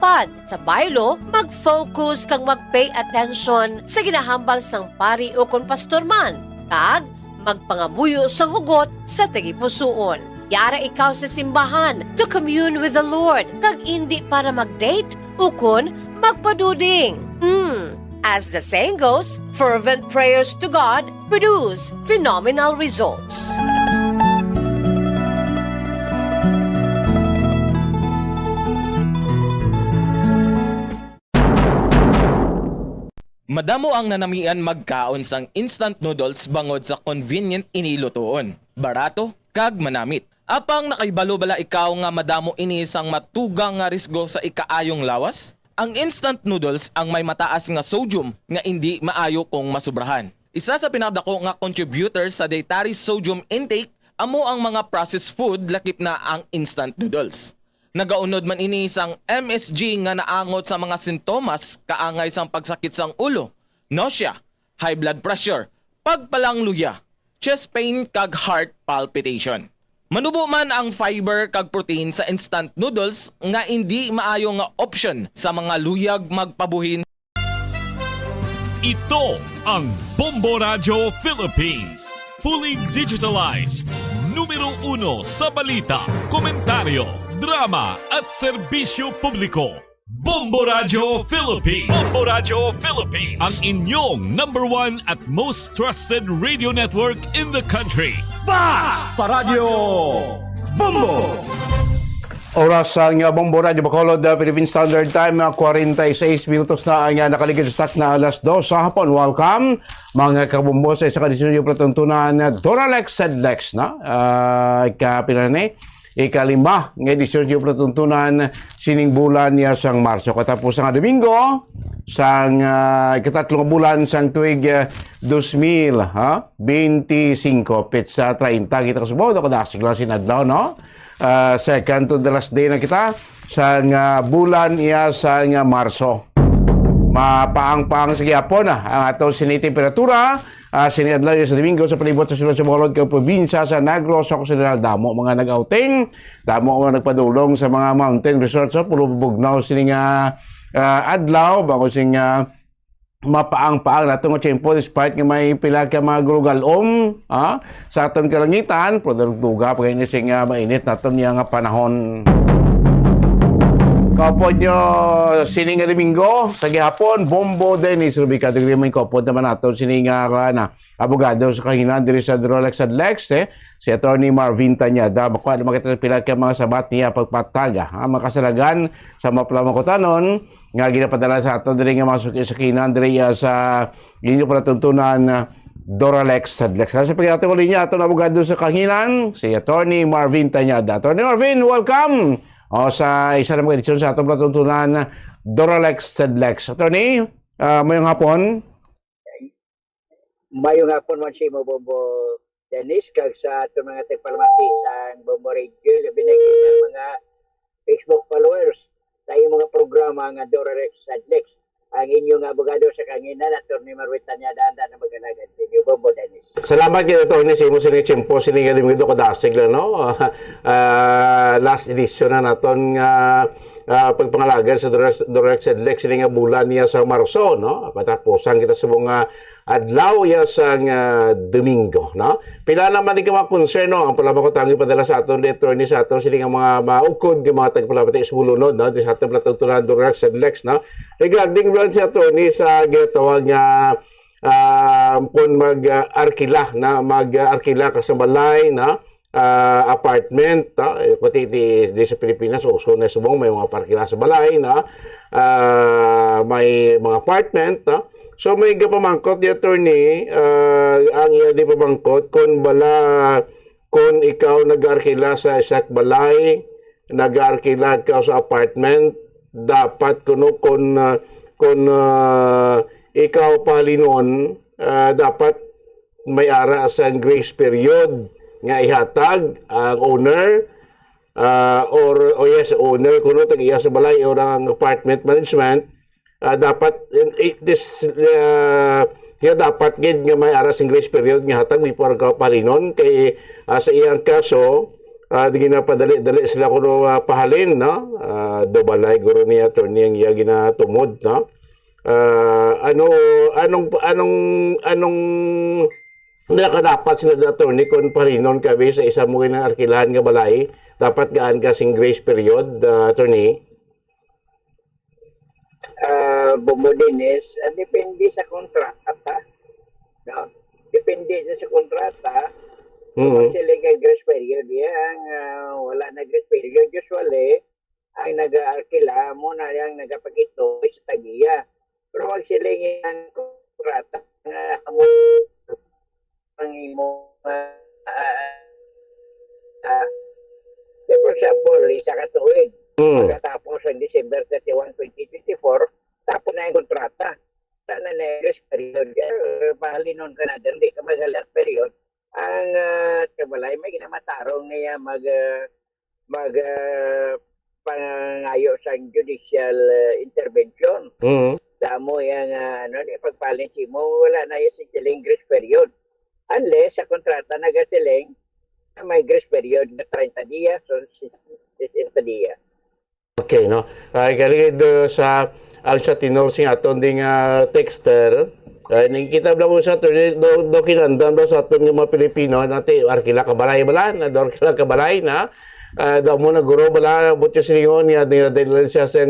Pad sa baylo, mag-focus kang mag-pay attention sa ginahambal sang pari o kon pastor man. Kag, magpangamuyo sa hugot sa tagipusoon. Yara ikaw sa simbahan to commune with the Lord. Kag hindi para mag-date o kon magpaduding. As the saying goes, fervent prayers to God produce phenomenal results. Madamo ang nanamian magkaon sang instant noodles bangod sa convenient inilutoon. Barato, kag manamit. Apang nakaibalo bala ikaw nga madamo ini sang matugang nga risgo sa ikaayong lawas? Ang instant noodles ang may mataas nga sodium nga hindi maayo kung masubrahan. Isa sa pinakadako nga contributor sa dietary sodium intake amo ang mga processed food lakip na ang instant noodles. Nagaunod man ini sang MSG nga naangot sa mga sintomas kaangay sang pagsakit sang ulo, nausea, high blood pressure, pagpalangluya, chest pain kag heart palpitation. Manubo man ang fiber kag protein sa instant noodles nga hindi maayo nga option sa mga luyag magpabuhin. Ito ang Bombo Radio Philippines. Fully digitalized. Numero 1 sa balita, komentaryo, drama at serbisyo publiko. Bombo Radio Philippines. Bombo Radio Philippines. Ang inyong #1 at most trusted radio network in the country. Basta Radio Bombo! Oras ang Bombo Radio Bacolod, Philippine Standard Time, 46 minutos na ang nakaligid sa stock na alas 2 sa hapon. Welcome mga kabombo sa isang edisyon yung platuntunan Doralex Sedlex na ikapinanay. Ikalima ng edisyon yung platuntunan sining bulan niya sang Marso. Katapos ang Domingo, sang ikatatlong bulan sang tuig 2025, Petsa 30. Kita kasubaw, kadasig lang sinadlaw, no? Second to the last day na kita sang bulan iya sang Marso. Mapaang-paang sa gihapon ang atong sinitemperatura. Siniadlaw sa Domingo sa palibot sa sulod sa Bacolod kang probinsya sa Negros sa Occidental. Damo mga nag-outing, damo mga nagpadulong sa mga mountain resorts sa pulo bugnaw sining adlaw bago sing mapaang-paang nato nga tiyempo despite nga may pila ka mga gulugalom sa aton kalangitan pero duga pag ini sing mainit naton nga panahon. Kapod nyo sining Domingo sa gihapon, Bombo Dennis Rubica. Dili may kapod naman nato sining na abogado sa kahinan diri sa Doralex Sedlex si Attorney Marvin Tañada. Bako na makita pila ka mga sabat niya pagpataga. Makasalagan sa maplamakotanon nga ginapadala sa ato diri nga masuk sa kahinan diri sa inyo palatuntunan Doralex Sedlex. Sa pagkatapos ko linya ato abogado sa kahinan si Attorney Marvin Tañada. Attorney Marvin, welcome! Sa isa na mga edisyon sa atong platuntunan Doralex Sedlex. Attorney, mayong hapon. Mayong hapon man si mo Bombo Dennis kag sa atong mga tagpalamati sa Bombo Radio labi na ng mga Facebook followers sa mga programa nga Doralex Sedlex. Ang inyong abogado sa kanginan Attorney Marvin Tañada na mag-alagad sa inyo Bombo Dennis. Salamat kayo Attorney sa imo sining tiyempo sining Domingo kadasig lang no. Last edition na naton pagpangalagan sa Doralex Sedlex sining bulan niya sa Marso no. Katapusan kita sa mga adlaw ya sa Domingo no. Pila naman di ka makonserno ang palabok tangi padala sa aton Attorney sa aton sining mga maukod nga mga tagpalabati isbulunod no sa aton platuntunan Doralex Sedlex no. Regarding brand si Attorney sa ginatawag nga kung mag-arkila ka sa balay na apartment pati di sa Pilipinas o so na subong may mga parkila sa balay na may mga apartment so may gapamangkot di Attorney ang iya di pamangkot kung ikaw nag-arkila sa isang balay nag-arkila ka sa apartment dapat kung ikaw palinon dapat may ara sa grace period nga ihatag ang owner owner kuno tag iya sa balay o ang apartment management dapat dapat gid nga may ara sa grace period nga hatag before ka palinon kay sa iyang kaso di ginapadali-dali sila kuno pahalin, no? Do balay guro niya attorney ang iya ginatumod, no? Anong nakadapat sila da attorney kung parinon kabi sa isa mo arkilahan nga balay, dapat gaan kasing grace period, attorney? Bumudines, depende sa kontrata. No? Depende sa kontrata. Kung sila nga grace period, yan, wala na grace period. Usually, ang nag-arkila mo na yung nagapagito sa tagiya. Pero wag sila nga kontrata na ang imo for example, isa ka tuig. Pagkatapos ang December 31, 2024, tapos na yung kontrata. Sana na grace period. Pahalinon ka na dyan, hindi ka mag-alert period. Ang kabalay may ginamatarong niya pangayo sa judicial intervention. Damo yung pagpalin mo, wala na yung siling grace period. Unless sa kontrata nagasiling may grace period na 30 dias o 60 dias. Okay, no? Galing sa ang sa tinorsing aton ding texter, kita bla mo sa do kinandan do sa aton nga mga Pilipino nati arkila kabalay bala na do arkila kabalay na daw mo na guro bala butyo silingon niya dahil siya sa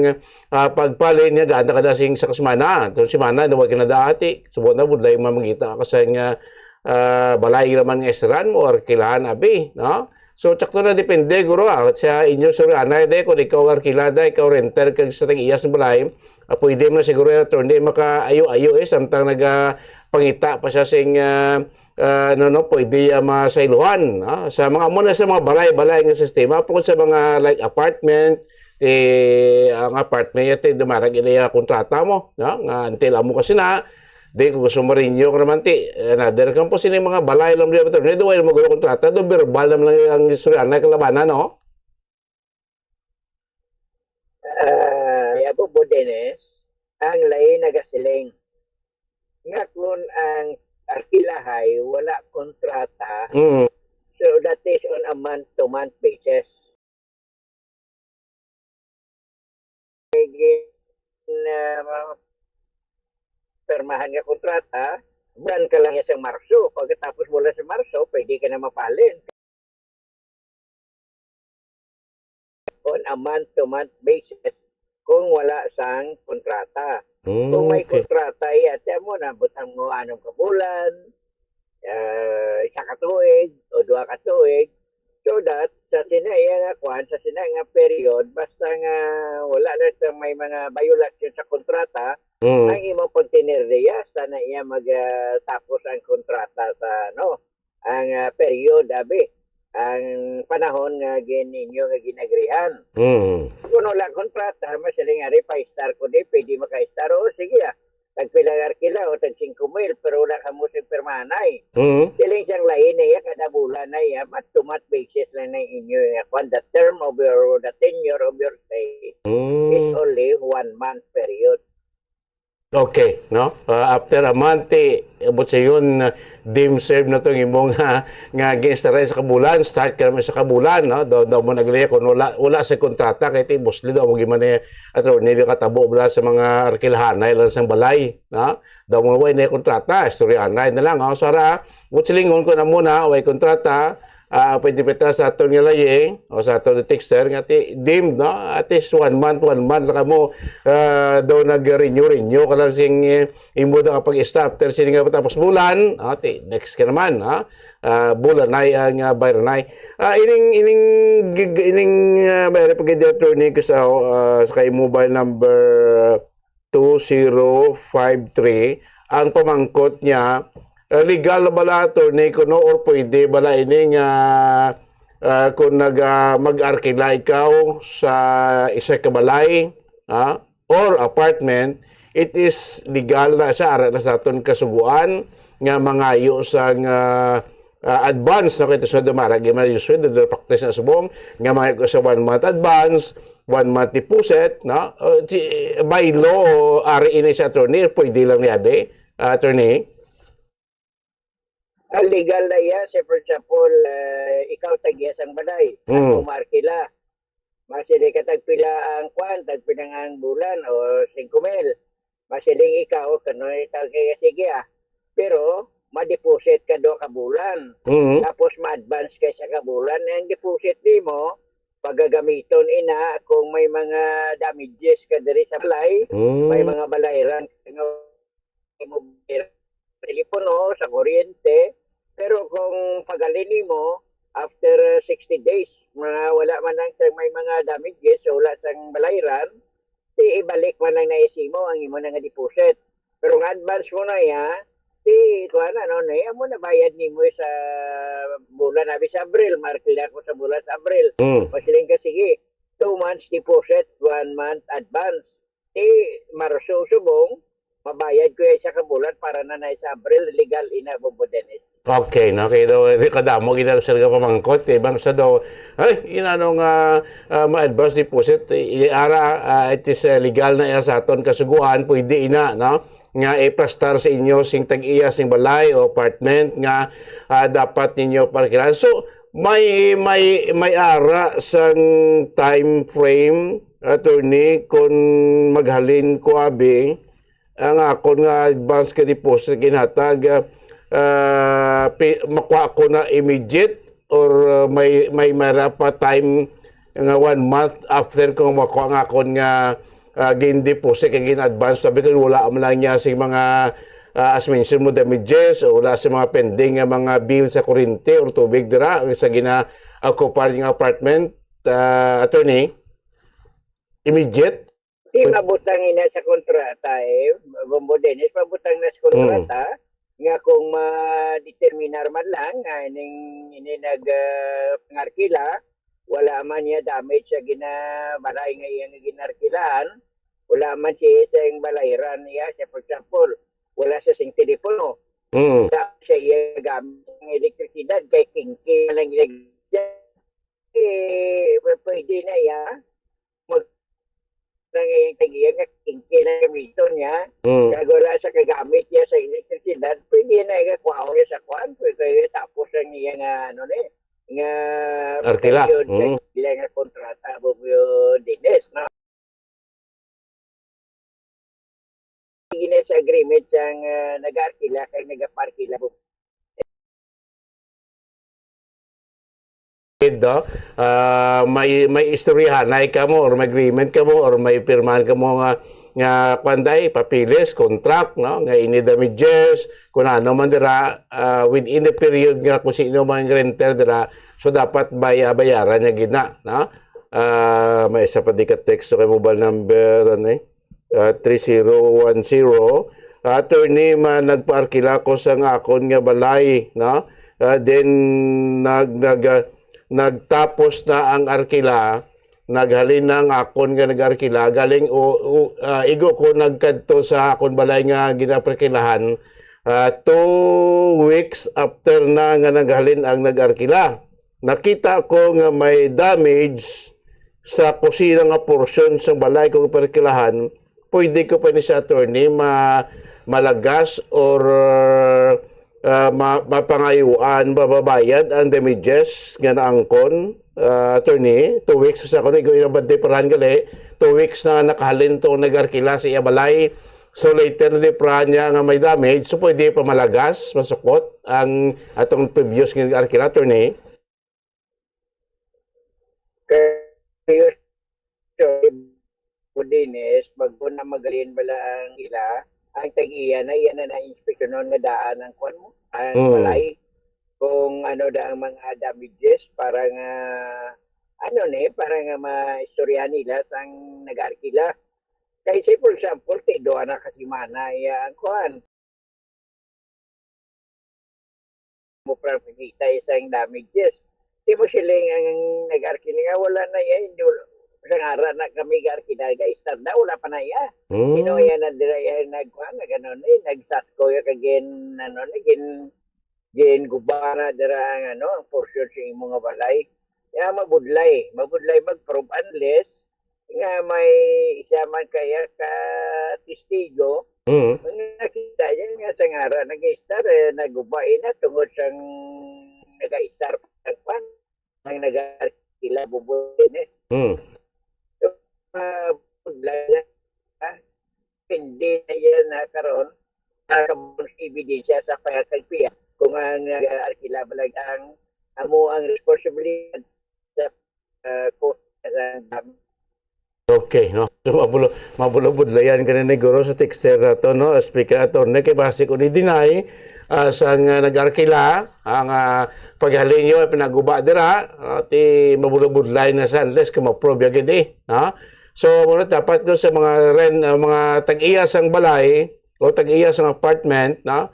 pagpalin niya ganda kada sing sa kasmana to si mana daw kinadaati subot na budlay mamangita kasi nga balay naman nga esran mo arkilahan abi, no? So tsakto na depende guro sa inyo sa anay de kung ikaw arkilada ikaw renter kag sa tag-iyas ng balay. Pwede mo na siguro yung attorney makaayo-ayo samtang nagpangita pa siya sing pwede masailuhan sa mga muna sa mga balay-balay ng sistema po sa mga like apartment ang apartment yate dumarag ila kontrata mo, no? Nga until amo kasi na di kung gusto mo rin yung naman another kang po sila mga balay lang diya attorney do ay mo gulo kontrata do verbal lang ang istorya na kalabanan, no? Yabo Bodenes, ang lain nagasiling. Nga kung ang arkilahay wala kontrata, so that is on a month-to-month basis. Permahan nga kontrata, buwan ka lang sa Marso. Pagkatapos mula sa Marso, pwede ka na mapalin. On a month-to-month basis kung wala sang kontrata. Kung may kontrata, iyate mo na butang mo anong kabulan, isa ka tuig o dua ka tuig, so that sa sinaya sa sinaya period, basta nga wala lang sa may mga violation sa kontrata, ang imo kontinerya sana iya magtapos ang kontrata sa ang period abi ang panahon nga ninyo nga ginagrihan. Kung wala kontrata, masiling nga pa-star ko di, pwede maka-star. O sige tagpilangar kila o tag 5,000 pero wala ka mo sa permanay. Siling siyang lain na iya, kada bulan na iya, mat-to-mat basis lang na inyo. When the term of the tenure of your stay is only 1 month period. Okay, no? After a month, abot sa yun, dim serve na itong imong nga gestaray sa kabulan, start ka naman sa kabulan, no? Daw mo naglaya kung wala sa kontrata, kaya busli daw, mag-imana attorney katabo wala sa mga arkilahanay lang sa balay, no? Daw mo na kontrata, istoryanay na lang, sara, silingon ko na muna, way kontrata, pwede peta sa aton nga laying o sa aton texter nga dim, no? At least 1 month lang mo daw nag-renew ka lang sing imo daw kapag-stop ter sini nga tapos bulan next ka naman bulan ay ang bayranay ining bayra pag attorney ko sa kay mobile number 2053 ang pamangkot niya legal na bala attorney ko no or pwede bala ini nga kung mag-arkila ikaw sa isa ka balay or apartment, it is legal na sa ara na sa aton kasuguan nga mangayo sa advance na kito sa dumarag yung usually the practice na subong nga mangayo sa 1 month advance 1 month deposit, no? By law ari ini sa attorney pwede lang niya attorney. Ang legal na iya, say for example, ikaw tagyas ang balay, Mm. umarkila. Masiling ka tagpila ang kwan, tagpila ang bulan o 5,000. Masiling ikaw, kanoy kaya sige Pero, ma-deposit ka do ka bulan. Mm. Tapos ma-advance ka sa kabulan. Ang deposit ni mo, paggagamiton ina kung may mga damages ka diri sa balay, may Mm. mga balayran mo telepono sa kuryente. Pero kung pagalini mo, after 60 days, wala man lang sa may mga damages, so wala sang balayran, ti ibalik man lang na mo ang imo nga deposit. Pero ang advance mo na ti kuan ano na mo na bayad nimo sa bulan abi sa Abril, markila ko sa bulan sa Abril. Mm. Masiling ka sige, 2 months deposit, 1 month advance. Ti Marso subong mabayad ko sa kabulan para na sa Abril legal ina Bombodenes. Okay, no, kaya daw, di kadamo, ginagawa sa pamangkot, ibang sa daw, ay, inanong ma-advance deposit, it is legal na iya sa aton kasuguan, pwede ina, no? Nga iplastar sa inyo sing tag-iya sing balay o apartment nga dapat ninyo parkiran. So, may ara sang time frame, attorney, kung maghalin ko abi, ang akon nga advance ka deposit ginhatag, makuha ko na immediate or may mara pa time nga 1 month after kung makuha nga akon nga gain deposit kay gin advance sabi ko wala man lang niya sing mga as mentioned mo damages o wala sa mga pending nga mga bill sa kuryente or tubig dira sa gina occupied nga apartment, attorney, immediate. Di mabutang ina sa kontrata Bombodenes, mabutang na sa kontrata, nga kung ma-determinar man lang nga ini nag-ngarkila, wala man niya damage sa ginabalay nga iyang ginarkilaan, wala man siya sa yung balayran niya, sa for example, wala sa sing telepono, wala siya iya gamit ng elektrisidad, kay kingking lang pwede na ng tagiyan nga kingkin na gamiton niya, kag wala sa kagamit niya sa elektrisidad, pwede na ikakuha niya sa kwan, pwede tapos ang iya nga, nga Arkila. Sila nga kontrata, Bombodenes, no? Gina sa agreement sang nag-arkila kay nag-parkila may istoryahan ka mo or may agreement ka mo or may pirmahan ka mo nga panday papilis contract no nga ini damages kung ano man dira within the period nga kung sino man renter dira so dapat bayaran niya gina no may isa pa di ka text kay mobile number 3010 attorney man nagpaarkila ko sa nga akon nga balay no then nagtapos na ang arkila, naghalin na ang akon nga nag-arkila, galing igo ko nagkadto sa akon balay nga ginaparkilahan, 2 weeks after na nga naghalin ang nag-arkila. Nakita ko nga may damage sa kusina nga portion sa balay kong parkilahan, pwede ko pa ni sa attorney malagas or mapangayuan babayad ang damages nga naangkon, attorney, 2 weeks sa kuno ikaw inabante parahan gali 2 weeks na nakahalin to nag-arkila sa iya balay, so later na parahan niya nga may damage, so pwede pa malagas masukot ang atong previous nga arkila, attorney. Kaya Bombodenes, bago na magalin bala ang ila, ang tag-iya na iyan na inspeksyonon nga daan ang kwan mo, ang balay, kung ano da ang mga damages para nga para nga maistorya nila sang nag-arkila. Kasi for example, doon na kasi mana ang kwan. Mo para pakita isang damages. Di mo siling ang nag-arkila nga wala na yan, isang araw na kami nag-arkila, start na, wala pa na yan. Sino yan na nagkuhan na gano'n nagsasko yung kagin gin gubana dira ang ang portion sa imong nga balay. Ya mabudlay mag-prove unless nga may isa man kaya ka testigo, nakita yan nga sa ngara nag-star nagubain na tungod sang nag-star pan ang nag-arkila bubunes. So, hindi na yan nakaroon nakabang ebidensya sa pagkagpiya kung ang arkila balag ang amo ang responsibility sa Okay, no. So mabulubudlayan ka na ni Guro sa texter na to, no. Speaker attorney kay base ko ni deny sang nag-arkila ang paghalin nyo ay pinaguba dira ti mabulubudlay na sa unless ka ma-prove agad ha. So muna dapat ko sa mga tag-iya sang balay o tag-iya sang apartment na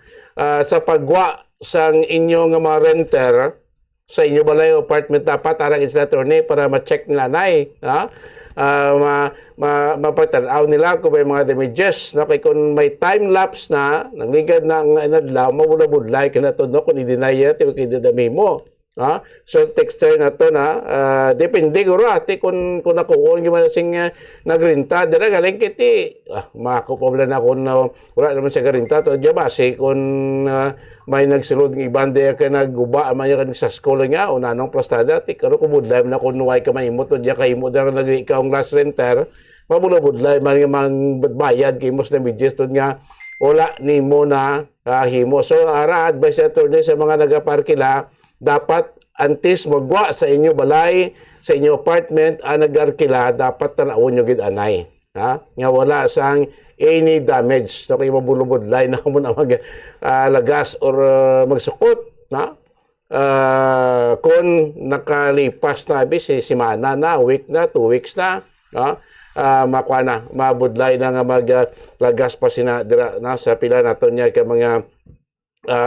sa pagwa sang inyong mga renter sa inyo balay o apartment dapat arang isla attorney para ma-check nila nay ha. Mapatanaw nila kung may mga damages no? Kaya kung may time lapse na nangligad na ang inadlaw mabulabudlay ka na to no? Kung i-deny tiyo kidadami mo ha? So texter na to na depende guro ati kung nakukuha gimana sing nagrinta dira galing kiti makakupobla na kung wala naman siya garinta to diya base kung may nagsulod ng ibang daya ka nagguba man yan sa school nga o nanong plastada ti karo kubudlay na kung nuway ka mahimo to diya kahimo dara nagri ikaw ang last renter mabulabudlay man nga bayad kay mos na midges to nga wala nimo na himo. So ara advice attorney sa mga nagaparkila dapat antes magwa sa inyo balay sa inyo apartment ang nag-arkila dapat tanawon nyo gid anay ha nga wala sang any damage so kay mabulubudlay na mo na lagas or magsukot na kung nakalipas na si semana na week na 2 weeks na makuha na mabudlay na nga maglagas pa sina dira na sa pila naton niya kay mga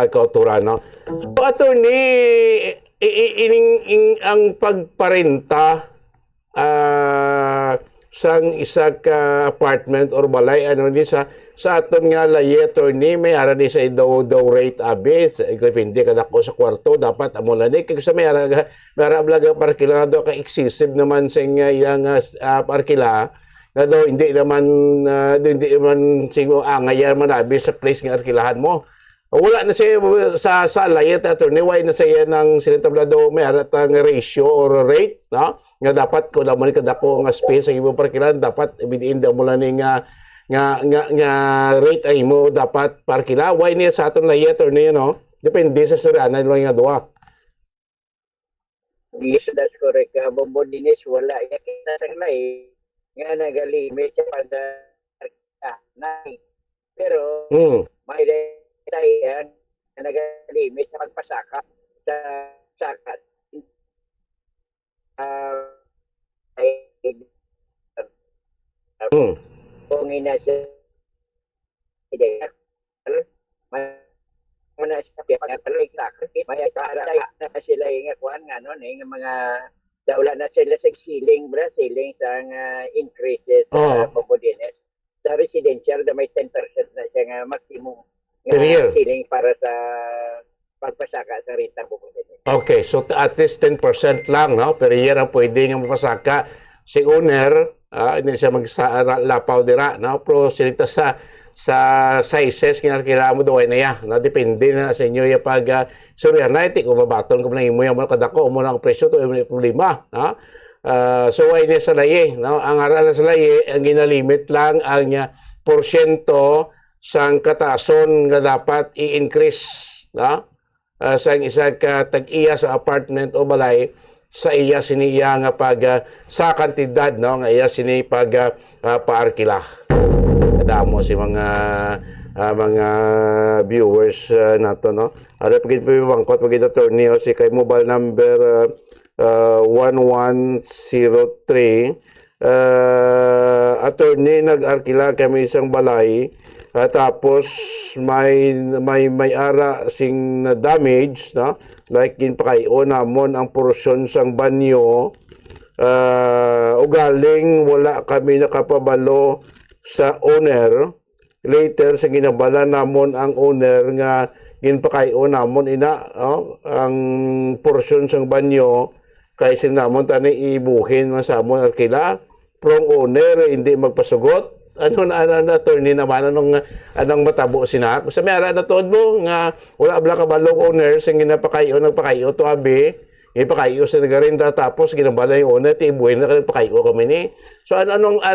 kauturan no. So attorney ang pagparenta sang isa ka apartment or balay ano ni sa aton nga lay attorney may ara ni sa daw rate abi depende kada ko sa kwarto dapat amo na ni kay sa may ara blaga parkila do ka excessive naman sa iyang parkila na daw hindi naman singo angay man abi sa place nga arkilahan mo. Wala na siya sa layet attorney why na siya ng sinentablado may aratang ratio or rate no nga dapat ko naman kadako nga space sa imong parkilan dapat ibidiin daw mo lang nga rate ay mo dapat parkila why niya sa aton layet attorney no depende sa surana lang nga duwa. Yes, that's correct. Bombo dinis wala kita sang lay nga nagalimit sa pero may tayan na nagalimit sa pagpasaka sa sakas. Kung inasa muna sa pagpapalik may tara na sila yung kuhan nga no nga mga wala na sila sa ceiling sang increases sa Popodines. Sa residential na may 10% na siya nga maximum ceiling para sa pagpasaka sa renta Popodines. Okay, so at least 10% lang no per year ang pwede nga mapasaka si owner hindi siya maglapaw dira no pero silita sa sizes nga kailangan mo daw na ya no depende na sa inyo ya pag suryan na iti kung mabaton ko na imo yung kadako mo na ang presyo to yung problema no so why niya sa laye no ang aral sa laye ang ginalimit lang ang porsyento sang katason nga dapat i-increase no sa isa ka tag-iya sa apartment o balay sa iya siniya nga pag sa kantidad no nga iya sini pag paarkila kadamo si mga viewers nato no ada pagid pa bangkot pagid attorney si kay mobile number 1103 attorney nag-arkila kami isang balay tapos may ara sing damage no like in pakayo namon ang porsyon sang banyo ugaling wala kami nakapabalo sa owner later sa ginabala namon ang owner nga ginpakayo namon ina ang porsyon sang banyo kay sinamon tani ibuhin nga sa amon arkila prong owner hindi magpasugot attorney naman anong matabo sina. Sa may ara na tuod mo nga wala bala ka balong owners ang nagpakayo to abi. Ipakayo sa nagarinda tapos ginabala yung owner ti buhay na pakayo kami ni. So anong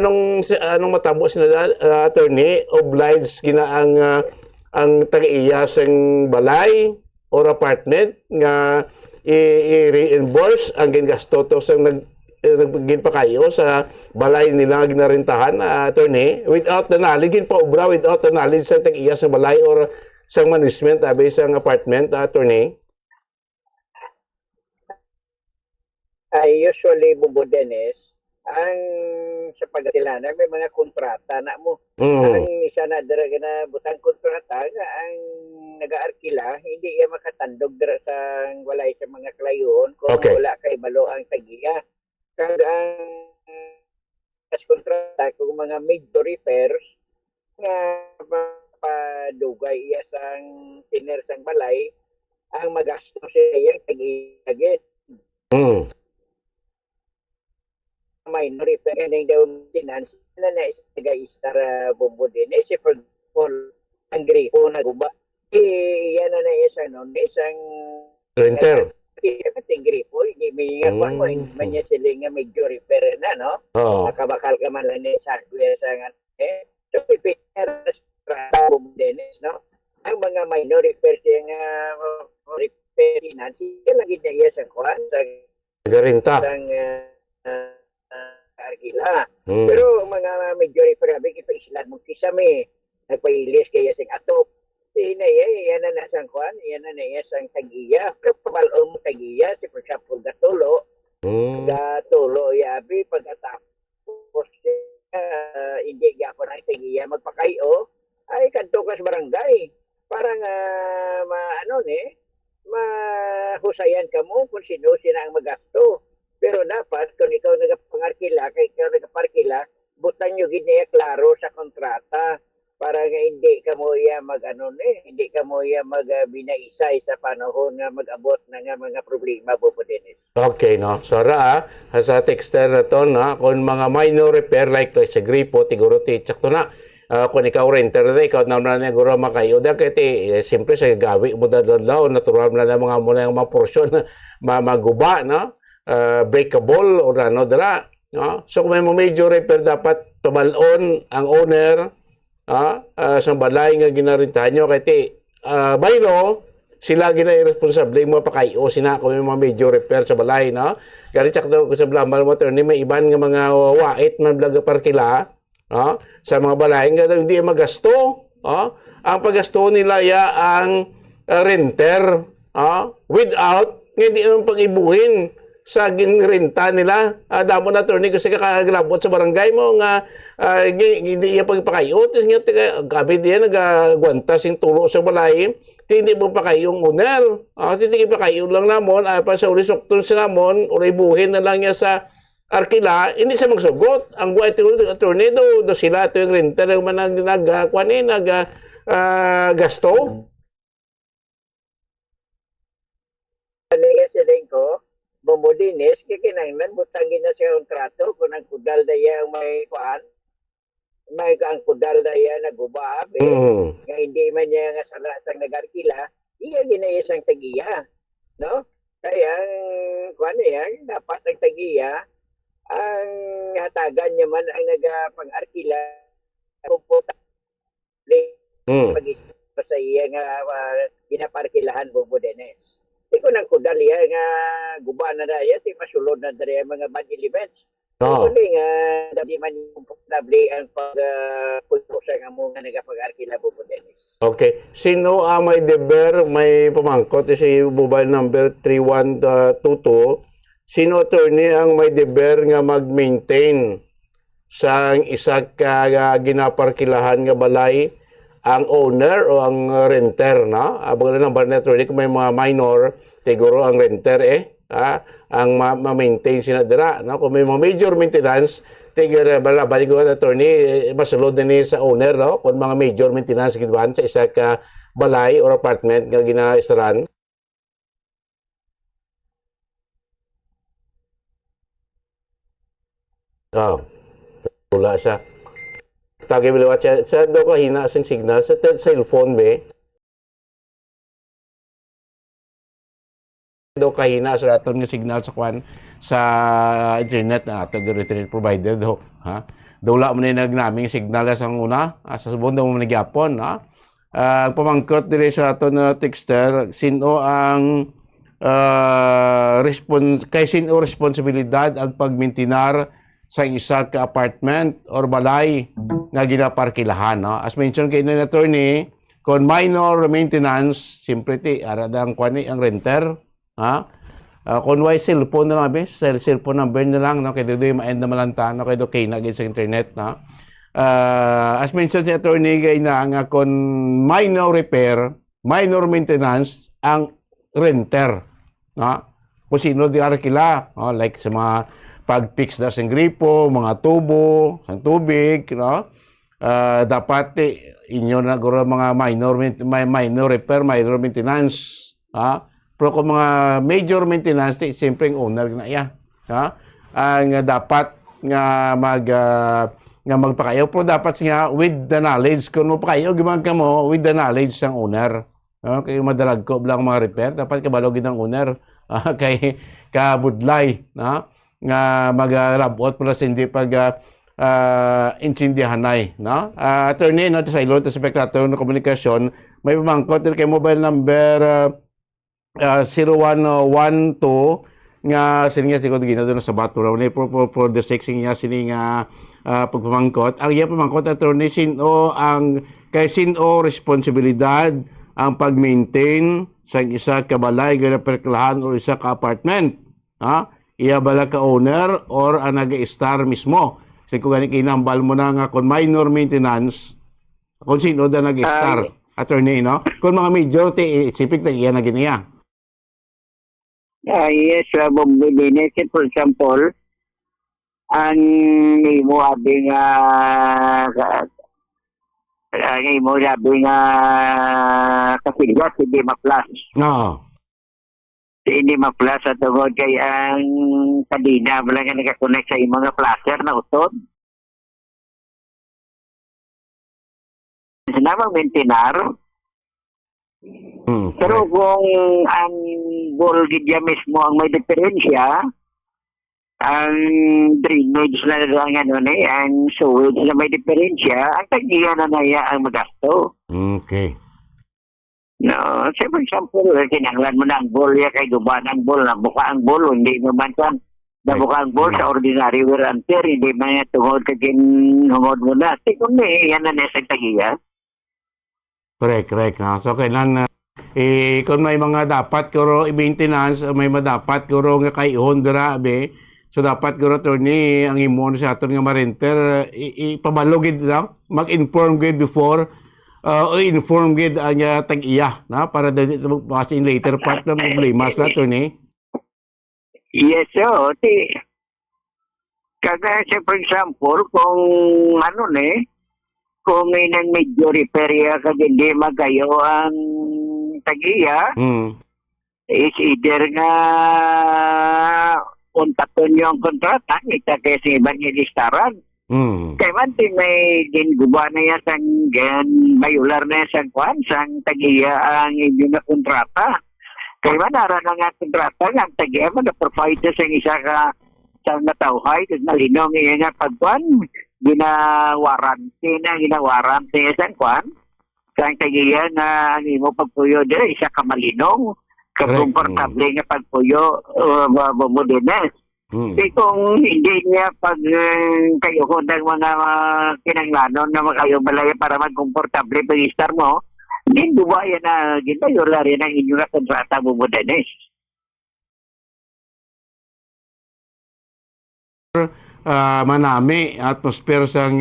matabo sina attorney obliged gina ang taga-iya sang balay or apartment nga i-reimburse ang gingasto to sa ginpakayo sa balay nila ginarintahan attorney without the knowledge ginpaubra without the knowledge sa tag-iya sa balay or sa management abi sa apartment attorney. Usually, Bubo Dennis, ang sa pagkatilanan, may mga kontrata na mo. Ang isa na daraga na butang kontrata nga ang nag-aarkila, hindi iya makatandog dara sa walay sa mga klayon kung wala kay balo ang tagiya. Kag ang kontrata kung mga major repairs nga padugay iya sang tiner sang balay, ang magasto siya yung tagiya. Minor repair and daw maintenance na nag-istar Bubo Dennis for ang gripo na guba. Yan na isa nun, isang Renter. Ting gripo, hindi may nga kwan mo, man niya sila nga medyo repair na, no? Nakabakal ka man lang sa hardware sa nga. So, repair sa Bubo Dennis, no? Ang mga minor repair siya nga repair finance, yan lagi niya sa kwan, sa Garinta. Arkila. Pero mga medyo reparabig ipaisilan mo kisame nagpailis kaya sing atop yan na nasang kwan yan na nasang tagiya pero pabalon mo tagiya si for example gatulo yabi pagkatapos hindi gapon ang tagiya magpakayo ay kadto ka sa barangay parang mahusayan ka mo kung sino ang magasto. Pero dapat, kung ikaw nagapangarkila, kay ikaw nagaparkila, butan nyo ginaya klaro sa kontrata para nga hindi ka mo hindi ka mo magbinaisay sa panahon nga mag-abot na nga mga problema, Bubo Dennis. Okay, no? So, sa texter na to, na, kung mga minor repair like to sa gripo, tiguro titsak to na. Kung ikaw renter na, ikaw na guro makayo, kaya siyempre sa gawi mo dalaw, natural na mga muna yung mga porsyon na maguba, no? Breakable or dara no? So kung may major repair dapat tumalon ang owner sa balay nga ginarintahan nyo kaya by law sila gina-irresponsable mo pakayo sina kung may mga major repair sa balay no? Kaya tsak daw sa blamal mo ni may iban nga mga wait man blaga parkila sa mga balay nga hindi magasto ang paggasto nila ang renter without hindi ang pag-ibuhin sa ginrenta nila. Damo na attorney kasi kakaglabot sa barangay mo nga hindi iya pagpakayo. Gabi diyan nagagwanta sing tulo sa balay. Hindi mo pa kayong owner. Hindi pa kayo lang namon. Pa sa ulisokton sa namon, ulibuhin na lang niya sa arkila. Hindi sa magsugot. Ang buhay attorney do sila ito yung renter yung gasto. Ko Bubo Dennis, kikinanglan, butangin na siya ang trato kung ang kudal daya may kuan, may ang kudal daya naguba, nga hindi man niya nga salasang nagarkila, iya ginaisang tagiya, no? Kaya ang kuan niya, dapat ang tagiya, ang hatagan niya man ang nagapang-arkila, kumputa, mag-isip sa iya nga ginaparkilahan Bubo Dennis. Iko nang kudal iya nga guba na daya ti masulod na daya mga bad elements. Kuni nga di man komportable ang pagpusa nga mo nga nagapag-arkila Bubo Dennis. Okay. Sino may deber may pamangkot si mobile number 3122. Sino attorney ang may deber nga mag-maintain sa isa ka ginaparkilahan nga balay ang owner o ang renter, no? Abang na number network kung may mga minor, siguro ang renter ang ma-maintain sila dira, no? Kung may mga major maintenance, tigara balik ko attorney masulod ni sa owner, no? Kung mga major maintenance gidwan sa isa ka balay or apartment nga ginaistaran. Wala siya. Tagay biliwat sa do ka hina sing signal sa cellphone be. Do ka hina sa aton nga signal sa kwan sa internet na ato internet provider do, ha. Dula man ni nagnaming signal sa una, sa subon mo nagyapon, ha. Pamangkot diri sa aton na texter, sino ang kay sino responsibilidad ang pagmintinar sa isa ka apartment or balay nga ginaparkilahan, no? As mentioned kay na attorney, kung minor maintenance, siyempre aradang kwani ang renter, ha? Kung why cellphone na lang, cellphone number na lang, no? Kaya doon ma-end na malantan, no? Kaya doon kay naging sa internet, no? As mentioned si attorney kay na nga kung minor repair, minor maintenance, ang renter, no? Kung sino di arkila, no? Like sa mga pag-fix na sing gripo, mga tubo, ang tubig, no? Dapat inyo na guro mga minor repair, minor maintenance, ha? Pero kung mga major maintenance, siyempre ang owner na iya, ha? Ang dapat nga magpakayo, pero dapat nga with the knowledge, kung magpakayo, gimagka mo with the knowledge ng owner. Okay, madalag ko lang mga repair, dapat kabalogin ng owner, kay kabudlay, na? Nga mag-rabot pala hindi pag intindihanay, no? Attorney, no, sa ilo, sa Spekulator ng Komunikasyon, may pamangkot kay mobile number 0112 nga sininga siguro ginado sa bato raw ni for the sexing niya sininga pagpamangkot. Ang iya pamangkot, attorney, sino ang kay sino responsibilidad ang pag-maintain sa isa ka balay, ganaperklahan o isa ka apartment, ha? Iya bala ka owner or ang nag-star mismo. Kasi kung gani kinambal mo na nga kung minor maintenance, kung sino da nag-star, attorney, no? Kung mga major, isipik na iya na giniya. Yes, Bombolines, for example, ang imo abing kapilyas, hindi ma-plus. No. Hindi ma-plus at tungod kay ang kadina wala nga nakakonect sa imong placer na utod. Sinamang maintinar. Pero kung ang volgidya mismo ang may diferensya, ang drainage na lang ang sewage na may diferensya, ang tagiya na naya ang magasto. Okay. No, say for example, kinahanglan mo na ang ball, kay duban ang ball, nabuka ang ball, hindi mo man kan, nabuka ang ball sa ordinary wear and tear, hindi man yan tungod ka kinhungod mo na. Kung yan na nasa tagiya. Correct, no? So, kailan kung may mga dapat kuro i-maintenance, may madapat kuro nga kay Honda, so dapat kuro attorney ang imon sa aton nga marenter, ipabalogid lang, mag-inform gid before, o inform gid ang tag-iya, na? Para dito magpasa in later part ng problema sa attorney. Yes, so, kagaya for example, kung kung may nang medyo repair ka hindi magayo ang tagiya, is either nga untaton yung kontrata, ita kasi ibang ilistaran. Kaya man may ginguba na yan sang mayular na yan sang kwan, sang tagiya ang inyo na kontrata. Kaya man nara na nga kontrata, ang tagiya man na-provide sa isa ka sang natawhay, nalinong iya nga pagkwan, ginawaranti na sang kwan, sang tagiya na ang imo pagpuyo dyan, isa ka malinong, kakomportable nga pagpuyo, bumudines. Kasi kung hindi niya pag kayo kung ng mga kinanglanon na kayo balaya para magkomportable pag-star mo, hindi ba yan na ginayula rin ang inyo na kontrata bumudines. Manami atmosphere sang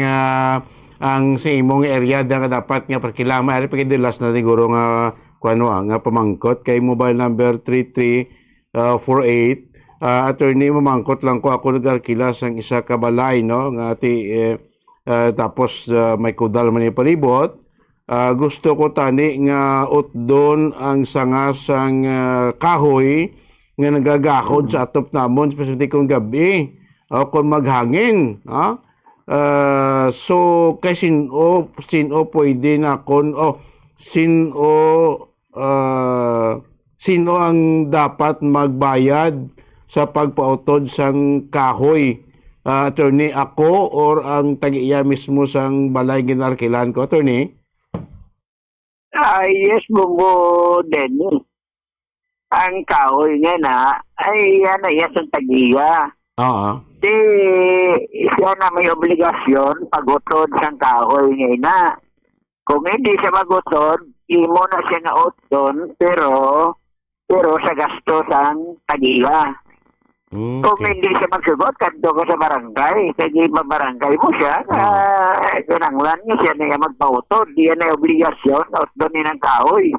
ang sa imong area da dapat nga parkilama ari pakidilas na siguro nga kuno nga pamangkot kay mobile number 3348 attorney mamangkot lang ko ako nagarkila sang isa ka balay, no, nga tapos may kudal man palibot. Gusto ko tani nga utdon ang sanga sang kahoy nga nagagakod sa atop namon especially kung gabi o kung maghangin, So kay sino pwede na sino ang dapat magbayad sa pagpautod sang kahoy? Attorney, ako or ang tag-iya mismo sang balay ginarkilan ko, attorney? Yes, Bongo Dennis. Ang kahoy nga na, ay yan ay sa tagiya. Oo. Di, siya na may obligasyon pagutod sa kahoy nga na. Kung hindi siya magutod, imo na siya nga utod, pero sa gasto sang tagiya. Kung hindi siya magsugot, kanto ko sa barangay. Kasi barangay mo siya, kinanglan niya siya na magpautod. Di yan ay obligasyon, utod niya ng kahoy.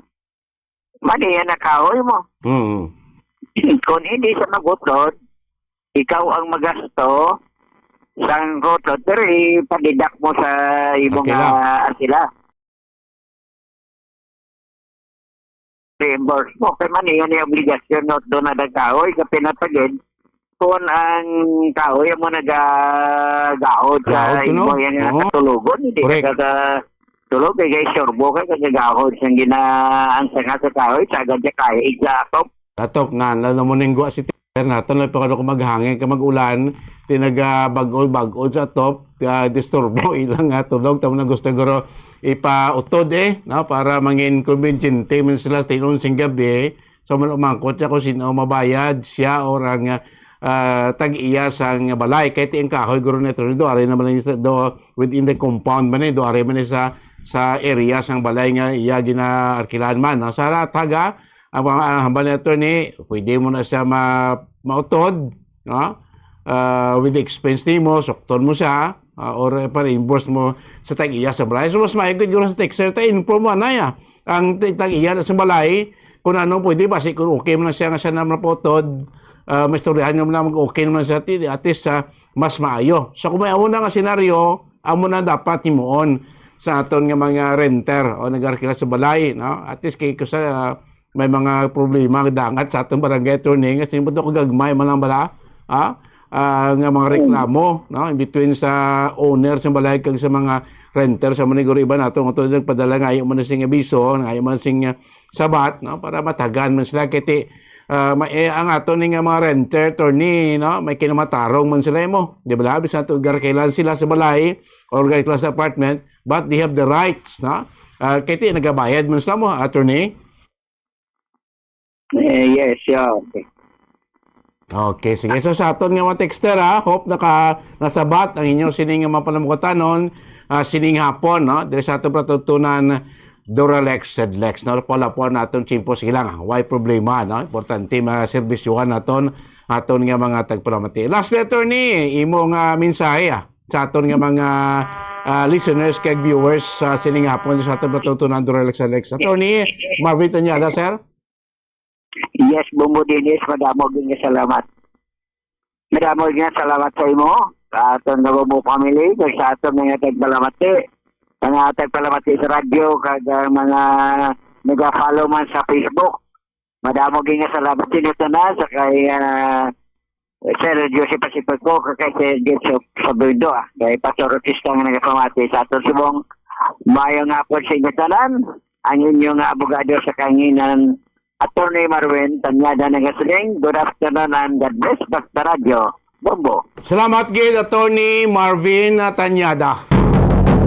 Mani yan na kahoy mo. Kung hindi siya magutod, ikaw ang magasto sang utod, pero ipadidak mo sa imong asila. Reimburse mo. Kaya mani yan ay obligasyon, utod na ng kahoy, kapinatagin. Kung ang kahoy mo nagagahod sa imo yan nga katulugon, hindi ka katulog, kaya sorbo ka kagagahod sa ginaansa nga sa kahoy, sagad niya kaya igatop. Atok nga, nalamunin ko si Tier natin, lang pa ko maghangin, ka mag-ulan, tinagabagol sa top, disturbo, ilang nga tulog, tamo na gusto ko ipautod no? Para mangin convincente, man sila tinun sing gabi, so man umangkot siya kung sino mabayad, siya o ang tag-iya sang balay kahit ang kahoy guro nito do ari naman do within the compound man do ari man sa area sang balay nga iya ginaarkilan man no? Sa taga ang hambal nito ni pwede mo na siya mautod no? With the expense nimo sukton mo siya or pa-reimburse mo sa tag-iya sa balay. So mas maigod guro sa texter ta inform mo na ya ang tag-iya sa balay kung ano pwede ba kung okay mo na siya nga siya na maputod. May storyahan nyo na mag-okay naman sa atin, at least mas maayo. So kung may una nga senaryo, amo na dapat himuon sa aton nga mga renter o nag-arkila sa balay. No? At least kay sa may mga problema dangat sa aton barangay attorney, kasi mo ko gagmay man lang bala, nga mga reklamo no? In between sa owner sa balay kag sa mga renter sa maniguro iba nato nga nagpadala nga ayo man sing abiso, nga ayo man sing sabat no? Para matagan man sila kiti ang ato ni nga mga renter attorney no may kinamatarong man sila mo di ba labis na kailan sila sa balay or kailan sa apartment but they have the rights no kaya nagabayad man sila mo attorney. Yes, okay sige so sa aton nga mga texter hope nasabat ang inyong sining mga panamukatanon sining hapon no diri sa aton patutunan Duralex Sedlex no pala po naton chimpo silang why problema no importante maserbisyuhan naton nga mga tagpalamati. Last letter ni imong mensahe sa aton nga mga listeners kag viewers sa sining hapon sa aton patutunan Duralex Sedlex. Attorney Marvin Tanyada sir. Yes, Bongo Dennis, madamo din nga salamat. Madamo din nga salamat sa imo sa aton nga Bongo family kag sa aton nga tagpalamati. Ang atay palamati sa radyo kag mga nag-follow man sa Facebook. Madamo gyud nga salamat sa na sa kay Sir Joseph Pacifico kag kay Sir Sabudo kay Pastor Ortista nga nagapamati sa aton subong maayong hapon sa inyo tanan. Ang inyong abogado sa kanginan Attorney Marvin Tanyada nagasiling. Good afternoon and God bless Basta Radio Bombo. Salamat gid Attorney Marvin Tanyada.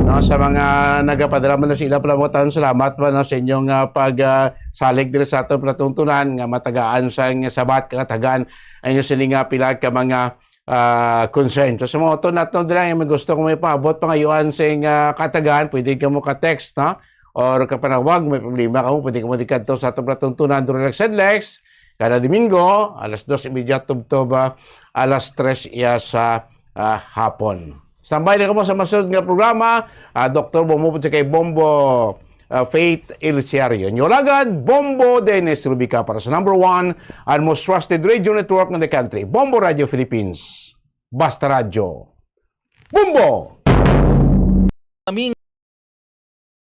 No, sa mga nagapadala man na sila palamutan, salamat pa no, sa inyong pagsalig diri sa atong palatuntunan nga matagaan sa sabat katagaan ay sining pila ka mga concern. So sa mga ito natin dira nga gusto ko may paabot pangayuan sa katagaan, pwede ka mo ka-text no? Or kapanawag may problema ka mo, pwede ka mo dikadto sa atong palatuntunan Duralex Sedlex kada Domingo alas 2:30 tubtob alas 3 sa hapon. Standby na kamo sa masunod nga programa. Dr. Bombo po kay Bombo Faith Elisiario. Nyolagad, Bombo Dennis Rubica para sa number 1 and most trusted radio network in the country. Bombo Radio Philippines. Basta Radio. Bombo! Aming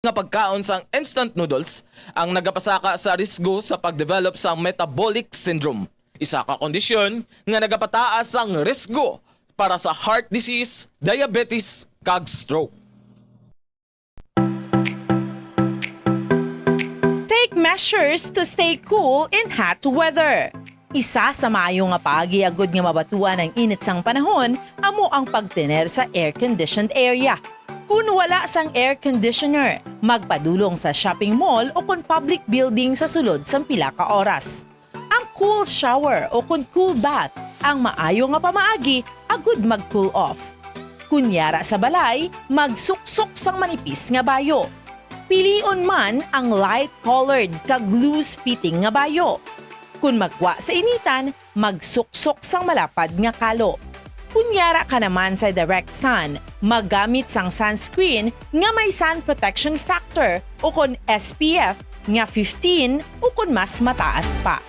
nga pagkaon sang instant noodles ang nagapasaka sa risgo sa pagdevelop sa metabolic syndrome. Isa ka kondisyon nga nagapataas ang risgo para sa heart disease, diabetes, kag stroke. Take measures to stay cool in hot weather. Isa sa maayo nga pagiagod nga mabatuan ng init sang panahon amo ang pagtener sa air-conditioned area. Kung wala sang air conditioner, magpadulong sa shopping mall o kung public building sa sulod sang pila ka oras. Ang cool shower o kung cool bath ang maayo nga pamaagi agud mag-cool off. Kunyara sa balay, magsuksok sang manipis nga bayo. Pilion man ang light-colored kag loose-fitting nga bayo. Kung magwa sa initan, magsuksok sang malapad nga kalo. Kunyara ka naman sa direct sun, maggamit sang sunscreen nga may sun protection factor o kung SPF nga 15 o kung mas mataas pa.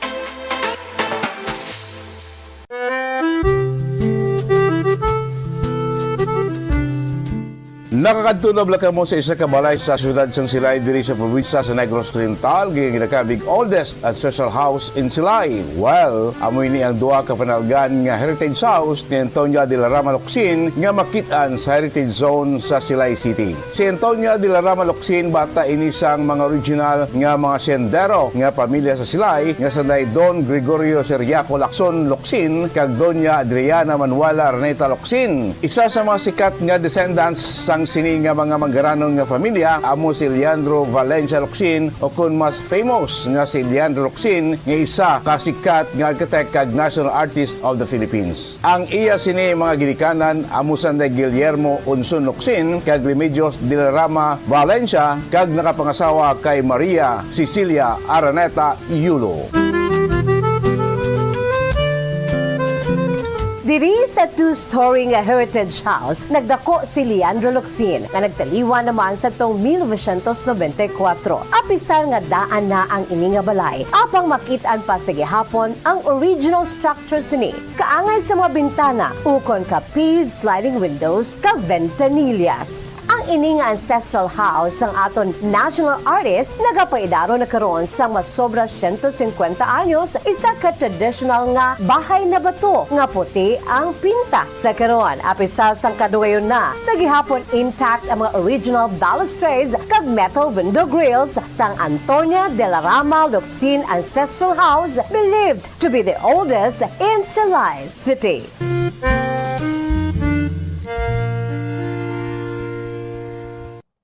Nakakadtunab lang mo sa isa ka balay sa siyudad sang Silay diri sa probinsya sa Negros Oriental, ginakabig oldest ancestral house in Silay. Well, amoy ni ang duha ka panalgan nga heritage house ni Antonia de la Rama Locsin nga makitaan sa heritage zone sa Silay City. Si Antonia de la Rama Locsin bata ini sang mga original nga mga sendero nga pamilya sa Silay nga sanay Don Gregorio Seriaco Lacson Locsin kag Doña Adriana Manuela Reneta Locsin. Isa sa mga sikat nga descendants sang sini nga mga manggaranong nga pamilya amo si Leandro Valencia Locsin o kun mas famous nga si Leandro Locsin nga isa kasikat nga architect kag national artist of the Philippines. Ang iya sini mga ginikanan amo sanday Guillermo Unson Locsin kag Remedios de la Rama Valencia kag nakapangasawa kay Maria Cecilia Araneta Yulo. Diri sa two-story nga heritage house, nagdako si Leandro Locsin nga nagtaliwa naman sa tong 1994. Apisar nga daan na ang ini nga balay, apang makitaan pa sa gihapon ang original structure sini. Kaangay sa mga bintana, ukon kapis, sliding windows, kag ventanillas. Ang ini nga ancestral house ang aton national artist nagapaidaro na karon sang mas sobra 150 anyos, isa ka traditional nga bahay na bato nga puti ang pinta sa karon. Apisal sang kadugayon na sa gihapon intact ang mga original balustrades kag metal window grills sang Antonia de la Rama Locsin Ancestral House, believed to be the oldest in Silay City.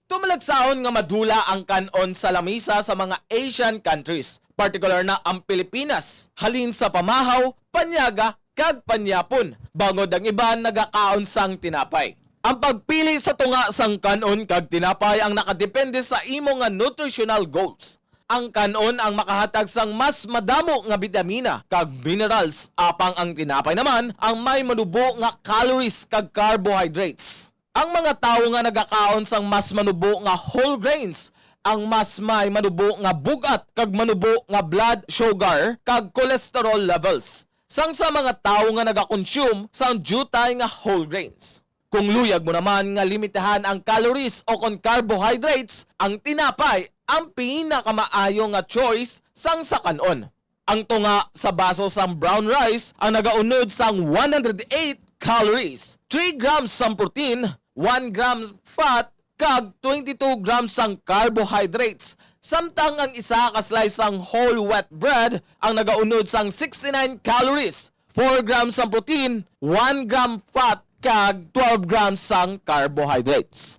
Tumalagsaon nga madula ang kanon sa lamisa sa mga Asian countries, particular na ang Pilipinas, halin sa pamahaw, panyaga, kag panyapon, bangod ang iban nagakaon sang tinapay. Ang pagpili sa tunga sang kanon kag tinapay ang nakadepende sa imo nga nutritional goals. Ang kanon ang makahatag sang mas madamo nga vitamina kag minerals, apang ang tinapay naman ang may manubo nga calories kag carbohydrates. Ang mga tawo nga nagakaon sang mas manubo nga whole grains, ang mas may manubo nga bugat kag manubo nga blood sugar kag cholesterol levels. Sang sa mga tawo nga nagakonsume sang jutay nga whole grains. Kung luyag mo naman nga limitahan ang calories o kon carbohydrates, ang tinapay ang pinakamaayo nga choice sang sa kanon. Ang tunga sa baso sang brown rice ang nagaunod sang 108 calories, 3 grams sang protein, 1 gram fat, kag 22 grams sang carbohydrates. Samtang ang isa ka slice sang whole wheat bread ang nagaunod sang 69 calories, 4 grams sang protein, 1 gram fat, kag 12 grams sang carbohydrates.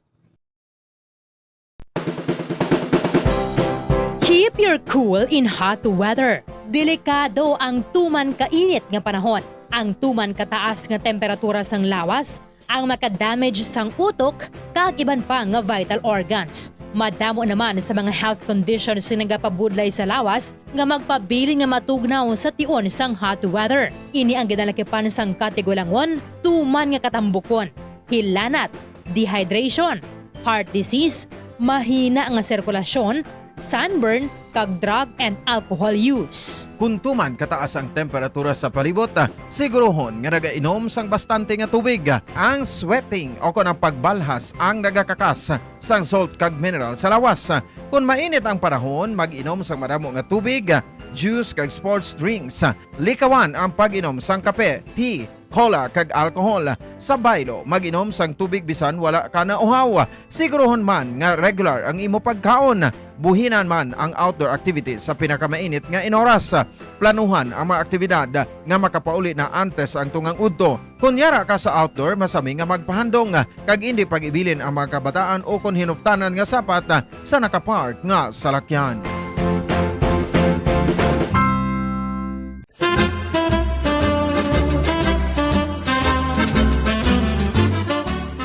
Keep your cool in hot weather. Delikado ang tuman kainit nga panahon. Ang tuman kataas nga temperatura sang lawas ang makadamage sang utok kag iban pa nga vital organs. Madamo naman sa mga health conditions na nagapabudlay sa lawas nga magpabili nga matugnaw sa tion sang hot weather. Ini ang ginalakipan sang katigulangon, tuman nga katambukon, hilanat, dehydration, heart disease, mahina nga sirkulasyon, sunburn, kag drug and alcohol use. Kung tuman kataas ang temperatura sa palibot, sigurohon nga nagainom sang bastante nga tubig. Ang sweating o kung ang pagbalhas ang nagakakas sang salt kag mineral sa lawas. Kung mainit ang panahon, mag-inom sang madamo nga tubig, juice kag sports drinks. Likawan ang pag-inom sang kape, tea, cola kag alcohol. Sa baylo, mag-inom sang tubig bisan wala ka na uhaw. Sigurohon man nga regular ang imo pagkaon. Buhinan man ang outdoor activities sa pinakamainit nga inoras. Planuhan ang mga aktibidad nga makapauli na antes ang tungang udto. Kunyara ka sa outdoor, masami nga magpahandong kag hindi pag-ibilin ang mga kabataan o kung hinuptanan nga sapat sa nakapark nga salakyan.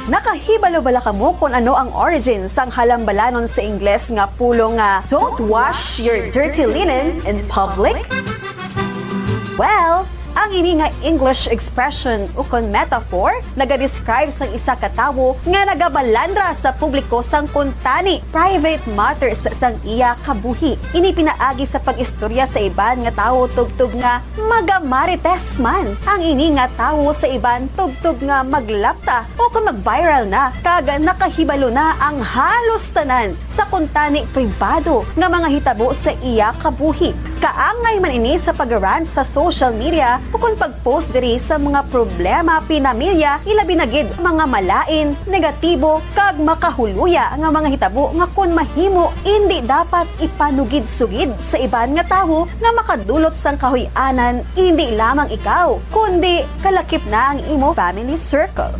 Nakahibalo-bala ka mo kung ano ang origin sang halambalanon sa Ingles nga pulong nga don't wash your dirty linen in public? Well, ang ini nga English expression o kon metaphor naga-describe sang isa ka tawo nga nagabalandra sa publiko sang kuntani private matters sang iya kabuhi. Ini pinaagi sa pag-istorya sa iban nga tawo tubtub nga magamarites man. Ang ini nga tawo sa iban tubtub nga maglapta o kung mag-viral na kag nakahibalo na ang halos tanan sa kuntani pribado nga mga hitabo sa iya kabuhi. Kaangay man ini sa pag-rant sa social media o kung pag-post diri sa mga problema pinamilya, ilabi na gid mga malain, negatibo, kag makahuluya nga mga hitabo nga kung mahimo hindi dapat ipanugid-sugid sa iban nga tawo nga makadulot sang kahuy-anan hindi lamang ikaw, kundi kalakip na ang imo family circle.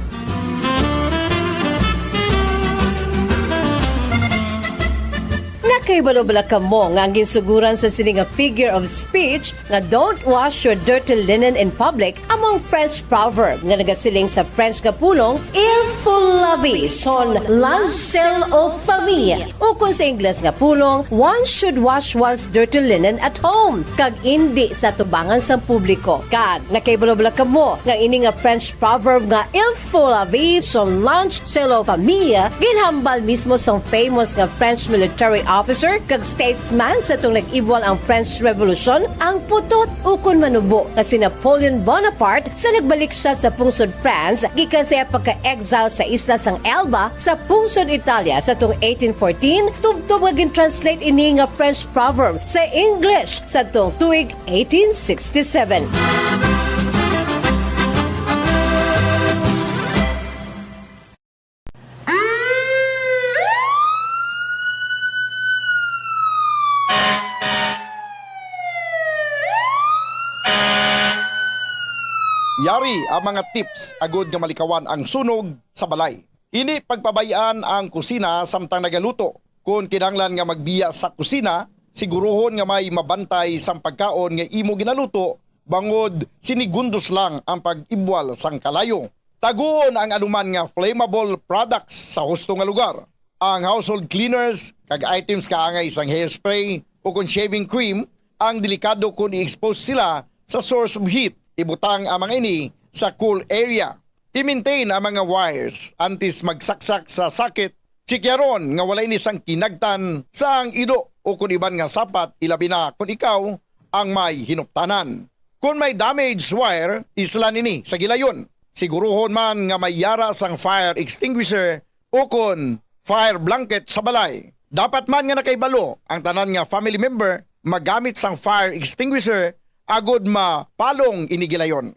Nakahibalo-bala ka mo nga ang ginsuguran sa sining nga figure of speech nga don't wash your dirty linen in public among French proverb nga nagasiling sa French nga pulong il faut laver son linge aux famille o kung sa Ingles nga pulong one should wash one's dirty linen at home kag indi sa tubangan sa publiko. Kag nakahibalo-bala ka mo nga ini nga French proverb nga il faut laver son linge aux famille ginhambal mismo sang famous nga French military officer kag statesman sa itong nag-ibwal ang French Revolution, ang putot ukon manubo nga si Napoleon Bonaparte sa nagbalik siya sa pungsod France gikan sa pagka-exile sa isla sang Elba sa pungsod Italia sa itong 1814 tubtob nga gin-translate ini nga French proverb sa English sa itong tuig 1867. Yari ang mga tips agud nga malikawan ang sunog sa balay. Hindi pagpabayaan ang kusina samtang nagaluto. Kung kinahanglan nga magbiya sa kusina, siguruhon nga may mabantay sang pagkaon nga imo ginaluto bangod sinigundos lang ang pag-ibwal sang kalayo. Taguon ang anuman nga flammable products sa husto nga lugar. Ang household cleaners kag items kaangay sang hairspray o kung shaving cream ang delikado kung i-expose sila sa source of heat. Ibutang ang mga ini sa cool area. I-maintain ang mga wires antes magsaksak sa sakit. Chikyaron nga wala ini sang kinagtan sa ang ido o kung iban nga sapat ilabi na kung ikaw ang may hinuptanan. Kung may damaged wire, islan ini sa gilayon. Siguruhon man nga may yara sang fire extinguisher o kung fire blanket sa balay. Dapat man nga nakaibalo ang tanan nga family member magamit sang fire extinguisher agod mapalong inigilayon.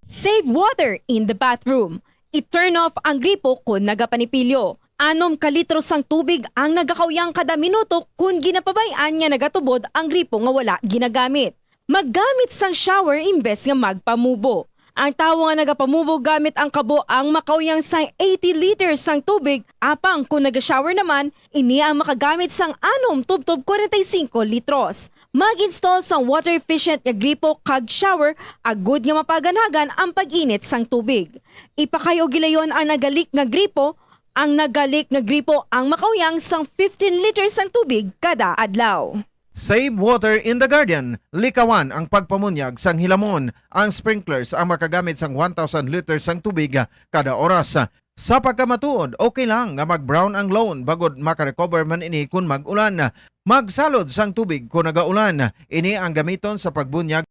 Save water in the bathroom. I-turn off ang gripo kung nagapanipilyo. 6 kalitro sang tubig ang nagakawyang kada minuto kung ginapabayaan nga nagatubod ang gripo nga wala ginagamit. Maggamit sang shower imbes nga magpamubo. Ang tawo nga nagapamubo gamit ang kabo ang makawyang sang 80 liters sang tubig, apang kung naga-shower naman, ini ang makagamit sang 6 tubtob 45 litros. Mag-install sang water efficient nga gripo kag shower, agud nga mapaganagan ang pag-init sang tubig. Ipakayo gilayon ang nagalik nga gripo, ang makawyang sang 15 liters sang tubig kada adlaw. Save water in the garden. Likawan ang pagpamunyag sang hilamon. Ang sprinklers ang makagamit sang 1,000 liters sang tubig kada oras. Sa pagkamatuod, okay lang nga mag-brown ang lawn bagod makarecover man ini kung mag-ulan. Magsalod sang tubig kung nagaulan. Ini ang gamiton sa pagbunyag.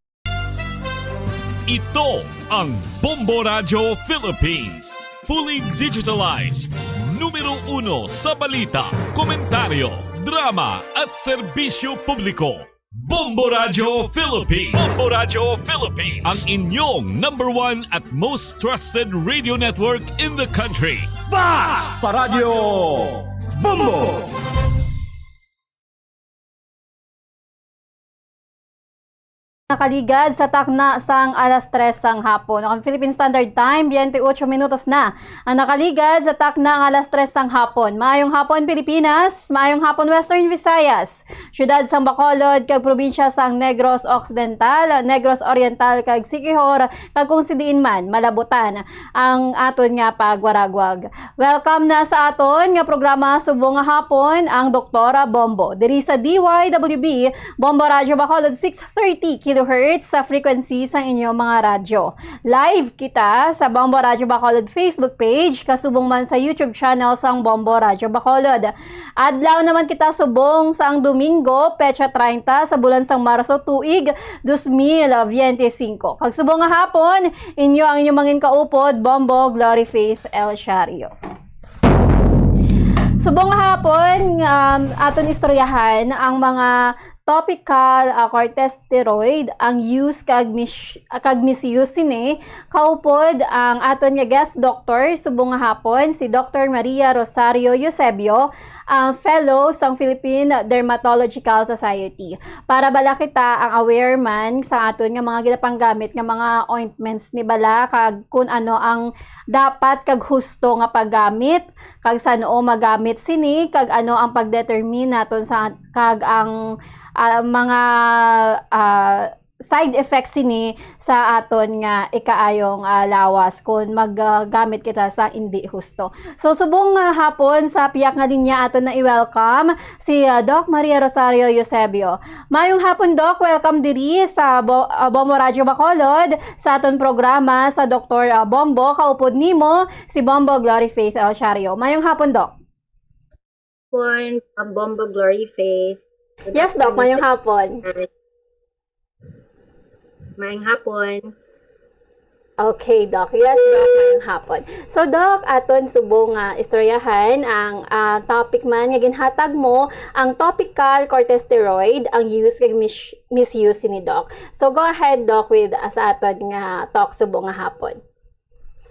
Ito ang Bombo Radio Philippines. Fully digitalized. Numero 1 sa balita, komentaryo, drama at serbisyo publiko. Bombo Radio Philippines. Bombo Radio Philippines. Ang inyong #1 at most trusted radio network in the country. Basta Radio Bombo! Nakaligad sa takna sang alas 3 sang hapon. Ang Philippine Standard Time, 28 minutos na. Ang nakaligad sa takna ang alas 3 sang hapon. Maayong hapon Pilipinas, maayong hapon Western Visayas. Syudad sang Bacolod, kag probinsya sang Negros Occidental, Negros Oriental, kag Siquijor, kag kung sidiin man, malabutan ang aton nga pagwaragwag. Welcome na sa aton nga programa subong nga hapon ang Doktora Bombo. Diri sa DYWB, Bombo Radio Bacolod 630 kHz sa frequency sa inyong mga radyo. Live kita sa Bombo Radio Bacolod Facebook page, kasubong man sa YouTube channel sang Bombo Radio Bacolod. Adlaw naman kita subong sang Domingo, petsa 30 sa bulan sang Marso tuig 2025. Kagsubong nga hapon, inyo ang inyong mangin kaupod, Bombo Glory Faith El Shario. Subong nga hapon, aton istoryahan ang mga topical corticosteroid ang use kag misuse sini kaupod ang aton nga guest doctor subong nga hapon si Dr. Maria Rosario Eusebio, ang fellow sang Philippine Dermatological Society. Para bala kita ang aware man sa aton nga mga ginapanggamit nga mga ointments ni bala kag kun ano ang dapat kag husto nga paggamit kag sano magamit sini kag ano ang pagdetermine naton sa kag ang mga side effects sini sa aton nga ikaayong lawas kung maggamit kita sa hindi husto. So subong hapon sa piyak nga linya aton na i-welcome si Doc Maria Rosario Eusebio. Mayong hapon Doc, welcome diri sa Bombo Radio Bacolod sa aton programa sa Dr. Bombo. Kaupod nimo si Bombo Glory Faith El Shario. Mayong hapon Doc. Bombo Glory Faith. Yes, Doc. Mayong hapon. Mayong hapon. Okay, Doc. Yes, Doc. Mayong hapon. So, Doc, aton subong istoryahan ang topic man nga ginhatag mo, ang topical corticosteroid, ang use kag misuse ni Doc. So, go ahead, Doc, with sa aton nga talk subong nga hapon.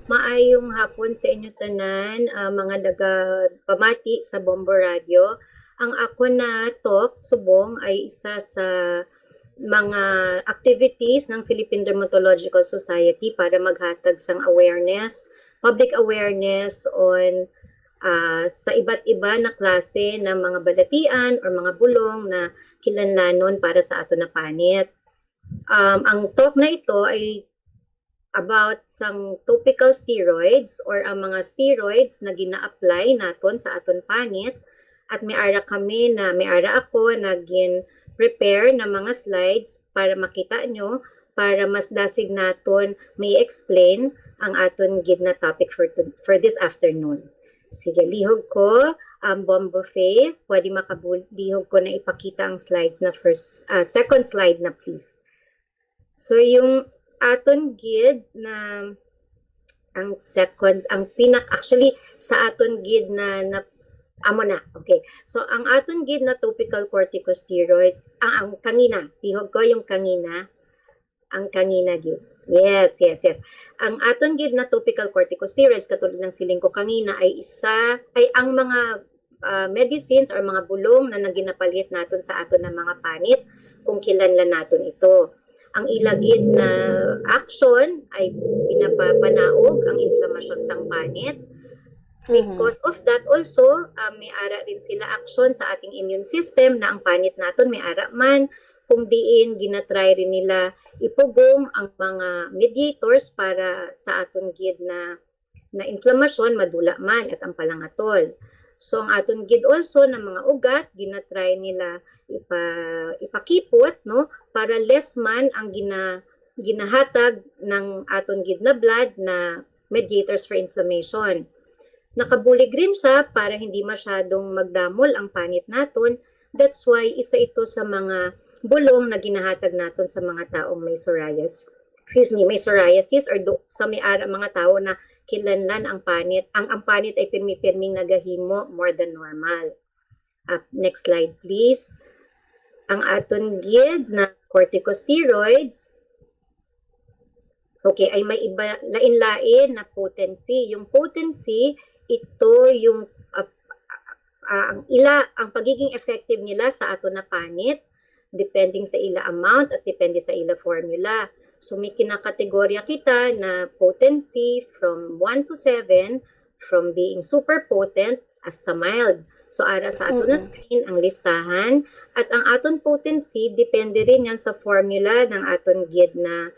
Maayong hapon sa inyo tanan, mga pamati sa Bombo Radio. Ang ako na talk, subong, ay isa sa mga activities ng Philippine Dermatological Society para maghatag sang awareness, public awareness on sa iba't iba na klase ng mga balatian or mga bulong na kilanlanon para sa ato na panit. Ang talk na ito ay about sang topical steroids or ang mga steroids na gina-apply naton sa aton panit. At may ara ako nagin-prepare na mga slides para makita nyo, para mas dasig naton may explain ang aton gid na topic for this afternoon. Sige, lihog ko, Bombo Faith, pwede lihog ko na ipakita ang slides na second slide na please. So yung aton gid na, actually sa aton gid na amo na. Okay. So, ang aton gid na topical corticosteroids, ang kangina. Tihog ko yung kangina. Ang kangina gid. Yes. Ang aton gid na topical corticosteroids, katulad ng siling ko kangina, ay ang mga medicines or mga bulong na naginapalit naton sa aton na mga panit kung kilanlan naton ito. Ang ilagid na action ay pinapapanaog ang inflamasyon sang panit. Because of that also, may ara rin sila action sa ating immune system na ang panit naton may ara man kung diin ginatry rin nila ipugong ang mga mediators para sa aton gid na inflamasyon madula man at ang palangatol. So ang aton gid also na mga ugat ginatry nila ipakipot no para less man ang ginahatag ng aton gid na blood na mediators for inflammation. Nakabulig rin siya para hindi masyadong magdamol ang panit naton. That's why isa ito sa mga bulong na ginahatag naton sa mga taong may psoriasis. May psoriasis or sa may mga tao na kilanlan ang panit. Ang panit ay pirmi-pirming nagahimo more than normal. Next slide please. ang aton gid na corticosteroids, okay, ay may iba lain-lain na potency. Yung potency, ito yung ang pagiging effective nila sa ato na panit, depending sa ila amount at depende sa ila formula. So may kinakategorya kita na potency from 1 to 7, from being super potent hasta mild. So ara sa ato na screen ang listahan, at ang aton potency depende rin yan sa formula ng aton gid na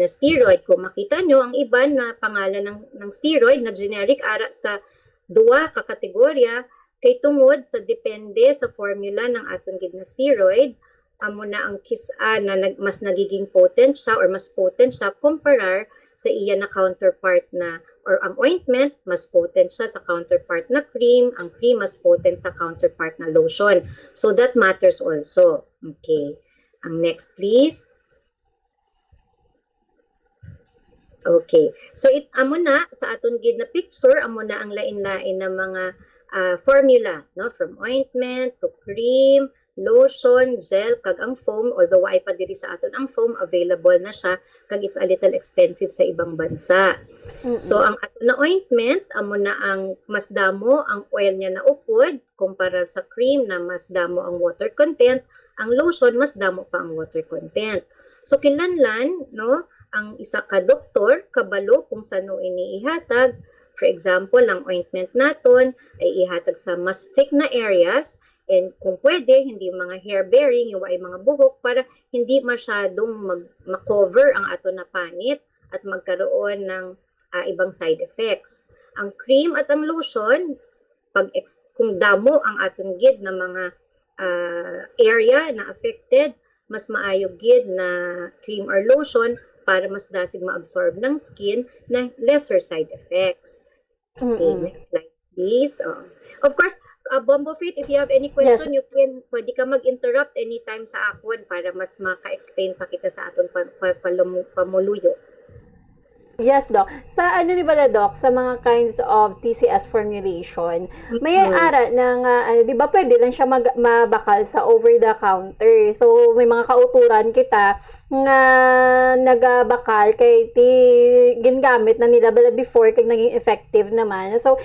steroid. Kung makita nyo, ang iba na pangalan ng steroid na generic ara sa duwa ka kategorya, kay tungod sa depende sa formula ng aton gid na steroid, amo na ang kisa na mas nagiging potent siya or mas potent siya comparar sa iya na counterpart na, or ang ointment mas potent siya sa counterpart na cream, ang cream mas potent sa counterpart na lotion. So that matters also. Okay. Ang next please. Okay. So amo na sa aton gid na picture, amo na ang lain-lain na mga formula, no, from ointment to cream, lotion, gel, kag ang foam, although ay pa diri sa aton ang foam, available na siya, kag it's a little expensive sa ibang bansa. So ang aton na ointment, amo na ang mas damo ang oil niya na upod kumpara sa cream na mas damo ang water content, ang lotion mas damo pa ang water content. So kinahanglan, no, ang isa ka doktor kabalo kung sano ini ihatag. For example, ang ointment naton ay ihatag sa mas thick na areas, and kung pwede, hindi mga hair-bearing, yung ay mga buhok, para hindi masyadong ma-cover ang ato na panit at magkaroon ng ibang side effects. Ang cream at ang lotion, kung damo ang atong gid na mga area na affected, mas maayo gid na cream or lotion para mas dasig ma-absorb ng skin na lesser side effects. Okay, next slide please. Of course, Bombo Fit, if you have any question, you can, pwede ka mag-interrupt anytime sa akon para mas maka-explain pa kita sa aton pamuluyo. Yes, Doc. Sa ano ni bala, Doc, sa mga kinds of TCS formulation, may ara ng, di ba pwede lang siya mabakal sa over-the-counter. So, may mga kauturan kita nga nagabakal kay gingamit na nila bala before kag naging effective naman. So,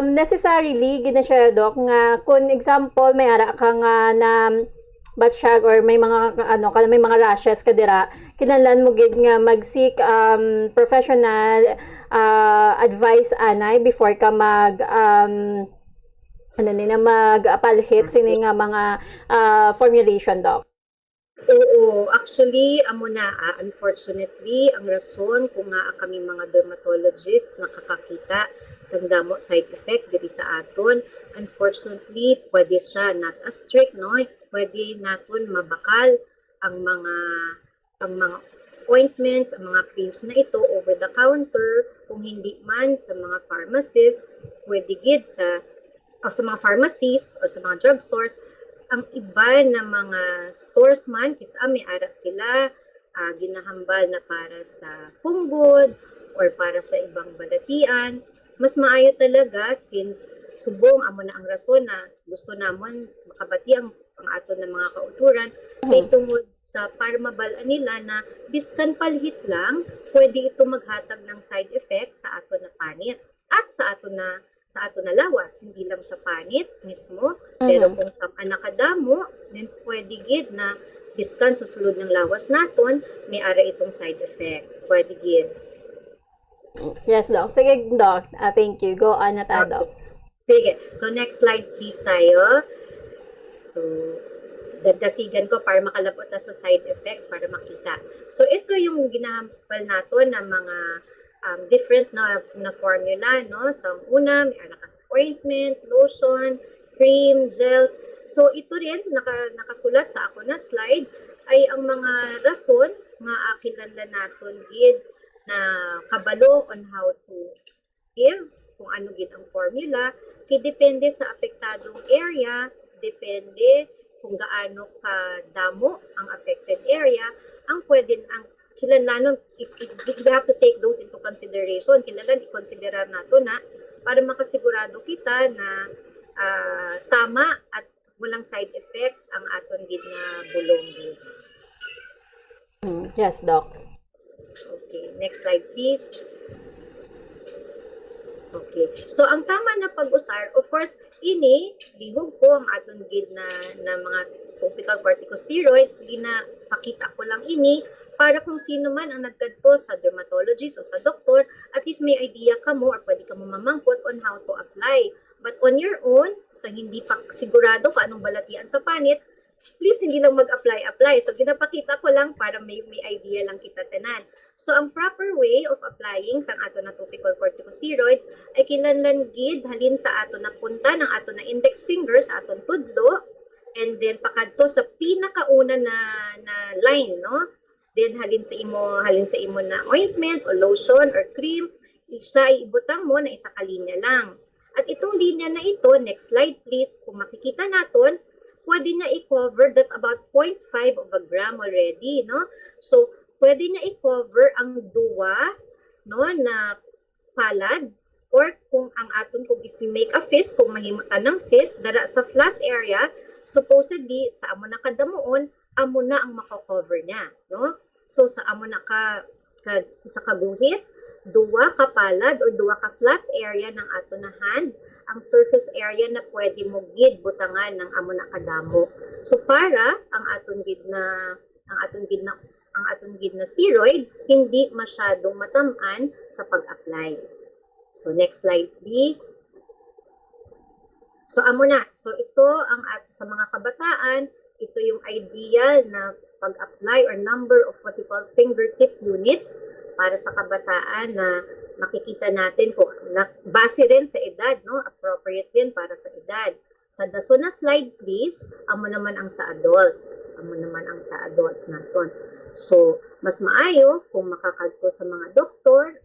necessarily, gina siya, Doc, nga kung example, may ara ka nga na batsyag or may mga may mga rashes ka dira, kinahanglan mo gid nga mag-seek professional advice anay before ka mag-palhit sini nga mga formulation, Doc. Oo, actually, amo na, unfortunately, ang rason kung nga kami mga dermatologists nakakakita sa damo side effect diri sa aton, unfortunately, pwede siya not as strict, no? Pwede naton mabakal ang mga ointments, ang mga creams na ito over the counter, kung hindi man sa mga pharmacists, pwede gid sa mga pharmacies or sa mga drugstores. Ang iba na mga stores man, kisa may ara sila ginahambal na para sa punggod or para sa ibang balatian. Mas maayo talaga since subong amo na ang rason na gusto namon makabati ang aton na mga kauturan, kay tungod sa para mabalaan nila na biskan palhit lang, pwede ito maghatag ng side effects sa aton na panit at sa aton na lawas, hindi lang sa panit mismo, pero kung nakadamo, then pwede gid na biskan sa sulod ng lawas naton, may ara itong side effect. Pwede gid. Yes, Doc. Sige, Doc. Thank you. Go on na ta, Doc. Sige. So, next slide please tayo. So, dadasigan ko para makalabot na sa side effects para makita. So, ito yung ginahampal nato na mga different na formula, no? So, una, may ointment, lotion, cream, gels. So, ito rin, nakasulat sa ako na slide, ay ang mga rason nga kinahanglan naton gid na kabalo on how to give, kung ano gid ang formula, kay depende sa apektadong area, depende kung gaano kadamo ang affected area, ang pwede ang kinahanglan, if we have to take those into consideration, kinahanglan i-considerar nato na para makasigurado kita na tama at walang side effect ang aton gid na bulong gid. Yes, Doc. Okay, next slide please. Okay. So ang tama na pag-usar, of course, ini lihog ko ang aton gid na mga topical corticosteroids, ginapakita ko lang ini para kung sino man ang nagkadto sa dermatologist o sa doktor, at least may idea ka mo or pwede ka mo mamangkot on how to apply. But on your own, sa hindi pa sigurado ka anong balatian sa panit, please hindi lang mag-apply. So ginapakita ko lang para may idea lang kita tanan. So ang proper way of applying sa ato na topical corticosteroids ay kinahanglan gid halin sa ato na punta ng ato na index finger sa aton tudlo, and then pakadto sa pinakauna na line, no? Then halin sa imo na ointment o lotion or cream, isa ibutang mo na isa ka linya lang. At itong linya na ito, next slide please, kung makikita naton, pwede niya i-cover, that's about 0.5 of a gram already, no? So, pwede niya i-cover ang duwa, no, na palad, or kung if we make a fist, kung mahimutan ng fist, dara sa flat area, supposedly, sa amo na kadamuon, amo na ang mako-cover niya, no? So, sa amo na sa kaguhit, duwa ka palad or duwa ka flat area ng ato na hand, ang surface area na pwede mo gid butangan ng amo na kadamo. So para ang aton gid na steroid hindi masyadong matamaan sa pag-apply. So next slide please. So amo na. So ito ang sa mga kabataan, ito yung ideal na pag-apply or number of what we call fingertip units para sa kabataan na makikita natin kung base rin sa edad, no? Appropriate din para sa edad. Sa daso na slide please, amo naman ang sa adults. Naton. So, mas maayo kung makakadto sa mga doktor,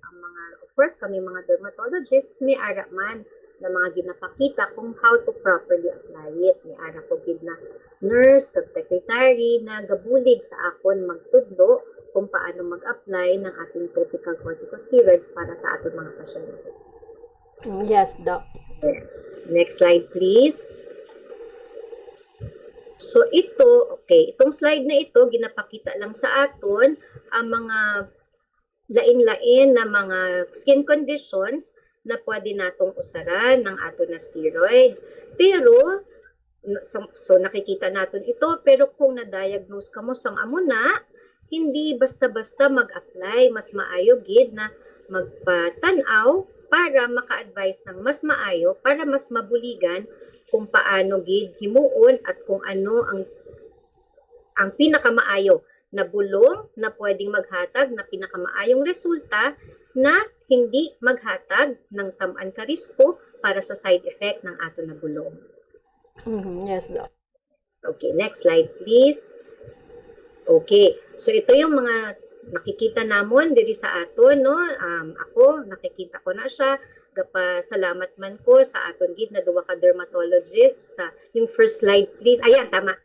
of course kami mga dermatologists, may ara man na mga ginapakita kung how to properly apply it. May ara ko gid na nurse kag secretary na gabulig sa akon magtudlo kung paano mag-apply ng ating topical corticosteroids para sa ating mga pasyente. Yes, Doc. Yes. Next slide, please. So, itong slide na ito, ginapakita lang sa aton ang mga lain-lain na mga skin conditions na pwede natong usaran ng aton na steroid. Pero, so nakikita natin ito, pero kung na-diagnose ka mo sang amo na, hindi basta-basta mag-apply, mas maayo gid na magpatanaw para maka-advise ng mas maayo, para mas mabuligan kung paano gid himuon at kung ano ang pinakamaayo na bulong na pwedeng maghatag na pinakamaayong resulta na hindi maghatag ng tamaan ka risiko para sa side effect ng ato na bulong. Yes, Doc. Okay, next slide please. Okay, so ito yung mga nakikita namon diri sa aton, no? Ako nakikita ko na siya. Salamat man ko sa aton gid na duwa ka dermatologist sa yung first slide please. Ayan, tama.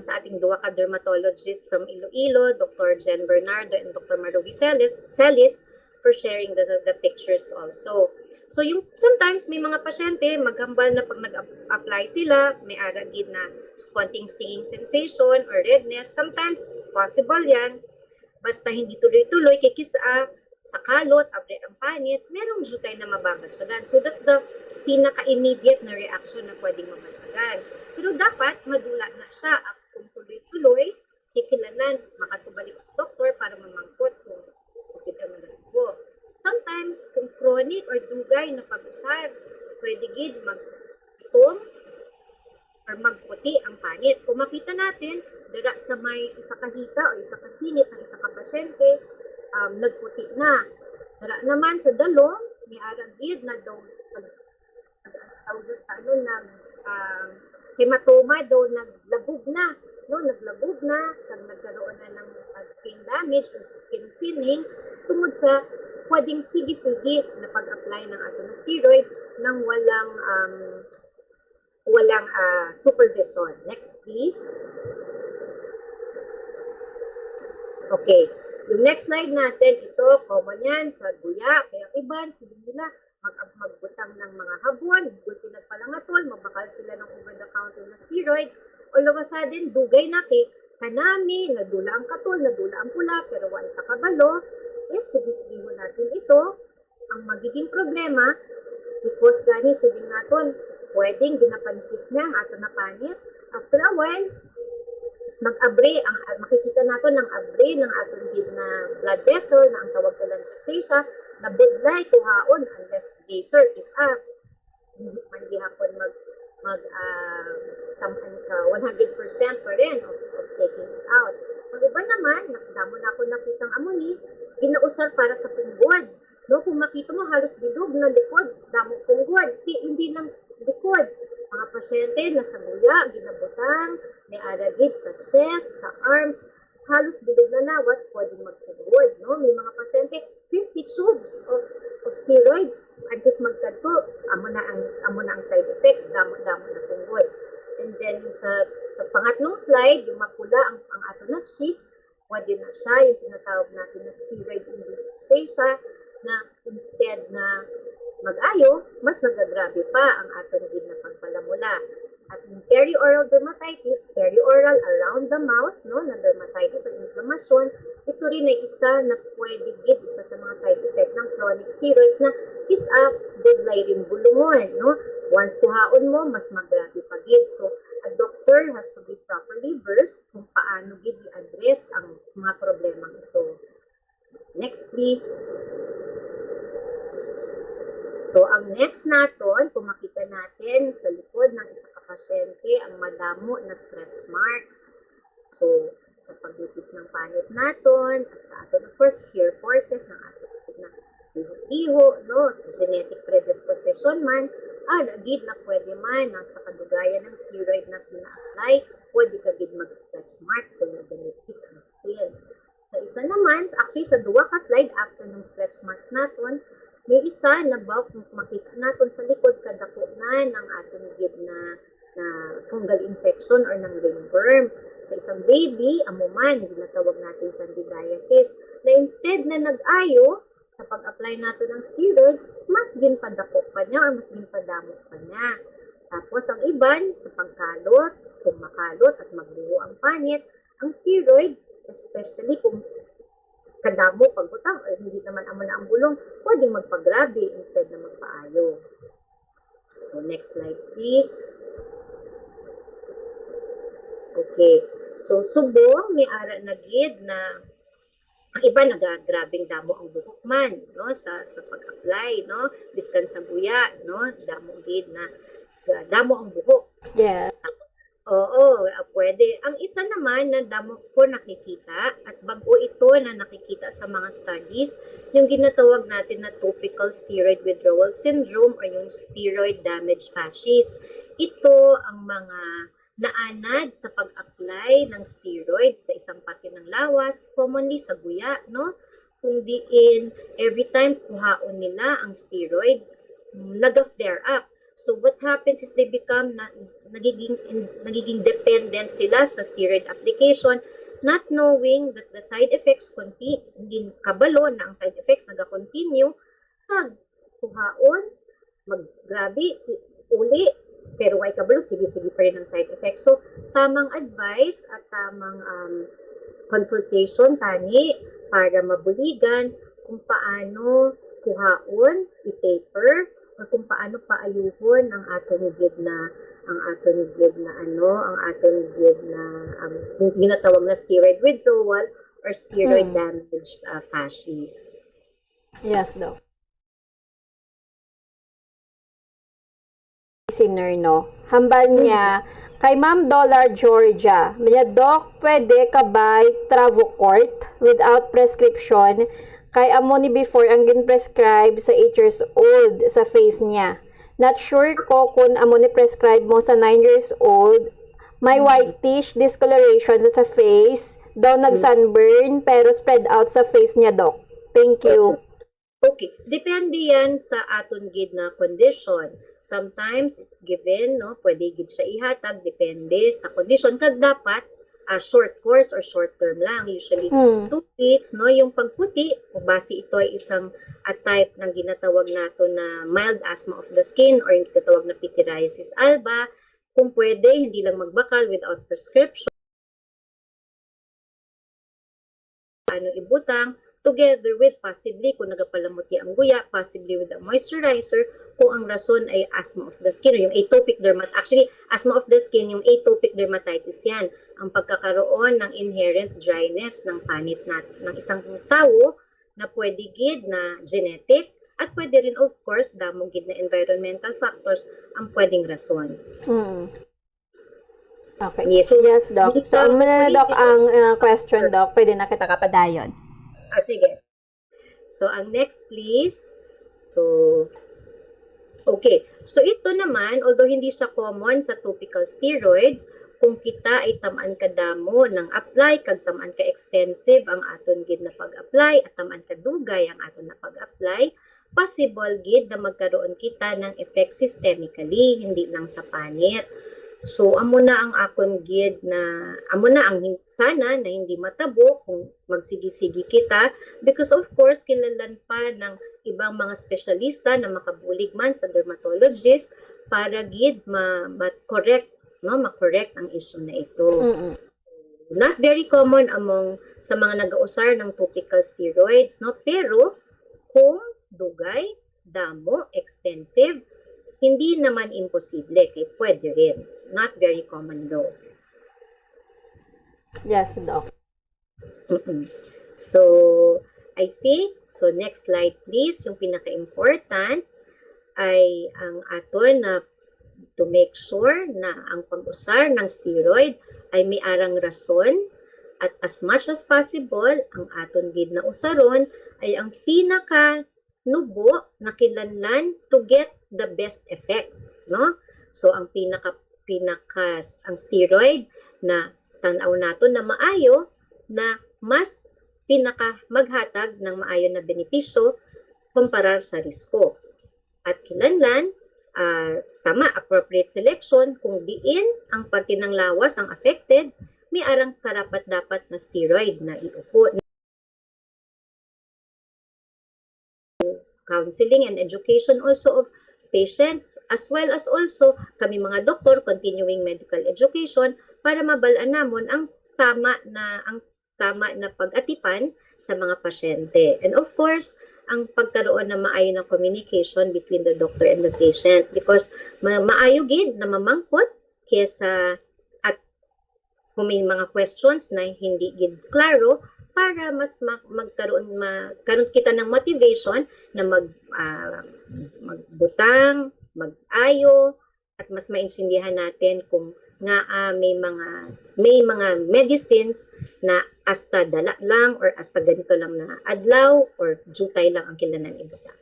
Sa ating duwa ka dermatologist from Iloilo, Dr. Jen Bernardo and Dr. Maruby Celis for sharing the pictures also. So yung sometimes may mga pasyente maghambal na pag nag-apply sila, may ara gid na konting stinging sensation or redness. Sometimes possible yan. Basta hindi tuloy-tuloy kay kisa sa kalot, abre ang panit, merong jutay na mababansagan. So that's the pinaka-immediate na reaction na pwedeng mabansagan. Pero dapat madula na siya at kung tuloy-tuloy, kikilanan, makatubalik sa doktor para mamangkot kung bakit ang nagpo. Sometimes, kung chronic or dugay na pag-usar, pwede gid mag-itom or magputi ang panit. Kung makita natin, dira sa may isa ka hita o isa ka singit ng isa ka pasyente, nagputi na. Dira naman sa dalong, may aragid na daw hematoma daw naglagub na. No, naglagub na, nagkaroon na ng skin damage or skin thinning tungod sa pwedeng sige-sige na pag-apply ng ato na steroid nang walang supervision. Next, please. Okay. Yung next slide natin, ito, common yan sa guya. Kaya iban, sige nila, magbutang ng mga habon, gulpi nagpalangatol, mabakal sila ng over-the-counter na steroid, all of a sudden, dugay na kay kanami, nadula ang katol, nadula ang pula, pero wala kakabalo. Sige natin ito, ang magiging problema, because gani siling naton, pwedeng ginapanipis niya ang ato na panit. After a while, makikita nato ng abre ng aton gid na blood vessel na ang tawag na telangiectasia na budlay kuhaon unless laser is up. Hindi man gihapon tamaan ka 100% pa rin of taking it out. Ang iba naman, damo na ako nakitang amoni, ginausar para sa punggod. No, kung makita mo halos bilog na likod, damo punggod, hindi lang likod. Mga pasyente na sa guya, ginabutang, may aragid sa chest, sa arms, halos bilog na nawas, pwedeng magpunggod. No? May mga pasyente, 50 tubes of steroids, at least magkadto, amo na ang side effect, damo-damo na punggod. And then sa pangatlong slide, yung makula ang ato na cheeks, pwede na siya, yung tinatawag natin na steroid-induced rosacea, na instead na mag-ayo, mas nagagrabe pa ang aton gid na pagpalamula. At yung perioral dermatitis, perioral around the mouth, no, na dermatitis or inflammation, ito rin ay isa na pwede gid, isa sa mga side effect ng chronic steroids na budlay rin bulungon, no? Once kuhaon mo, mas magrabe pa gid. So, a doctor has to be properly versed kung paano gid i-address ang mga problemang ito. Next, please. So, ang next naton, kung makita natin sa likod ng isang pasyente, ang madamo na stretch marks. So, sa paglipis ng panit naton, at sa aton, of course, shear forces ng aton na iho-iho, no, sa genetic predisposition man, agid na pwede man, sa kadugayan ng steroid na pina-apply, pwede ka gid mag-stretch marks kung naganipis ang seal. Sa isa naman, actually sa duwa ka slide after ng stretch marks naton, may isa na ba kung makita natin sa likod kadako na ng ating gid na fungal infection or ng ringworm. Sa isang baby, amuman, ginatawag natin candidiasis, na instead na nag-ayo sa pag-apply natin ng steroids, mas ginpadako pa niya or mas ginpadamo pa niya. Tapos ang iban, sa pagkalot, kung makalot at magbuho ang panit, ang steroid, especially kung kadamo pagbutang or hindi naman amo na ang bulong, pwedeng magpagrabe instead na magpaayo. So, next slide please. Okay. So, subong, may ara na gid na ang iba nagagrabing damo ang buhok man, no, sa pag-apply, no, biskan sa guya, no, damo gid na damo ang buhok. Yeah. Oo, pwede. Ang isa naman na damo ko nakikita at bago ito na nakikita sa mga studies, yung ginatawag natin na topical steroid withdrawal syndrome or yung steroid damage fascies. Ito ang mga naanad sa pag-apply ng steroids sa isang parte ng lawas, commonly sa guya, no? Kung diin, every time kuhaon nila ang steroid, nag-flare up. So what happens is they become nagiging dependent sila sa steroid application, not knowing that the side effects hindi kabalo na ang side effects naga-continue, kuhaon, maggrabe, uli, pero why kabalo, sige pa rin ang side effects. So tamang advice at tamang consultation tani para mabuligan kung paano kuhaon, i-taper, o kung paano paayuhon ang aton gid na yung ginatawag na steroid withdrawal or steroid damaged fascies. Yes, Doc. Listener, no? Hambal niya kay Ma'am Dollar Georgia. Manya, Doc, pwede ka buy Travocort without prescription? Kay amo ni before ang gin-prescribe sa 8 years old sa face niya. Not sure ko kung amo ni prescribe mo sa 9 years old. May whitish discoloration sa face. Daw nag-sunburn pero spread out sa face niya, Doc. Thank you. Okay. Depende yan sa aton gid na condition. Sometimes it's given, no? Pwede gid siya ihatag. Depende sa condition. Kag dapat, short course or short term lang, usually 2 weeks, no? Yung pagputi, base ito ay isang type ng ginatawag nato na mild asthma of the skin or yung tinatawag na pityriasis alba. Kung pwede, hindi lang magbakal without prescription. Ibutang, together with possibly kung nagapalamuti ang guya, possibly with a moisturizer, kung ang rason ay asthma of the skin o yung atopic dermatitis. Actually, asthma of the skin, yung atopic dermatitis yan. Ang pagkakaroon ng inherent dryness ng panit ng isang tao na pwede gid na genetic at pwede rin of course damong gid na environmental factors ang pwedeng rason. Okay. Yes, so, Yes, Doc. So, muna na, Doc, ang question, Doc. Pwede na kita kapadayon. Sige. So, ang next, please. So, okay. So, ito naman, although hindi siya common sa topical steroids, kung kita ay tamaan ka damo ng apply, kag tamaan ka extensive ang aton gid na pag-apply, at tamaan ka dugay ang aton na pag-apply, possible gid na magkaroon kita ng effect systemically, hindi lang sa panit. So, amo na ang akon gid na, amo na ang sana na hindi matabo kung magsigi-sigi kita because of course, kilalan pa ng ibang mga espesyalista na makabulig man sa dermatologist para gid ma-correct, no? Ma-correct ang issue na ito. Not very common among sa mga nag-uusar ng topical steroids, no? Pero kung dugay, damo, extensive, hindi naman imposible, kaya pwede rin. Not very common though. Yes, Doc. So, I think, so next slide please, yung pinaka-important ay ang aton na to make sure na ang pag-usar ng steroid ay may arang rason at as much as possible, ang aton gid na usaron ay ang pinaka-nubo na kinahanglan to get the best effect, no? So, ang ang steroid na tanaw nato na maayo na mas pinaka maghatag ng maayo na benepisyo kumpara sa risko. At kinahanglan tama, appropriate selection kung diin ang parte ng lawas ang affected, may arang karapat-dapat na steroid na iupo. Counseling and education also of patients as well as also kami mga doktor continuing medical education para mabalaan namon ang tama na pag-atipan sa mga pasyente. And of course, ang pagkaroon na maayo ng communication between the doctor and the patient because maayo gid na mamangkot kesa at kung may mga questions na hindi gid klaro para mas magkaroon kita ng motivation na magbutang, mag-ayo at mas maintindihan natin kung nga may mga medicines na hasta dala lang or hasta ganito lang na adlaw or jutay lang ang kinahanglan ibutang.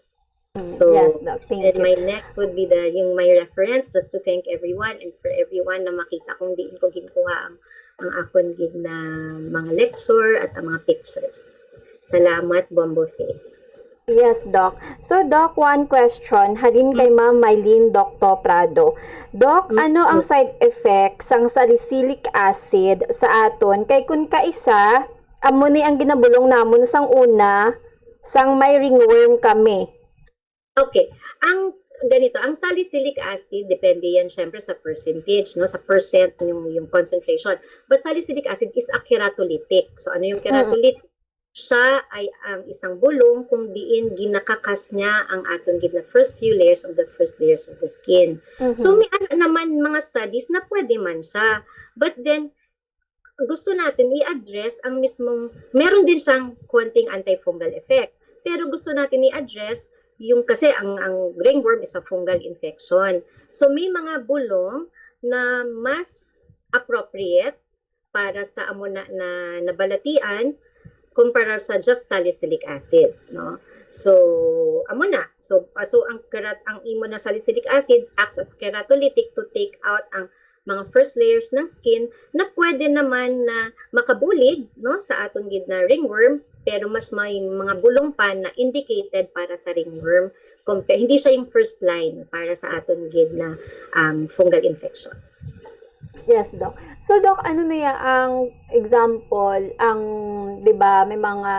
So, yes, Doc. Thank you. my next would be my reference just to thank everyone and for everyone na makita kung diin ko ginkuha ang akon gid na mga lecture at ang mga pictures. Salamat, Bombo Faye. Yes, Doc. So, Doc, one question. Halin kay Ma'am Mylene Dr. Prado. Doc, ano ang side effects ng salicylic acid sa aton? Kay kun kaisa, amo ni ang ginabulong namon sang una, sang may ringworm kami. Okay. Ganito, ang salicylic acid, depende yan syempre sa percentage, no? Sa percent yung concentration. But salicylic acid is a keratolytic. So, ano yung keratolytic? Siya ay ang isang bulong kung diin ginakakas niya ang aton gid na first few layers of the skin. So, may naman mga studies na pwede man siya. But then, gusto natin i-address ang mismong, meron din siyang konting antifungal effect. Pero gusto natin i-address yung kasi ang ringworm is a fungal infection. So may mga bulong na mas appropriate para sa amo na nabalatian kumpara sa just salicylic acid, no? So amo na. So ang imo na salicylic acid acts as keratolytic to take out ang mga first layers ng skin na pwede naman na makabulig, no, sa aton gid na ringworm, pero mas may mga bulong pa na indicated para sa ringworm. Hindi siya yung first line para sa aton gid na fungal infections. Yes, Doc. So, Doc, ano na yan ang example, ang, di ba, may mga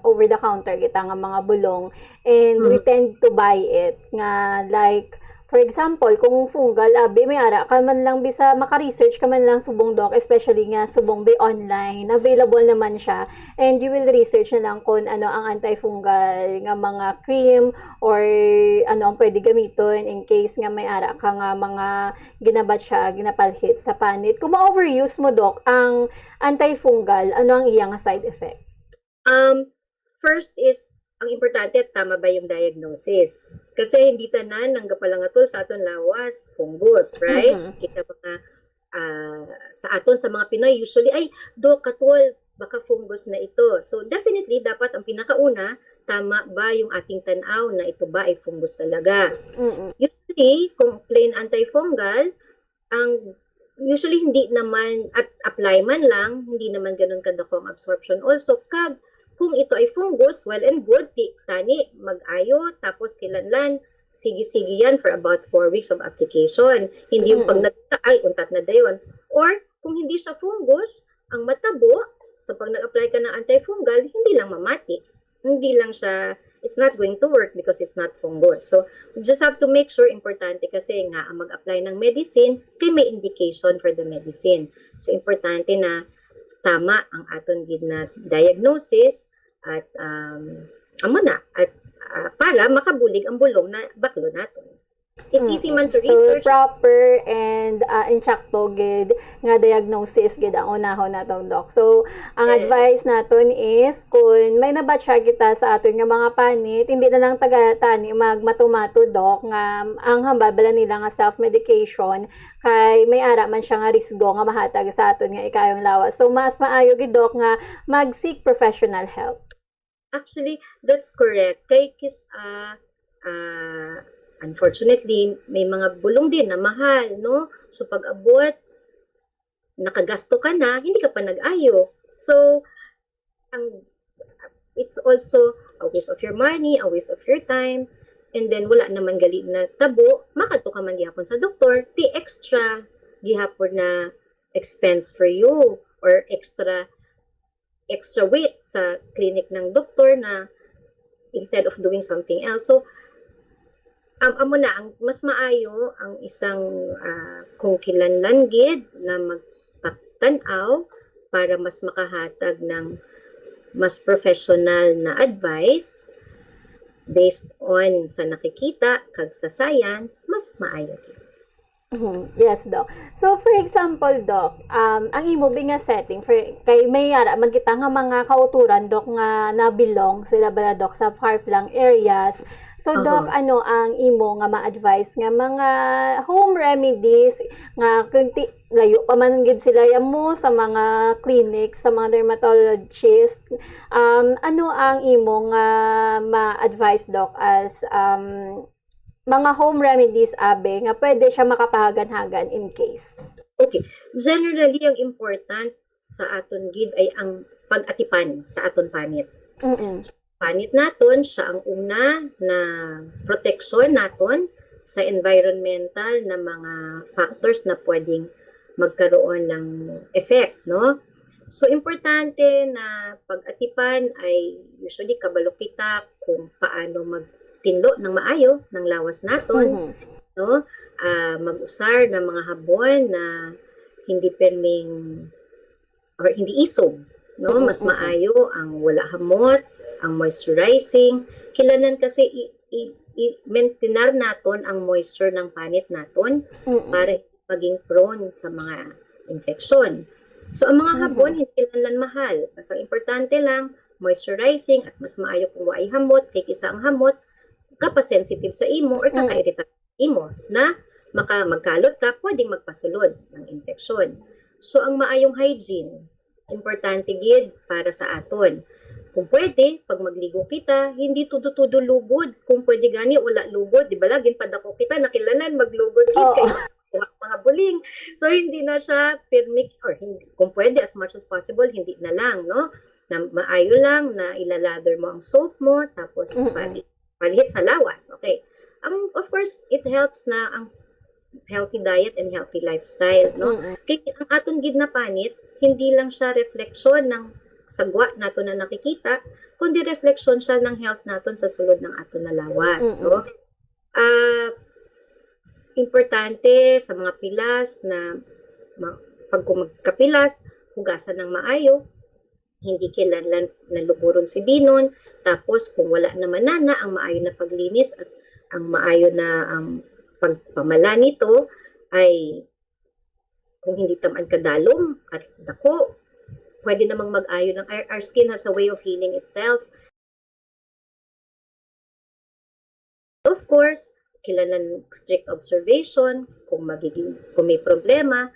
over-the-counter kita nga mga bulong and we tend to buy it nga like, for example, kung fungal, abi, may ara, ka man lang bisa maka-research ka man lang subong, Doc, especially nga subong be online, available naman siya, and you will research na lang kung ano ang antifungal nga mga cream or ano ang pwede gamiton in case nga may ara ka nga mga ginabat siya, ginapalhit sa panit. Kung ma-overuse mo, Doc, ang antifungal, ano ang iyang side effect? First is, ang importante, tama ba yung diagnosis? Kasi hindi tanan, nang gapalangatol sa aton lawas, fungus, right? Kita mga, sa aton, sa mga Pinoy, usually, ay, Dok, katol, baka fungus na ito. So, definitely, dapat ang pinakauna, tama ba yung ating tanaw na ito ba ay fungus talaga? Usually, kung plain antifungal, usually hindi naman, at apply man lang, hindi naman ganun kadakong absorption. Also, kung ito ay fungus, well and good, tani, mag-ayo, tapos kilanlan, sige-sige yan for about 4 weeks of application. Hindi yung pag ay, untat na dayon. Or, kung hindi siya fungus, ang matabo, so pag nag-apply ka ng antifungal, hindi lang mamati. Hindi lang siya, it's not going to work because it's not fungus. So, we just have to make sure, importante kasi nga, ang mag-apply ng medicine, kay may indication for the medicine. So, importante na tama ang aton gid na diagnosis at para makabulig ang bulong na baklo naton. It's easy man to research. So, proper and insakto gid nga diagnosis gid ang unahon natong, Doc. So, ang advice naton is kung may nabatcha kita sa aton nga mga panit, hindi na lang taga-tani magmatumato, Doc, nga ang hambabala nila nga self-medication kay may ara man siya nga risgo nga mahatag sa aton nga ikayong lawas. So, mas maayo gid, Doc, nga mag-seek professional help. Actually, that's correct. Kay unfortunately, may mga bulong din na mahal, no? So, pag abot, nakagasto ka na, hindi ka pa nag-ayo. So, it's also a waste of your money, a waste of your time, and then wala naman gali na tabo, makato ka man gihapon sa doktor, ti extra gihapon na expense for you, or extra weight sa clinic ng doktor na instead of doing something else. So, amo na, ang mas maayo ang isang kung kilanlan gid na magpatanaw para mas makahatag ng mas professional na advice based on sa nakikita kag sa science, mas maayo gid. Yes, Doc. So, for example, Doc, ang imo nga setting, kay may ara, magkita nga mga kauturan, Doc, nga nabilong sila bala, Doc, sa far-flung areas. So, Doc, ano ang imo nga ma-advise nga mga home remedies nga kung layo pa man gid sila mo sa mga clinics, sa mga dermatologist, ano ang imo nga ma-advise, Doc, as mga home remedies, abe, nga pwede siya makapahagan-hagan in case? Okay. Generally, ang important sa aton gid ay ang pag-atipan sa aton panit. So, panit naton, siya ang una na protection naton sa environmental na mga factors na pwedeng magkaroon ng effect, no? So, importante na pag-atipan ay usually kabalo kita kung paano magtindo ng maayo ng lawas naton, no? Mag-usar ng mga habon na hindi perming or hindi isob, no? Mas maayo ang wala hamot, ang moisturizing. Kilanan kasi i-maintainar naton ang moisture ng panit naton para maging prone sa mga infection. So, ang mga habon, hindi lang mahal. Basta importante lang, moisturizing at mas maayo kung waay hamot, kay kisa ang hamot, kapasensitive sa imo or kakairita sa imo na magkalot ka, pwedeng magpasulod ng infeksyon. So, ang maayong hygiene, importante gid para sa aton. Kung pwede, pag magligo kita, hindi tudo-tudo lugod. Kung pwede gani, wala lugod. Di ba lagin padako kita, nakilalan, maglugod kita. Mga buling. So, hindi na siya permit, or hindi, kung pwede, as much as possible, hindi na lang, no? Na maayo lang na ilalather mo ang soap mo, tapos palihit sa lawas. Okay. Of course, it helps na ang healthy diet and healthy lifestyle, no? Kaya ang aton gid na panit, hindi lang siya refleksyon ng sagwa nato na nakikita, kundi refleksyon siya ng health naton sa sulod ng aton na lawas, no? Importante sa mga pilas na pag magkapilas, hugasan ng maayo, hindi kailangan naluburon si binon, tapos kung wala naman na ang maayo na paglinis at ang maayo na pagpamala nito ay kung hindi tamaan kadalom at dako, pwede namang mag-ayo ng our skin has a way of healing itself. Of course, kailangan strict observation kung may problema.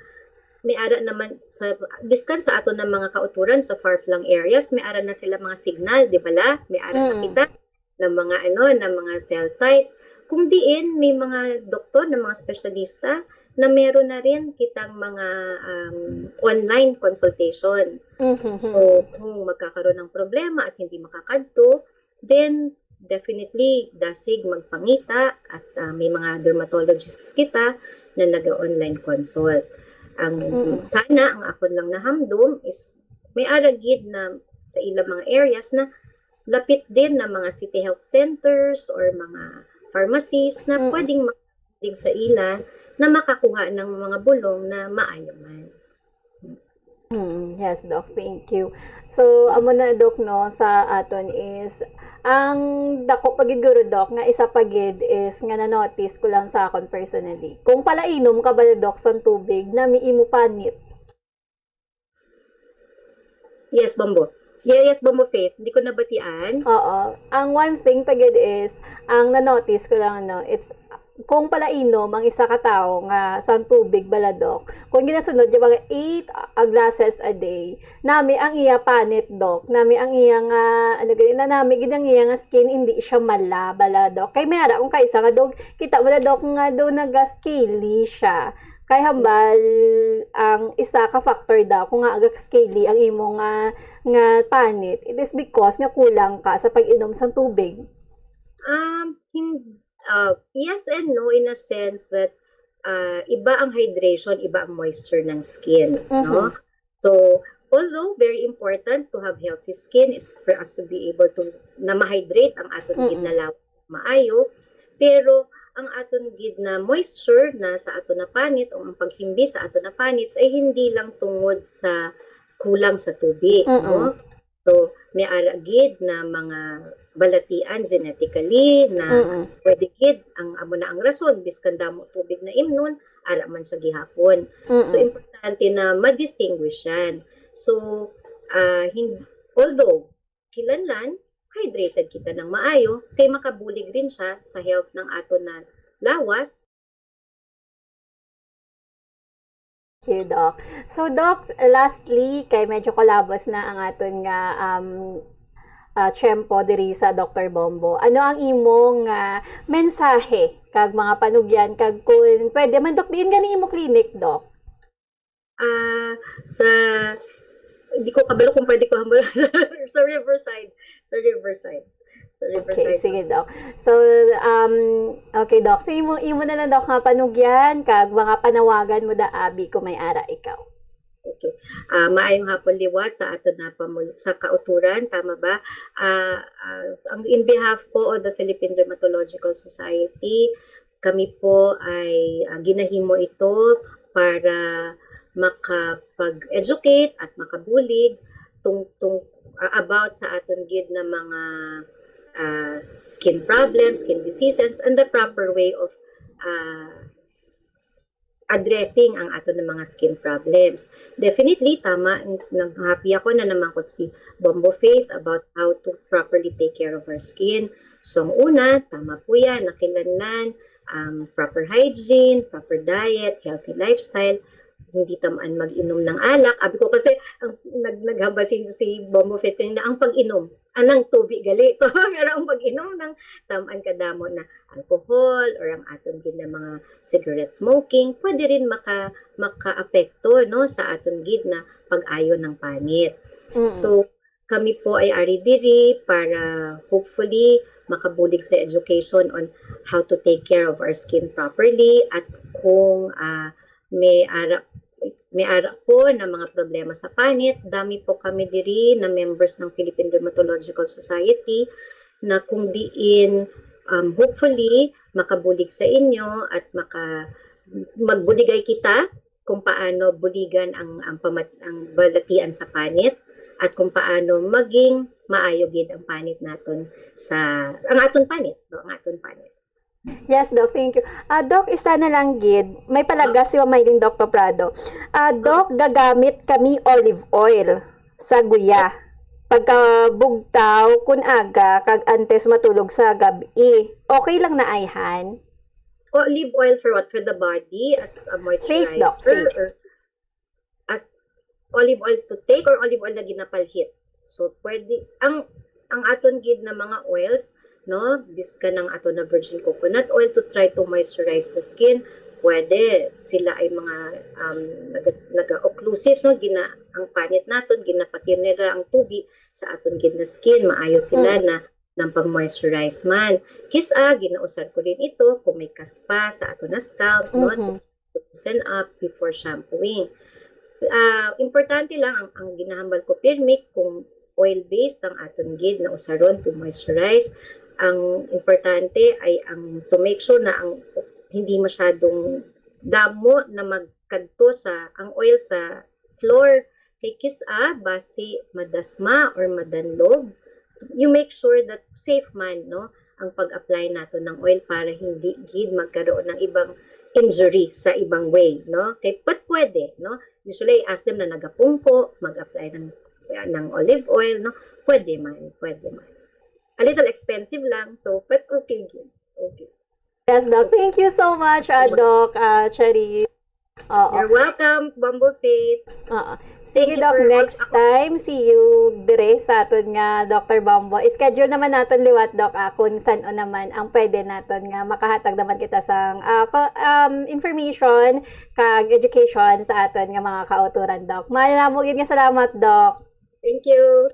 May ara naman sa biskan sa ato ng mga kauturan sa far-flung areas, may ara na sila mga signal, di ba la? May ara na kita ng mga ng mga cell sites. Kung diin may mga doktor na mga espesyalista na meron na rin kitang mga online consultation. So, kung magkakaroon ng problema at hindi makakadto, then definitely dasig magpangita at may mga dermatologists kita na naga-online consult. Sana ang akon lang nahamdom is may aragid na sa ilang mga areas na lapit din na mga city health centers or mga pharmacies na pwedeng makalig sa ila na makakuha ng mga bulong na maayo man. Yes, Doc. Thank you. So, amo na, Doc, no, sa aton is ang dako pagiguro, Doc, nga isa pagid is nga na-notice ko lang sa akon personally. Kung pala inom ka ba, Doc, sa tubig na miimo panit? Yes, Bombo. Yes, Bombo Faith. Hindi ko nabatian. Oo. Ang one thing pagid is, ang na-notice ko lang, no, it's kung pala inom ang isa ka tao nga sa tubig baladok, kung ginasunod yung mga 8 glasses a day, nami ang iya panit, Dok, nami ang iya nga, nami ginang iya nga skin, hindi siya mala baladok. Kay may ara kung kaisa nga, Dok, kita baladok nga do nag-scaly siya. Kay hambal, ang isa ka factor daw, kung nga aga-scaly ang imo nga panit, it is because nga kulang ka sa pag-inom sa tubig. Yes and no, in a sense that iba ang hydration, iba ang moisture ng skin, no? So, although very important to have healthy skin is for us to be able to na ma-hydrate ang aton gid na lawas maayo, pero ang aton gid na moisture na sa aton na panit o ang paghimbi sa aton na panit ay hindi lang tungod sa kulang sa tubig, no? So, may aragid na mga balatian genetically na pwede gid ang amo na ang rason biskan damo tubig na imnon ara man sa gihapon. So importante na ma-distinguish yan. So although kinahanglan hydrated kita ng maayo kay makabulig rin siya sa health ng aton na lawas. Thank you, Doc. So, Doc, lastly, kay medyo kolabos na ang aton nga tiyempo diri sa Dr. Bombo. Ano ang imong mensahe kag mga panugyan kag kung pwede man, Doc, diin gani imo clinic, Doc? Hindi ko kabalo kung pwede ko hambal sa Riverside. Okay, sige, Doc. So, okay, Doc. So, imo na lang, Doc, nga panugyan kag mga panawagan mo da abi kung may ara ikaw. Okay. Maayong hapon liwat sa ato na sa kauturan, tama ba? In behalf po of the Philippine Dermatological Society, kami po ay ginahimo ito para makapag-educate at makabulig about sa aton gid na mga skin problems, skin diseases, and the proper way of addressing ang ato ng mga skin problems. Definitely, tama, nag-happy ako na naman ko si Bombo Faith about how to properly take care of our skin. So, ang una, tama po yan, nakilanlan, proper hygiene, proper diet, healthy lifestyle, hindi tamaan mag-inom ng alak. Abi ko kasi, naghabasin si Bombo Faith na ang pag-inom, anang tubig gali. So, pero ang pag-inom ng tamaan kadamo na alcohol or ang aton gid na mga cigarette smoking, pwede rin maka-apekto no, sa aton gid na pag-ayo ng panit. So, kami po ay ari diri para hopefully makabulig sa education on how to take care of our skin properly at kung may ara po na mga problema sa panit. Dami po kami diri na members ng Philippine Dermatological Society na kung diin hopefully makabulig sa inyo at magbuligay kita kung paano buligan ang balatian sa panit at kung paano maging maayo gid ang panit naton ang aton panit, no? Ang aton panit. Yes, Doc. Thank you. Doc, isa na lang gid. May palagas si Maylin Dr. Prado. Doc, gagamit kami olive oil sa guya. Pagkabugtaw, kun aga, kag antes matulog sa gabi. Okay lang na ayhan? Olive oil for what? For the body as a moisturizer? Face, Doc. Face. Or as olive oil to take or olive oil na ginapalhit? So, pwede. Ang aton gid na mga oils, no, biska ng ato na virgin coconut oil to try to moisturize the skin, pwede. Sila ay mga naga-occlusives, no, ang panit naton ginapatir nila ang tubig sa aton gid na skin, maayo sila na ng pag-moisturize man. Kisa ginausar ko din ito kung may kaspa sa ato na scalp, no, to loosen up before shampooing. Importante lang ang ginahambal ko pirmic kung oil-based ang aton gid na usaron to moisturize. Ang importante ay to make sure na hindi masyadong damo na magkadto ang oil sa floor. Kay kisa basi madasma or madanlog, you make sure that safe man, no, ang pag-apply nato ng oil para hindi gid magkaroon ng ibang injury sa ibang way, no. Kay pwede, no. Usually ask them na nagapungko, mag-apply ng olive oil, no. Pwede man. A little expensive lang, so but okay. Yes, Doc. Thank you so much, Doc Cherry. You're welcome, Bombo Faith. Sige, Doc, next time, see you dire sa aton nga Dr. Bombo. Schedule naman natin liwat, Doc, kung saan naman ang pwede natin nga makahatag naman kita sa information kag education sa aton nga mga kauturan, Doc. Malamugin nga salamat, Doc. Thank you.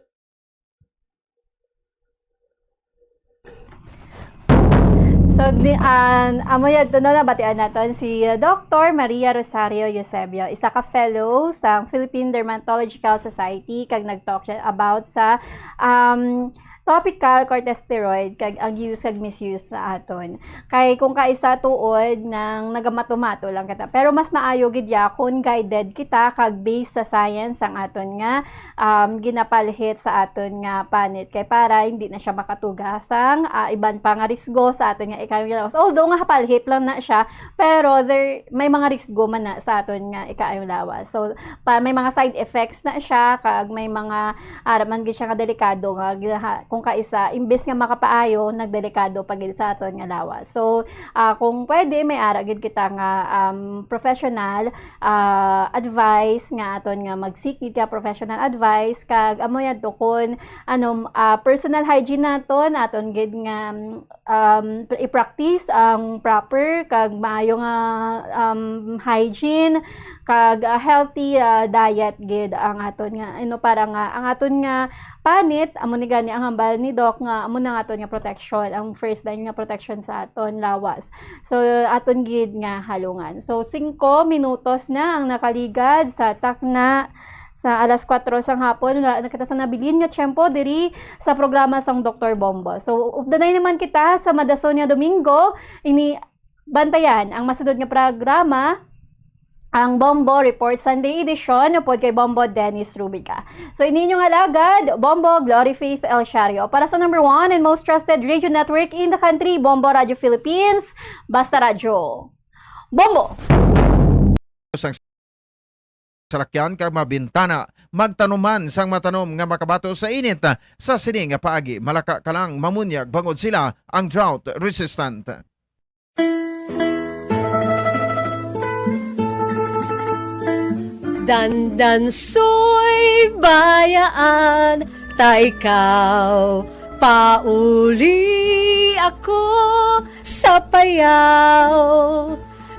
So, amo yun, nabatian natin si Dr. Maria Rosario Eusebio, isa ka fellow sa Philippine Dermatological Society, kag nag-talk siya about sa topical corticosteroid kag ang use kag misuse sa aton. Kay kung kaisa tuod nang nagamatumato lang kita. Pero mas maayo gid ya kung guided kita kag based sa science ang aton nga ginapalhit sa aton nga panit kay para hindi na siya makatugasang iban pa nga risgo sa aton nga ikayong lawas. Although nga palhit lang na siya, pero may mga risgo man na sa aton nga ikayong lawas. So may mga side effects na siya kag may mga araman gid siya nga delikado nga kung kaisa imbes nga makapaayo nagdelikado pag sa aton nga lawas. So kung pwede may ara gid kita nga professional advice nga aton nga mag-seek ka professional advice kag amo yadto kun personal hygiene naton aton gid nga i-practice ang proper kag maayo nga hygiene kag healthy diet gid ang aton nga para nga ang aton nga panit amo ni gani ang hambal ni Doc nga amo na aton nga protection ang first line nga protection sa aton lawas. So aton gid nga halungan. So 5 minutos na ang nakaligad sa takna sa alas 4 sang hapon nakita sa nabilin nga tiyempo diri sa programa sang Dr. Bombo. So updanay naman kita sa Madason nga Domingo ini bantayan ang masunod nga programa ang Bombo Report Sunday Edition upod kay Bombo Dennis Rubica. So ininyo nga lagad Bombo Gloryface El Shario para sa number 1 and most trusted radio network in the country, Bombo Radio Philippines, Basta Radio. Bombo! Salakyan kag mabintana magtanuman sang matanom nga makabato sa init sa sini nga paagi malaka kalang mamunyag bangod sila ang drought resistant. Dandan soy bayaan, ta ikaw pauli ako sa payaw.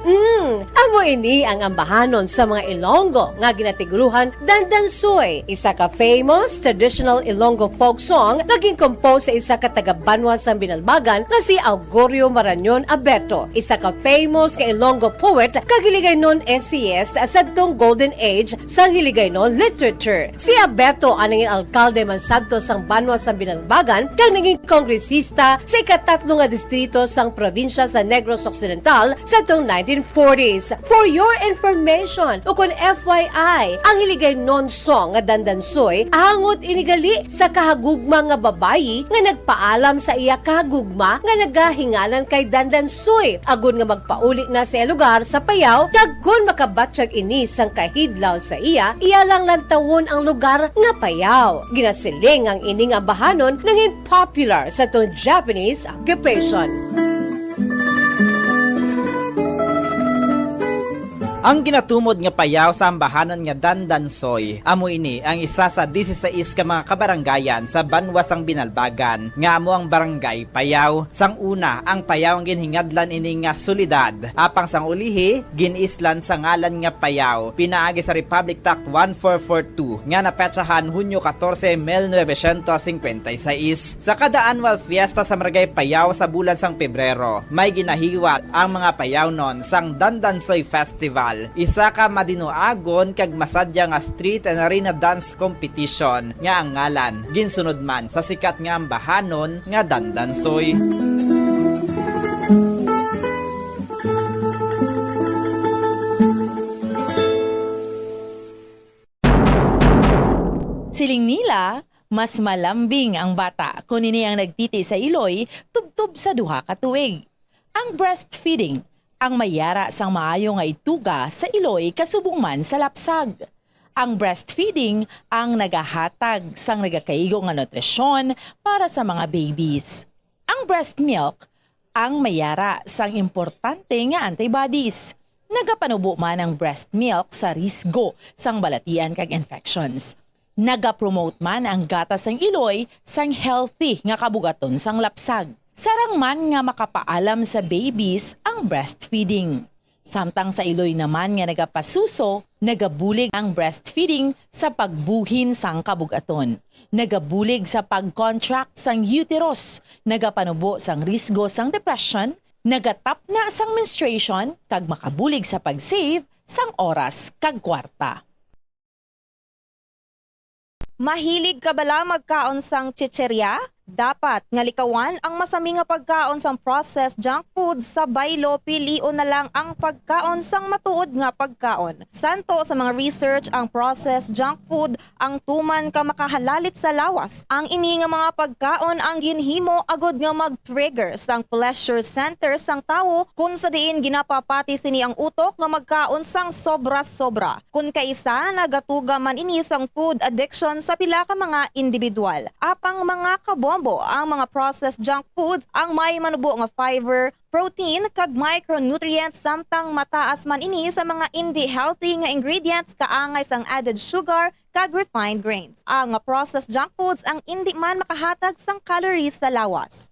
Amo ini ang ambahanon sa mga Ilonggo nga ginatiguluhan Dandansoy, isa ka famous traditional Ilonggo folk song naging compose sa isa ka taga-Banwa sa Binalbagan nga si Augurio Marañon Abeto, isa ka famous ka Ilonggo poet kag Hiligaynon SCS sa tong golden age sa Hiligaynon literature. Si Abeto ang naging alkalde man sadto sang Banwa sa Binalbagan kag naging kongresista sa ikatatlo nga distrito sang probinsya sa Negros Occidental sa tong 1940s. For your information, ukon FYI, ang Hiligaynon song nga Dandansoy angot inigali sa kahagugma nga babayi nga nagpaalam sa iya kahagugma nga nagahingalan kay Dandansoy. Agon nga magpauli na sa lugar sa Payaw, kagkon makabatsyag ini sang kahidlaw sa iya lang lantawon ang lugar nga Payaw. Ginasiling ang ining ambahanon nangin popular sa tong Japanese occupation. Ang ginatumod nga payaw sa ambahanon nga Dandansoy, amo ini ang isa sa 16 ka mga kabaranggayan sa Banwa sang Binalbagan, nga amo ang barangay Payaw. Sang una, ang Payaw ang ginhingadlan ini nga solidad, apang sang ulihi, ginislan sa ngalan nga Payaw, pinaagi sa Republic Act 1442, nga napetsahan Hunyo 14, 1956. Sa kada annual fiesta sa Barangay Payaw sa bulan sang Pebrero, may ginahiwat ang mga Payaw non sang Dandansoy Festival. Isa ka madinuagon kag masadya nga street and arena dance competition nga ang ngalan ginsunod man sa sikat nga ambahanon nga Dandansoy. Siling nila, mas malambing ang bata kung ini ang nagtiti sa iloy tubtub sa duha ka tuig. Ang breastfeeding ang mayara sang maayo nga ituga sa iloy kasubong man sa lapsag. Ang breastfeeding ang nagahatag sang nagakaigo nga nutrisyon para sa mga babies. Ang breast milk ang mayara sang importante nga antibodies. Nagapanubo man ang breast milk sa risgo sang balatian kag infections. Nagapromote man ang gatas sang iloy sang healthy nga kabugaton sang lapsag. Sarang man nga makapaalam sa babies ang breastfeeding. Samtang sa iloy naman nga nagapasuso, nagabulig ang breastfeeding sa pagbuhin sang kabugaton. Nagabulig sa pag-contract sang uterus, nagapanubo sang risgo sang depression, nagatap na sang menstruation, kag makabulig sa pag-save sang oras kag kwarta. Mahilig ka bala magkaon sang chicherya? Dapat nga likawan ang masami nga pagkaon sang processed junk food sa baylo, pilion na lang ang pagkaon sang matuod nga pagkaon. Santo sa mga research ang processed junk food ang tuman ka makahalalit sa lawas. Ang ini nga mga pagkaon ang ginhimo agod nga mag-trigger sang pleasure center sang tawo kung sa diin ginapapati sini ang utok nga magkaon sang sobra-sobra. Kung kaisa nagatuga man ini sang food addiction sa pila ka mga individual. Apang mga kabom ang mga processed junk foods ang may manubo nga fiber, protein kag micronutrients samtang mataas man ini sa mga hindi healthy nga ingredients kaangay sang added sugar kag refined grains. Ang processed junk foods ang hindi man makahatag sang calories sa lawas.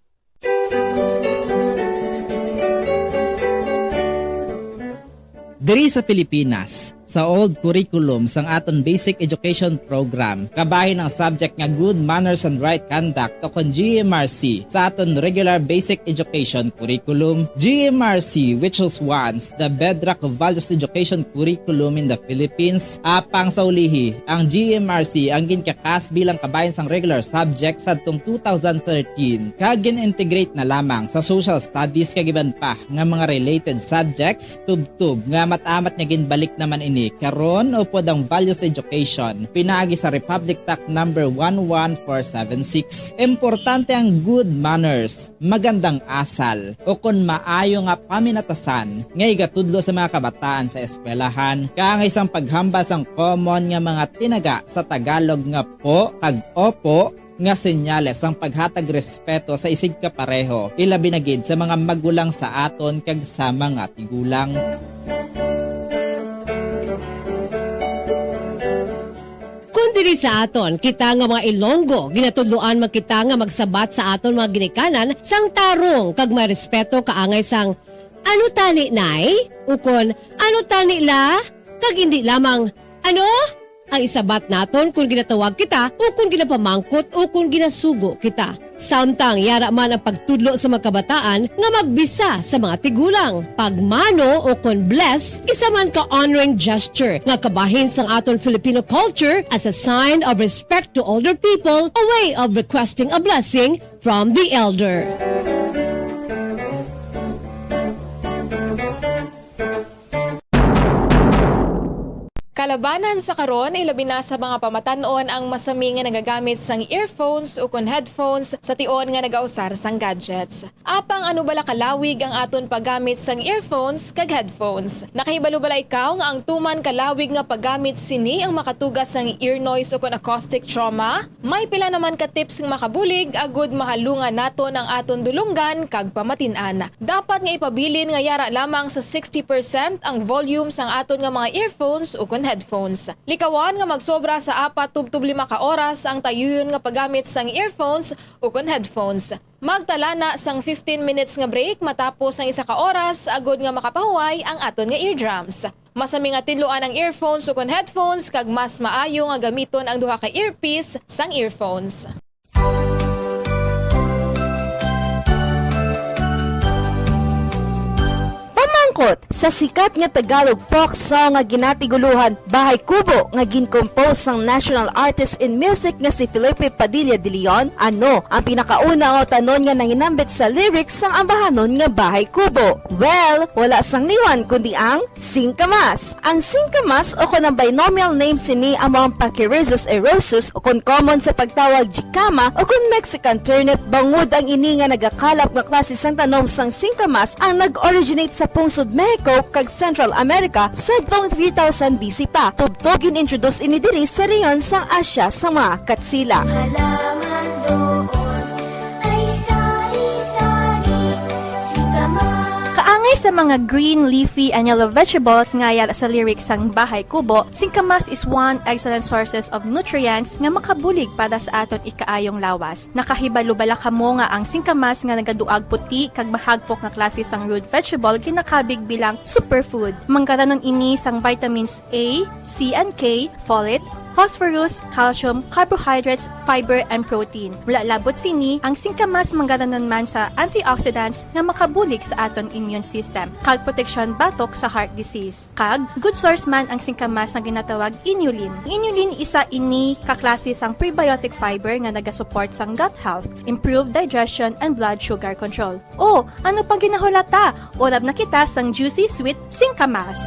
Diri sa Pilipinas, sa old curriculum sang aton basic education program, kabahin ang subject nga Good Manners and Right Conduct o kon GMRC sa aton regular basic education curriculum. GMRC, which was once the bedrock of values education curriculum in the Philippines, apang sa ulihi, ang GMRC ang ginkakas bilang kabahin sang regular subject sa atong 2013 kag gin-integrate na lamang sa social studies kag iban pa nga mga related subjects tubtub nga matamat nga ginbalik naman ini karon upod ang values education pinaagi sa Republic Act number 11476. Importante ang good manners, magandang asal o kun maayo nga paminatasan nga igatudlo sa mga kabataan sa eskwelahan kaangay sang paghambal sang common nga mga tinaga sa Tagalog nga po kag opo nga senyales ang paghatag respeto sa isig kapareho ilabi na gid sa mga magulang sa aton kag sa mga tigulang. Dili sa aton, kita nga mga Ilonggo, ginatudloan magkita nga magsabat sa aton mga ginikanan sang tarong kag may respeto kaangay sang ano tani nay? Ukon, ano tani la? Kag hindi lamang, ano? Ang isabat naton kung ginatawag kita o kung ginapamangkot o kung ginasugo kita. Samtang yara man ang pagtudlo sa mga kabataan nga magbisa sa mga tigulang. Pagmano o kung bless, isa man ka honoring gesture nga kabahin sang aton Filipino culture as a sign of respect to older people, a way of requesting a blessing from the elder. Kalabanan sa karon ilabi na sa mga pamatanon ang masami nga nagagamit sang earphones o kon headphones sa tion nga nagausar sang gadgets. Apang ano bala kalawig ang aton paggamit sang earphones kag headphones. Nakahibalo bala ikaw nga ang tuman kalawig nga paggamit sini ang makatugas sang ear noise o kon acoustic trauma? May pila naman ka tips nga makabulig agud mahalungan naton ang aton dulunggan kag pamatin-an. Dapat nga ipabilin nga yara lamang sa 60% ang volume sang aton nga mga earphones o kon headphones. Likawan nga magsobra sa 4-5 ka oras ang tayuyon nga paggamit sang earphones o kon headphones. Magtala na sang 15 minutes nga break matapos ang 1 ka oras agud nga makapahuway ang aton nga eardrums. Masami nga tinluan ang earphones o kon headphones kag mas maayo nga gamiton ang duha ka earpiece sang earphones. Sa sikat nga Tagalog folk song nga ginatiguluhan Bahay Kubo nga gincompose sang national artist in music nga si Felipe Padilla de Leon, ano ang pinakauna nga tanon nga nanginambit sa lyrics sang ambahanon nga Bahay Kubo? Well, wala sang niwan kundi ang singkamas. Ang singkamas o kon ang binomial name sini among Pachyrhizos erosus o kon common sa pagtawag jicama o kon Mexican turnip, bangod ang ini nga nagakalap nga klase sang tanom sang singkamas ang nag-originate sa pungsod Mexico kag Central America sa taong 3000 BC pa. Tubtog in-introduce ini diri sa reyon sang Asya sa mga Katsila. Kaangay sa mga green, leafy, and yellow vegetables nga yara sa lyrics sang Bahay Kubo, singkamas is one excellent sources of nutrients nga makabulig para sa aton ikaayong lawas. Nakahibalo-bala kamo nga ang singkamas nga nagaduag puti kag mahagpok nga klase sang root vegetable kinakabig bilang superfood. Mangkaranon ini sang vitamins A, C, and K, folate, phosphorus, calcium, carbohydrates, fiber, and protein. Mula labot sini, ang singkamas manggaranon man sa antioxidants nga makabulig sa aton immune system, kag protection batok sa heart disease. Kag, good source man ang singkamas nga ginatawag inulin. Inulin isa ini kaklase sang prebiotic fiber nga nagasupport sang gut health, improve digestion, and blood sugar control. O, ano pang ginahulata? Orab na kita sang juicy sweet singkamas.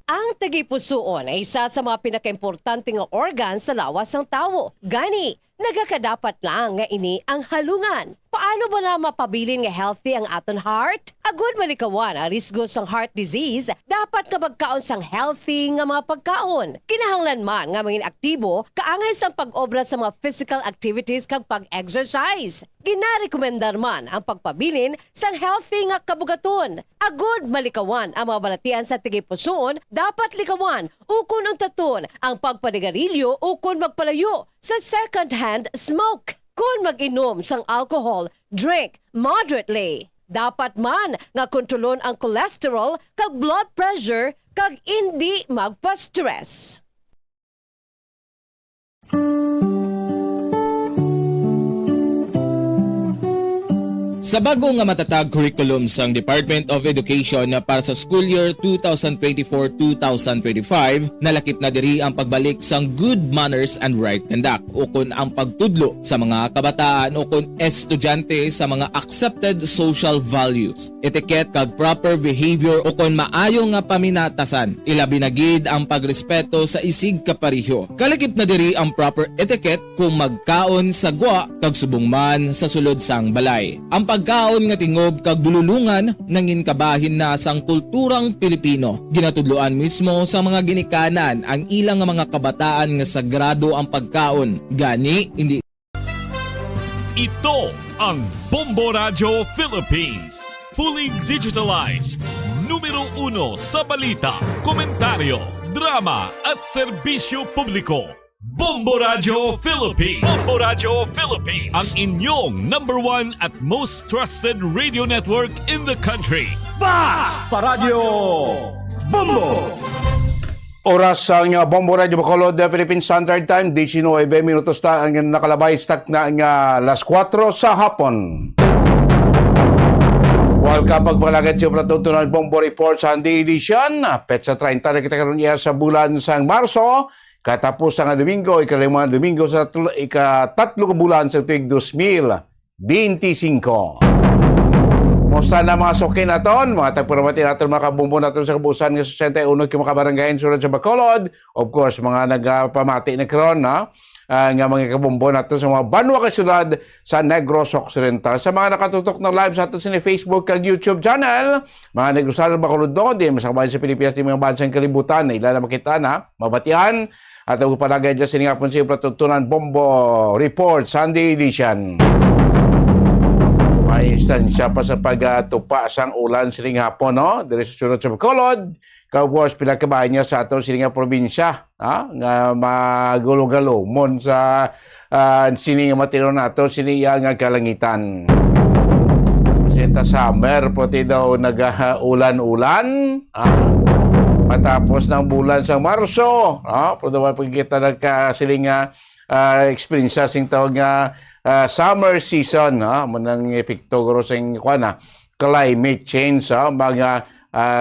Ang tagipusoon ay isa sa mga pinakaimportante nga organ sa lawas ng tao. Gani, nagakadapat lang nga ini ang halungan. Paano ba na mapabilin nga healthy ang aton heart? Agud malikawan ang risgo sang heart disease, dapat ka magkaon sang healthy nga mga pagkaon. Kinahanglan man nga maging aktibo, kaangay sang pag-obra sa mga physical activities kag pag-exercise. Ginarekomendar man ang pagpabilin sang healthy nga kabugaton. Agud malikawan ang mga balatian sa tigipusoon, dapat likawan ukon ang taton ang pagpanigarilyo ukon magpalayo sa second-hand smoke. Kung mag-inom sang alcohol, drink moderately. Dapat man nga kontrolon ang cholesterol kag blood pressure kag hindi magpa-stress. Sa bago nga matatag curriculum sang Department of Education para sa school year 2024-2025, nalakip na diri ang pagbalik sang good manners and right conduct o kun ang pagtudlo sa mga kabataan o kun estudyante sa mga accepted social values, etiquette kag proper behavior o kun maayo nga paminatasan. Ilabi na gid ang pagrespeto sa isig kapareho. Kalakip na diri ang proper etiquette kung magkaon sa gwa kag subong man sa sulod sang balay. Ang pagkaon nga tingob kag dululungan nangin kabahin na sang kulturang Pilipino. Ginatudloan mismo sa mga ginikanan ang ilang mga kabataan nga sagrado ang pagkaon. Gani hindi. Ito ang Bombo Radio Philippines. Fully digitalized. Numero 1 sa balita, komentaryo, drama at serbisyo publiko. Bombo Radio Philippines. Bombo Radio Philippines. Ang inyong #1 at most trusted radio network in the country. Basta Radio Bombo! Oras ang Bombo Radio Bacolod, Philippine Standard Time, 19 minutos na ang nakalabay stock na ang alas 4 sa hapon. Welcome pagpalagad sa Pratuntunan Bombo Report Sunday Edition. Petsa 30 na kita karoon niya sa bulan sang Marso. Katapos ang Domingo, ikalimang Domingo sa ikatatlo bulan sa tuig 2025. Musta na mga suki naton, mga tagpuramati natin, mga kabumbo natin sa kabusan ng 61 kimakabarangayan sulat sa Bacolod. Of course, mga nagpamati na karon na nga mga kabumbo natin sa mga banwa kasyudad sa Negros Occidental. Sa mga nakatutok na live sa atin sa Facebook kag YouTube channel, mga Negros Bacolod doon, di masakabayan sa Pilipinas, di mga bansang kalibutan, na ilan na makita na, mabatian, at ang palagay dyan siningapon sa Pratuntunan Bombo Report Sunday Edition. May instansya pa sa pagtupa sang ulan siling hapon, no? Diri sa sunod sa Bacolod, kaupos pila kabahay niya sa atong siling probinsya, nga magulo-galo mon sa sining matino nato siniya nga kalangitan. Sinta summer pati daw nag-ulan-ulan, matapos ng bulan sa Marso, pero daw pagkita nagkasiling experience sing tawag nga summer season, manang epekto guro sing climate change, mga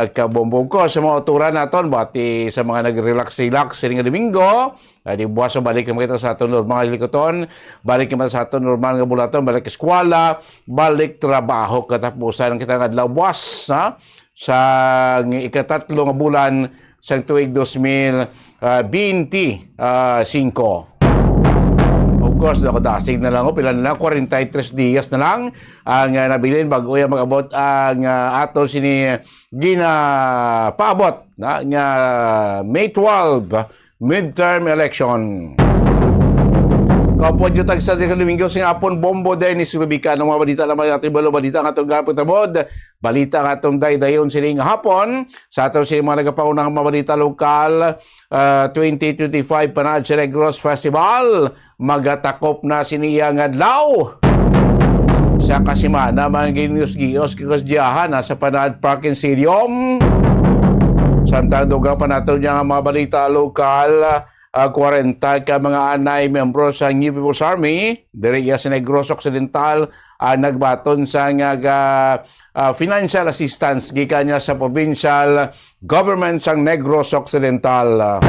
kabumbong ko sa mga oturan naton, bati sa mga nag-relax-relax siling Domingo, di buwas sa balik na makita sa aton normal likoton, balik naman sa aton normal nga bulaton, balik eskwela, balik trabaho, katapusan ng kita nga adlaw buwas, sa ikatatlo nga bulan sa tuig 2025. Of course, nakadasig na lang, pila na lang, 43 dias na lang ang nabilin bago yan mag-abot ang ato sini paabot na nga May 12 midterm election. Kaupo dito tagsa di Domingo sing apon Bombo Dennis Rubika ng mga balita naman natin balita ng atong gapon tabod, balita ng atong daydayon siling hapon sa atong siling mga nagapaunang mga balita lokal. 2025 Panad sa Negros Festival magatakop na siniyang adlaw sa kasimana mga ginius-gios kakasdiyahan sa Panad Park and Stadium. Samtang duga pa natin niya mga balita lokal. 40 ka mga anay membro sa New People's Army diri sa Negros Occidental nagbaton sa financial assistance gikan niya sa provincial government sa Negros Occidental.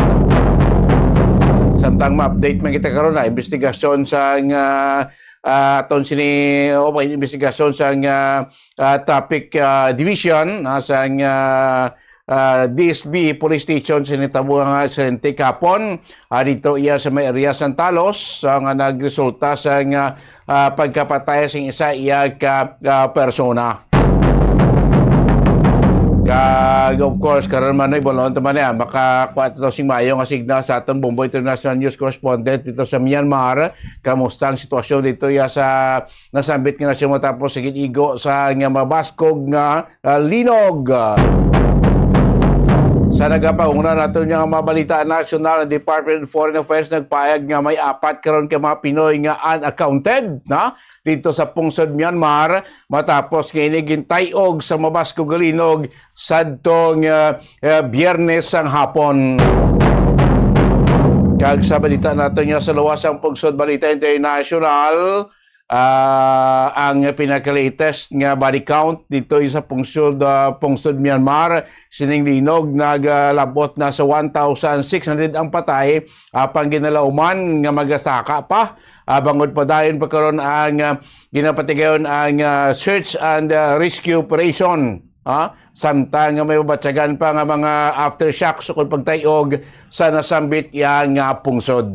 Samtang ma-update man kita karon na investigasyon sa aton sini investigasyon sa traffic division sa DSB Police Station sinitabo nga aksidente kapon dito iya sa may area Santalos nga nagresulta sa pagkapatay sing isa iya ka persona. Of course karon man ay bolon taman ya makakuha to sing mayo nga signal sa aton Bombo International News correspondent dito sa Myanmar. Kamusta ang sitwasyon dito ya sa nasambit nga na siya matapos sa igo sa nga mabaskog nga linog. Sa nagapauna natin yung mga balita national ng Department of Foreign Affairs nagpayag nga may 4 karon ka mga Pinoy nga unaccounted dito sa pungsod Myanmar matapos kinigintayog sa mabasko galinog sadtong Biyernes ang hapon. Kag sa balita natin nga sa luwas ang pungsod balita international, ang pinaka-latest nga body count dito sa pungsod Myanmar sining linog naglabot na sa 1,600 ang patay apang ginalauman nga magasaka pa bangod pa dayon pagkaroon ang ginapatigayon ang search and rescue operation. Samtang may babatsagan pa nga mga aftershocks o pagtayog sa nasambit yang pungsod.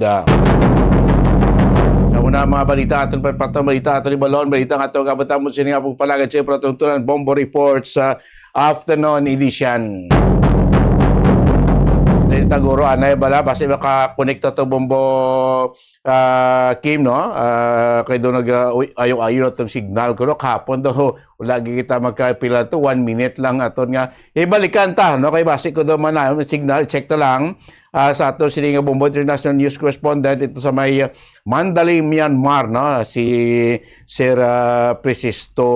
Una mga balita aton patong balita aton ibalon balita nga ato kabatan mo sini nga pagpalagad sa Pratuntunan Bombo Reports afternoon edition. Then taguro anay bala basta maka-connect to Bombo Kim no. Kay do nag ayo-ayo tong signal ko no kahapon do lagi kita magkapila to 1 minute lang aton nga ibalikan ta no kay base ko do man signal check ta lang sa ato sini nga Bombo International News Correspondent ito sa may Mandalay, Myanmar no si Sir Presisto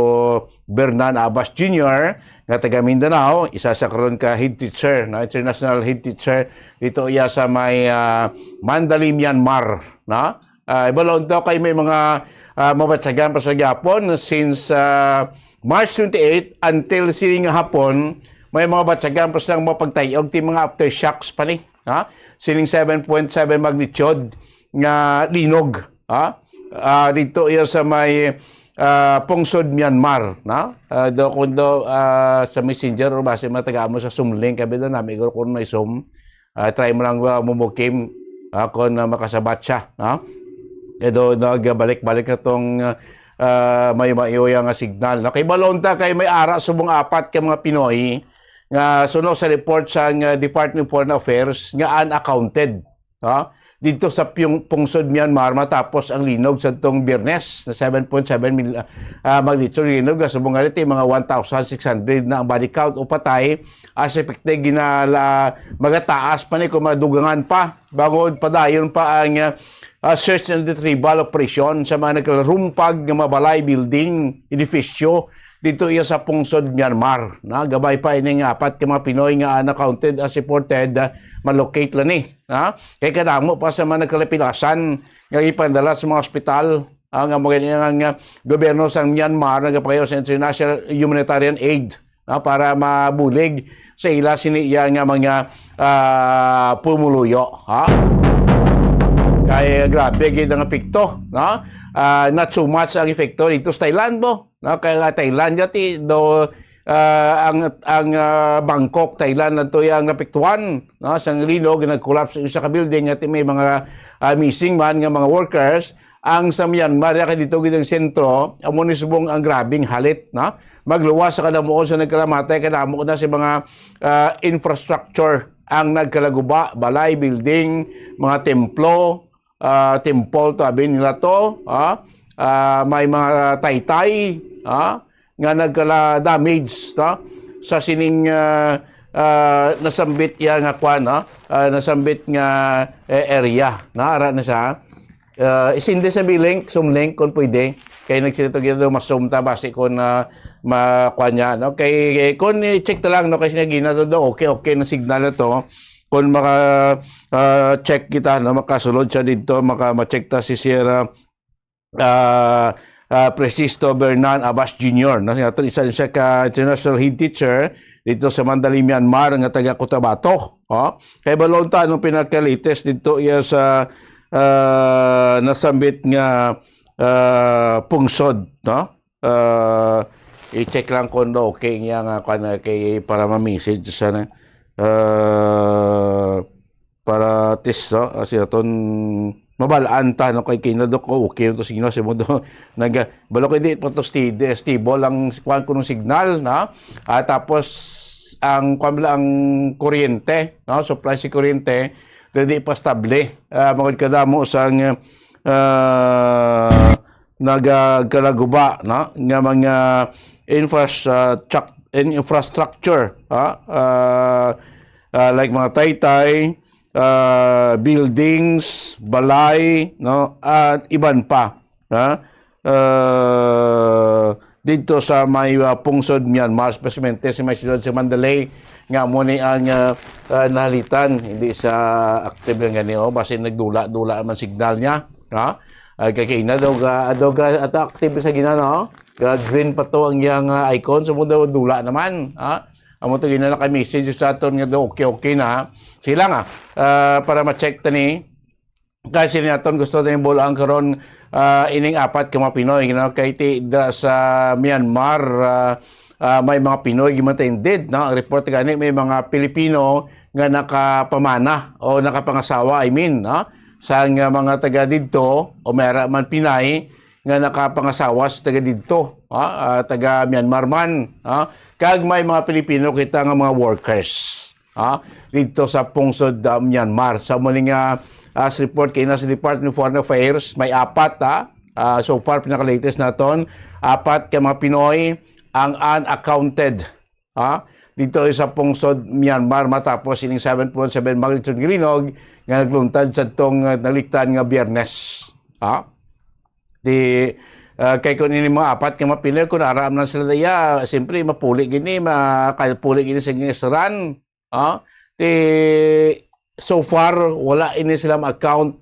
Bernan Abbas Jr. nga taga Mindanao, isa sa karon ka head teacher, no? International head teacher dito iya sa may Mandalay, Myanmar, no? Ibalon daw kay may mga mabatsagan pa sa Japon since March 28 until sining hapon may mga batsagan pa silang mapagtayog ti mga aftershocks pa ni, ha? Sining 7.7 magnitude nga linog, ha? Dito iya sa may Pungsod, Myanmar, na? Do kundo sa messenger o base mataga mo sa Zoom link kabi do nami igor kun may Zoom. Try mo lang mumukim kung makasabat siya, na? Do nagbalik-balik atong may maiuya nga signal. Na kay balonta kay may ara subong 4 ka mga Pinoy nga suno sa report sa Department of Foreign Affairs nga unaccounted, ha? Dito sa Pungsod, Myanmar matapos ang linog sa itong Biyernes na 7.7 magnitude linog na subong nga mga 1,600 na ang body count o patay as epekte ginala magataas pa ni kung madugangan pa bangod padayon pa ang search and retrieval operation sa mga nagkarumpag ng mabalay building edifisyo dito iya sa Pungsod, Myanmar. Na gabay pa ining 4 ka mga Pinoy nga unaccounted as reported malocate lang ni. Kay kadamo pa sa mga nagkalapilasan nga ipandala sa mga ospital ang mga gobyerno sa Myanmar nagapayo sa international humanitarian aid para mabulig sa ila siniya nga mga pumuluyo. Kaya grabe gid ang epekto, no? Not so much ang epekto dito sa Thailand mo. No, kaya Thailand yati do ang Bangkok, Thailand nato yang napektuhan, no, sang linog nag-collapse sa ka building at may mga missing man nga mga workers. Ang sa Myanmar kay dito gid ang sentro, amo ni subong ang grabing halit, no? Magluwas sa kadamuon sa nagkalamatay kadamo na sa mga infrastructure ang nagkalaguba, balay, building, mga templo, temple to abin nila to, may mga taytay nga nagkala damage sa sining nasambit ya nga kwan nasambit nga area na ara na siya isindi sa bilink sumlink kung pwede kay nagsilito gito masumta base kon makwan niya no kay kon check ta lang no kasi nagina do okay na signal na to kung maka check kita no makasulod siya dito ma-check ta si Sierra Presisto Bernan Abbas Jr. Isa siya ka international head teacher dito sa Mandalay, Myanmar nga taga Cotabato. Kaya balon ta nung pinaka-latest dito iya sa nasambit nga Pungsod. No? I-check lang kung okay nga nga kay para ma-message sana. Para tis kasi aton mabalaan ta no kay kinadok okay to signal sa mundo balo kay di pa to stable ang kwan ko ng signal na tapos ang ang kuryente no supply si kuryente di pa stable magod kadamo sang nagkalaguba no nga mga infrastructure like mga taytay buildings, balay, no, at iban pa. Dito sa may Pungsod, Myanmar, especially sa may siyudad sa Mandalay, nga mo ni ang nahalitan, hindi sa active lang ganyan, basta nagdula-dula man signal niya. Kaya na daw at active sa gina, no? Green pa to ang yung icon, so mo daw dula naman. Amo to gina naka-message sa aton nga daw okay na. Sila nga para ma-check tani kasi naton gusto tayong bola ang karon ining 4 ka mga Pinoy no kay ti sa Myanmar may mga Pinoy gimatended no ang report gani may mga Pilipino nga nakapamana o nakapangasawa no sa mga taga didto o mayra man Pinay nga nakapangasawa sa taga didto taga Myanmar man kag may mga Pilipino kita nga mga workers dito sa pungsod Myanmar. Sa muling as report kay na sa Department of Foreign Affairs, may 4 so far pinaka-latest naton, 4 ka mga Pinoy ang unaccounted dito sa pungsod Myanmar matapos ining 7.7 magnitude nga linog nga nagluntad sa tong naliktan nga Biyernes. Kay kung ini mga 4 ka mga Pinoy kung aram na sila daya, siyempre mapuli gini, makapuli gini sa restaurant. So far wala ini sila ma-account,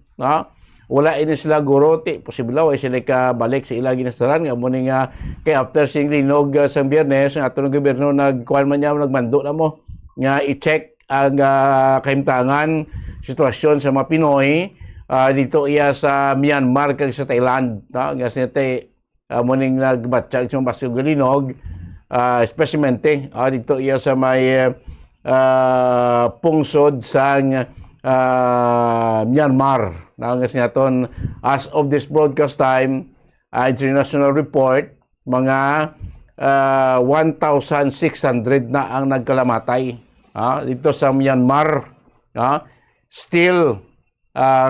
wala ini sila guro, posible way sila kabalik sa ilang restaurant nga mo nga kay after sing linog sa Biyernes ang atong gobyerno nagkuan man niya nagmando na mo nga i-check ang kahimtangan sitwasyon sa mga Pinoy dito iya sa Myanmar kag sa Thailand, nga sinete mo ning nagbatsyag sa basyo linog especialmente dito iya sa may pungsod sa Myanmar. Nangas naton as of this broadcast time, international report, mga 1,600 na ang nagkalamatay dito sa Myanmar. Still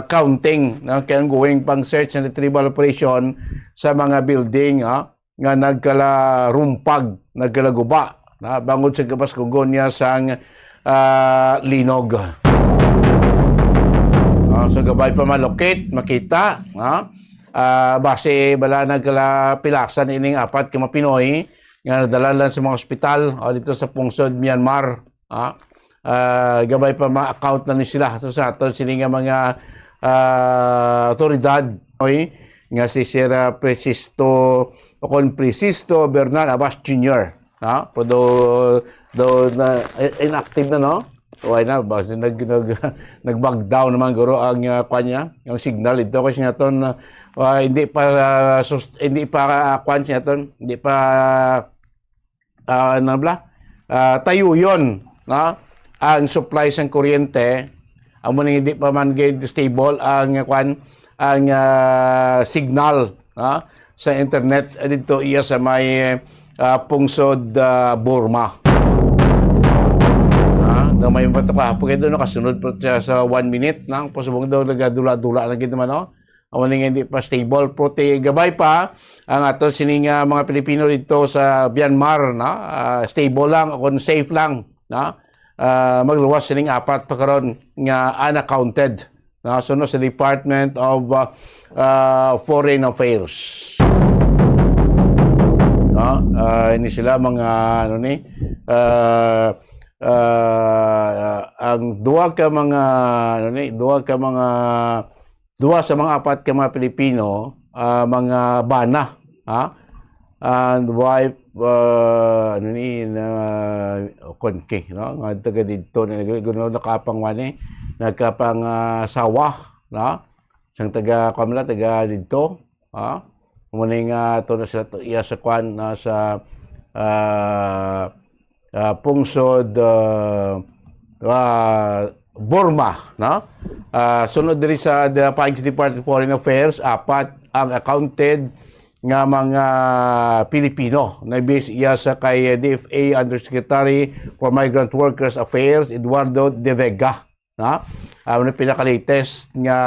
counting, kaya going pang search and retrieval operation sa mga building nga nagkalarumpag, nagkalaguba, bangod sa kapaskugon niya sang linog. So gabay pa malocate, makita, base bala nagkalapilasan ining 4 ka mga Pinoy nga nadala lang sa mga ospital dito sa pungsod Myanmar. Gabay pa ma-account na ni sila sa aton sila nga mga otoridad nga si Sir Presisto Bernal Abbas Jr. Pero na inactive na, no? Why na ba nag-bug down naman guro ang kanya, yung signal ito kasi naton hindi pa kwan siya ton, hindi pa tayo yon, ang supply sang kuryente amo ning hindi pa man gid stable ang kwan ang signal sa internet dito iya sa may pungsod Burma. May bato ka po kayo nakasunod po siya sa 1 minute nang pasubong daw nagadula-dula lang gid man, no? Amo ning hindi pa stable pro gabay pa ang ato sining mga Pilipino dito sa Myanmar, stable lang o safe lang, magluwas sining 4 pa karon nga unaccounted sunod sa Department of Foreign Affairs. Ini sila mga ang duwa sa mga 4 ka mga Pilipino mga bana and wife konke nga taga dito nakapang wani nagkapang sawa sang taga kamla taga dito muna nga to na sila iya sa kwan sa pungsod Burma, sunod diri sa Department of Foreign Affairs 4 ang accounted nga mga Pilipino na base iya sa kay DFA Undersecretary for Migrant Workers Affairs Eduardo De Vega, ang pinaka-latest nga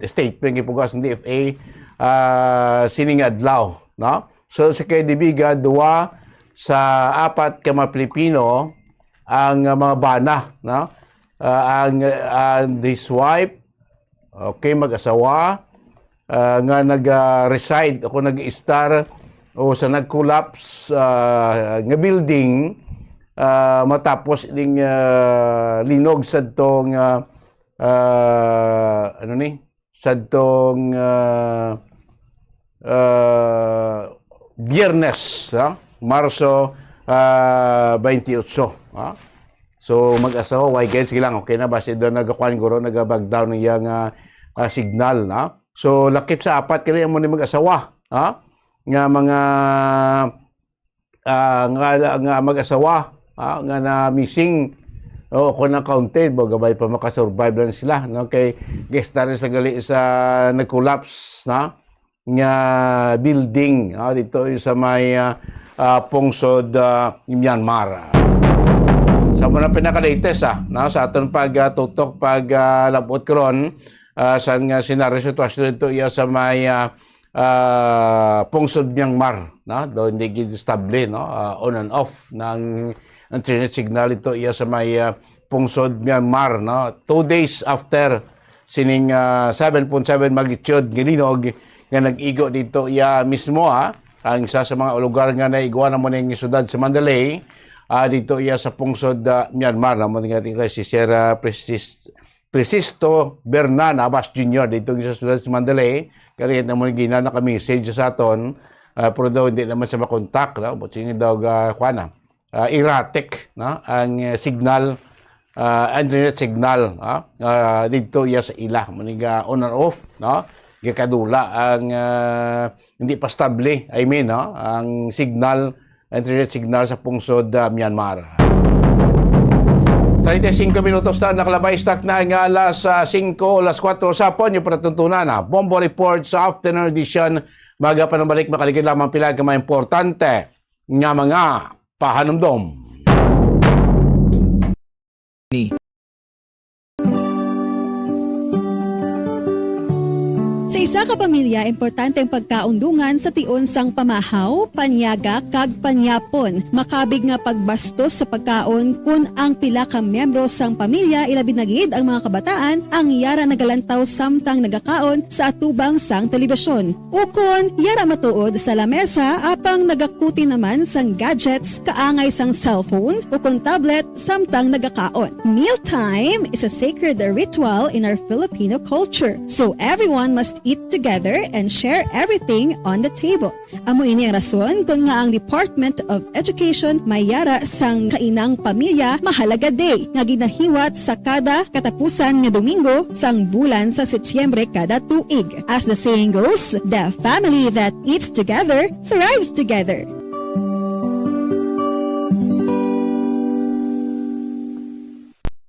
statement gipugas ng DFA sining adlaw, so sa kay De Vega duwa sa 4 ka mga Pilipino ang mga bana, ang his wife, mag-asawa nga nag-reside ako nag-star o sa nag-collapse nga building matapos ding linog sa tong Biyernes, Marso 28. So mag-asawa, why guys, sige lang, okay na ba? Kasi doon nagkakuan guro, nag-bag down ng yung signal. So lakip sa 4 kaya mo ni mag-asawa. Nga mga nga mag-asawa nga na missing kung na-counted, gabay pa makasurvive lang sila. Kay guest na rin sa gali sa nag-collapse nga building dito sa may pungsod Myanmar. Sa muna pinaka-latest sa aton pagtutok labot karon sa senaryo sitwasyon dito iya sa may pungsod Myanmar, do hindi gid stable on and off ng internet signal ito iya sa may pungsod Myanmar, 2 days after sining 7.7 magnitude gilinog nga nag-igo dito iya mismo ang isa sa mga lugar nga naigwa mo ning syudad sa Mandalay. Dito iya sa pungsod Myanmar, naman nga kay si Sir Presisto Bernan Abbas Jr. dito sa syudad sa Mandalay. Kaya naman ginana kami message sa aton, pero daw hindi naman sa makontak, but sige daw erratic ang signal, internet signal dito iya sa ila, maniga on and off, gikadula ang hindi pa stable, ang signal, internet signal sa pungsod Myanmar. 35 minutos na nakalabay stock na ang alas 5 o alas 4 sa hapon yung panatuntunan Bombo Report sa afternoon edition. Maga pa ng balik makaligid lamang pila ka mga importante nga mga pahanumdom. Sa isa ka pamilya, importante ang pagkaundungan sa tion sang pamahaw, panyaga, kag panyapon. Makabig nga pagbastos sa pagkaon kun ang pila ka miyembro sang pamilya ilabi nagid ang mga kabataan ang yara nagalantaw samtang nagakaon sa atubang sang telebisyon. Ukon, yara matuod sa lamesa apang nagakuti naman sang gadgets kaangay sang cellphone ukon tablet samtang nagakaon. Mealtime is a sacred ritual in our Filipino culture. So everyone must eat together and share everything on the table. Amo ini ang rason kung nga ang Department of Education mayara sang kainang pamilya mahalaga day nga ginahiwat sa kada katapusan nga Domingo sang bulan sa Setyembre kada tuig. As the saying goes, the family that eats together thrives together.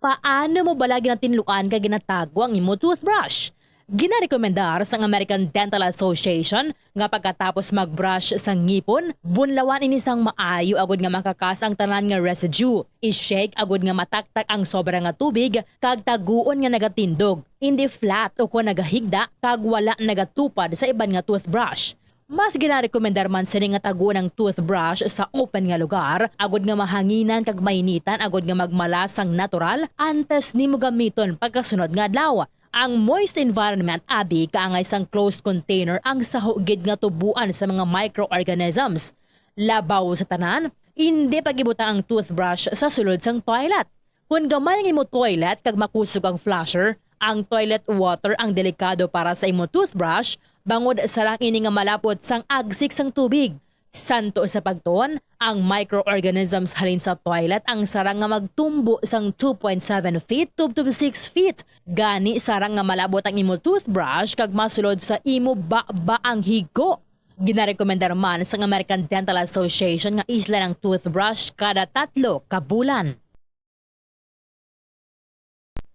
Paano mo balagi na tinluan ka ginatago ang imo toothbrush? Ginarekomendar sa American Dental Association nga pagkatapos magbrush sa ngipon, bunlawan ini sang maayo agud nga makakas ang tanan nga residue. I-shake agud nga mataktak ang sobra nga tubig kag taguon nga nagatindog. Hindi flat o kung nagahigda kag wala nagatupad sa iban nga toothbrush. Mas ginarekomendar man sini nga taguon ang toothbrush sa open nga lugar, agud nga mahanginan kag mainitan agud nga magmalasang natural antes nimo gamiton pagkasunod nga adlaw. Ang moist environment abi kaangay sang closed container ang sahugid nga tubuan sa mga microorganisms. Labaw sa tanan, hindi pagibutang ang toothbrush sa sulod sang toilet. Kung gamay ang imo toilet kag makusog ang flusher, ang toilet water ang delikado para sa imo toothbrush bangod sa lang ini nga malapot sang agsik sang tubig. Santo sa pagtuon, ang microorganisms halin sa toilet ang sarang nga magtumbo sang 2.7 feet to 6 feet. Gani sarang nga malabot ang imo toothbrush kag masulod sa imo ba ang higo. Ginarekomendar man sa American Dental Association nga isla ng toothbrush kada 3 ka bulan.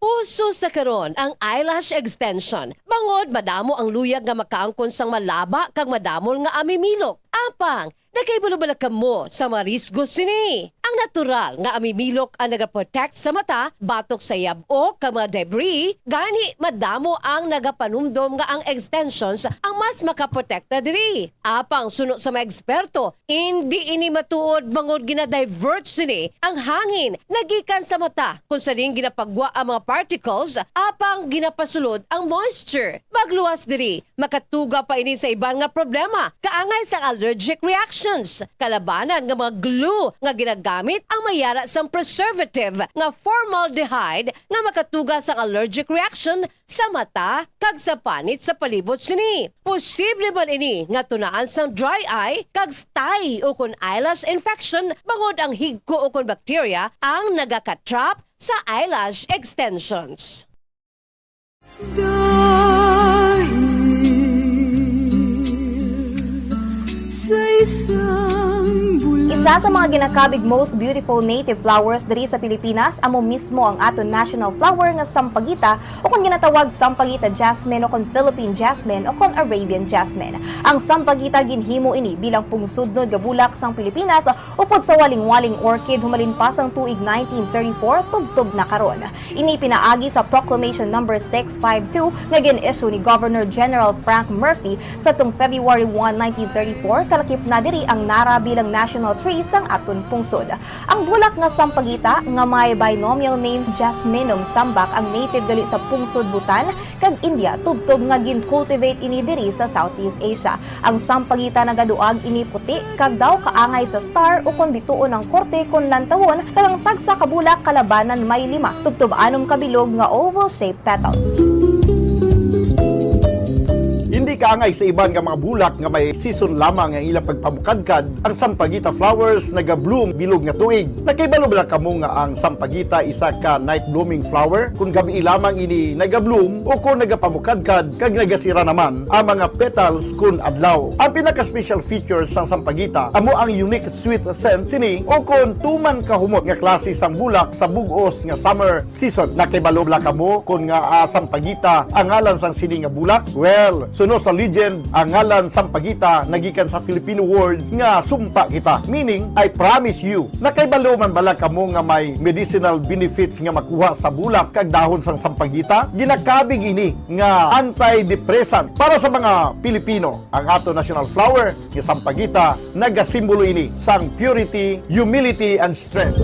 Uso sa karon ang eyelash extension. Bangod madamo ang luyag nga makaangkon sang malaba kag madamol nga amimilok. Apang, nakaibalo-bala ka mo sa marisgo sini. Ang natural nga amimilok ang nagaprotect sa mata, batok sa yabo, kag mga debris, gani madamo ang nagapanumdom nga ang extensions ang mas makaprotekta diri. Apang suno sa mga eksperto, hindi ini matuod bangod ginadivert sini ang hangin nagikan sa mata kung saling ginapagwa ang mga particles, apang ginapasulod ang moisture. Magluwas diri, makatuga pa ini sa iban nga problema, kaangay sa allergic reactions. Kalabanan nga mga glue nga ginagamit ang mayara sang preservative nga formaldehyde nga makatuga sa allergic reaction sa mata kag sa panit sa palibot sini. Posible ba ini nga tunaan sang dry eye kag stye o kun eyelash infection bangod ang higko o kun bacteria ang nagakatrap sa eyelash extensions. Isa Isa sa mga ginakabig most beautiful native flowers diri sa Pilipinas amo mismo ang aton national flower nga sampagita o kung ginatawag sampagita jasmine o kung Philippine jasmine o kung Arabian jasmine. Ang sampagita ginhimo ini bilang pungsudnod nga bulak sang Pilipinas upod sa waling-waling orchid humalin pa sang tuig 1934 tubtob na karon. Ini pinaagi sa Proclamation number 652 nga gin-issue ni Governor General Frank Murphy sa tung February 1, 1934 kalakip na diri ang nara bilang national tree sang aton pungsod. Ang bulak nga sampagita nga may binomial names Jasminum sambak ang native gali sa pungsod Bhutan kag India tubtob nga gin-cultivate ini diri sa Southeast Asia. Ang sampagita nagaduag ini puti kag daw kaangay sa star o kon bituon ang korte kon lantawon kag ang tagsa ka bulak kalabanan may 5 tubtob 6 kabilog nga oval-shaped petals. Hindi kaangay sa iban nga mga bulak nga may season lamang ang ilang pagpamukadkad, ang sampagita flowers naga-bloom bilog nga tuig. Nakaibalo ba kamo nga ang sampagita isa ka night blooming flower? Kung gabi lamang ini naga-bloom o kung nagapamukadkad kag nagasira naman ang mga petals kun adlaw. Ang pinaka-special feature sang sampagita amo ang unique sweet scent sini o kung tuman kahumot nga klase sang bulak sa bug-os nga summer season. Nakaibalo ba kamo kung nga sampagita ang ngalan sang sini nga bulak? Well, suno sa legend, ang ngalan sampagita nagikan sa Filipino word nga sumpa kita, meaning I promise you. Nakaibalo man bala kamo nga may medicinal benefits nga makuha sa bulak kag dahon sang sampagita? Ginakabig ini nga antidepressant para sa mga Pilipino. Ang ato national flower nga sampagita nagasimbolo ini sang purity, humility and strength.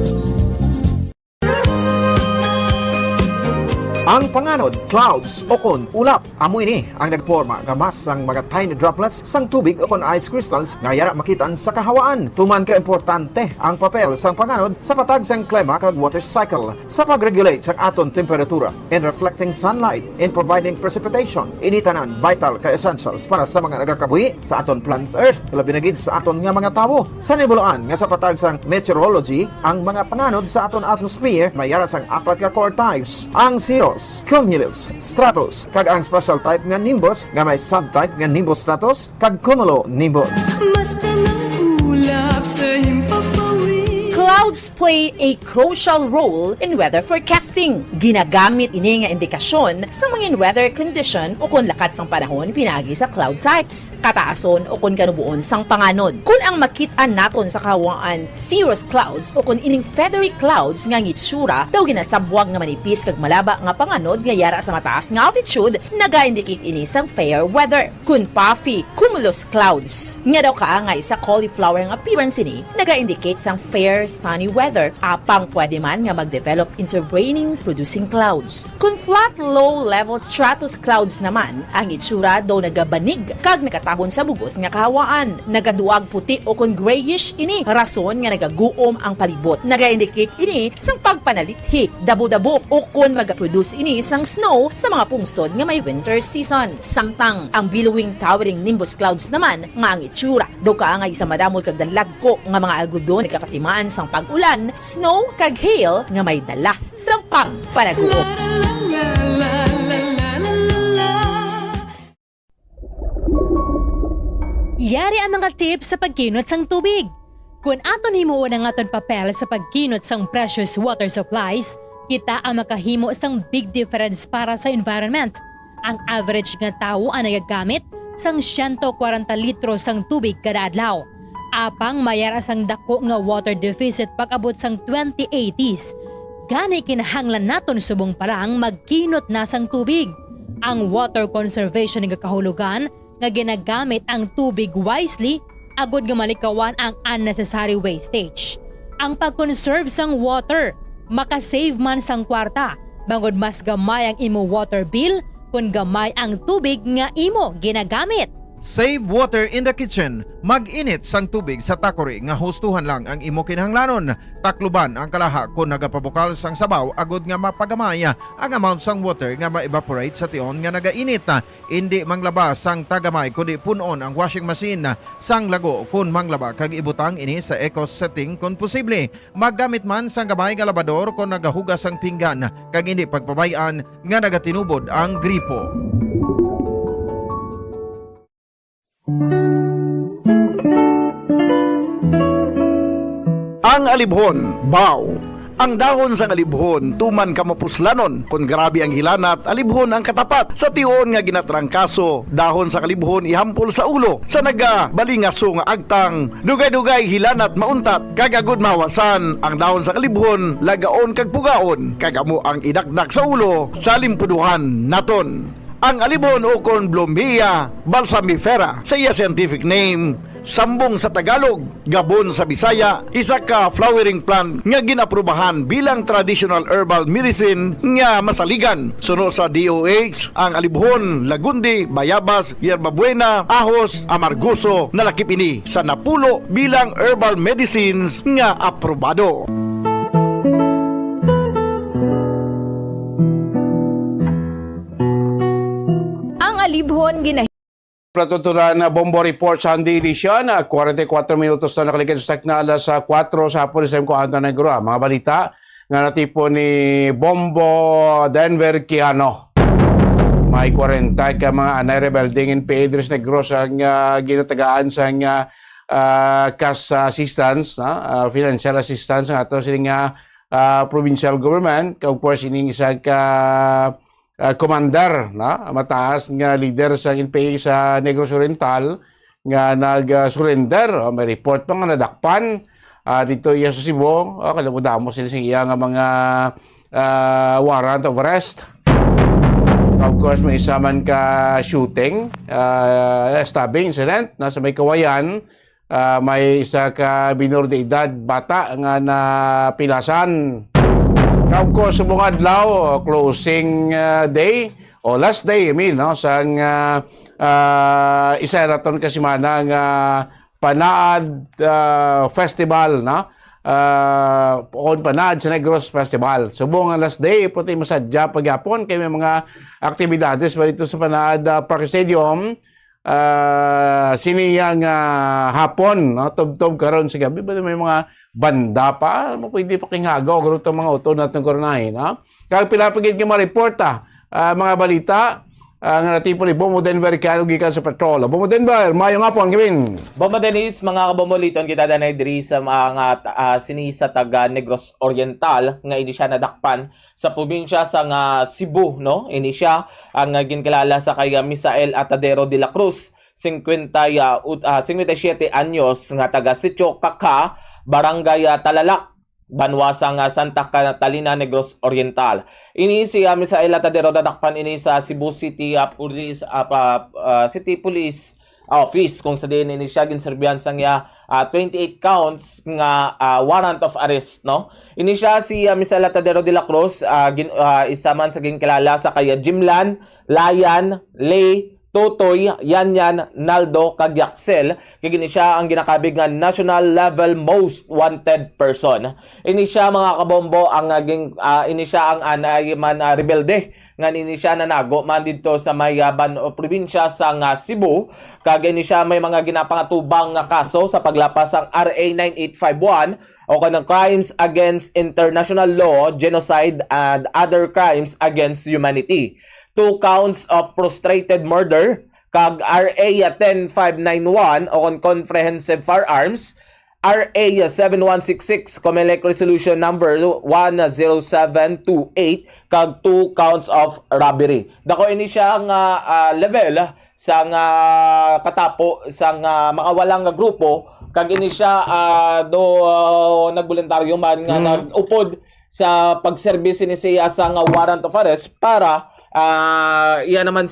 Ang panganod, clouds o kon ulap. Amo ini ang nagporma nga mas ang mga tiny droplets sang tubig o kon ice crystals nga yara makitaan sa kahawaan. Tuman ka importante ang papel sang panganod sa patag sang klima kag water cycle sa pag-regulate sang aton temperatura in reflecting sunlight in providing precipitation. Ini tanan vital ka essentials para sa mga nagakabuhi sa aton planet Earth labi na gid sa aton nga mga tawo. Sa nibuluan nga sa patag sang meteorology, ang mga panganod sa aton atmosphere may yara sang 4 ka core types. Ang cirrus, cumulus, stratus, kag ang special type nga nimbus nga may subtype nga nimbus stratus kag cumulonimbus. Basta ng ulap sa himpapawi. Clouds play a crucial role in weather forecasting. Ginagamit ini nga indikasyon sa mga weather condition o kung lakat sang panahon pinagi sa cloud types, kataason o kung kanubuon sang panganod. Kung ang makit-an naton sa kawaan cirrus clouds o kung ining feathery clouds nga ngitsura daw ginasabwag nga manipis kag malaba nga panganod nga yara sa mataas nga altitude, naga-indicate ini sang fair weather. Kung puffy cumulus clouds nga daw kaangay sa cauliflower nga appearance ini, naga-indicate sang fair sunny weather, apang pwede man nga mag-develop into raining-producing clouds. Kung flat, low-level stratus clouds naman, ang itsura daw nagabanig kag nakatahon sa bugos nga kahawaan. Nagaduag puti o kung grayish ini, rason nga nagaguom ang palibot. Naga-indicate ini sang pagpanalithi, dabo-dabo o kung mag-produce ini sang snow sa mga pungsod nga may winter season. Samtang ang billowing towering nimbus clouds naman, nga ang itsura daw kaangay sa madamol kag dalagko nga mga algodon nagkapatimaan sang pag-ulan, snow kag hail nga may dala sa pagpanaguo. Yari ang mga tips sa pagkinot sang tubig. Kung aton himuon ang aton papel sa pagkinot sang precious water supplies, kita ang makahimo sang big difference para sa environment. Ang average nga tawo ang nagagamit sang 140 litro sang tubig kada adlaw. Apang mayara sang dako nga water deficit pag-abot sang 2080s. Gani kinahanglan naton subong parang magkinot na sang tubig. Ang water conservation nga kahulugan nga ginagamit ang tubig wisely agud nga malikawan ang unnecessary wastage. Ang pag-conserve sang water makasave man sang kwarta bangod mas gamay ang imo water bill kung gamay ang tubig nga imo ginagamit. Save water in the kitchen. Mag-init sang tubig sa takori nga hustuhan lang ang imo kinahanglanon. Takluban ang kalaha kung nagapabukal sang sabaw agud nga mapagamaya ang amount sang water nga ma-evaporate sa tion nga nagainit. Hindi manglaba sang tagamay kundi punon ang washing machine sang lago kung manglaba kag ibutang ini sa eco setting kung posible. Maggamit man sang gamay nga labador kung nagahugas ang pinggan kag hindi pagpabayan nga nagatinubod ang gripo. Ang alibhon, baw. Ang dahon sa alibhon, tuman ka mapuslanon. Kung grabe ang hilanat, alibhon ang katapat. Sa tion nga ginatrangkaso, dahon sa alibhon ihampol sa ulo. Sa nagabalingaso nga agtang, dugay-dugay hilanat mauntat. Kagagod mahawasan, ang dahon sa alibhon, lagaon kag pugaon. Kagamo ang idakdak sa ulo, sa limpuduhan naton. Ang alibhon o kon Blombia balsamifera sa iya scientific name, sambong sa Tagalog, gabon sa Bisaya, isa ka flowering plant nga ginaprubahan bilang traditional herbal medicine nga masaligan. Suno sa DOH, ang alibhon, lagundi, bayabas, yerbabuena, ahos, amarguso, nalakip ini sa napulo bilang herbal medicines nga aprobado. Ang alibhon Platutunan na Bombo Report Sunday edition, 44 minutos na nakalikan sa na alas 4 sa hapon sa Kuanta Negro. Mga balita nga natipo ni Bombo Denver Quijano. May 40 ka mga anay rebelding in Pedres Negros ang ginatagaan sa cash assistance, financial assistance ng ato silang provincial government. Of course, ining isa ka commander na mataas nga leader sa NPA sa Negros Oriental nga nag-surrender. May report pa nga nadakpan dito iya sa Cebu. Kalamudamo sila sa iya nga mga warrant of arrest. Of course, may isa man ka shooting, stabbing incident na sa may Kawayan. May isa ka minor de edad bata nga napilasan. Of course, subong adlaw, closing day o last day, Emil, no? Sa isa raton kasimana nga Panaad Festival, no? On Panaad sa Negros Festival. Subong ang last day, puti masadya pagyapon kay may mga aktibidades ba dito sa Panaad Park Stadium. Siniyang hapon, no? Tub-tub karon sa gabi, ba may mga banda pa, pwede pa kinghagaw, gano'n itong mga auto natin koronahin, ha? Kaya pinapagin ka ma-report, mga balita, nga natipo ni Bombo Denver, kaya gikan sa patrol. Bombo Denver, mayong hapon, Kevin. Bombo Dennis, mga kabomoliton, kita danay diri sa mga sinisa taga Negros Oriental, nga ini siya nadakpan sa probinsya sa Cebu, no? Ini siya ang ginkilala sa kay Misael Atadero de la Cruz, 57 anyos, nga taga Sitio Kaka, Barangay Talalak, Banwasang Santa Catalina, Negros Oriental. Ini si Misael Atadero dadakpan ini sa Cebu City Police City Police Office kung sa din ini siya ginserbihan sang 28 counts nga warrant of arrest, no. Ini siya si Misael Atadero de la Cruz, isa man sa ginkilala sa kay Jimlan, Layan, Lay, Totoy, Yanyan, Naldo, Kagyaksel. Kaya siya ang ginakabig nga national level most wanted person. Ini siya mga kabombo ang ini siya ang anay man rebelde nga ini siya nanago man dito sa may probinsya sa Cebu. Kaya ini siya may mga ginapangatubang nga kaso sa paglapas ang RA 9851 o kanang crimes against international law, genocide and other crimes against humanity. 2 counts of frustrated murder, kag RA 10591 o comprehensive firearms, RA 7166 Comelec Resolution number 10728 kag 2 counts of robbery. Dako ini siya nga level sa katapo sa mga walang grupo, kag ini siya nagboluntaryo man nga nagupod sa pagserbis ni siya sa warrant of arrest para iya naman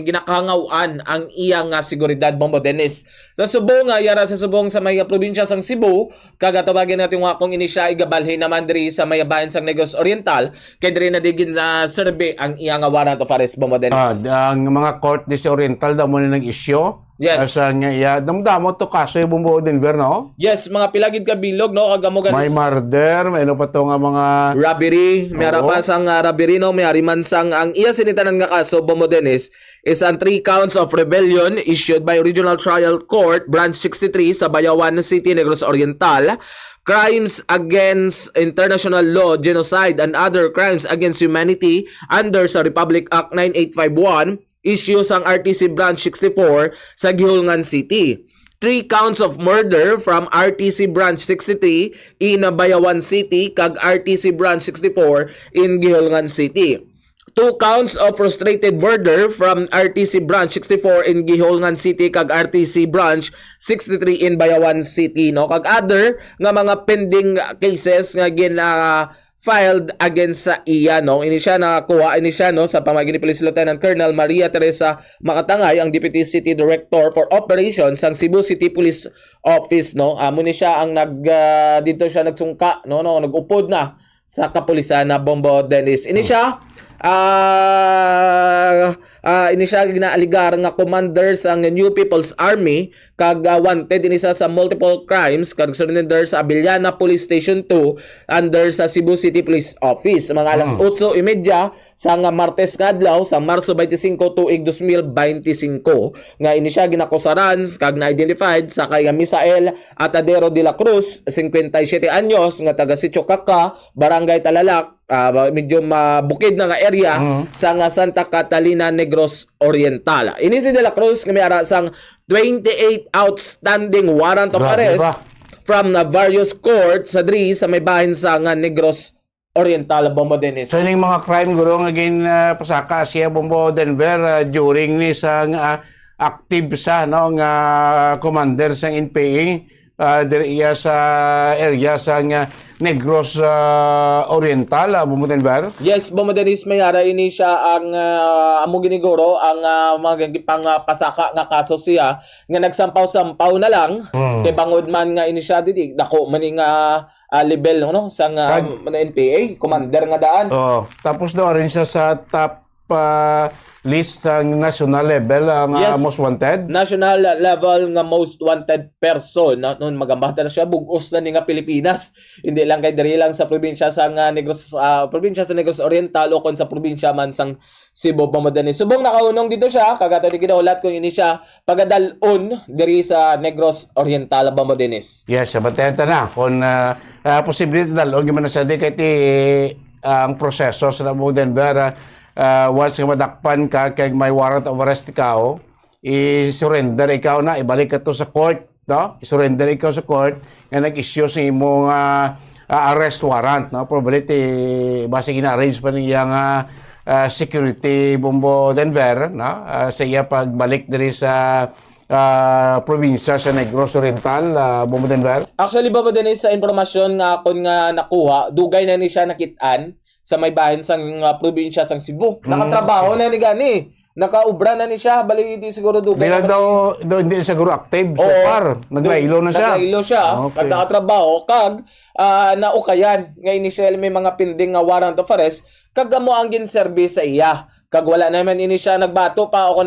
ginakangawaan ang iyang seguridad, Bombo Dennis. Sa subong yara sa subong sa may probinsya sang Cebu, kagatawagin natin nga kung ini siya igabalhin naman diri sa may bayan sang Negros Oriental, kay diri na digin sa survey ang iyang warrant of arrest, Bombo Dennis. Ang mga court sa Oriental daw mo nang isyo. Yes. Asa nga damdamo to kaso yung Bombo Denver, no? Yes, mga pilagid ka bilog, no? Kagamogan may murder, may ano pa to nga mga robbery, may arapas ang robbery, no? May ariman sang ang iya sinitanan nga kaso, Bombo Dennis, is ang 3 counts of rebellion issued by Regional Trial Court, Branch 63 sa Bayawan City, Negros Oriental. Crimes against international law, genocide, and other crimes against humanity under sa Republic Act 9851, issue sang RTC Branch 64 sa Gihulngan City. 3 counts of murder from RTC Branch 63 in Bayawan City kag RTC Branch 64 in Gihilngan City. 2 counts of frustrated murder from RTC Branch 64 in Gihilngan City kag RTC Branch 63 in Bayawan City, no? Kag other nga mga pending cases nga filed against sa iya, no? Ini siya nakakuha no sa pamagi ni Police Lieutenant Colonel Maria Teresa Makatangay, ang Deputy City Director for Operations sang Cebu City Police Office, no? Amo ni siya ang dito siya nagsungka, no, nagupod na sa kapulisan na Bombo Dennis. Ini siya ini siya ginaaligar nga commander sa New People's Army kag wanted ini sa multiple crimes kag surrender sa Abiliana Police Station 2 under sa Cebu City Police Office mga alas 8:30 sa Martes kadlaw sa Marso 25 tuig 2025 nga ini siya ginakusaran kag na-identified sa kay Misael Atadero de la Cruz, 57 anyos, nga taga Sitio Kaka, Barangay Talalak, medyo mabukid na nga area sa nga Santa Catalina Negros Oriental. Ini si De La Cruz nga may ara sang 28 outstanding warrant of arrest from various courts sa diri sa may bahin sa nga Negros Oriental, Bombo Dennis. So yung mga crime guro nga pasaka siya Bombo Denver during ni sa active sa no nga commander sa NPA diri sa area sa Negros Oriental, Bombo Denver. Yes, Bombo Dennis, may ara ini siya ang amo giniguro ang mga pang pasaka nga kaso siya nga nagsampaw-sampaw na lang kay bangod man nga ini siya didi dako man nga level no sa NPA commander nga daan. Tapos daw rin siya sa top list ng national level ang most wanted. National level nga most wanted person. Noon magambata na siya bugos na ni nga Pilipinas. Hindi lang kay diri lang sa probinsya sa Negros Negros Oriental o kon sa probinsya man sang Cebu, Bombo Dennis. Subong nakaunong dito siya kagato ni ginaulat kung ini siya pagadalon diri sa Negros Oriental, Bombo Dennis. Yes, sabaten ta na kung posible dalon gyud man sa di kay ang proseso sa Bombo Denver. Once nga madakpan ka kay may warrant of arrest ikaw, i-surrender ikaw na, ibalik ka to sa court, no? I-surrender ikaw sa court nga nag-issue sa imong arrest warrant, no? Probability base gina-arrange pa niyang security Bombo Denver, no? Sa iya pagbalik diri sa probinsya sa Negros Oriental, Bombo Denver. Actually, Bombo Dennis, sa informasyon nga akon nga nakuha, dugay na ni siya nakitaan sa may bahin sang probinsya sang Cebu. Nakatrabaho na ni gani. Nakaubra na ni siya. Bali di siguro dugay. Bila daw hindi siguro active so far. Naglailo na siya. Naglailo siya. Kag nakatrabaho kag naukayan nga initial may mga pending nga warrant of arrest kag amo ang gin-service sa iya. Kag wala naman ini siya nagbato pa ako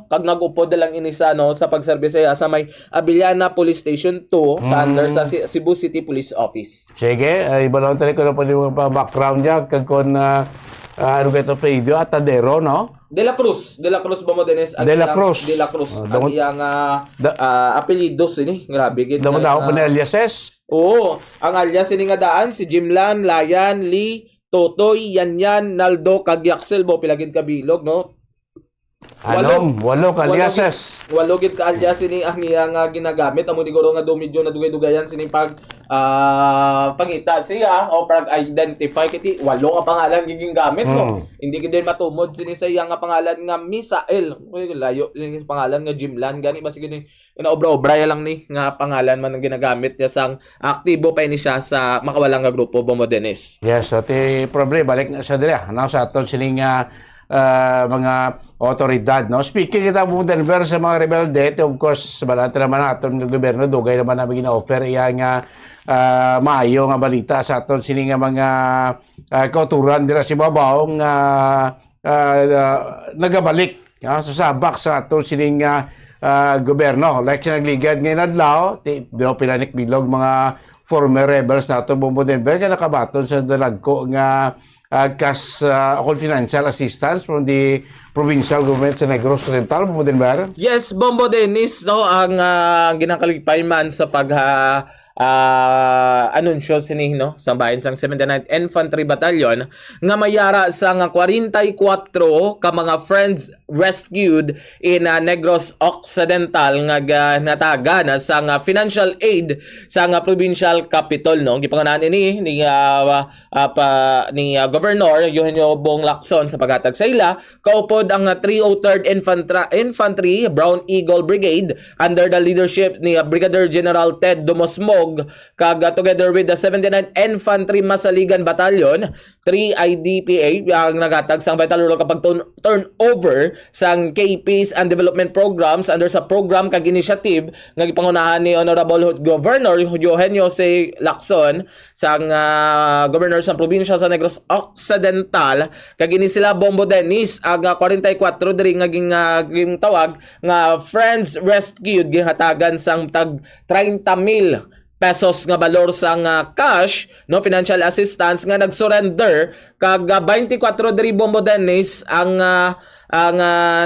kag nag-upod lang ini sa sa pagservice sa may Abiliana Police Station 2 sa under sa Cebu City Police Office. Sige, ibalon tali ko na po yung background niya kag kon ano ba ito Pedro Atadero, no? De La Cruz Bombo Dennis. De La Cruz. Ang iyang apelyidos ini. Grabe gid. Damo daw pa ni aliases. Oo, ang alias ini nga daan si Jimlan, Layan, Lee, Totoy, Yanyan, Naldo, Kagyaksel, bo pilagid kabilog, no? Walo aliases. Walo gid ka alias ini ang iyang ginagamit. Amo diguro nga medyo na dugay-dugayan sini pag pangita siya o pag identify kiti walo ka pangalan giging gamit, no? Hindi gid din matumod sini sa iyang pangalan nga Misael. Layo ni pangalan nga Jimlan gani basi gid obra-obra lang ni nga pangalan man ang ginagamit niya sang aktibo pa ini siya sa makawalang nga grupo, Bombo Dennis. Yes, so problem balik na sa diri sa aton sining mga otoridad, no? Speaking kita Bombo Denver sa mga rebelde, of course balanta naman aton nga gobyerno dugay naman namin gina-offer iya nga maayo nga balita sa aton sining nga mga kauturan dira sa babaw nga nagabalik sa sabak sa aton sining gobyerno. Like sa nagligad ngayon adlaw, pinanik bilog mga former rebels nato Bombo Denver nga nakabaton sa dalagko nga financial assistance from the provincial government sa Negros Oriental, Bombo Denver. Yes, Bombo Dennis, no, ang ginakaligpay man sa anunsyo sini no sa bahin sang 79th Infantry Battalion nga mayara sang 44 ka mga friends rescued in Negros Occidental nga nataga na sang financial aid sa provincial capital no. Gipanganan ini ni Governor Eugenio Bong Lacson sa paghatag sa ila kaupod ang 303rd Infantry Brown Eagle Brigade under the leadership ni Brigadier General Ted Dumosmog kag together with the 79th Infantry Masaligan Battalion 3 IDPA ang nagatag sang vital role kapag turnover sang KPs and development programs under sa program kag initiative nga gipangunahan ni Honorable Governor Eugenio C. Lacson sang Governor sa probinsya sa Negros Occidental kag ini sila Bombo Dennis ang 44 diri nga ging tawag nga friends rescued gihatagan sang tag 30,000 pesos nga balor sang cash no financial assistance nga nagsurrender kag 24 diri Bombo Dennis ang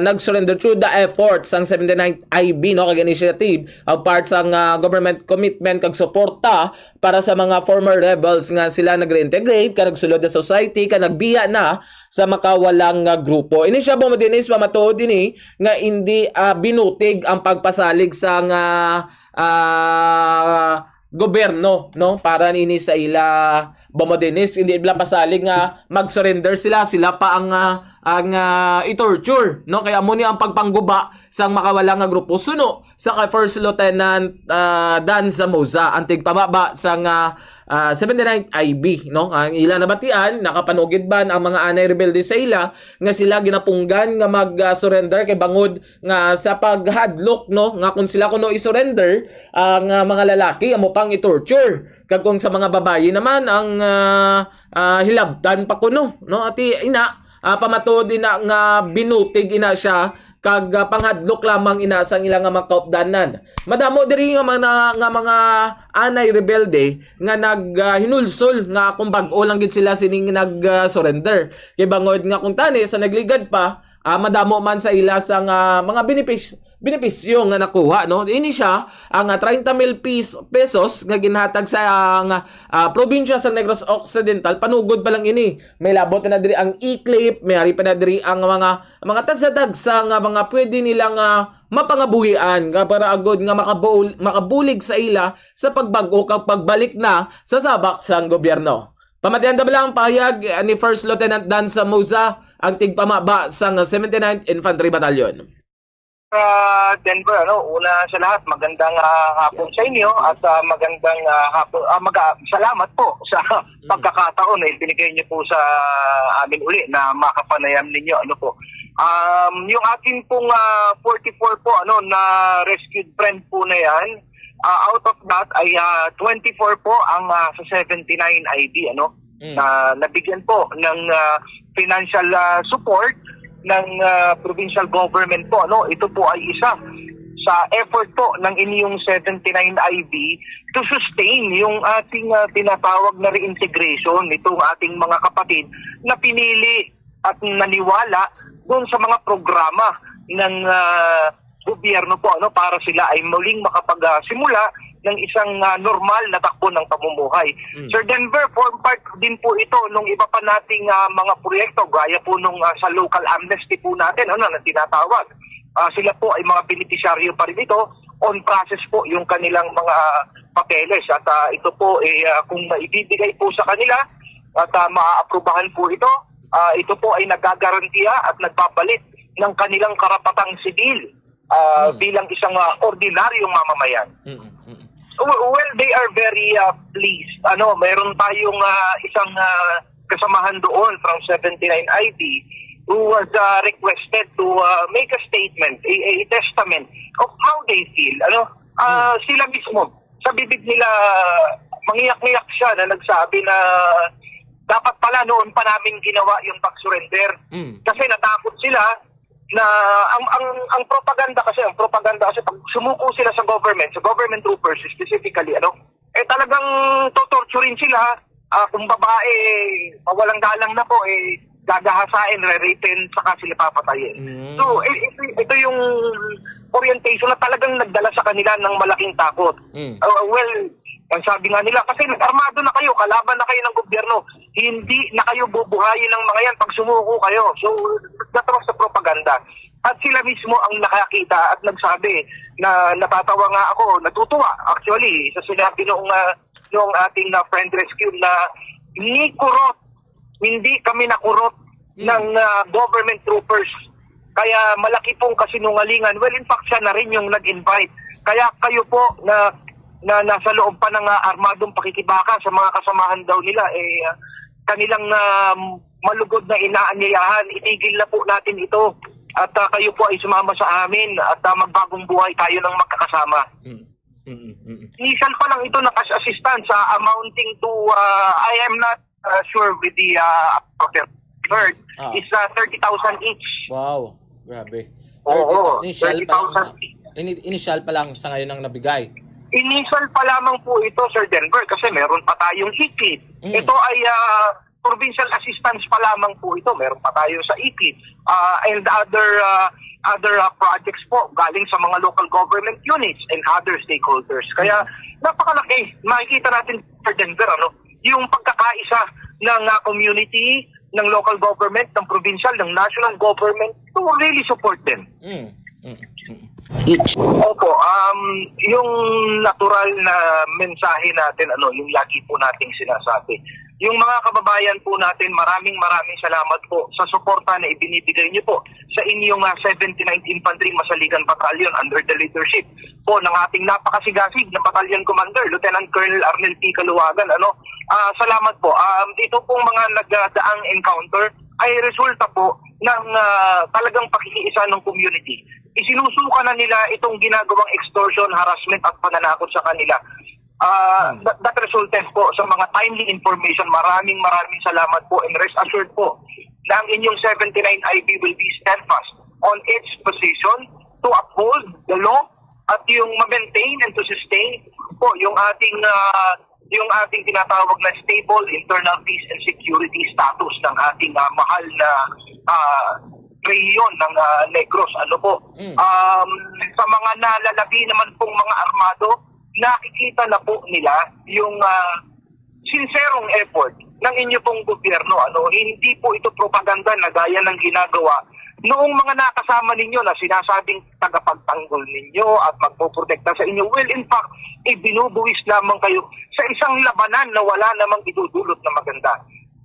nagsurrender through the efforts sang 79th IB no kag initiative ang part sang government commitment kag suporta para sa mga former rebels nga sila nag-reintegrate kag nagsulod sa society kag nagbiya na sa makawalang grupo. Ini siya Bombo Dennis pamatuod dinhi nga hindi binutig ang pagpasalig sang gobyerno no para nini sa ila Bombo Dennis hindi bla pasalig nga mag-surrender sila pa ang i-torture no kaya mo ni ang pagpangguba sang makawala nga grupo suno sa First Lieutenant Dan Zamoza ang tigpababa sang 79th IB no ang ila nabatian nakapanugid ban ang mga anay rebelde sa ila nga sila ginapunggan nga mag-surrender kay bangod nga sa paghadlok no nga kung sila kuno i-surrender ang mga lalaki amo pang i-torture kag kung sa mga babayi naman ang hilabtan pa kuno no ati ina pamatuod ina nga binutig ina siya kag panghadlok lamang ina sang ilang nga makaupdanan. Madamo diri nga mga anay rebelde nga hinulsol nga kung bag-o lang gid sila sining nag-surrender. Kay bangod nga kung tani sa nagligad pa madamo man sa ila sang mga benepisyo nga nakuha no. Ini siya ang 30,000 pesos nga ginhatag sa probinsya sa Negros Occidental panugod pa lang ini. May labot na diri ang e-clip, may ari pa na diri ang mga tagsa-tagsa nga mga pwede nilang mapangabuhian para agod nga makabulig sa ila sa pagbag-o kag pagbalik na sa sabak sang gobyerno. Pamatian da lang pahayag ni First Lieutenant Dan Zamoza ang tigpamaba sang 79th Infantry Battalion. Denver, una sa lahat, magandang hapon sa inyo at magandang hapon, salamat po sa pagkakataon na binigay niyo po sa amin uli na makapanayam ninyo. Yung akin pong 44 po na rescued friend po na yan, out of that ay 24 po ang sa 79 IB na nabigyan po ng financial support ng provincial government po. Ito po ay isa sa effort po ng inyong 79 IB to sustain yung ating tinatawag na reintegration nitong ating mga kapatid na pinili at naniwala doon sa mga programa ng gobyerno po para sila ay muling makapagsimula ng isang normal na takbo ng pamumuhay. Sir Denver, form part din po ito nung iba pa nating mga proyekto gaya po nung sa local amnesty po natin na tinatawag. Sila po ay mga beneficiaryo pa rin ito. On process po yung kanilang mga papeles at ito po kung maibibigay po sa kanila at maaaprubahan po ito po ay nagagarantiya at nagbabalik ng kanilang karapatang sibil bilang isang ordinaryong mamamayan. Well, they are very pleased. Meron tayong isang kasamahan doon from 79 IB who was requested to make a statement, a testament of how they feel. Sila mismo, sa bibig nila, mangiyak-ngiyak siya na nagsabi na dapat pala noon pa namin ginawa yung pag-surrender. Kasi natakot sila na ang propaganda kasi pag sumuko sila sa government troopers specifically talagang tutorturin sila kung babae walang galang na po gagahasain, re-rapin, saka sila papatayin. So ito yung orientation na talagang nagdala sa kanila ng malaking takot. Well, Ang sabi nga nila, kasi armado na kayo, kalaban na kayo ng gobyerno, hindi na kayo bubuhayin ng mga yan pag sumuko kayo. So, that was the propaganda. At sila mismo ang nakakita at nagsabi na natatawa nga ako, natutuwa actually sa sinabi noong ating friend rescue na ni kurot, hindi kami nakurot ng government troopers. Kaya malaki pong kasinungalingan. Well, in fact, siya na rin yung nag-invite. Kaya kayo po na nasa loob pa ng armadong pakikibaka sa mga kasamahan daw nila, kanilang malugod na inaanyayahan, itigil na po natin ito. At kayo po ay sumama sa amin at magbagong buhay tayo ng magkakasama. Initial pa lang ito na cash assistance amounting to, I am not sure with the heard, is 30,000 each. Wow, grabe. Oo, Initial pa lang, initial pa lang sa ngayon ang nabigay. Initial pa lamang po ito, Sir Denver, kasi meron pa tayong ICLID. Ito ay provincial assistance pa lamang po ito. Meron pa tayo sa ICLID. And other projects po galing sa mga local government units and other stakeholders. Kaya napakalaki. Makikita natin, Sir Denver, yung pagkakaisa ng community, ng local government, ng provincial, ng national government to really support them. Opo, yung natural na mensahe natin, yung lagi po nating sinasabi. Yung mga kababayan po natin, maraming salamat po sa suporta na ibinibigay niyo po sa inyong 79th Infantry Masaligan Battalion under the leadership po ng ating napakasigasig na Battalion Commander, Lieutenant Colonel Arnel P. Kaluwagan. Salamat po. Ito pong mga nagdaang encounter ay resulta po ng talagang pakikiisa ng community. Isinusuka na nila itong ginagawang extortion, harassment at pananakot sa kanila. That resulted po sa mga timely information. Maraming salamat po, and rest assured po na ang inyong 79 IB will be steadfast on its position to uphold the law at yung ma-maintain and to sustain po yung ating tinatawag na stable internal peace and security status ng ating mahal na rehiyon ng Negros. Sa mga nalalabi naman pong mga armado, nakikita na po nila yung sincerong effort ng inyo pong gobyerno. Hindi po ito propaganda na gaya ng ginagawa noong mga nakasama ninyo na sinasabing tagapagtanggol ninyo at magpoprotekta sa inyo. Well, in fact, ibinubuwis lamang kayo sa isang labanan na wala namang idudulot na maganda.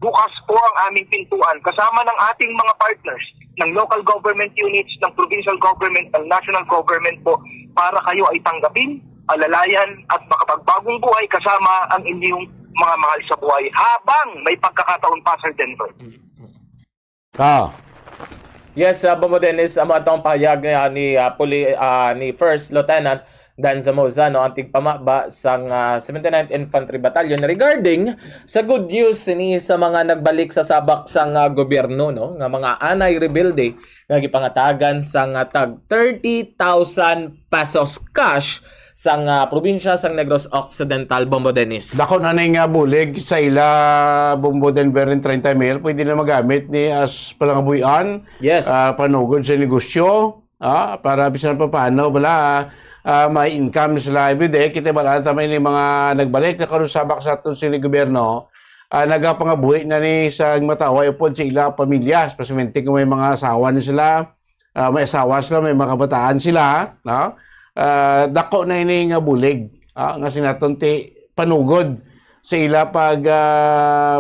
Bukas po ang aming pintuan kasama ng ating mga partners ng local government units, ng provincial government, ng national government po para kayo ay tanggapin, alalayan at makapagbagong buhay kasama ang inyong mga mahal sa buhay habang may pagkakataon pa, Sir Denver. Yes, Bombo Dennis, atong pahayag ni First Lieutenant Dan Zamoza, ang tigpamaba sa 79th Infantry Battalion regarding sa good news ni sa mga nagbalik sa sabak sang gobyerno, nga mga anay rebelde nga gipangatagan sang tag 30,000 pesos cash sang probinsya sang Negros Occidental. Bombo Dennis. Dako na ning bulig sa ila Bombo Denver in 30 mil pwede na magamit ni as palangabuyan. Yes. Panugod sa negosyo, para bisan pa paano may income sila everyday. Kita ba tamay ni mga nagbalik na karon sabak sa aton sila gobyerno, nagapangabuhi na ni sa mataway upod sa ila pamilya, especially kung may mga asawa ni sila, may asawa sila, may mga kabataan sila, dako na ini nga bulig, nga sinaton ti panugod sa ila pag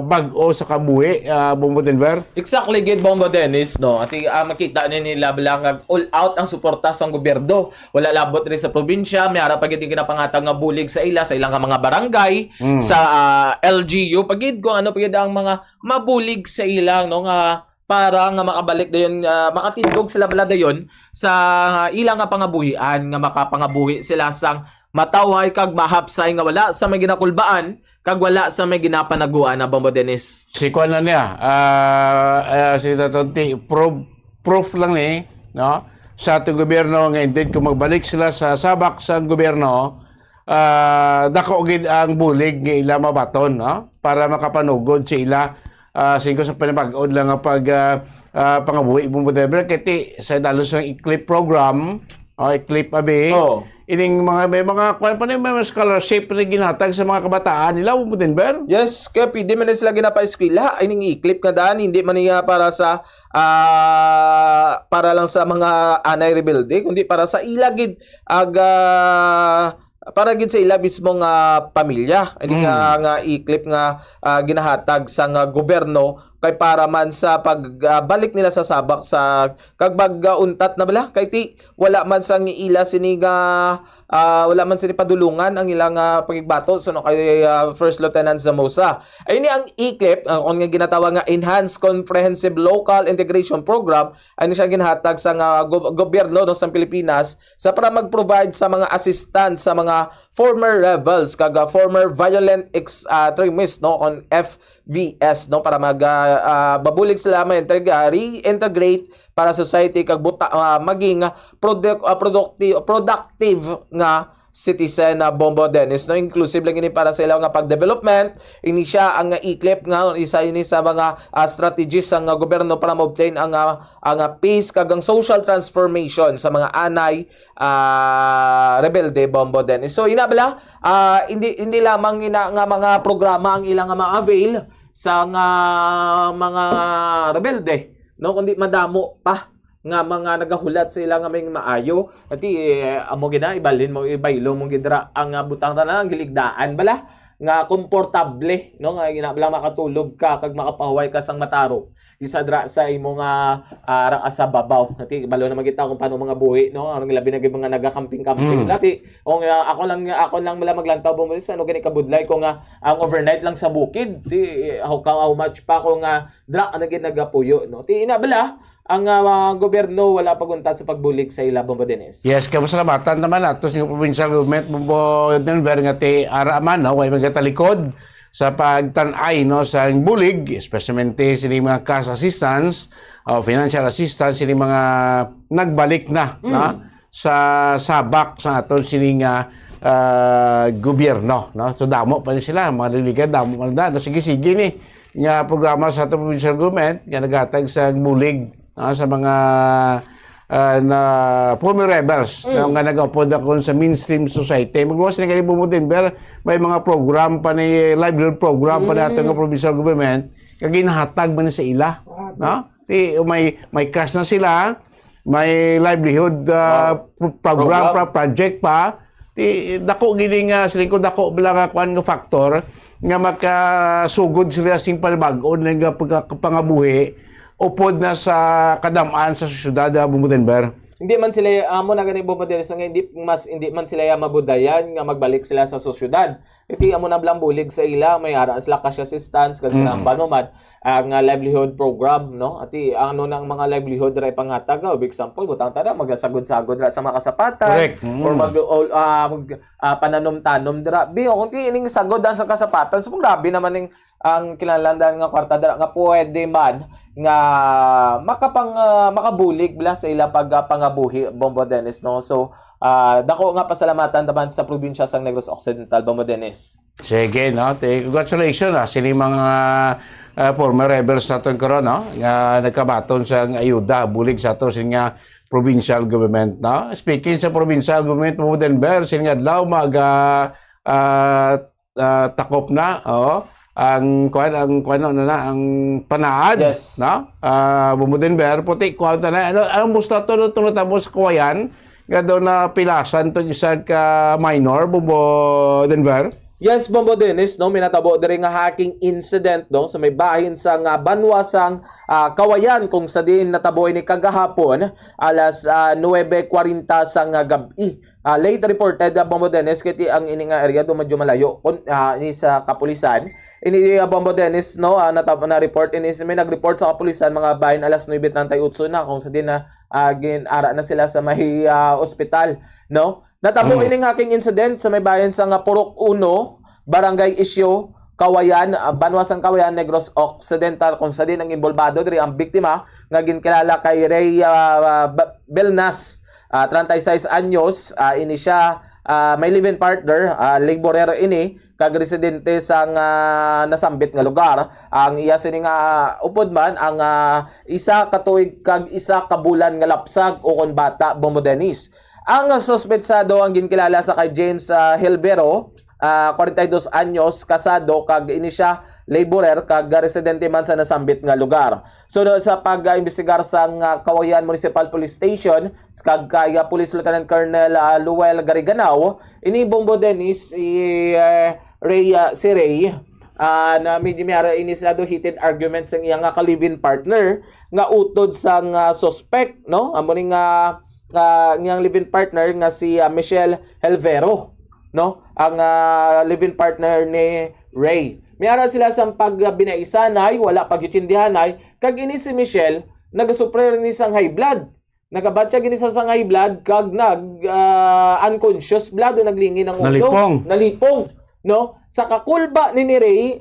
bag-o sa kabuhi, Bombo Denver. Exactly, gid Bombo Dennis, At makita nila bilang all out ang suporta sa gobyerno. Wala labot rin sa probinsya, may ara pagid kinapangatag nga bulig sa ilang mga barangay, sa LGU pagid kung pagid ang mga mabulig sa ilang nga para nga makabalik dayon, makatindog sila bala dayon sa ilang nga pangabuhian, nga makapangabuhi sila sang matawhay kag mahapsay nga wala sa may ginakulbaan kag wala sa may ginapanaguan na Bombo Dennis. Si kuan na niya, si Tatonti, proof lang sa ating gobyerno nga indeed kung magbalik sila sa sabak sa gobyerno, dako gid ang bulig nga ila mabaton, para makapanugod sa ila singko sa panibag-od lang nga pag pangabuhi Bombo Denver kiti sa dalos ng ICLIP program, ICLIP abi. ining may mga kuan pa ni may scholarship na ginhatag sa mga kabataan nila mo din ber. Yes, kaya pwede man sila ginapa-eskwela. Ay ning i-clip nga daan, hindi man niya para sa para lang sa mga anay rebelde, kundi para sa ilagid para gid sa ila mismong pamilya. Ini nga i-clip nga ginahatag sa gobyerno kay para man sa pagbalik nila sa sabak sa kagbag-untat na bala kay ti wala man sang ila sini wala man sini padulungan ang ilang pagigbato so kay First Lieutenant Zamosa. Ay ni ang i-clip ang nga ginatawag nga Enhanced Comprehensive Local Integration Program ay siya ginhatag sa gobyerno sa Pilipinas sa para mag-provide sa mga assistance sa mga former rebels kag former violent extremists on FVS para babulig sila reintegrate para society kag maging productive nga citizen na Bombo Dennis inclusive lang ini para sa ilang nga pag-development. Ini siya ang i-clip nga isa ini sa mga strategies ang gobyerno para ma-obtain ang peace kag ang social transformation sa mga anay rebelde Bombo Dennis. So inabala hindi lamang nga mga programa ang ilang ma-avail sa mga rebelde kundi madamo pa nga mga nagahulat sa ilang aming maayo ati amo gina ibalin mo ibaylo mong gidra ang butang tanan giligdaan bala nga komportable nga ginablang makatulog ka kag makapahuway ka sang mataro isa dra sa imo nga sa babaw ati balo na magita kung paano mga buhi ang labi na mga nagakamping-camping ati ako lang mala maglantaw bumulis gani kabudlay ko nga ang overnight lang sa bukid ti how much pa ko nga dra gid nagapuyo ti inabala ang gobyerno wala paguntat sa pagbulig sa ila Bombo Dennis. Yes, kapasalamatan naman atos ng provincial government Bombo Denver nga ti araman way magatalikod sa pagtanay sa bulig, especially sini mga cash assistance o financial assistance sini mga nagbalik na sa sabak sa aton sini nga gobyerno So damo pa sila mga liligad damo man na sige ni nga programa sa aton provincial government nga naghatag sa bulig sa mga na former rebels nga nag-upod ako sa mainstream society. Magluwas na kayo bumutin pero may mga program pa ni livelihood program pa natin ng provincial government kag ginahatag man sa ila may cash na sila, may livelihood program project pa dako gini nga silingkod dako bala nga kuan nga factor nga makasugod sila sing panibag-on nga pangabuhi upod na sa kadamaan sa syudad Bumudenber. Hindi man sila amo na gani Bombo Dennis nga hindi man sila mabudayan nga magbalik sila sa sosyudad. Iti amo na blang bulig sa ila may ara sila cash assistance kasi ang banomad ang livelihood program ati nang mga livelihood ra ipanghatag big example butang tada magasagod-sagod ra sa mga kasapatan or pananom-tanom dira kunti ining sagod dan sa kasapatan so grabe naman ning ang kinalandan nga kwarta dira nga pwede man nga makabulig bla sa ila pagpangabuhi Bombo Dennis so dako nga pasalamatan taban sa probinsya sang Negros Occidental Bombo Dennis. Sige congratulations sini mga former rebels naton karon nga nagkabaton sa ayuda bulig sa ato nga provincial government Speaking sa provincial government Bombo Denver sini adlaw takop na ang panaad Bombo Denver puti kuan na anong gusto to tunotamos kuwayan nga daw na pilasan to isa ka minor Bombo Denver. Yes, Bombo Dennis, may natabo diri nga hacking incident sa may bahin sa banwasang Kawayan kung sa diin natabo ni kagahapon alas 9:40 sang gabi. Late reported Bombo Dennis kiti ang ini nga area do medyo malayo ini sa kapulisan. Ini Bombo Dennis na report ini may nag-report sa kapulisan mga bahin alas 9:38 na kung sa din na ara na sila sa may ospital Natabo ining hacking incident sa may bayan sa Purok 1, Barangay Isyo, Kawayan, Banwasang Kawayan, Negros Occidental kung sa din ang involvado diri ang biktima nga ginkilala kay Ray Belnas, 36 anyos, ini siya may live-in partner, laborer ini kag residente sang nasambit nga lugar. Ang iya sini nga upod man ang isa ka tuig kag isa ka bulan nga lapsag o kon bata Bombo Dennis. Ang suspetsado ang ginkilala sa kay James Hilbero, 42 anyos, kasado kag ini siya laborer kag residente man sa nasambit nga lugar. So sa pag-imbestigar sa Kawayan Municipal Police Station kag kay Police Lieutenant Colonel Luel Gariganaw, ini Bombo Dennis si Ray na medyo may ini sila do heated arguments ang iyang ka-live-in partner nga utod sa suspect, no? Amo ni nga ngiyang live-in partner nga si Michelle Helvero, no? Ang live-in partner ni Ray. Mayara sila sa pagbinaisanay, wala pagyitindihanay, kag ini si Michelle nagasupre ni sang high blood. Nagabatya gini sa high blood kag unconscious blood o naglingi ng ulo. Nalipong, no? Sa kakulba ni Ray,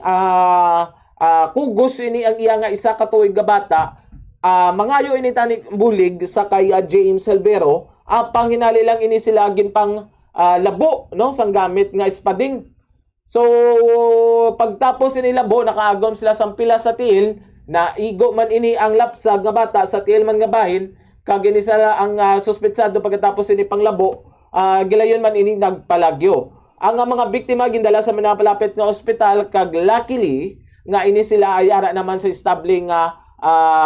kugos ini ang iya nga isa ka tuig nga bata. Mangayo ini tani bulig sa kay James Helvero, pang hinali lang ini sila ginpang labo, no, sang gamit nga espading. So pagtapos ini labo, nakaagom sila sang pila sa tiil, na igo man ini ang lapsag nga bata sa tiil man nga bahin, kag ini sila ang suspetsado pagkatapos ini panglabo, gilayon man ini nagpalagyo. Ang mga biktima gindala sa minapalapit nga ospital, kag luckily nga ini sila ay ara naman sa establing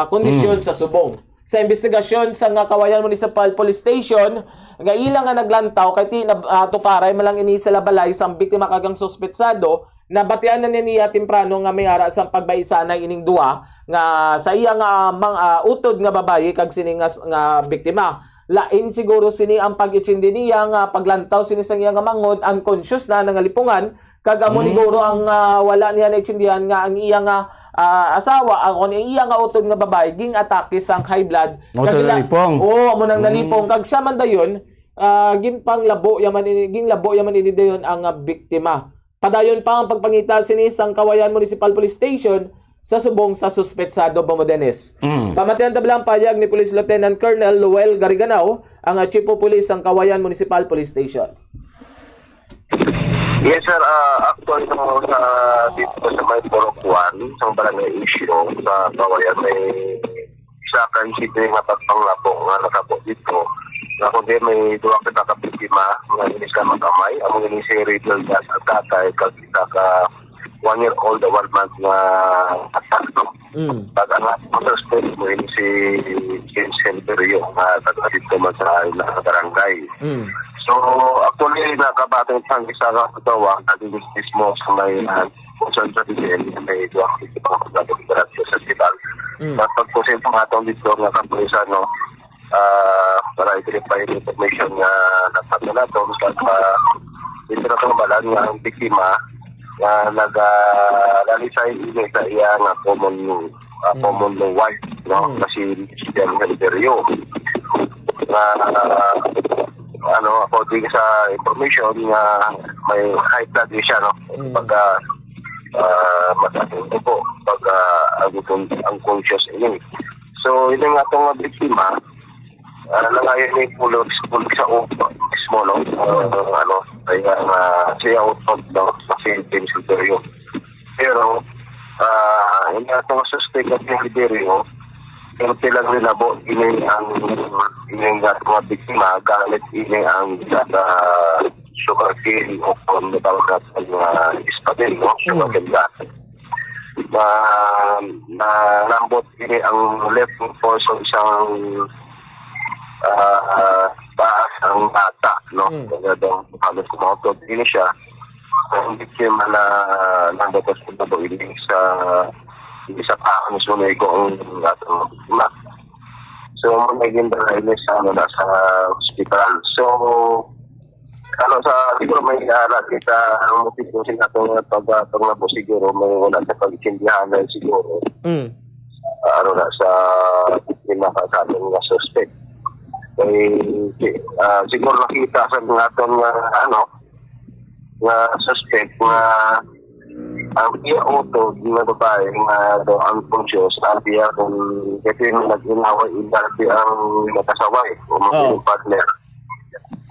kondisyon sa subong. Sa investigasyon sa Kawayan Municipal Police Station, nga ilang nga naglantaw kay tukaray malang ini sila balay sa biktima kagang suspetsado, na batian na niya temprano nga may ara sa pagbaysanay ining duwa nga sa iya nga utod nga babayi kag sini nga biktima. Lain siguro sini ang pag-itsindi niya nga paglantaw sini sa iya nga mangod, unconscious na nangalipungan, kag amo siguro ang wala niya na itsindihan nga ang iya nga asawa, ang iya nga utod nga babae ging atake sang high blood. Nalipong. Amo nang nalipong kag siya man dayon ginpang labo yaman ini dayon ang biktima. Padayon pa ang pagpangita sini sang Kawayan Municipal Police Station sa subong sa suspetsado Bombo Dennis. Pamatian tablang payag ni Police Lieutenant Colonel Luel Gariganaw, ang Chief of Police sang Kawayan Municipal Police Station. Yes sir, actually sa dito sa may Porokwan, sa barangay issue sa Kawayan, may isa kan sito nga pagpanglabong nga nakabot dito. Ako din may duwa kita ka biktima nga inis ka magamay, among ini si Riddle Gas at tatay kag isa ka 1 year old 1 month nga atak. Pag ang suspect mo ini si James Helbero nga taga dito man sa barangay. So, actually, nakabatang isang isa ka katawa, naging mismo sa may konsol sa DCL, may duwag dito pa ako naging sa hospital. At pagpusin po nga itong dito nga kapulisan, no, para i-verify yung information na nagpagod na ito, dito na itong balan nga ang biktima na nag-lalisay ini sa iya nga common wife, no, na si James Helbero. According sa information nga may high blood siya, no? Pagka matating po, pagka unconscious ini. So, yun nga itong biktima, nangayon ni pulog sa upo mismo, no? Kaya siya utod, no? Kasi James Helbero. Pero, yun nga itong suspect at Helbero, pero tilang rinabo, ini ang mga biktima, gamit ini ang sugar cane o kung natawag natin mga ispadil, no? Sugar cane gas. Nambot ini ang left portion isang taas ang bata, no? Kaya daw halos kumautod ini siya. Ang biktima na nambot at kunabo ini sa isa pa ang sumigo ang mat. So, magiging balay niya sa hospital. So, siguro may kita ang motibo siya itong pagpaglabo siguro may wala sa pag-itindihan na siguro. Sa pinakasabi ng suspect. Siguro nakita sa mga itong suspect na ang iya-auto na babae nga daw unconscious, sabi kung ito yung nag-inaway dati ang nakasaway o mga partner.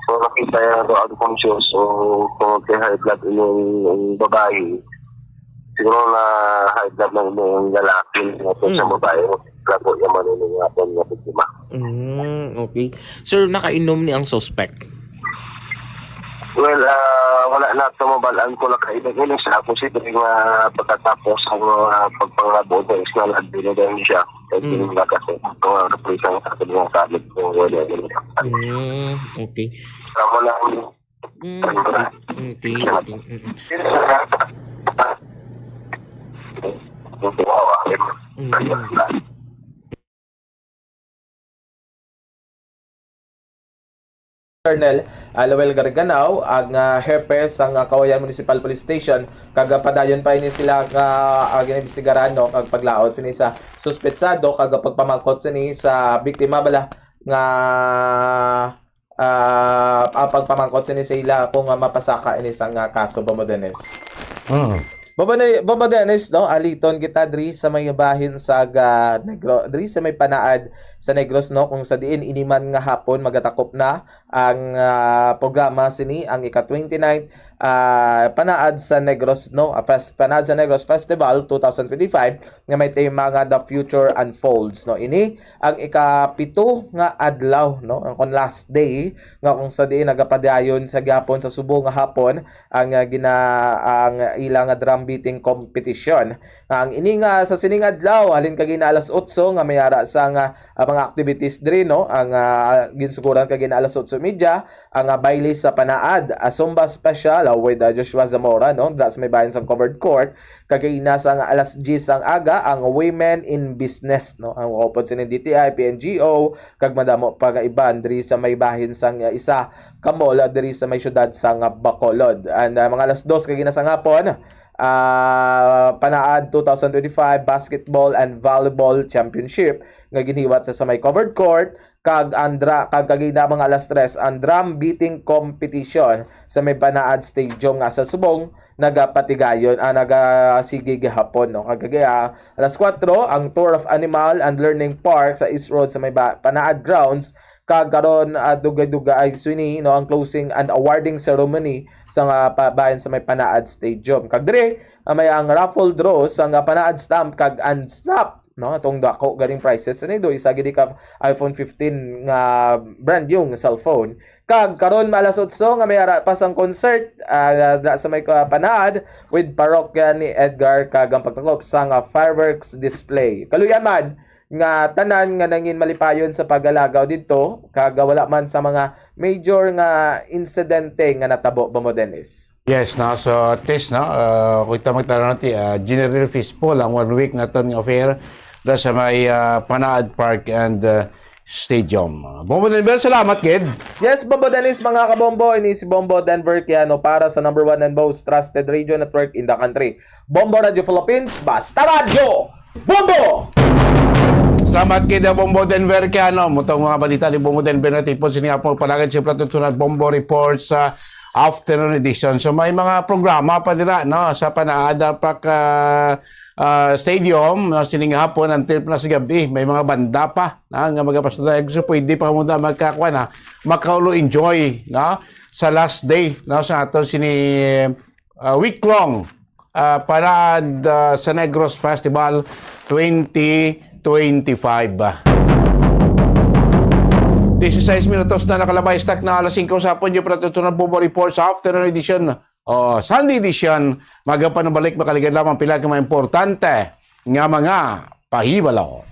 So nakita yan daw unconscious o kung high blood yung babae. siguro na high blood ng yung lalaki at sa babae. Labo yung manunungapon na biktima. Okay. Sir, nakainom ni ang suspect? Well, wala na tumabalaan ko na kainan siya considering pagkatapos ang pagpanglabo ng isla din siya. Kaya tinila kasi ito ang represang sa ating mga kabit kung wala din. Okay. Tama lang. Okay. Colonel Lowell Garganao ang herpes ang Kawayan Municipal Police Station kagapadayon pa ini sila nga ginibestigaran no kag paglaot sini sa suspetsado kag pagpamangkot sini sa biktima bala nga pagpamangkot sini sa ila kung mapasaka ini sang kaso Bombo Dennis. Bombo Dennis no aliton kita diri sa may bahin sa Negros diri sa may panaad sa Negros no kung sa diin iniman nga hapon magatakop na ang programa sini ang ika-29 panaad sa Negros no panaad sa Negros Festival 2025 nga may tema nga The Future Unfolds no ini ang ika-7 nga adlaw no ang last day nga kung sa diin nagapadayon sa gyapon sa Subo nga hapon ang ang ilang drum beating competition. Ang ini nga sa sining adlaw halin kagina alas 8 nga mayara sa mga activities diri no ang ginsuguran kagina alas 8:30 ang baile sa panaad Zumba special with Joshua Zamora no sa may bayan sa covered court kagina sa alas 10 ang aga ang Women in Business no ang upod sini DTI PNGO kag madamo pa nga iban diri sa may bahin sang isa ka mall diri sa may syudad sang Bacolod and mga alas 2 kagina sa hapon Panaad 2025 Basketball and Volleyball Championship nga giniwat sa may covered court kag kagina mga alas 3 ang drum beating competition sa may Panaad Stadium nga sa Subong nagapatigayon nagasigig hapon no kagaya alas 4 ang Tour of Animal and Learning Park sa East Road sa may Panaad Grounds kagaron dugay-duga ay sini no ang closing and awarding ceremony sa bayan sa may Panaad Stadium kag dire may ang raffle draw sa Panaad Stamp kag Unsnap no atong dako ganing prices ani do isa gid ka iPhone 15 nga brand yung cellphone kag karon alas 8 nga may pas ang concert sa may Panaad with parokya ni Edgar kag ang pagtakop sa fireworks display kaluyan man nga tanan nga nangin malipayon sa pagalagaw didto kag wala man sa mga major nga insidente nga natabo Bombo Dennis. Yes, no, so test no, kita magtanong natin, General Fistful ang 1 week na ton affair da sa may Panaad Park and Stadium. Bombo Denver, salamat kid. Yes, Bombo Dennis, mga kabombo, ini si Bombo Denver Kiano para sa number 1 and most trusted radio network in the country. Bombo Radio Philippines, basta radyo! Bombo! Salamat kay Bombo Denver Kiano. Mutong mga balita ni Bombo Denver na tipon sininga po palagad si Platutunan Bombo Reports sa afternoon edition. So may mga programa pa dira no sa Panaad Stadium no sining hapon until na sa gabi may mga banda pa na nga magapasada so pwede pa mo magkakuan na makaulo enjoy no sa last day no sa ato sini week long Panaad sa Negros Festival 2025. 16 minutos na nakalabay stock na alas 5 sa hapon yung Platutunan Bombo Report sa afternoon edition o Sunday edition. Magapan ng balik makaligan lamang pila ka mga importante nga mga pahibalo.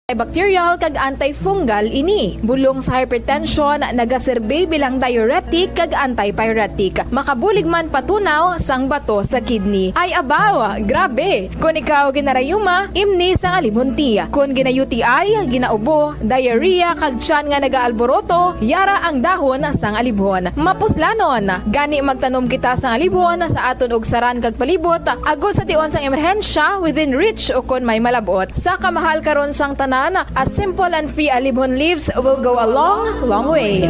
Antibacterial kag antifungal ini. Bulong sa hypertension, nagaserbe bilang diuretic kag antipyretic. Makabulig man patunaw sang bato sa kidney. Ay abaw, grabe. Kung ikaw ginarayuma, imni sang alimunti. Kung gina-UTI, ginaubo, diarrhea kag tiyan nga nagaalboroto, yara ang dahon sang alibon. Mapuslanon, gani magtanom kita sang alibon sa aton og saran kag palibot. Agos sa tion sang emerhensya within reach o kon may malabot. Sa kamahal karon sang tanan, a simple and free alibon leaves will go a long way.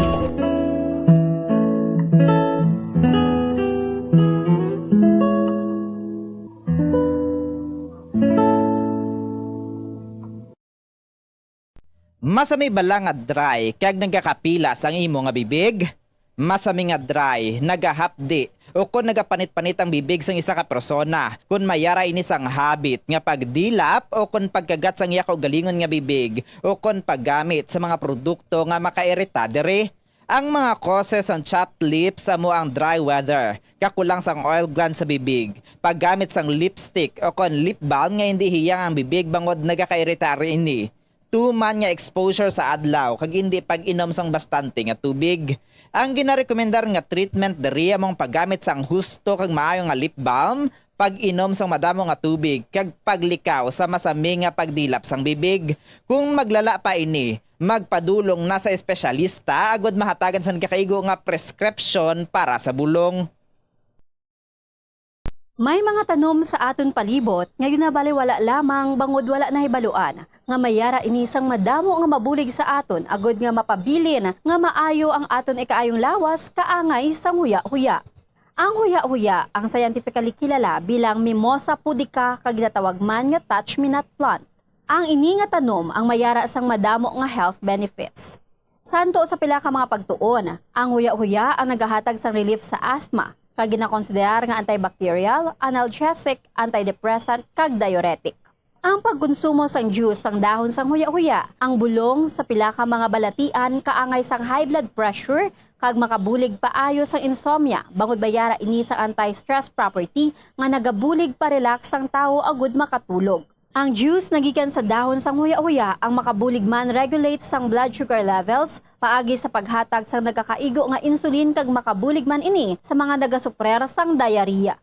Masami bala nga dry kag nagakapila sang imo nga bibig? Masami nga dry, nagahapdi o kung nagapanit-panit ang bibig sang isa ka persona, kung mayara ini sang habit nga pagdilap o kung pagkagat sang iya kaugalingon nga bibig o kung paggamit sa mga produkto nga makairita diri. Ang mga causes ng chapped lips amo ang dry weather, kakulang sang oil gland sa bibig, paggamit sang lipstick o kon lip balm nga hindi hiyang ang bibig bangod nagakairita ini. Tuman nga exposure sa adlaw kag hindi pag-inom sang bastante nga tubig. Ang ginarekomendar nga treatment diri among paggamit sang husto kag maayo nga lip balm, pag-inom sang madamo nga tubig kag paglikaw sa masami nga pagdilap sang bibig. Kung maglala pa ini, magpadulong na sa espesyalista agud mahatagan sa kakaigo nga prescription para sa bulong. May mga tanom sa aton palibot nga ginabaliwala lamang bangod wala na hibaluan nga mayara inisang madamo nga mabulig sa aton agud nga mapabilin nga maayo ang aton ikaayong lawas kaangay sa huya-huya. Ang huya-huya ang scientifically kilala bilang Mimosa pudica kag ginatawag man nga touch-me-not plant. Ang ini nga tanom ang mayara sang madamo nga health benefits. Santo sa pila ka mga pagtuon, ang huya-huya ang nagahatag sang relief sa asthma, kag ginakonsiderar nga antibacterial, analgesic, antidepressant kag diuretic. Ang pagkonsumo sang juice sang dahon sang huya-huya, ang bulong sa pila ka mga balatian kaangay sang high blood pressure kag makabulig paayo sang insomnia, bangod bayara ini sa anti-stress property nga nagabulig pa relax sang tawo agud makatulog. Ang juice nagikan sa dahon sang huya-huya ang makabulig man regulate sang blood sugar levels, paagi sa paghatag sang nagakaigo nga insulin kag makabulig man ini sa mga nagasuprer sang diarrhea.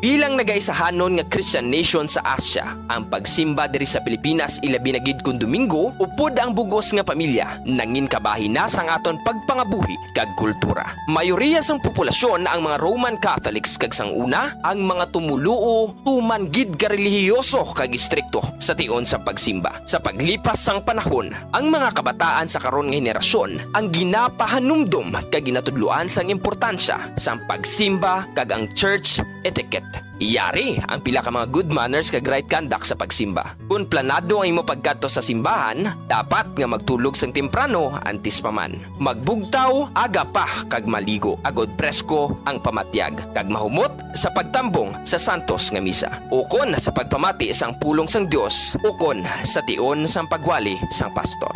Bilang nagaisahanon nga Christian nation sa Asia, ang pagsimba diri sa Pilipinas ilabi na gid kun Domingo upod ang bugos nga pamilya nangin kabahin na sang aton pagpangabuhi kag kultura. Mayoriya sang populasyon ang mga Roman Catholics kag sang una ang mga tumuluo tuman gid ka relihiyoso kag istrikto sa tion sa pagsimba. Sa paglipas sang panahon, ang mga kabataan sa karon nga henerasyon ang ginapahanumdum kag ginatudloan sang importansya sang pagsimba kag ang church etiquette. Iyari ang pila ka mga good manners kag right conduct sa pagsimba. Kung planado ang imo pagkadto sa simbahan, dapat nga magtulog sang temprano antes pa man. Magbugtaw aga pa kag maligo agod presko ang pamatyag kag mahumot sa pagtambong sa santos nga misa. Ukon sa pagpamati sang pulong sang Dios, ukon sa tion sang pagwali sang pastor.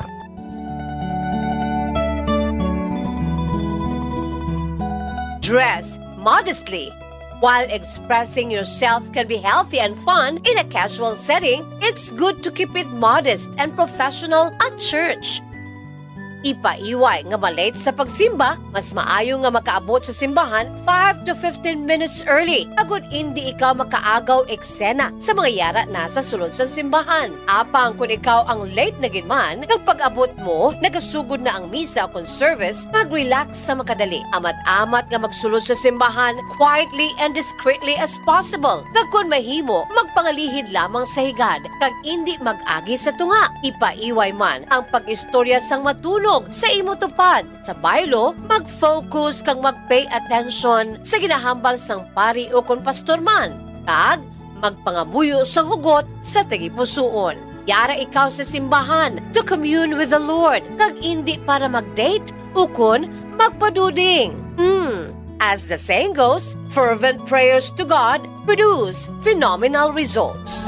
Dress modestly. While expressing yourself can be healthy and fun in a casual setting, it's good to keep it modest and professional at church. Ipaiway nga malate sa pagsimba, mas maayo nga makaabot sa simbahan 5 to 15 minutes early. Agud hindi ikaw makaagaw eksena sa mga yara na sa sulod sa simbahan. Apang kung ikaw ang late na ginman, pag-abot mo, nagasugod na ang misa o service, mag-relax sa makadali. Amat-amat nga magsulod sa simbahan quietly and discreetly as possible. Kag kung mahimo, magpangalihid lamang sa higad, kag hindi mag-agi sa tunga. Ipaiway man ang pag-istorya sang matunog sa imo tupad. Sa baylo, mag-focus kang mag-pay attention sa ginahambal sang pari o kon pastor man. Kag magpangamuyo sang hugot sa tagipusoon. Yara ikaw sa simbahan to commune with the Lord, kag hindi para mag-date o kon magpaduding. As the saying goes, fervent prayers to God produce phenomenal results.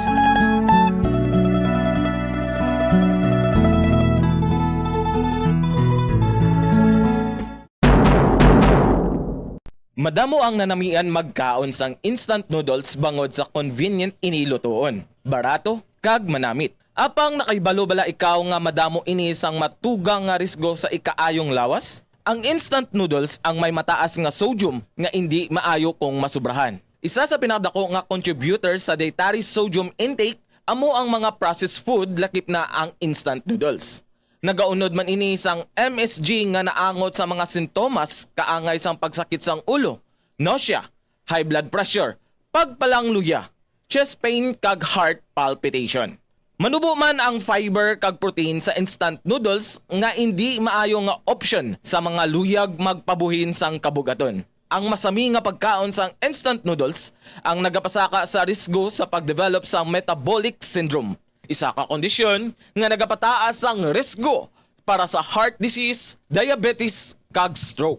Madamo ang nanamian magkaon sang instant noodles bangod sa convenient inilutoon, barato kag manamit. Apang nakaibalo bala ikaw nga madamo ini sang matugang nga risgo sa ikaayong lawas? Ang instant noodles ang may mataas nga sodium nga hindi maayo kung masubrahan. Isa sa pinakadako nga contributor sa dietary sodium intake amo ang mga processed food lakip na ang instant noodles. Nagaunod man ini sang MSG nga naangot sa mga sintomas kaangay sang pagsakit sang ulo, nausea, high blood pressure, pagpalangluya, chest pain kag heart palpitation. Manubo man ang fiber kag protein sa instant noodles nga hindi maayo nga option sa mga luyag magpabuhin sang kabugaton. Ang masami nga pagkaon sang instant noodles ang nagapasaka sa risgo sa pagdevelop sa metabolic syndrome. Isa ka kondisyon nga nagapataas ang risgo para sa heart disease, diabetes, kag stroke.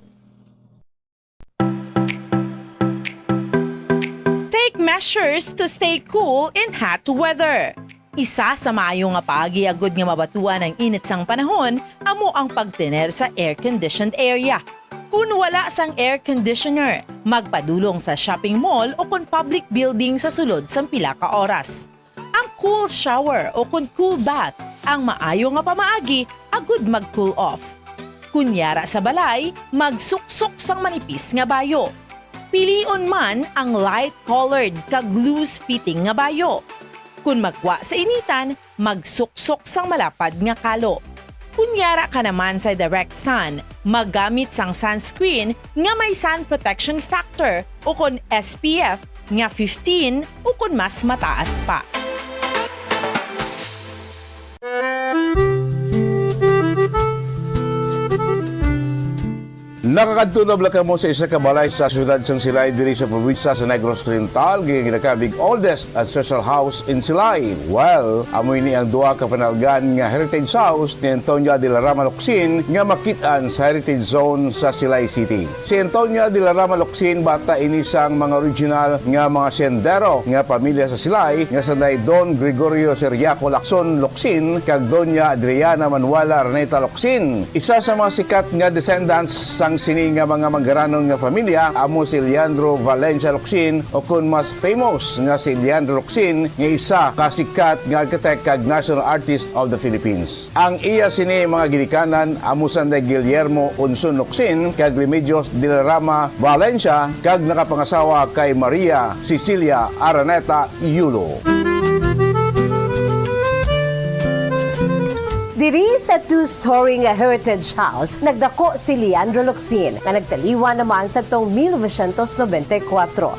Take measures to stay cool in hot weather. Isa sa maayo nga paagiagod nga mabatuan ang init sang panahon amo ang pagtener sa air-conditioned area. Kung wala sang air conditioner, magpadulong sa shopping mall o kung public building sa sulod sang pila ka oras. Ang cool shower o kung cool bath ang maayo nga pamaagi agud mag-cool off. Kunyara sa balay, magsuksok sang manipis nga bayo. Pilion man ang light-colored kag loose-fitting nga bayo. Kung magwa sa initan, magsuksok sang malapad nga kalo. Kunyara ka naman sa direct sun, maggamit sang sunscreen nga may sun protection factor o kung SPF nga 15 o kung mas mataas pa. Nakakadtunab lang mo sa isa ka balay sa siyudad sang Silay diri sa probinsya sa Negros Oriental, ginakabig oldest ancestral house in Silay. Well, amoy ni ang duha ka panalgan nga heritage house ni Antonio de la Rama Locsin nga makitaan sa heritage zone sa Silay City. Si Antonio de la Rama Locsin bata ini sang mga original nga mga sendero nga pamilya sa Silay nga sanay Don Gregorio Seriaco Lacson Locsin kag Doña Adriana Manuela Reneta Locsin. Isa sa mga sikat nga descendants sang sini nga mga manggaranon nga pamilya amo si Leandro Valencia Locsin o kun mas famous nga si Leandro Locsin nga isa kasikat nga architect kag national artist of the Philippines. Ang iya sini mga ginikanan amo sanday Guillermo Unson Locsin kag Remedios de la Rama Valencia kag nakapangasawa kay Maria Cecilia Araneta Yulo. Diri sa two-story nga heritage house, nagdako si Leandro Locsin nga nagtaliwan naman sa tong 1994.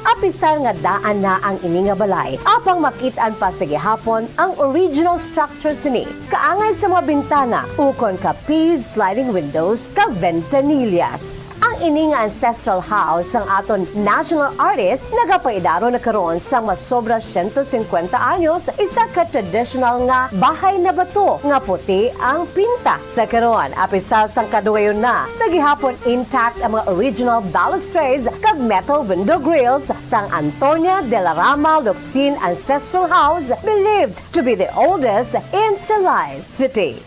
Apisar nga daan na ang ini nga balay, apang makitaan pa sa gihapon ang original structure sini. Kaangay sa mga bintana, ukon ka piece sliding windows ka ventanillas. Ang ini nga ancestral house ang aton national artist nagapaidaro na karon sa mas sobra 150 anyos, isa ka traditional nga bahay na bato nga puti ang pinta sa karon. Apisal sang kadugayon na sa gihapon intact ang mga original balustrades kag metal window grills sang Antonia de la Rama Locsin Ancestral House, believed to be the oldest in Silay City.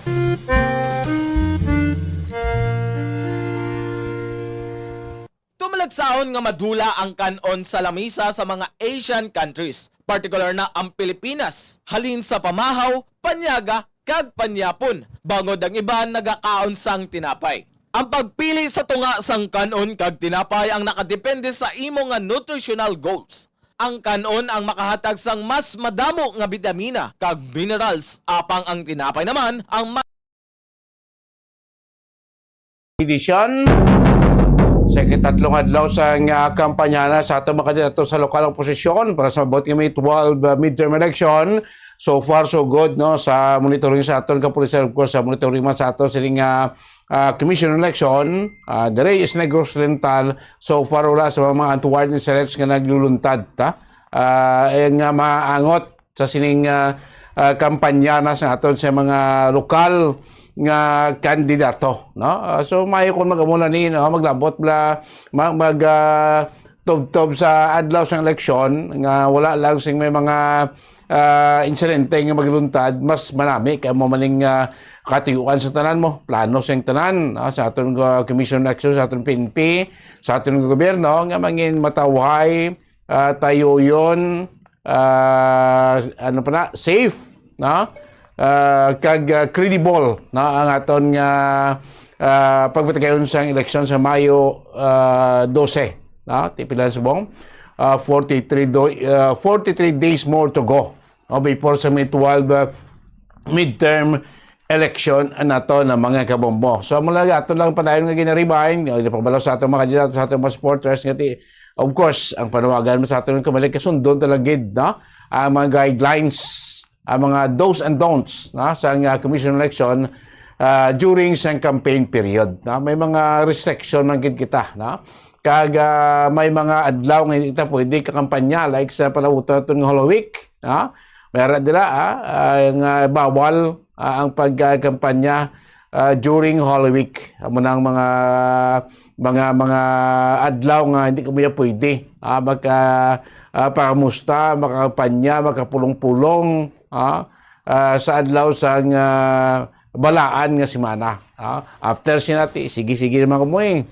Tumalagsaon nga madula ang kanon sa lamisa sa mga Asian countries, particular na ang Pilipinas, halin sa pamahaw, panyaga, kag panyapon, bangod ang iban nagakaon sang tinapay. Ang pagpili sa tunga sang kanon kag tinapay ang nakadepende sa imo nga nutritional goals. Ang kanon ang makahatag sang mas madamo nga bitamina kag minerals, apang ang tinapay naman ang Edisyon sa ikatatlong adlaw sa kampanya sa atong mga kandidato sa lokalang posisyon para sa mabuti nga may 12 midterm election. So far, so good, no? Sa monitoring sa aton kapulisan, of course, sa monitoring man sa aton siling commission election, the Rey is Negros Oriental. So far, wala sa mga untoward incidents nga nagluluntad, nga maangot sa sining kampanya na sa aton sa mga lokal nga kandidato, no? So may kon magamuna ni, no? Maglabot bla tob sa adlaw sa eleksyon nga wala lang sing may mga insidente nga magluntad, mas manami kay mo maning katiyuan sa tanan mo, plano sa tanan, sa aton commission election, sa aton PNP, sa aton gobyerno nga mangin matawhay, tayo yon ano pa na, safe, no? Kag credible na ang aton nga pagbatayon sa eleksyon sa Mayo 12, no? Tipilan subong 43 days more to go, no? Before sa may 12 midterm election nato na mga kabombo. So mula ato lang padayon nga ginaribahin, pabalaw sa ato mga kandidato, sa ato mga supporters nga of course ang panawagan mo sa ato ng kamalik kasundon talagid, no? Ang mga guidelines, ang mga do's and don'ts, no? Sa commission election during sa campaign period, no? May mga restriction man gid kita, no? Kag may mga adlaw nga kita pwede kakampanya like sa palawutan nga Holy Week, no? meron nila nga bawal ang pagkampanya during Holy Week. Amo nang mga adlaw nga hindi kami pwede pakamusta, makampanya, makapulong-pulong sa adlaw sa balaan nga simana. After sinati, sige naman kumuing.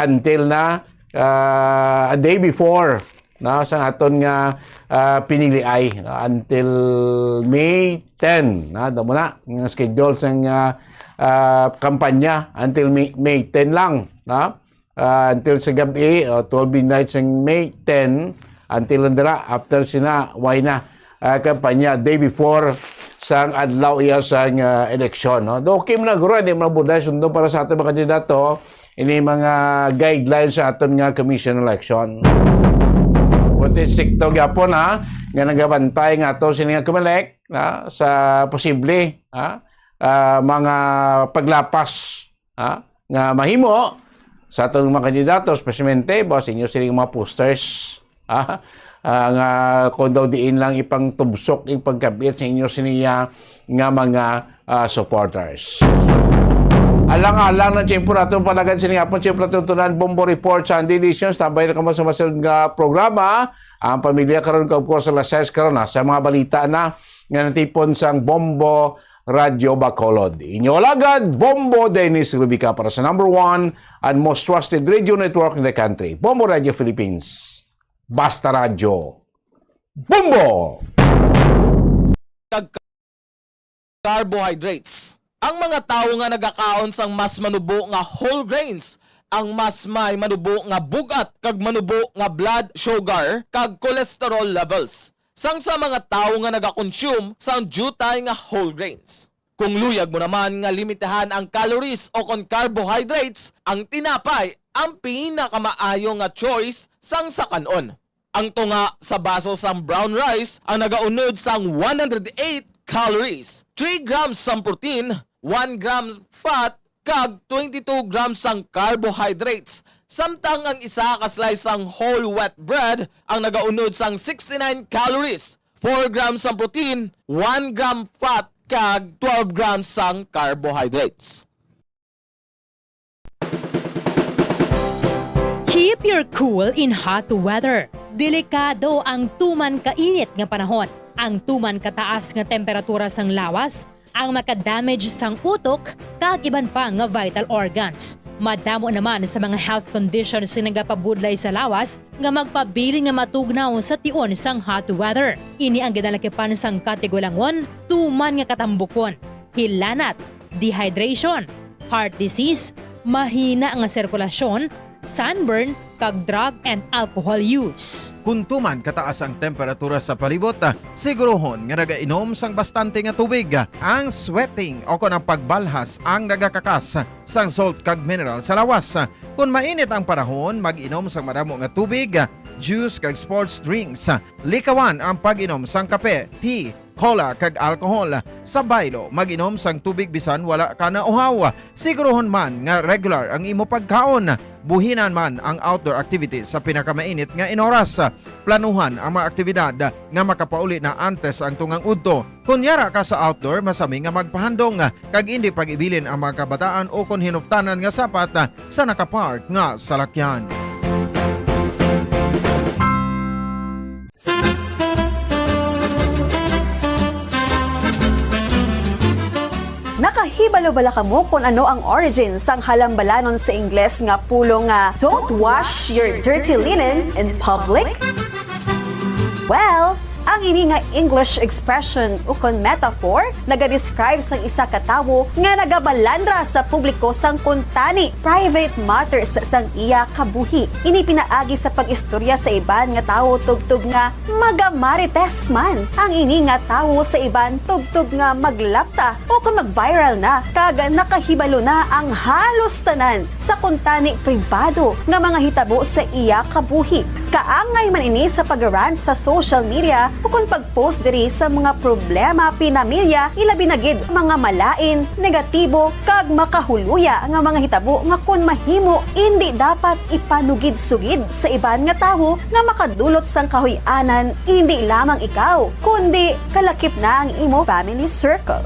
Until na a day before sa aton nga pinili ay until May 10 damo na nga schedule sang kampanya until May 10 lang until sa gabi 12 midnight sang May 10 until ndara after sina why na kampanya day before sang adlaw iya sang eleksyon okay mo na guro di mo na buday sundo para sa aton mga kandidato ini mga guidelines sa aton nga commission election. Buti sikto gyapon nga nagabantay nga to sini nga kumelek sa posible mga paglapas nga mahimo sa atong mga kandidato, especialmente boss inyo sining mga posters nga kung daw diin lang ipang tubsok ipagkabit sa inyo siniya nga mga supporters. Alang-alang na tiyempo natin palagan siningapon tiyempo natin tunan Bombo Report sa Andilisyon. Tambay na kamo sa masunod nga programa. Ang pamilya karon ka of course sa Lases karon sa mga balita na nga natipon sang Bombo Radio Bacolod. Inyo alagad, Bombo Dennis Rubica para sa number 1 and most trusted radio network in the country. Bombo Radio Philippines. Basta Radio. Bombo! Carbohydrates. Ang mga tao nga nagakaon sang mas manubo nga whole grains, ang mas may manubo nga bugat kag manubo nga blood sugar kag cholesterol levels. Sang sa mga tao nga nagakonsume sang jutay nga whole grains. Kung luyag mo naman nga limitahan ang calories o kon carbohydrates, ang tinapay ang pinakamaayo nga choice sang sakanon. Ang tunga sa baso sang brown rice ang nagaunod sang 108 calories, 3 grams sang protein, 1 gram fat, kag 22 grams sang carbohydrates. Samtang ang isa ka slice sang whole wheat bread ang nagaunod sang 69 calories, 4 grams sang protein, 1 gram fat, kag 12 grams sang carbohydrates. Keep your cool in hot weather. Delikado ang tuman kainit nga panahon. Ang tuman kataas nga temperatura sang lawas ang makadamage sang utok kag iban pa nga vital organs. Madamo naman sa mga health conditions nga nagapabudlay sa lawas nga magpabilin nga matugnaw sa tion sang hot weather. Ini ang ginalakipan sang katigulangon, tuman nga katambukon, hilanat, dehydration, heart disease, mahina nga sirkulasyon, sunburn, kag drug and alcohol use. Kung tuman kataas ang temperatura sa palibot, sigurohon nga nagainom sang bastante nga tubig. Ang sweating o kon ang pagbalhas ang nagakakas sang salt kag mineral sa lawas. Kung mainit ang panahon, mag-inom sang madamo nga tubig, juice kag sports drinks. Likawan ang pag-inom sang kape, tea, cola kag alcohol. Sa baylo, mag-inom sang tubig bisan wala ka na uhaw. Sigurohon man nga regular ang imo pagkaon. Buhinan man ang outdoor activities sa pinakamainit nga inoras. Planuhan ang mga aktibidad nga makapauli na antes ang tungang udto. Kunyara ka sa outdoor, masami nga magpahandong kag hindi pag-ibilin ang mga kabataan o kung hinuptanan nga sapat sa nakapark nga salakyan. Nakahibalo-bala ka mo kung ano ang origin sang halambalanon sa Ingles nga pulong nga don't wash your dirty linen in public? Well, ang ini nga English expression o kon metaphor naga-describe sang isa ka tawo nga nagabalandra sa publiko sang kuntani private matters sang iya kabuhi. Ini pinaagi sa pag-istorya sa iban nga tawo tugtog nga magamarites man. Ang ini nga tawo sa iban tugtog nga maglapta o kung mag-viral na kag nakahibalo na ang halos tanan sa kuntani pribado nga mga hitabo sa iya kabuhi. Kaangay man ini sa pag-rant sa social media o kung pag-post diri sa mga problema pinamilya ilabi na gid mga malain, negatibo kag makahuluya nga mga hitabo nga kun mahimo hindi dapat ipanugid-sugid sa iban nga tawo nga makadulot sang kahuy-anan hindi lamang ikaw kundi kalakip na ang imo family circle.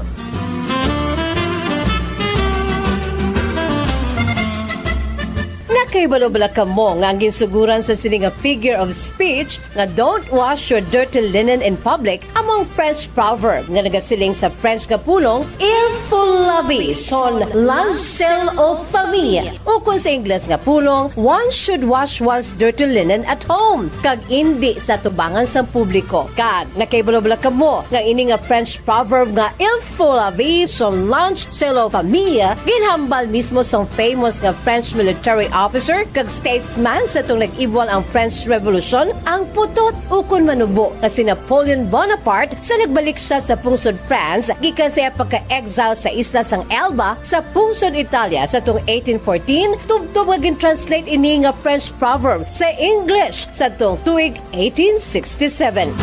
Nakaibalo-bala ka mo nga ang ginsuguran sa sining nga figure of speech nga don't wash your dirty linen in public among French proverb nga nagasiling sa French nga pulong il faut laver son linge sale aux famille o kung sa Ingles nga pulong one should wash one's dirty linen at home kag indi sa tubangan sa publiko. Kag nakaibalo-bala ka mo nga ini nga French proverb nga il faut laver son linge sale aux famille ginhambal mismo sa famous nga French military officer kag statesman sa itong nag-ibwal ang French Revolution ang putot ukon manubo na si Napoleon Bonaparte sa nagbalik siya sa pungsod France gikan siya pagka-exile sa isla sang Elba sa pungsod Italia sa itong 1814 tubtob nga gin-translate ini nga French proverb sa English sa itong tuig 1867.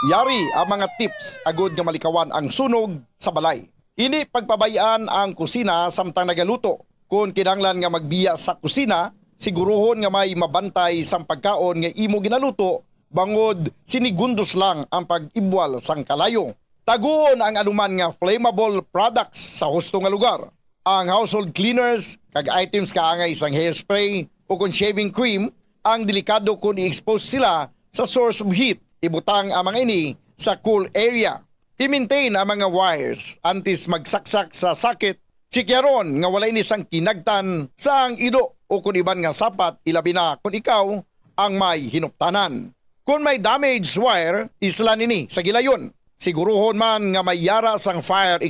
Yari ang mga tips agud nga malikawan ang sunog sa balay. Ini pagpabayaan ang kusina samtang nagaluto. Kung kinahanglan nga magbiya sa kusina, siguruhon nga may mabantay sang pagkaon nga imo ginaluto bangod sinigundos lang ang pag-ibwal sang kalayo. Taguon ang anuman nga flammable products sa husto nga lugar. Ang household cleaners kag items kaangay sang hairspray o kung shaving cream ang delikado kung i-expose sila sa source of heat. Ibutang ang mga ini sa cool area. I-maintain ang mga wires antes magsaksak sa sakit. Sikyaron nga wala ini sang kinagtan sa ang ido o kung iban nga sapat ilabi na kung ikaw ang may hinuptanan. Kung may damaged wire, islan ini sa gilayon. Siguruhon man nga may yara sang fire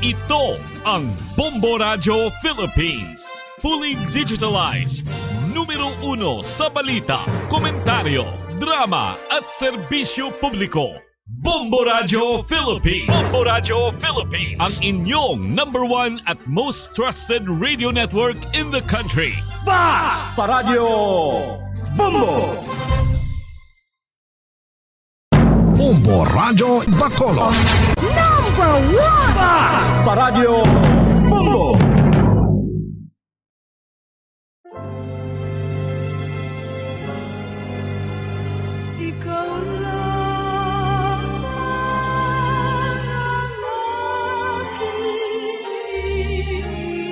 Ito ang Bombo Radio Philippines. Fully digitalized. Numero 1 sa balita, komentaryo, drama at serbisyo publiko. Bombo Radio Philippines. Bombo Radio Philippines. Ang inyong #1 at most trusted radio network in the country. Basta Radio Bombo! Bombo Radio Bacolod. #1 Basta Radio Bombo! Ikaw lang ang aking ibigin,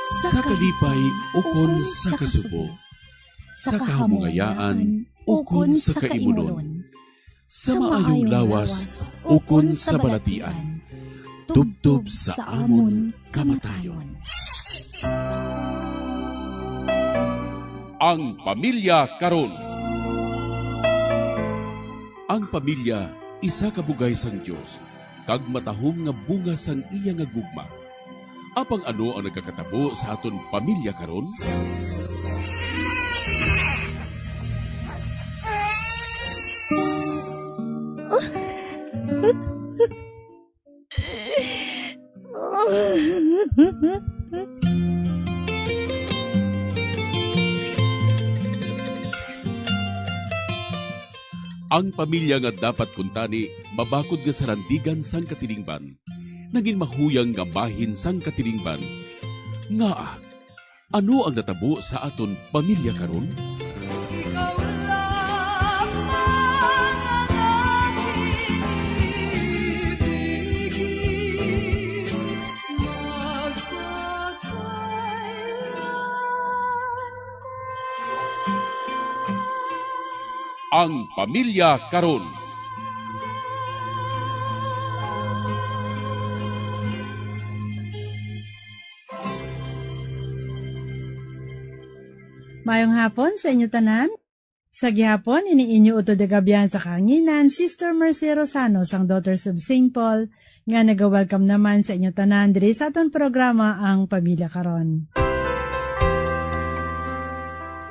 Sa kalipay, ukon sa kasubo. Sa kahamungayaan, ukon sa kaimunon. Sa maayong lawas, ukon sa balatian. Tubtob sa amon kamatayon. Ang Pamilya Karon. Ang pamilya, isa kabugay sang Dios, kag matahom nga bunga sang iya nga gugma. Apang ano ang nagkakatabo sa aton pamilya karon? Ang pamilya nga dapat kuntani mabakod nga sarandigan sang katilingban. Naging mahuyang nga bahin sang katilingban. Nga ano ang natabo sa aton pamilya karon? Ang Pamilya Karon. Mayong hapon sa inyo tanan. Sa gihapon, iniinyo utod agabyan sa kanginan, Sister Mercy Rosano, sang Daughters of St. Paul, nga nag-welcome naman sa inyo tanan diri sa aton programa ang Pamilya Karon.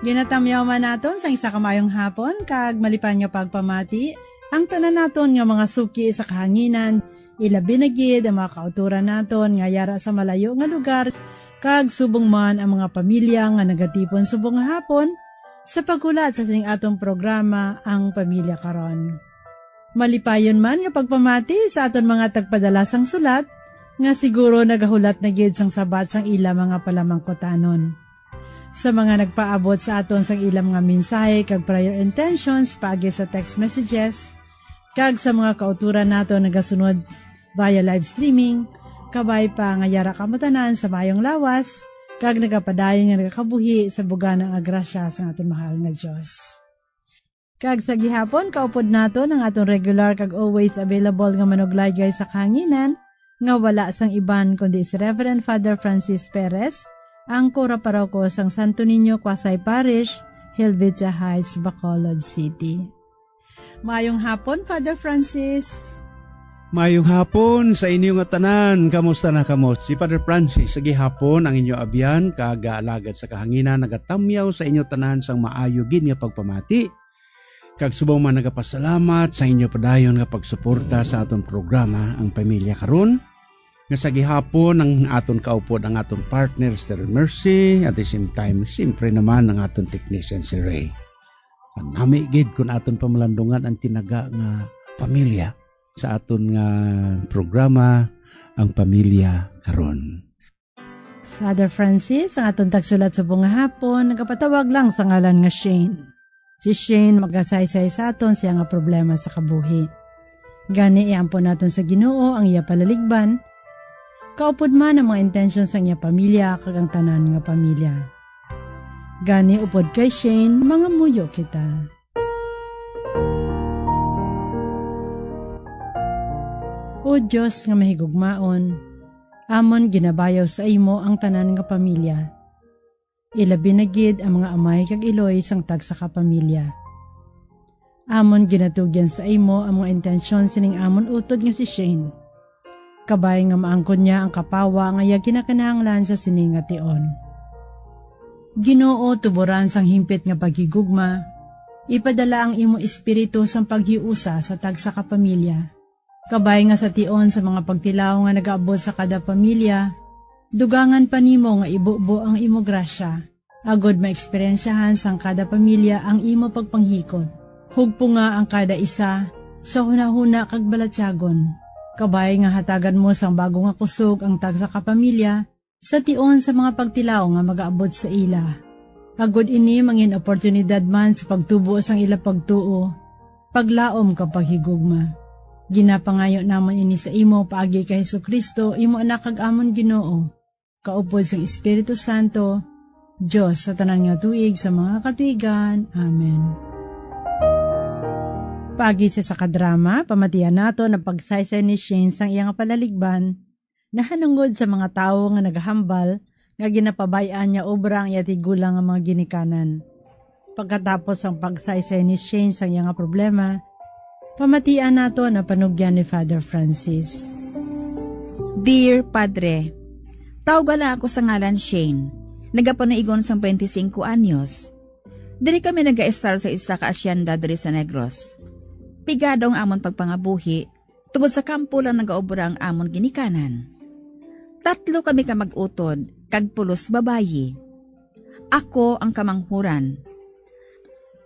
Ginatamyaw man naton sa isa kamayong hapon, kag malipan nga pagpamati, ang tanan naton nga mga suki sa kahanginan, ilabi na gid ang mga kauturan naton nga yara sa malayo nga lugar, kag subong man ang mga pamilya nga nagatipon subong nga hapon, sa paghulat sa sining atong programa ang Pamilya Karon. Malipayon man nga pagpamati sa aton mga tagpadalasang sulat, nga siguro nagahulat na gid sang sabat sang ila mga palamangkotanon. Sa mga nagpaabot sa aton sang ilang mga mensahe kag prayer intentions paagi sa text messages, kag sa mga kauturan nato nagasunod via live streaming, kabay pa nga yara kamutanan sa mayong lawas, kag nagapadayon nga nagakabuhi sa buga ng agrasya sa aton mahal nga Diyos. Kag sa gihapon, kaupod nato ng aton regular kag always available nga manuglaygay sa kanginan, nga wala sang iban kundi si Reverend Father Francis Perez, ang kura paroko sang Santo Niño Quasay Parish, Helvetia Heights, Bacolod City. Mayong hapon, Father Francis. Mayong hapon sa inyo nga tanan, kamusta na kamo? Si Father Francis, sagi hapon ang inyo abyan, kaga-alagad sa kahanginan, nagatamyaw sa inyo tanan sang maayo gid nga pagpamati. Kag subong man nagapasalamat sa inyo padayon nga pagsuporta sa aton programa, ang Pamilya Karon. Nga sagi hapon ang aton kaupod ang aton partner, Sister Mercy, at the same time, siyempre naman ang aton technician si Ray. Nami gid kung aton pamalandungan ang tinaga nga pamilya sa aton nga programa ang Pamilya Karon. Father Francis, ang aton tagsulat sa bunga hapon, nagapatawag lang sa ngalan nga Shane. Si Shane magasaysay sa aton siya nga problema sa kabuhi. Gani iampon naton sa Ginoo ang iya palaligban. Kaupod man ang mga intentions sa iya pamilya kag ang tanan nga pamilya. Gani upod kay Shane, mga muyo kita. O Diyos nga mahigugmaon, amon ginabayaw sa imo ang tanan nga pamilya. Ilabi na gid ang mga amay kag iloy sang tag sa kapamilya. Amon ginatugyan sa imo ang mga intensyon sining amon utod nga si Shane. Kabay nga maangkon niya ang kapawa nga iya kinakanahanglan sa sining nga tion. Ginoo, tuburan sang himpit nga paghigugma, ipadala ang imo espiritu sang paghiusa sa tag sa kapamilya. Kabay nga sa tion sa mga pagtilaw nga nagaabot sa kada pamilya, dugangan pa nimo nga ibubo ang imo grasya, agod maeksperiensyahan sang kada pamilya ang imo pagpanghikot. Hugpo nga ang kada isa sa hunahuna kag balatyagon. Kabay nga hatagan mo sang bago nga kusog ang tag sa kapamilya, sa tion sa mga pagtilaw nga magaabot sa ila. Agod ini mangin oportunidad man sa pagtubo sang ila pagtuo, paglaom kapag higugma. Ginapangayo namon ini sa imo paagi kay Hesukristo, imo anak kag amon Ginoo. Kaupod sang Espiritu Santo, Dios sa tanan nga tuig sa mga katuigan. Amen. Paagi sa kadrama, pamatian nato na pagsaysay ni Shane sang iyang palaligban, nahanungod sa mga tawo nga naghambal, nga ginapabayaan niya obra ang yatigulang nga mga ginikanan. Pagkatapos ang pagsaysay ni Shane sang iyang problema, pamatian nato na panugyan ni Father Francis. Dear Padre, tawagala ako sa ngalan Shane. Nagapanaigon sang 25 anyos. Diri kami nag-estar sa isa ka asyenda diri sa Negros. Pigado ang amon pagpangabuhi, tugod sa kampo lang nagaobra ang amon ginikanan. 3 kami ka mag-utod, kag 10 babayi. Ako ang kamanghuran.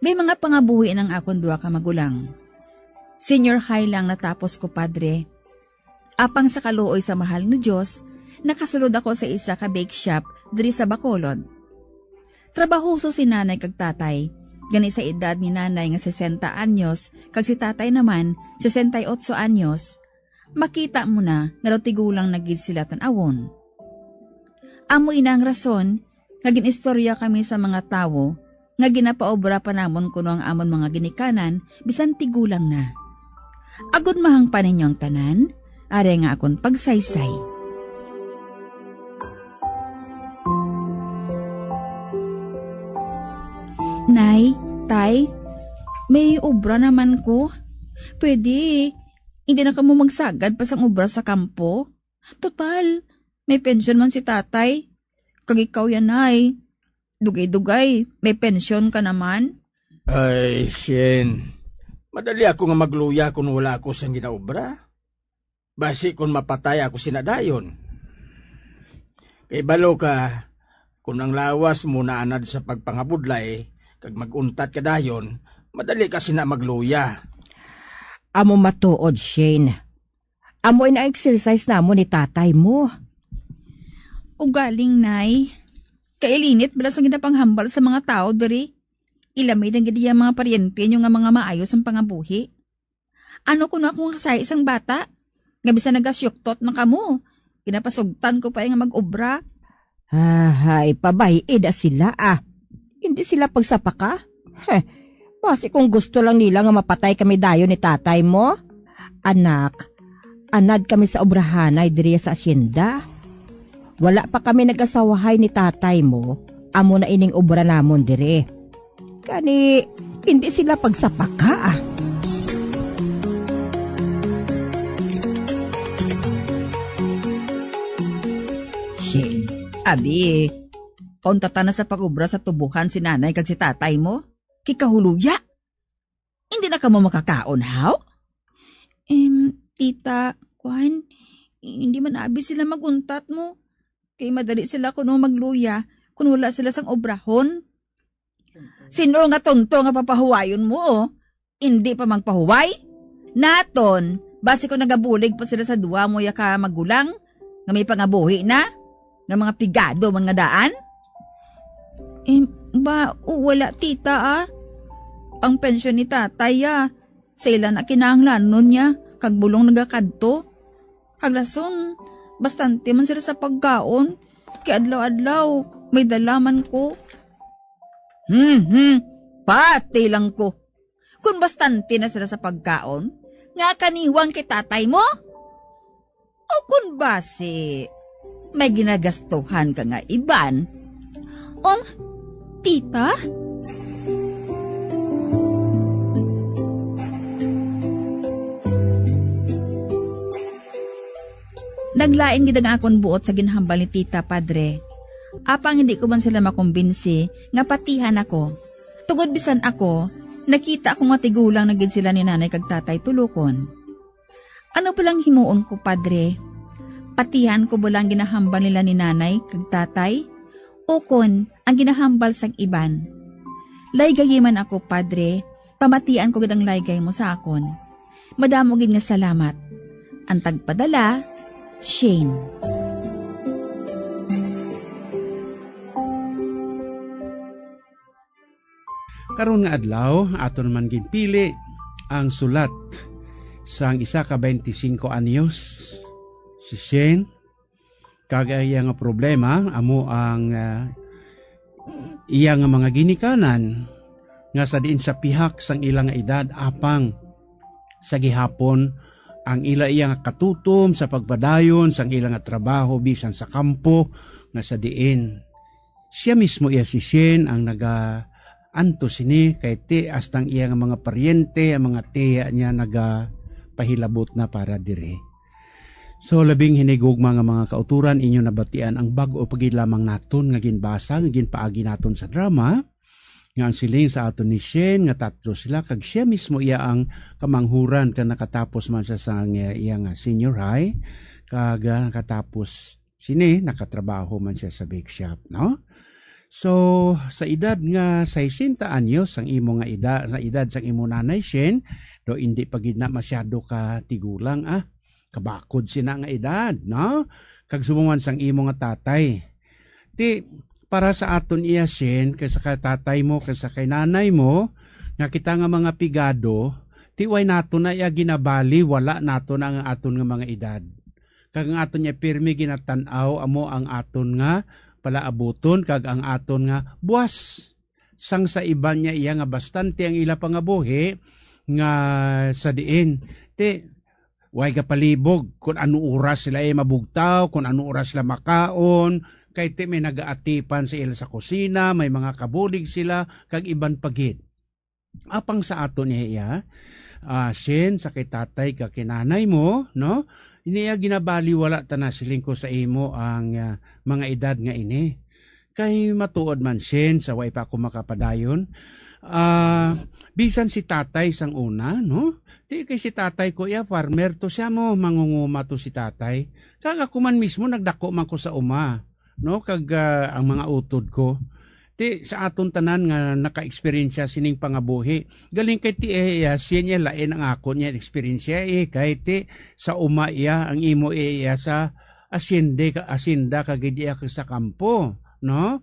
May mga pangabuhi ng akon 2 ka magulang. Senior high lang natapos ko, Padre. Apang sa kaluoy sa mahal ni Diyos, nakasulod ako sa isa ka bake shop diri sa Bacolod. Trabahoso si nanay kag tatay, gani sa edad ni nanay nga 60 anyos, kag si tatay naman 68 anyos. Makita mo na nga daw tigulang nagid sila tan-awon. Amo ina ang rason, nga ginistorya kami sa mga tawo, nga ginapaobra pa namon kuno ang amon mga ginikanan, bisan tigulang na. Agud mahang pa ninyo ang tanan, are nga akon pagsaysay. Nay, tay, May obra naman ko. Pwede. Hindi na ka mo magsagad pa sang obra sa kampo. Total, may pension man si tatay. Kag ikaw yan ay. Dugay-dugay, may pension ka naman. Ay, Shen. Madali ako nga magluya kung wala ako sa ginaobra. Basi kung mapatay ako sinadayon. Kay balo ka, kung ang lawas mo naanad sa pagpangabudlay, kag maguntat ka dayon, madali kasi na magluya. Amo matuod, Shane. Amo ina-exercise na mo ni tatay mo. Ugaling, nay. Kailinit bala sa ginapanghambal sa mga tao, diri. Ilamay ng gidi mga paryente nyo nga mga maayos ang pangabuhi. Ano ko na akong kasay isang bata? Nga bisa nagasyuktot na kamo. Ginapasugtan ko pa yung mag-obra. Ay, pabayida sila Hindi sila pagsapaka. Basi kung gusto lang nila nga mapatay kami dayo ni tatay mo. Anak, anad kami sa obrahanay diri sa asyenda. Wala pa kami nag-asawahay ni tatay mo. Amo na ining obra namon diri. Kani, hindi sila pagsapaka Shane, abi, pauntata na sa pag-obra sa tubuhan si nanay kag si tatay mo? Kikahuluya? Hindi na ka mo makakaon, how? Tita, Kwan, hindi man abi sila maguntat mo. Kay madali sila kuno magluya kung wala sila sang obrahon. Sino nga tonto nga papahuwayon mo, oh? Hindi pa magpahuway? Naton, basi ko nagabulig pa sila sa duwa mo ya ka magulang, nga may pangabuhi na, nga mga pigado, mga daan? Wala tita Ang pensyon ni tatay sa ilan na kinahanglanon niya, kag bulong nagakadto. Haglason, bastante man sila sa pagkaon, kay adlaw-adlaw, may dalaman ko. Pati lang ko. Kung bastante na sila sa pagkaon, nga kaniwang kay tatay mo? O kung base, may ginagastuhan ka nga iban? Tita? Naglain gid ang akon buot sa ginhambal ni tita, padre. Apang hindi ko man sila makumbinsi nga patihan ako. Tungod bisan ako, nakita ko nga tigulang na gid sila ni nanay kag tatay tulukon. Ano palang himuon ko, padre? Patihan ko bulang ginahambal nila ni nanay kag tatay? O kon ang ginahambal sang iban? Laygay man ako, padre. Pamatian ko gid ang laygay mo sa akon. Madamo gid nga salamat. Ang tagpadala, Shane. Karon nga adlaw, aton man ginpili ang sulat sang isa ka 25 anyos. Si Shane, kagaya nga problema, amo ang iya nga mga ginikanan nga sa diin sa pihak sang ilang edad apang sa gihapon ang iya nga katutom sa pagpadayon sang ilang nga trabaho bisan sa kampo nga sa diin. Siya mismo iya si Shane ang anto sini kay ti astang iya nga mga paryente, ang mga tiya niya pahilabot na para dire. So labing hinigugma nga mga kauturan inyo nabatian ang bag-o pagid lamang naton nga ginbasa nga ginpaagi naton sa drama nga ang siling sa aton ni Shane nga tatlo sila kag siya mismo iya ang kamanghuran ka nakatapos man sa iya nga senior high kag nakatapos sini nakatrabaho man siya sa bake shop, no? So, sa edad nga 60 anyos ang imo nga edad sang imo nanay Shane, do hindi pa gid na masyado ka tigulang kabakod sina nga edad, no? Kag sumuman sang imo nga tatay. Ti para sa aton iya Shane, kaysa kay tatay mo, kaysa kay nanay mo, nga kita nga mga pigado, ti way nato na iya ginabali, wala nato na ang aton nga mga edad. Kag ang aton niya pirmi ginatan-aw amo ang aton nga palaabuton kag ang aton nga buwas sang sa iban niya iya nga bastante ang ila pangabuhi nga sa diin ti way ka palibog kung ano oras sila mabugtaw, kung ano oras sila makaon, kay ti may nagaatipan sa ila sa kusina, may mga kabulig sila kag iban pagid. Apang sa ato niya, Shen, sa kay tatay ka kinanay mo, no? Iniya ginabaliwala ta na siling ko sa imo ang mga edad nga ini. Kay matuod man Shen, sa way pa ako makapadayon. Bisan si tatay sang una, no? Di kay si tatay ko farmer to siya mo, mangunguma to si tatay. Kag ako man mismo nagdako man ko sa uma, no? Kag ang mga utod ko. Ti sa aton tanan nga naka-experience sining pangabuhi. Galing kay ti siya niya lain ang ako niya experience kay ti sa uma iya ang imo sa asinda kagid sa kampo, no?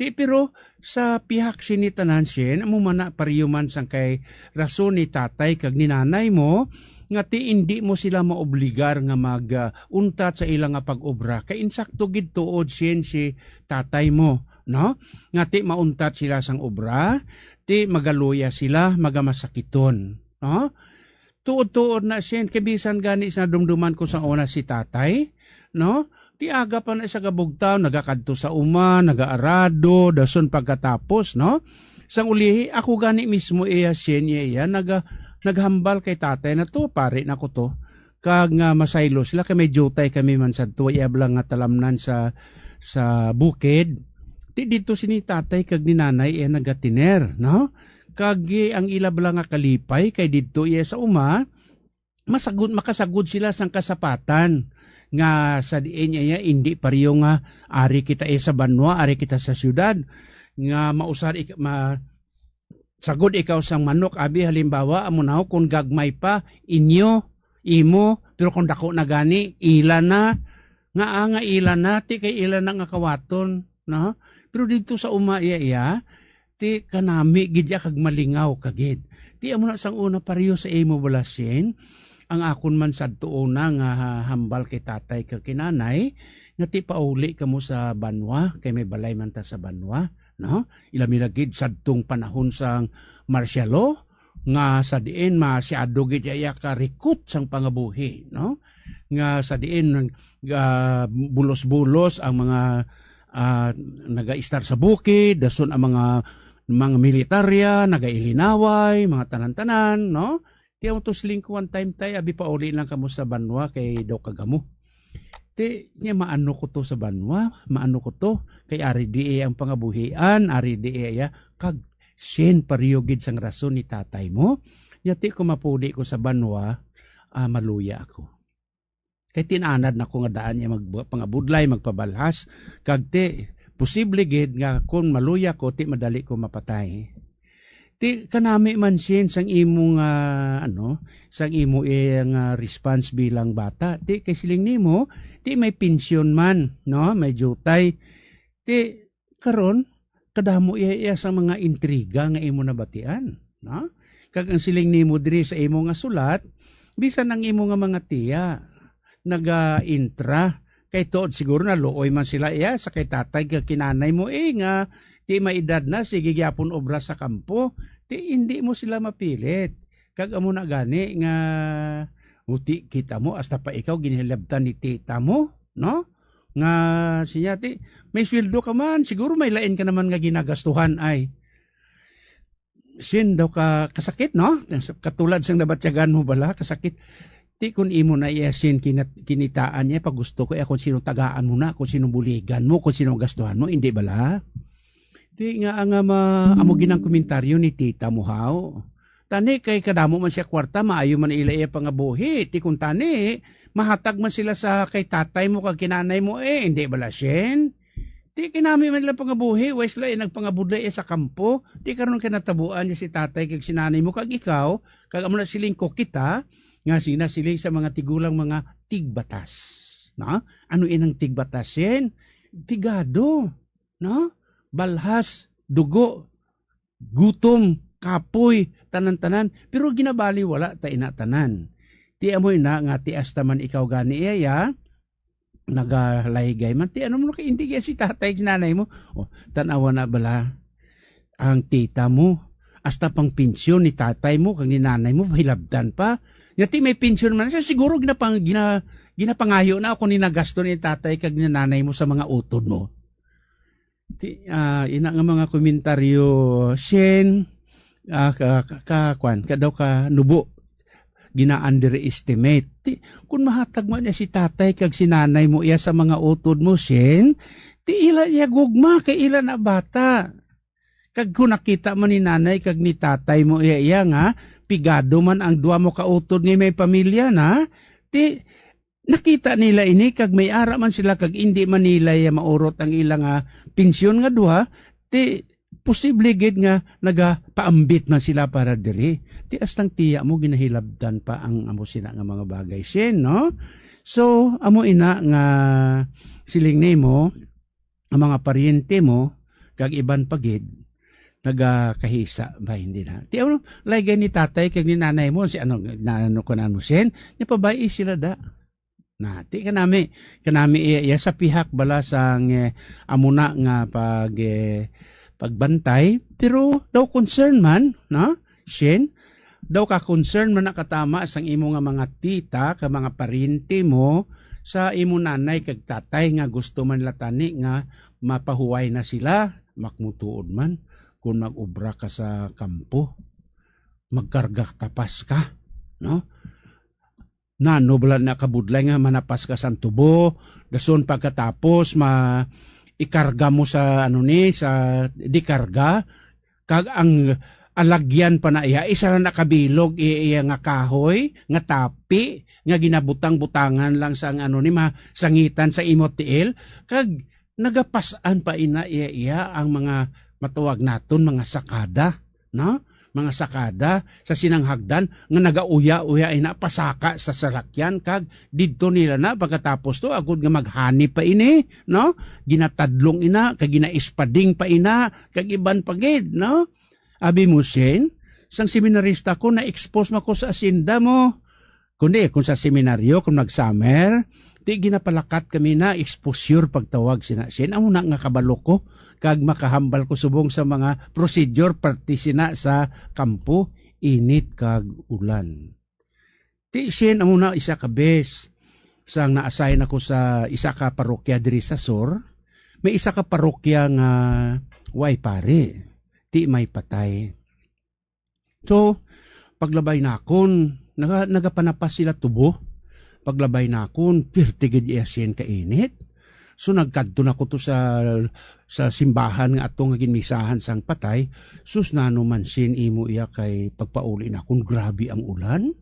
Ti pero sa pihak sinitanan siya amo man pariyuman sang kay rason ni tatay kag ni nanay mo nga ti hindi mo sila maobligar nga mag-untat sa ilang nga pag-obra kay insakto gid tuod siya si tatay mo, no? Nga ti mauntat sila sang obra, ti magaluya sila, magamasakiton, no? Tuod-tuod na siya kay bisan gani sa dumduman ko sa una si tatay, no? Ti aga pa na sa gabugtaw, nagakadto sa uma, nagaarado, dason pagkatapos, no? Sang ulihi, ako gani mismo siya naghambal kay tatay na to, pare na ko to. Kag nga masaylo sila, kay may jutay kami man sa to, iablang nga talamnan sa bukid. Ti dito sini tatay kag ni nanay nagatiner, no? Kag ang ilablang nga kalipay, kay dito sa uma, makasagod sila sang kasapatan. Nga sa diin niya hindi pariyo nga ari kita sa banwa, ari kita sa syudad nga mausar sagod ikaw sang manok abi halimbawa amo naw kung gagmay pa inyo imo pero kung dako na gani ila na nga ila na ti kay ila na nga kawaton, no? Pero dito sa uma iya ti kanami gid kag malingaw kagid ti amo na sang una pariyo sa imo balasin. Ang akon man sadto una nga hambal kay tatay kag kinanay nga ti pauli kamo sa banwa kay may balay man ta sa banwa, no? Ilami gid sadtong panahon sang marsyalo nga sa diin masyado gid ka rikut sang pangabuhi, no? Nga sa diin bulos-bulos ang mga naga-istar sa bukid, dason ang mga militarya nagailinaway, mga tanan-tanan, no? Ti mo to siling one time tay abi pauli lang kamo sa banwa kay daw kagamo. Ti nya maano ko to sa banwa, maano ko to kay ari di ang pangabuhian, ari di kag sen pariyo gid sang rason ni tatay mo. Nya ti ko mapuli ko sa banwa, maluya ako. Kay tinanad na ko nga daan niya pangabudlay, magpabalhas kag ti posible gid nga kun maluya ko ti madali ko mapatay. Ti kanami man sin sang imong sang imo response bilang bata. Ti kay siling nimo, ti may pensyon man, no? May jutay. Ti karon kadamo iya sa mga intriga nga imo nabatian, no? Kag ang siling nimo diri sa imo nga sulat, bisan ang imo nga mga tiya naga-intra kay tuod siguro na looy man sila sa kay tatay kag kinanay mo nga ti may edad na sige gyapon obra sa kampo, ti hindi mo sila mapilit. Kag amo na gani nga uti kita mo hasta pa ikaw ginhilabtan ni tita mo, no? Nga siya ti may sweldo ka man, siguro may lain ka naman nga ginagastuhan ay. Sin daw ka kasakit, no? Katulad sang nabatyagan mo bala kasakit. Ti kun imo na sin kinitaan niya pag gusto ko kung sino tagaan mo na, kung sino buligan mo, kung sino gastuhan mo, hindi bala? Ti nga amo ginang komentaryo ni tita mo haw. Tani kay kadamo man siya kwarta, maayo man ilaya pangabuhi. Ti kun tani mahatag man sila sa kay tatay mo kag kinanay mo hindi bala sien. Ti kinami man lang pangabuhi, wais la nagpangabudlay sa kampo. Ti karon kinatabuan niya si tatay kag sinanay mo kag ikaw, kag amo na siling ko kita nga sina sila sa mga tigulang mga tigbatas. No? Ano inang tigbatas sien? Tigado, no? Balhas, dugo, gutom, kapoy, tanan-tanan, pero ginabali wala ta inatanan. Ti amoy na nga ti asta man ikaw gani nagalaygay man ti ano mo kay hindi si tatay nanay mo. Tanawa na bala ang tita mo asta pang pensyon ni tatay mo kag ni nanay mo hilabdan pa. Nga ti may pensyon man siya siguro ginapangayo na ako ni nagasto ni tatay kag ni nanay mo sa mga utod mo. Ina nga mga komentaryo, Shen, daw ka nubo gina-underestimate. Kung mahatag mo niya si tatay kag si nanay mo iya sa mga utod mo, Shen, ti ila niya gugma kay ila na bata. Kag kung nakita mo ni nanay kag ni tatay mo iya nga, pigado man ang duwa mo kautod nga may pamilya na, ti nakita nila ini kag may ara man sila kag hindi man nila maurot ang ilang pensyon nga duha, ti posible gid nga nagapaambit man sila para diri. Ti astang tiya mo ginahilabdan pa ang amo sina nga mga bagay sin, no? So amo ina nga siling nimo ang mga paryente mo kag iban pagid nagakahisa ba hindi na. Ti ano lagi ni tatay kag ni nanay mo si ano ko na mo sin, ni pabay sila da. Na ti kanami iya sa pihak bala sang amuna nga pagbantay, pero daw concern man, no? Shen, daw ka concern man nakatama sang imo nga mga tita, ka mga parinti mo, sa imo nanay kag tatay nga gusto man latani nga mapahuway na sila, makmutuod man, kung mag-ubra ka sa kampo, magkarga tapas ka, no? Nanoblan na kabudlay nga manapas ka sa tubo, dason pagkatapos ikarga mo sa sa dikarga kag ang alagyan pa na iya isa na nakabilog iya nga kahoy nga tapi nga ginabutang-butangan lang sa sangitan sa imot tiil kag nagapasan pa ina iya ang mga matuwag naton mga sakada, no? Mga sakada sa sinanghagdan nga nagauya-uya ina pasaka sa salakyan kag didto nila na pagkatapos to agud nga maghani pa ini, no? Ginatadlong ina kag ginaispading pa ina kag iban pagid, no? Abi mo Shen, sang seminarista ko na expose mako sa asinda mo. Kundi kung sa seminaryo kung nag-summer, di ginapalakat kami na exposure pagtawag sina Shen. Amo na nga kabalo ko kag makahambal ko subong sa mga procedure parte sina sa kampo, init kag ulan. Ti Shen amo na isa ka bes sang na-assign ako sa isa ka parokya diri sa Sur. May isa ka parokya nga way pare, ti may patay. So paglabay nakon nagapanapas sila tubo. Paglabay nakon pirtigid iya Shen ka init. So nagkadto na ko to sa simbahan nga atong ginmisahan sang patay. Sus nano man Shen imo iya kay pagpauli na kung grabe ang ulan.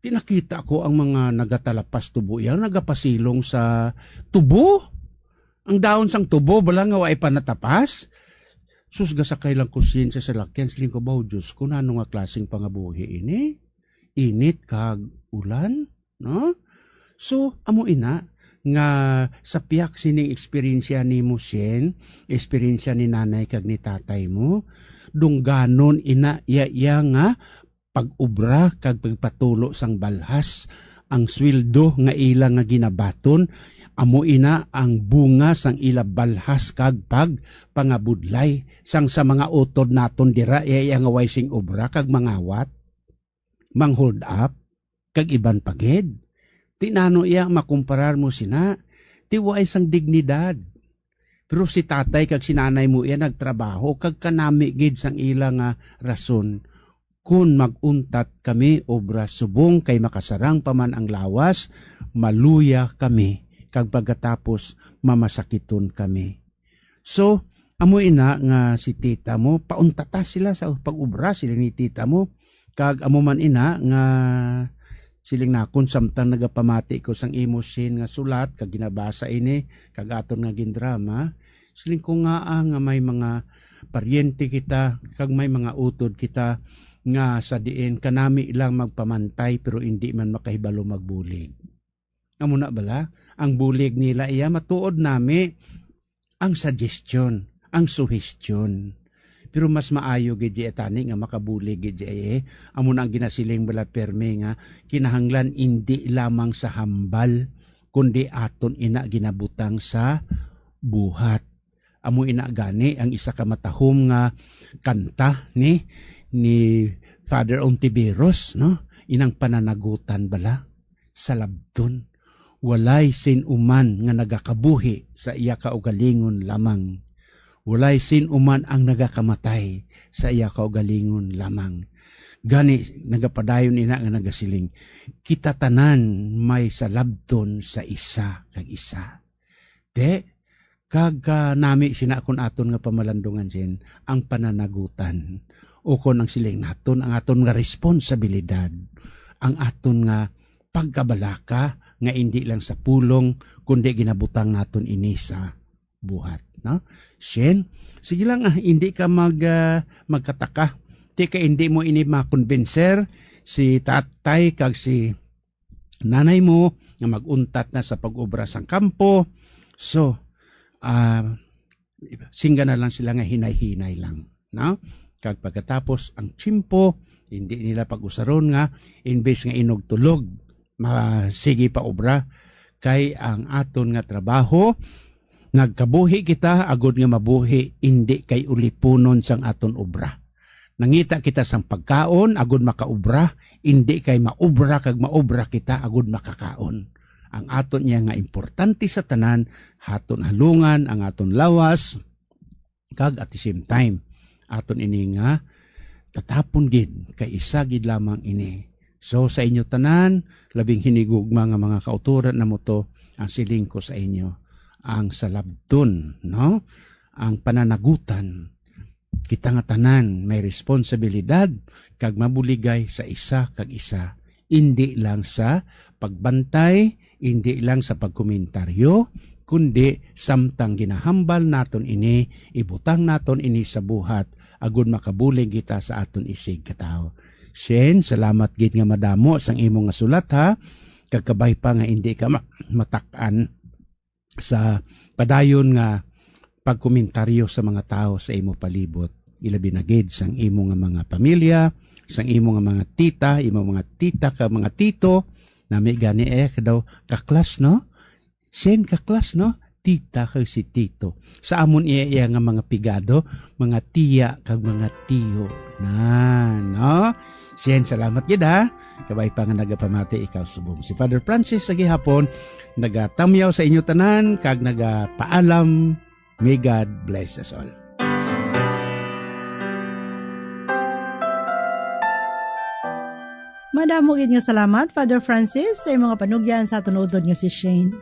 Tinakita ko ang mga nagatalapas tubo iya nagapasilong sa tubo. Ang daon sang tubo bala nga way pa natapas. Sus gasakay lang ko Shen sa salakyan siling ko ba Diyos ko nano nga klaseng pangabuhi ini. Init kag ulan, no? So amo ina nga sa piyak sining eksperyensya nimo Shen, eksperyensya ni nanay kag ni tatay mo, dungganon ina iya nga pag-ubra kag pagpatulo sang balhas ang sweldo nga ila nga ginabaton, amo ina ang bunga sang ila balhas kag pangabudlay sang sa mga utod naton dira iya nga way sing obra kag mangawat, mang-hold up kag iban pagid. Tinano iya makumparar mo sina, tiwa isang dignidad. Pero si tatay kag si nanay mo iya nagtrabaho kag kanami gid sang ilang rason. Kung maguntat kami obra subong kay makasarang paman ang lawas, maluya kami kag pagkatapos mamasakiton kami. So, amo ina nga si tita mo, pauntata sila sa pag-ubra sila ni tita mo, kag amo man ina nga siling nakon samtang nagapamati ko sang imo Shen nga sulat kag ginabasa ini kag aton nga gindrama, siling ko nga may mga paryente kita kag may mga utod kita nga sa diin kanami lang magpamantay pero hindi man makahibalo magbulig. Amo na bala ang bulig nila iya matuod nami ang suggestion, ang suhestyon. Pero mas maayo gid etani nga makabulig gid amo na ang ginasiling bala perme nga kinahanglan indi lamang sa hambal kundi aton ina ginabutang sa buhat. Amo ina gani ang isa ka matahom nga kanta ni Father Ontiveros, no? Inang pananagutan bala sa labdon. Walay sinuman nga nagakabuhi sa iya kaugalingon lamang. Walay sinuman ang nagakamatay sa iya kaugalingon lamang. Gani nagapadayon ina nga nagasiling, kita tanan may salabton sa isa kag isa. Kag nami sinakon aton nga pamalandungan sin ang pananagutan. Ukon ang siling naton ang aton nga responsibilidad, ang aton nga pagkabalaka nga hindi lang sa pulong kundi ginabutang naton ini sa buhat, no? Shen, sige lang hindi ka magkataka. Di ka hindi mo ini makonbenser si tatay kag si nanay mo nga maguntat na sa pag-obra sang kampo. So, singga na lang sila nga hinay-hinay lang, no? Kag pagkatapos ang tsimpo, hindi nila pag-usaron nga imbes nga inog-tulog, sige pa obra kay ang aton nga trabaho nagkabuhi kita agud nga mabuhi, hindi kay ulipunon sang aton obra. Nangita kita sang pagkaon agud makaobra, hindi kay maobra kag maobra kita agud makakaon. Ang aton niya nga importante sa tanan, haton halungan ang aton lawas kag at the same time aton ini nga tatapon gid kay isa gid lamang ini. So sa inyo tanan, labing hinigugma nga mga kauturan na mo to, ang siling ko sa inyo, ang salabton, no? Ang pananagutan. Kita nga tanan may responsibilidad kag mabuligay sa isa kag isa. Hindi lang sa pagbantay, hindi lang sa pagkomentaryo, kundi samtang ginahambal naton ini, ibutang naton ini sa buhat, agud makabulig kita sa aton isig katao. Shen, salamat gid nga madamo sang imong nga sulat ha. Kagkabay pa nga hindi ka matak-an sa padayon nga pagkomentaryo sa mga tao sa imo palibot. Ilabi na gid sang imo nga mga pamilya, sang imo nga mga tita, imo mga tita ka mga tito, nami gani daw kaklas no? Shen kaklas no? Tita kag si tito. Sa amon iya nga mga pigado, mga tiya kag mga tiyo. Na, no? Shen, salamat gid ha. Kabay pa nga nagapamati ikaw subong. Si Father Francis sa gihapon nagatamyaw sa inyo tanan kag nagapaalam. May God bless us all. Madamo gid nga salamat Father Francis sa imong panugyan sa tunudod nga si Shane.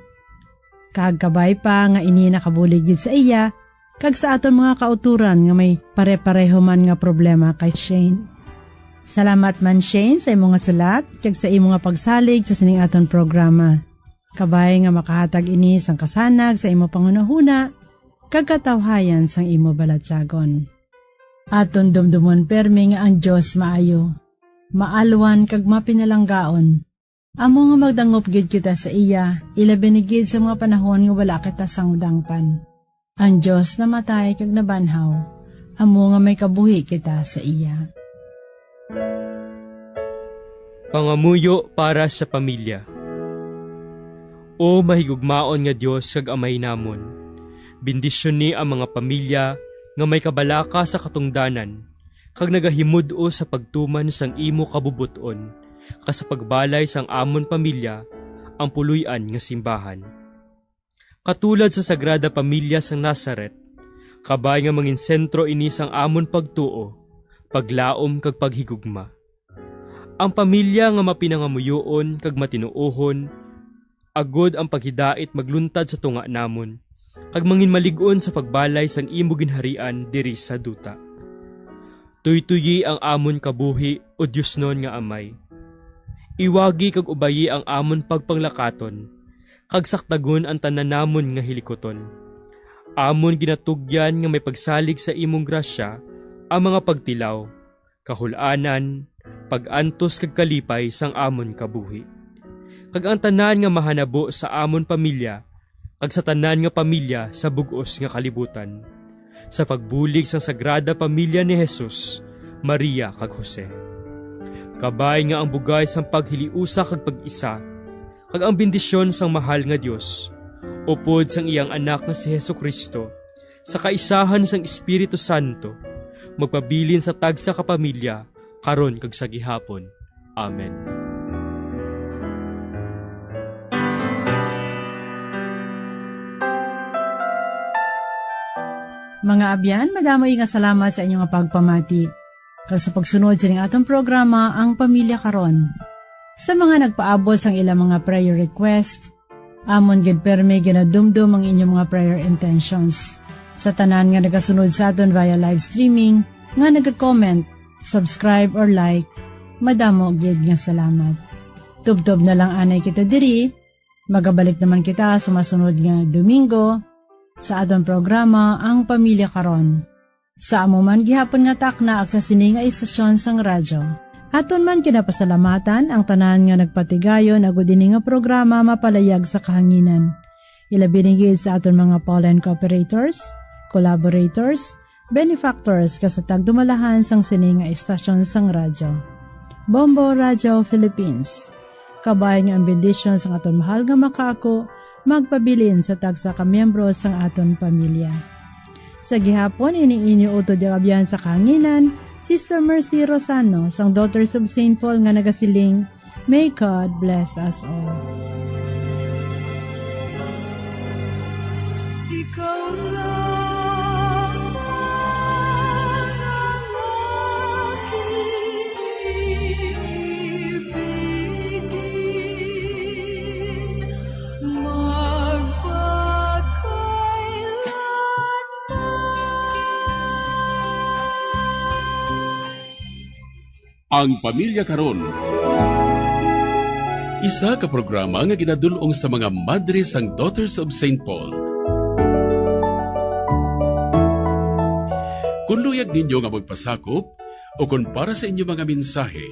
Kag kabay pa nga ini nakabulig gid sa iya kag sa aton mga kauturan nga may pare-pareho man nga problema kay Shane. Salamat man Shane sa imong nga sulat kag sa imong nga pagsalig sa sining aton programa. Kabay nga makahatag ini sang kasanag sa imo pangunahuna kag katawhayan sang imo balatyagon. Aton dumdumon permi nga ang Dios maayo, maalwan kag mapinalanggaon. Amo nga magdangop gid kita sa iya, ilabi ni gid sa mga panahon nga wala kita sang dangpan. Ang Dios namatay kag nabanhaw, amo nga may kabuhi kita sa iya. Pangamuyo para sa pamilya. O mahigugmaon nga Dios kag amay namon, bendisyon ni ang mga pamilya nga may kabalaka sa katungdanan, kag nagahimud-o sa pagtuman sang imo kabubuton, kas sa pagbalay sang amon pamilya, ang puluyan nga simbahan. Katulad sa Sagrada Pamilya sang Nazaret, kabay nga mangin sentro ini sang amon pagtuo, paglaom kag paghigugma. Ang pamilya nga mapinangamuyoon kag matinuohon, agod ang paghidait magluntad sa tunga namon, kag mangin malig-on sa pagbalay sang imo ginharian diri sa duta. Tuytuyi ang amon kabuhi o Diosnon nga amay. Iwagi kag ubayi ang amon pagpanglakaton, kag saktagon ang tanan namon nga hilikoton. Amon ginatugyan nga may pagsalig sa imong grasya, ang mga pagtilaw, kahul-anan, pag-antos kag kalipay sang amon kabuhi. Kag ang tanan nga mahanabo sa amon pamilya, kag sa tanan nga pamilya sa bug-os nga kalibutan, sa pagbulig sa Sagrada Pamilya ni Jesus, Maria kag Jose. Kabay nga ang bugay sang paghiliusa kag pag-isa, kag ang bendisyon sang mahal nga Dios, upod sang iyang anak nga si Jesucristo, sa kaisahan sang Espiritu Santo, magpabilin sa tagsa ka pamilya, karon kag sa gihapon. Amen. Mga abyan, madamoy nga salamat sa inyong pagpamati. Kag sa pagsunod sa ning atong programa, ang Pamilya Karon. Sa mga nagpaabot sang ilang mga prayer request, amon gid perme ginadumdum ang inyong mga prayer intentions. Sa tanan nga nagasunod sa aton via live streaming, nga nag-comment, subscribe or like, madamo gid nga salamat. Tubtob na lang anay kita diri, magabalik naman kita sa masunod nga Domingo, sa aton programa ang Pamilya Karon. Sa amo man gihapon nga takna ag sa sini nga istasyon sang radyo. Aton man kinapasalamatan ang tanan nga nagpatigayon agud dinhi nga programa mapalayag sa kahanginan. Ilabi ni gid sa aton mga pollen cooperators, collaborators, benefactors kasatag dumalahan sang sini nga istasyon sang radyo. Bombo Radio Philippines. Kabay nga ang bendisyon sang aton mahal nga makaako magpabilin sa tagsa ka miyembro sang aton pamilya. Sa gihapon, iniinyo utod yung abyan sa kanginan, Sister Mercy Rosano, sang Daughters of St. Paul nga nagasiling, May God bless us all. Ikaw lang ang aking ibigin, Ang Pamilya Karon. Isa ka programa nga ginadulong sa mga madre sang Daughters of St. Paul. Kung luyag ninyo nga magpasakop o kung para sa inyo mga mensahe,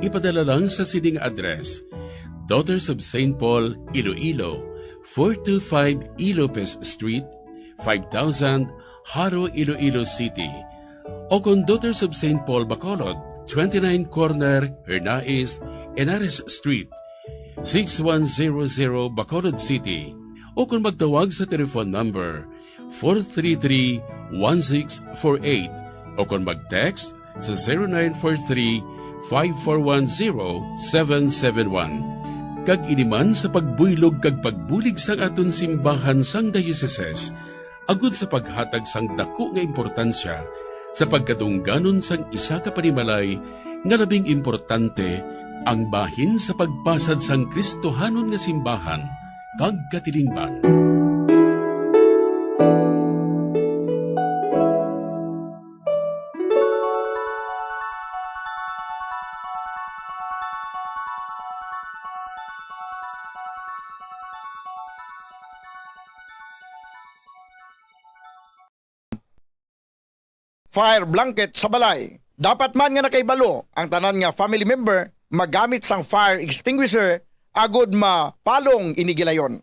ipadala lang sa sining address: Daughters of St. Paul, Iloilo, 425 Ilopez Street, 5000 Haro, Iloilo City. O kung Daughters of St. Paul, Bacolod, 29 Corner, Hernais, Henares Street, 6100 Bacolod City. O kung magtawag sa telephone number 433-1648 o kung mag-text sa 0943-5410771. Kag iniman sa pagbuylog kag pagbulig sang aton simbahan sang dioceses, agud sa paghatag sang dako nga importansya sa pagkatungganon sang isa ka panimalay nga labing importante, ang bahin sa pagpasad sang Kristohanon nga simbahan kag katilingban. Fire blanket sa balay. Dapat man nga nakaibalo ang tanan nga family member magamit sang fire extinguisher agud mapalong inigilayon.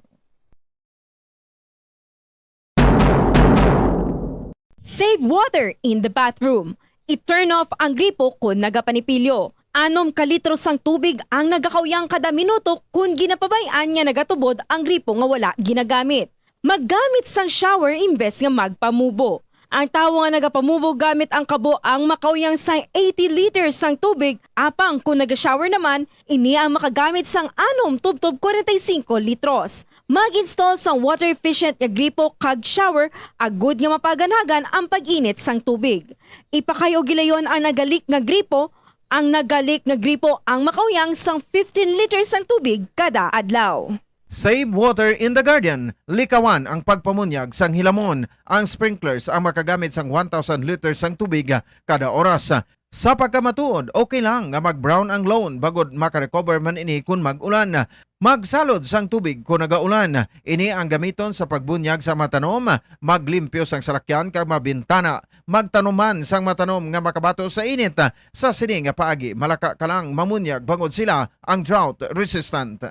Save water in the bathroom. I-turn off ang gripo kung nagapanipilyo. 6 kalitro sang tubig ang nagakawyang kada minuto kung ginapabayaan nga nagatubod ang gripo nga wala ginagamit. Maggamit sang shower imbes nga magpamubo. Ang tawo nga nagapamubo gamit ang kabo ang makawyang sang 80 liters sang tubig, apang kung naga-shower naman, ini ang makagamit sang 6 tubtob 45 litros. Mag-install sang water efficient nga gripo kag shower, agud nga mapaganagan ang pag-init sang tubig. Ipakayo gilayon ang nagalik nga gripo, ang nagalik nga gripo ang makawyang sang 15 liters sang tubig kada adlaw. Save water in the garden. Likawan ang pagpamunyag sang hilamon. Ang sprinklers ang makagamit sang 1,000 liters sang tubig kada oras. Sa pagkamatuod, okay lang nga mag-brown ang lawn bagod makarecover man ini kung mag-ulan. Magsalod sang tubig kung nagaulan. Ini ang gamiton sa pagbunyag sa matanom. Maglimpyo sang salakyan kag mabintana. Magtanuman sang matanom nga makabato sa init. Sa sini nga paagi, malaka ka lang mamunyag bangod sila ang drought resistant.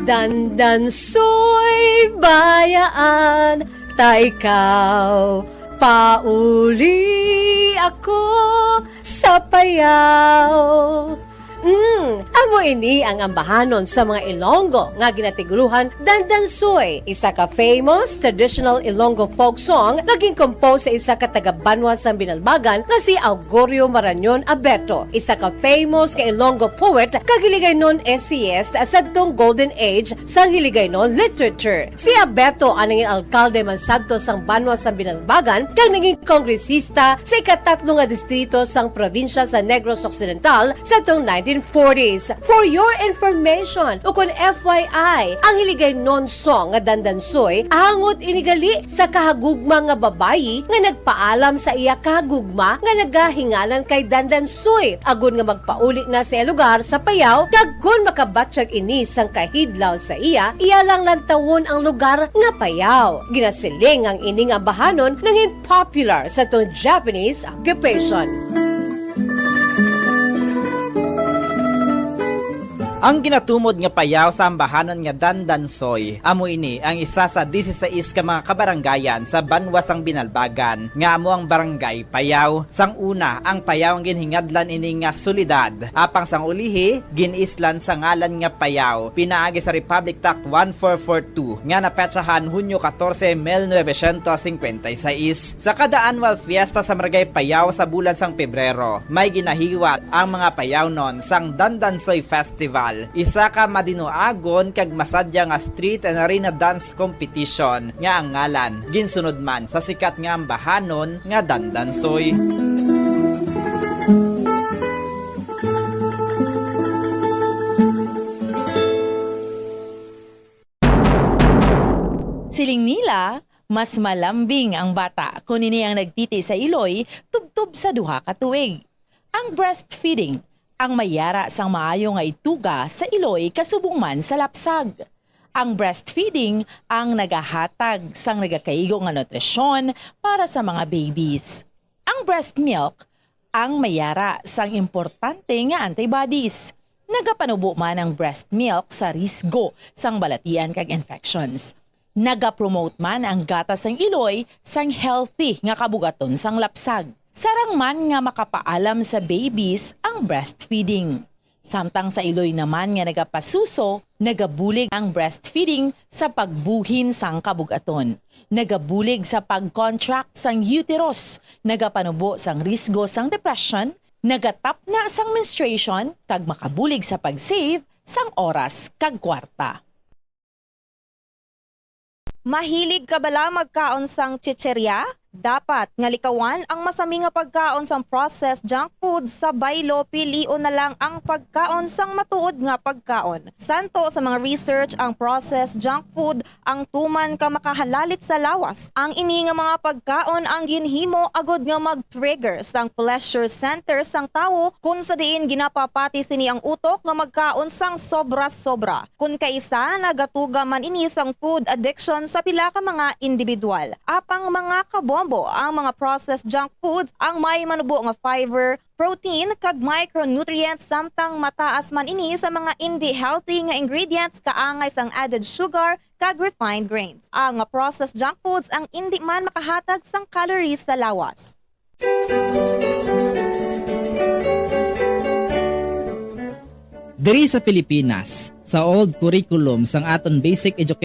Dandan soy bayaan, ta ikaw pauli ako sa payaw. Amo ini ang ambahanon sa mga Ilonggo nga ginatiguluhan Dandansoy, isa ka famous traditional Ilonggo folk song naging compose sa isa ka taga-Banwa sa Binalbagan nga si Augurio Marañon Abeto, isa ka famous ka Ilonggo poet kag Hiligaynon essayist sa tong golden age sa Hiligaynon literature. Si Abeto ang naging alkalde man sadto sang Banwa sa Binalbagan kag naging kongresista sa ikatatlo nga distrito sang probinsya sa Negros Occidental sa tong 1940s. For your information, ukon FYI, ang Hiligaynon song nga Dandansoy angot inigali sa kahagugma nga babayi nga nagpaalam sa iya kahagugma nga nagahingalan kay Dandansoy agon nga magpauli na sa lugar sa Payaw kag kun makabatsyag ini sang kahidlaw sa iya lang lantawon ang lugar nga Payaw. Ginasiling ang ining ambahanon nangin popular sa tong Japanese occupation. Ang ginatumod nga payaw sa ambahanon nga Dandansoy, amo ini ang isa sa 16 ka mga kabaranggayan sa Banwa sang Binalbagan, nga amo ang barangay Payaw. Sang una, ang Payaw ang ginhingadlan ini nga solidad, apang sang ulihi, ginislan sa ngalan nga Payaw, pinaagi sa Republic Act 1442, nga napetsahan Hunyo 14, 1956. Sa kada annual fiesta sa Barangay Payaw sa bulan sang Pebrero, may ginahiwat ang mga Payaw non sang Dandansoy Festival. Isa ka madinoagon kag masadya nga street and arena dance competition nga ang ngalan ginsunod man sa sikat nga ambahanon nga Dandansoy. Siling nila, mas malambing ang bata kung ini ang nagtiti sa iloy tubtob sa duha ka tuig. Ang breastfeeding ang mayara sang maayo nga ituga sa iloy kasubong man sa lapsag. Ang breastfeeding ang nagahatag sang nagakaigo nga nutrisyon para sa mga babies. Ang breast milk ang mayara sang importante nga antibodies. Nagapanubo man ang breast milk sa risgo sang balatian kag infections. Nagapromote man ang gatas sang iloy sang healthy nga kabugaton sang lapsag. Sarang man nga makapaalam sa babies ang breastfeeding. Samtang sa iloy naman nga nagapasuso, nagabulig ang breastfeeding sa pagbuhin sang kabugaton. Nagabulig sa pag-contract sang uterus, nagapanubo sang risgo sang depression, nagatap na sang menstruation, kag makabulig sa pag-save sang oras kag kwarta. Mahilig ka bala magkaon sang chicherya? Dapat nga likawan ang masami nga pagkaon sang processed junk food sa baylo, pilion na lang ang pagkaon sang matuod nga pagkaon. Santo sa mga research ang processed junk food ang tuman ka makahalalit sa lawas. Ang ini nga mga pagkaon ang ginhimo agod nga mag-trigger sang pleasure center sang tawo kung sa diin ginapapati sini ang utok nga magkaon sang sobra-sobra. Kung kaisa nagatuga man ini sang food addiction sa pila ka mga individual. Apang mga kabom ang mga processed junk foods ang may manubo nga fiber, protein kag micronutrients samtang mataas man ini sa mga hindi healthy nga ingredients kaangay sang added sugar kag refined grains. Ang processed junk foods ang hindi man makahatag sang calories sa lawas. Diri sa Pilipinas, sa old curriculum sang aton basic education.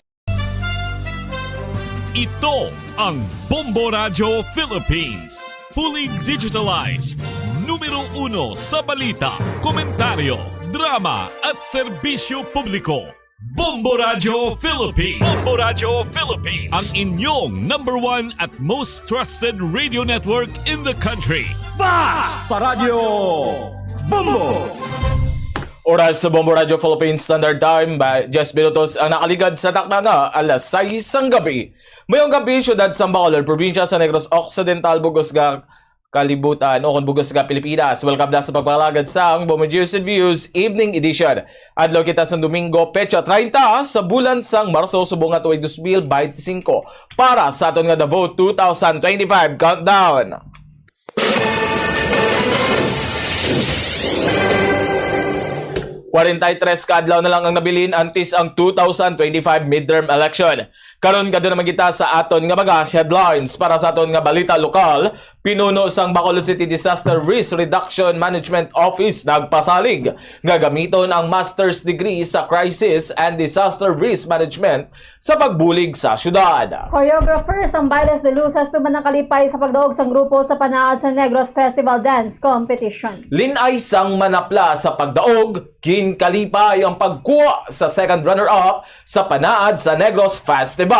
Ito ang Bombo Radio Philippines. Fully digitalized. Numero 1 sa balita, komentaryo, drama at serbisyo publiko. Bombo Radio Philippines. Bombo Radio Philippines. Ang inyong #1 at most trusted radio network in the country. Basta Radio Bombo! Oras sa Bombo Radio Philippines Standard Time, 10 minutos ang nakaligad sa takna na alas 6 ng gabi. Mayong gabi, syudad sa Bacolod, probinsya sa Negros Occidental, Bugos ga Kalibutan o Bugos ga Pilipinas. Welcome na sa pagpalagad sa ang Bombo News and Views Evening Edition. Adlaw kita sa Domingo, Pecha 30 sa bulan sang Marso, subong nga tuig 2025 para sa aton nga The Vote 2025 Countdown. 43 ka adlaw na lang ang nabilin antes ang 2025 midterm election. Karon kadto naman kita sa aton nga mga headlines para sa aton nga balita lokal. Pinuno sang Bacolod City Disaster Risk Reduction Management Office nagpasalig nga gamiton ang master's degree sa Crisis and Disaster Risk Management sa pagbulig sa syudad. Choreographers ang Bailes de Luces tuman ng kalipay sa pagdaog sang grupo sa Panaad sa Negros Festival Dance Competition. Linay sang manapla sa pagdaog, kalipay ang pagkuha sa second runner-up sa Panaad sa Negros Festival.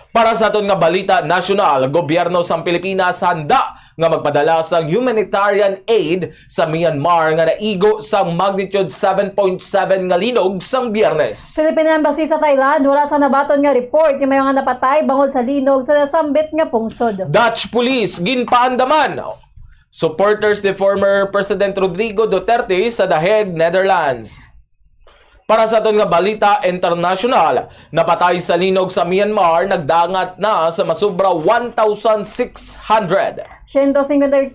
Para sa aton nga balita nasyonal, gobyerno sa Pilipinas handa nga magpadala sang humanitarian aid sa Myanmar nga naigo sang magnitude 7.7 nga linog sang Biyernes. Philippine Embassy sa Thailand wala sa nabaton nga report nga may nga napatay bangod sa linog sa nasambit nga pungsod. Dutch police ginpaandaman supporters ni former President Rodrigo Duterte sa The Hague, Netherlands. Para sa aton nga balita international, napatay sa linog sa Myanmar, nagdangat na sa masubra 1,600. 155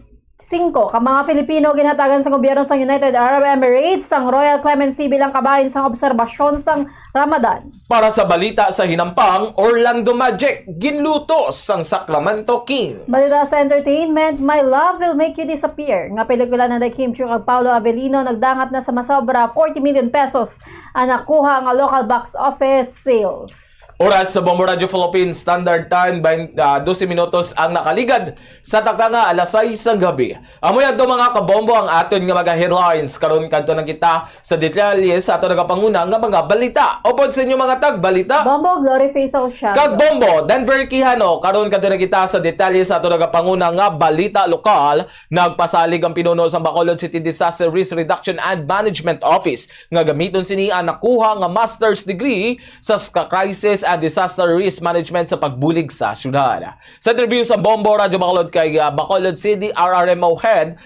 ka mga Filipino ginhatagan sa gobyerno sa United Arab Emirates ang Royal Clemency bilang kabahin sa obserbasyon sang Ramadan. Para sa balita sa hinampang, Orlando Magic ginlutos sang Sacramento Kings. Balita sa entertainment, My Love Will Make You Disappear. Nga pelikula na Kim Chiu ug Paolo Avellino nagdangat na sa masobra 40 million pesos ang nakuha nga local box office sales. Oras sa Bombo Radio Philippines Standard Time, 12 minutos ang nakaligad sa takanga alas 6 ng gabi. Amoy ato mga kabombo ang aton nga mga headlines. Karon kadto na kita sa detalye sa aton nagapanguna nga mga balita. Upod sa inyo mga tagbalita. Bombo Glory Faisal Shadow. Kag Bombo Denver Quijano. Karon kadto na kita sa detalye sa aton nagapanguna nga balita lokal. Nagpasalig ang pinuno sa Bacolod City Disaster Risk Reduction and Management Office nga gamiton sini ang nakuha nga master's degree sa Crisis and Disaster Risk Management sa pagbulig sa syudad. Sa interview sa Bombo Radio Bacolod kay Bacolod City RRMO Head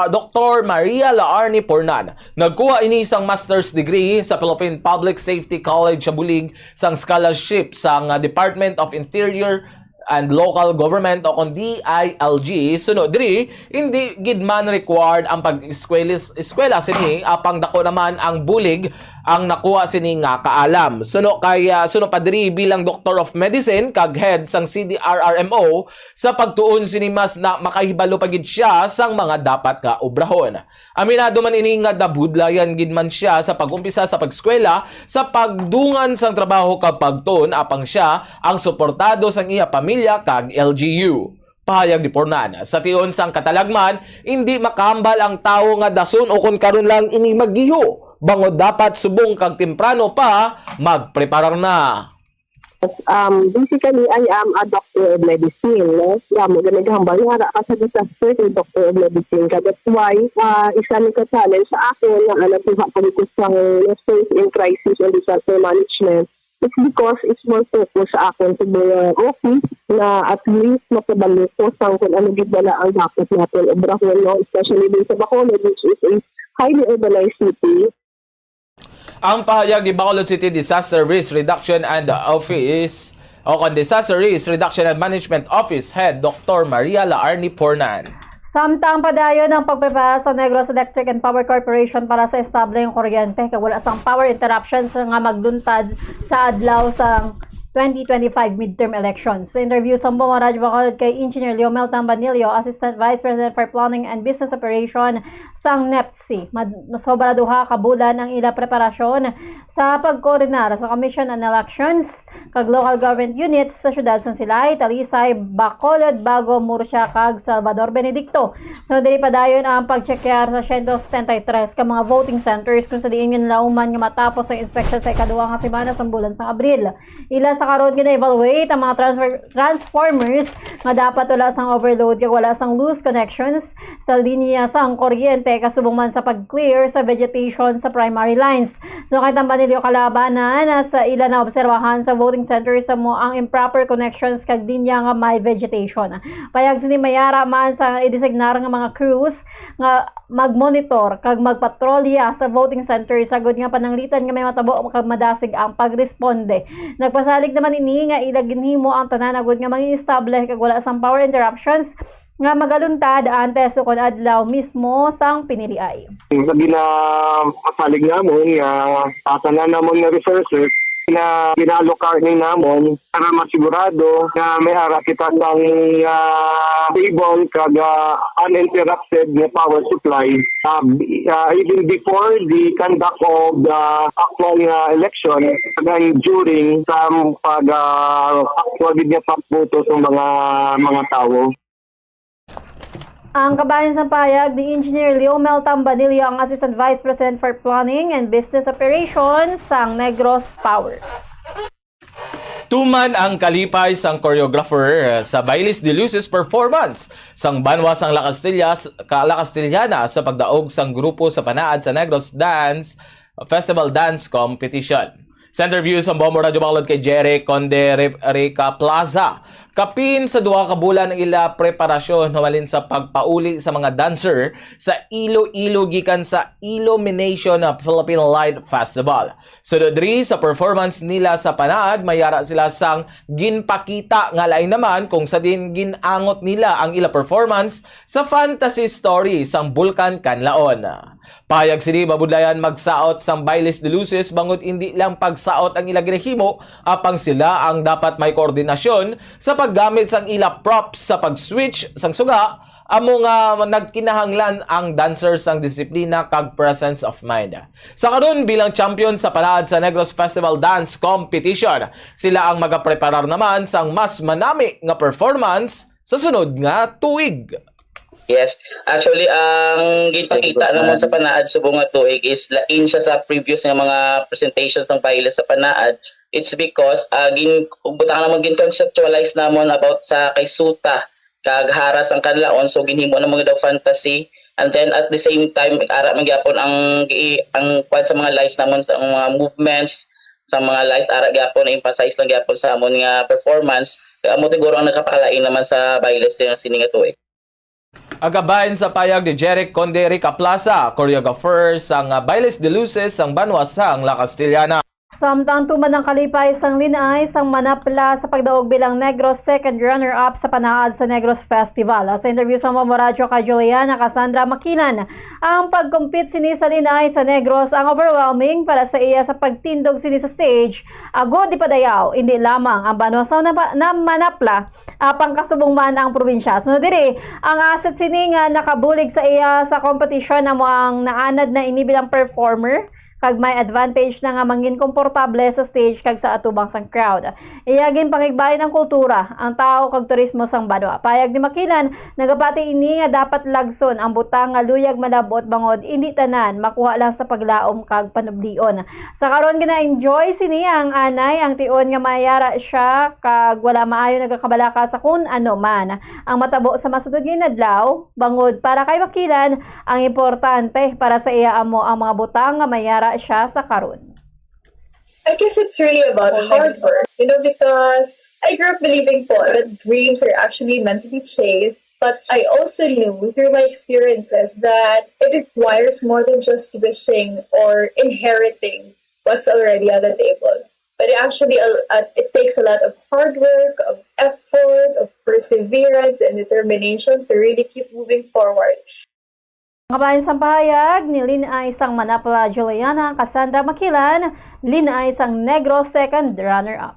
Dr. Maria Laarni Pornan, nagkuha ini isang master's degree sa Philippine Public Safety College sa bulig sang scholarship sang Department of Interior and Local Government o kung DILG. Sunod diri, hindi gid man required ang pag-eskwela sini, apang dako naman ang bulig ang nakuha sini nga kaalam. Suno pa diri bilang Doctor of Medicine kag head sang CDRRMO sa pagtuon sini mas na makahibalo pagid siya sang mga dapat nga obrahon. Aminado man ini nga nabudlayan gid man siya sa pagumpisa sa pagskwela sa pagdungan sang trabaho kag pagtuon apang siya ang suportado sang iya pamilya kag LGU. Pahayag ni Pornan, sa tion sang katalagman, hindi makahambal ang tao nga dason o kung karon lang ini maggiho. Bangod dapat subong kag temprano pa magpreparar na. Basically, I am a doctor of medicine. No? Mo ganaghambal nga ka sa disaster kay doctor of medicine. That's why isa ni ka challenge sa ako na nakuha ko sa research in crisis and disaster management. It's because it's more focus sa akin sa mga office na at least makabalo ko sa kung ano gidala ang dapat natin obrahon, no? Especially din sa Bacolod, which is a highly urbanized city. Ang pahayag ni Bacolod City Disaster Risk Reduction and Office o Disaster Risk Reduction and Management Office Head Dr. Maria Laarni Pornan. Samtang padayon ang pagprepara sa Negros Electric and Power Corporation para sa estable yung kuryente kag wala sang power interruptions nga magduntad sa adlaw sang 2025 midterm elections. Sa interview sa Bombo Radio Bacolod kay Engineer Leomel Tambanilio, Assistant Vice President for Planning and Business Operation sang NEPC. Masobra duha ka bulan ang ila preparasyon sa pagkoordinar sa Commission on Elections kag local government units sa syudad sang Silay, Talisay, Bacolod, Bago, Murcia kag Salvador Benedicto. So diri padayon ang pagcheckar sa 173 ka mga voting centers kung sa diin yun lauman nga matapos ang inspection sa ikaduha nga semana sa bulan sang Abril. Ila sa karon gina-evaluate ang mga transformers nga dapat wala sang overload kag wala sang loose connections sa linya sang kuryente kasubong man sa pag-clear sa vegetation sa primary lines. So kay Tambanilio kalabanan sa ila na obserbahan sa voting centers sa mo ang improper connections kag linya nga may vegetation. Payag sini mayara man sa i-designar nga mga crews nga mag-monitor kag magpatrolya sa voting centers sagod nga pananglitan nga may matabo kag madasig ang pagresponde. Nagpasalig naman ini nga ila ginhimo ang tanan agud nga mag-establish kag wala sang power interruptions nga magaluntad antes ukon adlaw mismo sang piniliay. Sa ginapasalig namon nga tanan namon nga resources na ginalokar ni namon para masigurado na may ara kita sang stable kag uninterrupted na power supply even before the conduct of the actual election and during sa actual gid nga pagboto sa mga tao. Ang kabayan sa payag ni Engineer Leomel Tambanilio, ang Assistant Vice President for Planning and Business Operations sang Negros Power. Tuman ang kalipay sang choreographer sa Bailes de Luces performance sang banwa sang La Castellana sa pagdaog sang grupo sa panaad sa Negros Dance Festival Dance Competition. Sa interview sa Bombo Radio Bacolod kay Jerry Conde Rica Plaza, kapin sa 2 ka bulan ang ila preparasyon humalin sa pagpauli sa mga dancer sa Ilo-Ilo gikan sa Illumination Philippine Light Festival. Sunod diri sa performance nila sa panaad, mayara sila sang ginpakita nga lain naman kung sa din ginangot nila ang ila performance sa fantasy story sang Bulkan Kanlaon. Payag sini mabudlayan magsaot sang Bailes de Luces bangod hindi lang pagsaot ang ila ginahimo, apang sila ang dapat may koordinasyon sa paggamit sang ila props sa pag-switch sang suga amo nga nagkinahanglan ang dancers sang disiplina kag presence of mind. Sa karon bilang champion sa panaad sa Negros Festival Dance Competition, sila ang magapreparar naman sang mas manami nga performance sa sunod nga tuig. Yes. Actually, ang ginpakita naman sa panaad subong nga tuig is lain siya sa previous nga mga presentations ng Bailes sa panaad. It's because butang naman gin-conceptualize namon about sa kay Suta kag haras ang kanlaon, so ginhimo na mga daw fantasy, and then at the same time ara man gyapon ang kwan sa mga lights namon sa mga movements sa mga lights, ara gyapon emphasize lang gyapon sa amon nga performance. Amo siguro ang nakapalain naman sa Bailes nga sini nga tuig. Agabayan sa payag ni Jeric Conde Rica Plaza, choreographer sang Bailes de Luces sang banwa sang La Castellana. Samtang tuman ng kalipay sang Linay sang manapla sa pagdaog bilang Negros second runner-up sa panaad sa Negros Festival. Sa interview sa Mamoradyo kay Juliana Cassandra Makinan, ang pag-compete sini sa Linay sa Negros ang overwhelming para sa iya sa pagtindog sini sa stage. Agod di padayaw, hindi lamang ang banwa sa manapla pangkasubong man ang probinsya. So diri, ang asset sini nga nakabulig sa iya sa competition amo ang naanad na ini bilang performer kag may advantage na nga mangin komportable sa stage kag sa atubang sang crowd. Iyagin pangigbayan ang kultura, ang tao kag turismo sang banwa. Payag ni Makinan, nagapati ini nga dapat lagson ang butang nga luyag malabot bangod hindi tanan makuha lang sa paglaom kag panublion. Sa karon gina-enjoy sini ang anay ang tion nga mayara siya kag wala maayo nagakabalaka sa kun ano man ang matabo sa masudod nga adlaw bangod para kay Makinan ang importante para sa iya amo ang mga butang nga mayara siya sa karon. I guess it's really about hard work, because I grew up believing that dreams are actually meant to be chased, but I also knew through my experiences that it requires more than just wishing or inheriting what's already on the table. But it takes a lot of hard work, of effort, of perseverance, and determination to really keep moving forward. Kabayan sa pahayag ni Linay sang Manapla Juliana Cassandra Makilan, Linay sang Negros second runner-up.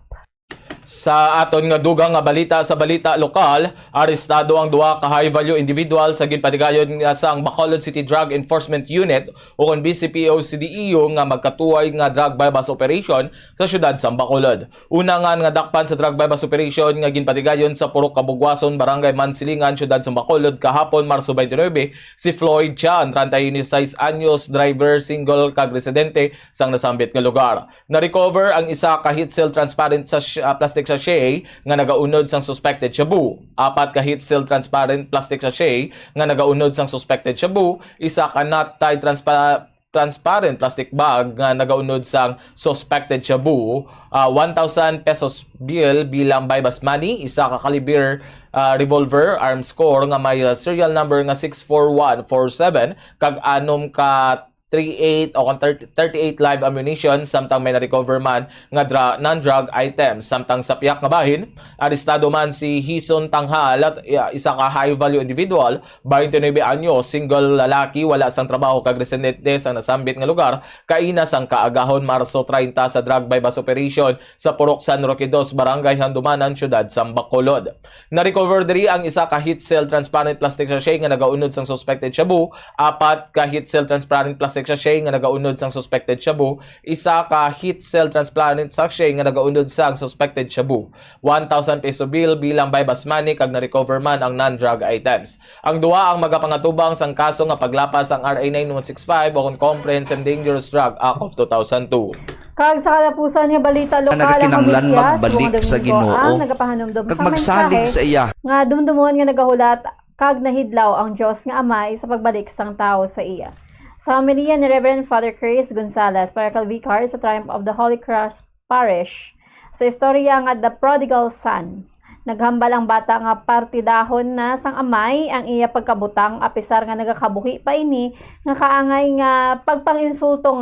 Sa aton nga dugang nga balita sa balita lokal, arestado ang 2 ka high-value individual sa ginpatigayon nga sang Bacolod City Drug Enforcement Unit o kon BCPO-CDEU nga magkatuway nga drug bypass operation sa syudad sang Bacolod. Una nga dakpan sa drug bypass operation nga ginpatigayon sa Purok Kabugwason, Barangay Mansilingan, syudad sang Bacolod kahapon Marso 29 si Floyd Chan, 36 anyos, driver, single kag residente sang nasambit nga lugar. Na-recover ang isa ka heat seal transparent sa plastic sachet nga nagaunod sang suspected shabu, 4 ka heat seal transparent plastic sachet nga nagaunod sang suspected shabu, isa ka not tied transparent plastic bag nga nagaunod sang suspected shabu, 1,000 pesos bill bilang bypass money, isa ka caliber revolver arms core nga may serial number nga 64147 kag 6 ka 38 o 38 live ammunition samtang may na-recover man nga non-drug items. Samtang sa piyak nga bahin, arestado man si Hison Tanghal at isa ka high-value individual, 29 anyo, single lalaki, wala sang trabaho kag residente sa nasambit nga lugar, kaina sang kaagahon Marso 30 sa drug bypass operation sa Purok San Roque 2, Barangay Handumanan, Syudad sa Bacolod. Na-recover diri ang isa ka heat seal transparent plastic sachet nga nagaunod sang suspected shabu, 4 ka heat seal transparent plastic sachet nga nagaunod sang suspected shabu, isa ka heat seal transparent sachet nga nagaunod sang suspected shabu. 1,000 peso bill bilang bypass money kag na-recover man ang non-drug items. Ang duha ang magapangatubang sang kaso nga paglapas ang RA 9165 o Comprehensive Dangerous Drug Act of 2002. Kag sa kalapusan nga balita lokal ang nagakinahanglan pamilya, magbalik sa Ginoo ang nagapahanumdum kag sa magsalig sa iya. nga dumdumon nga nagahulat kag nahidlaw ang Dios nga Amay sa pagbalik sang tao sa iya. Sa homilya ni Reverend Father Chris Gonzalez, Parochial Vicar sa Triumph of the Holy Cross Parish, sa istorya nga The Prodigal Son, naghambal ang bata nga partidahon na sang amay ang iya pagkabutang apisar nga nagakabuhi pa ini nga kaangay nga pagpanginsulto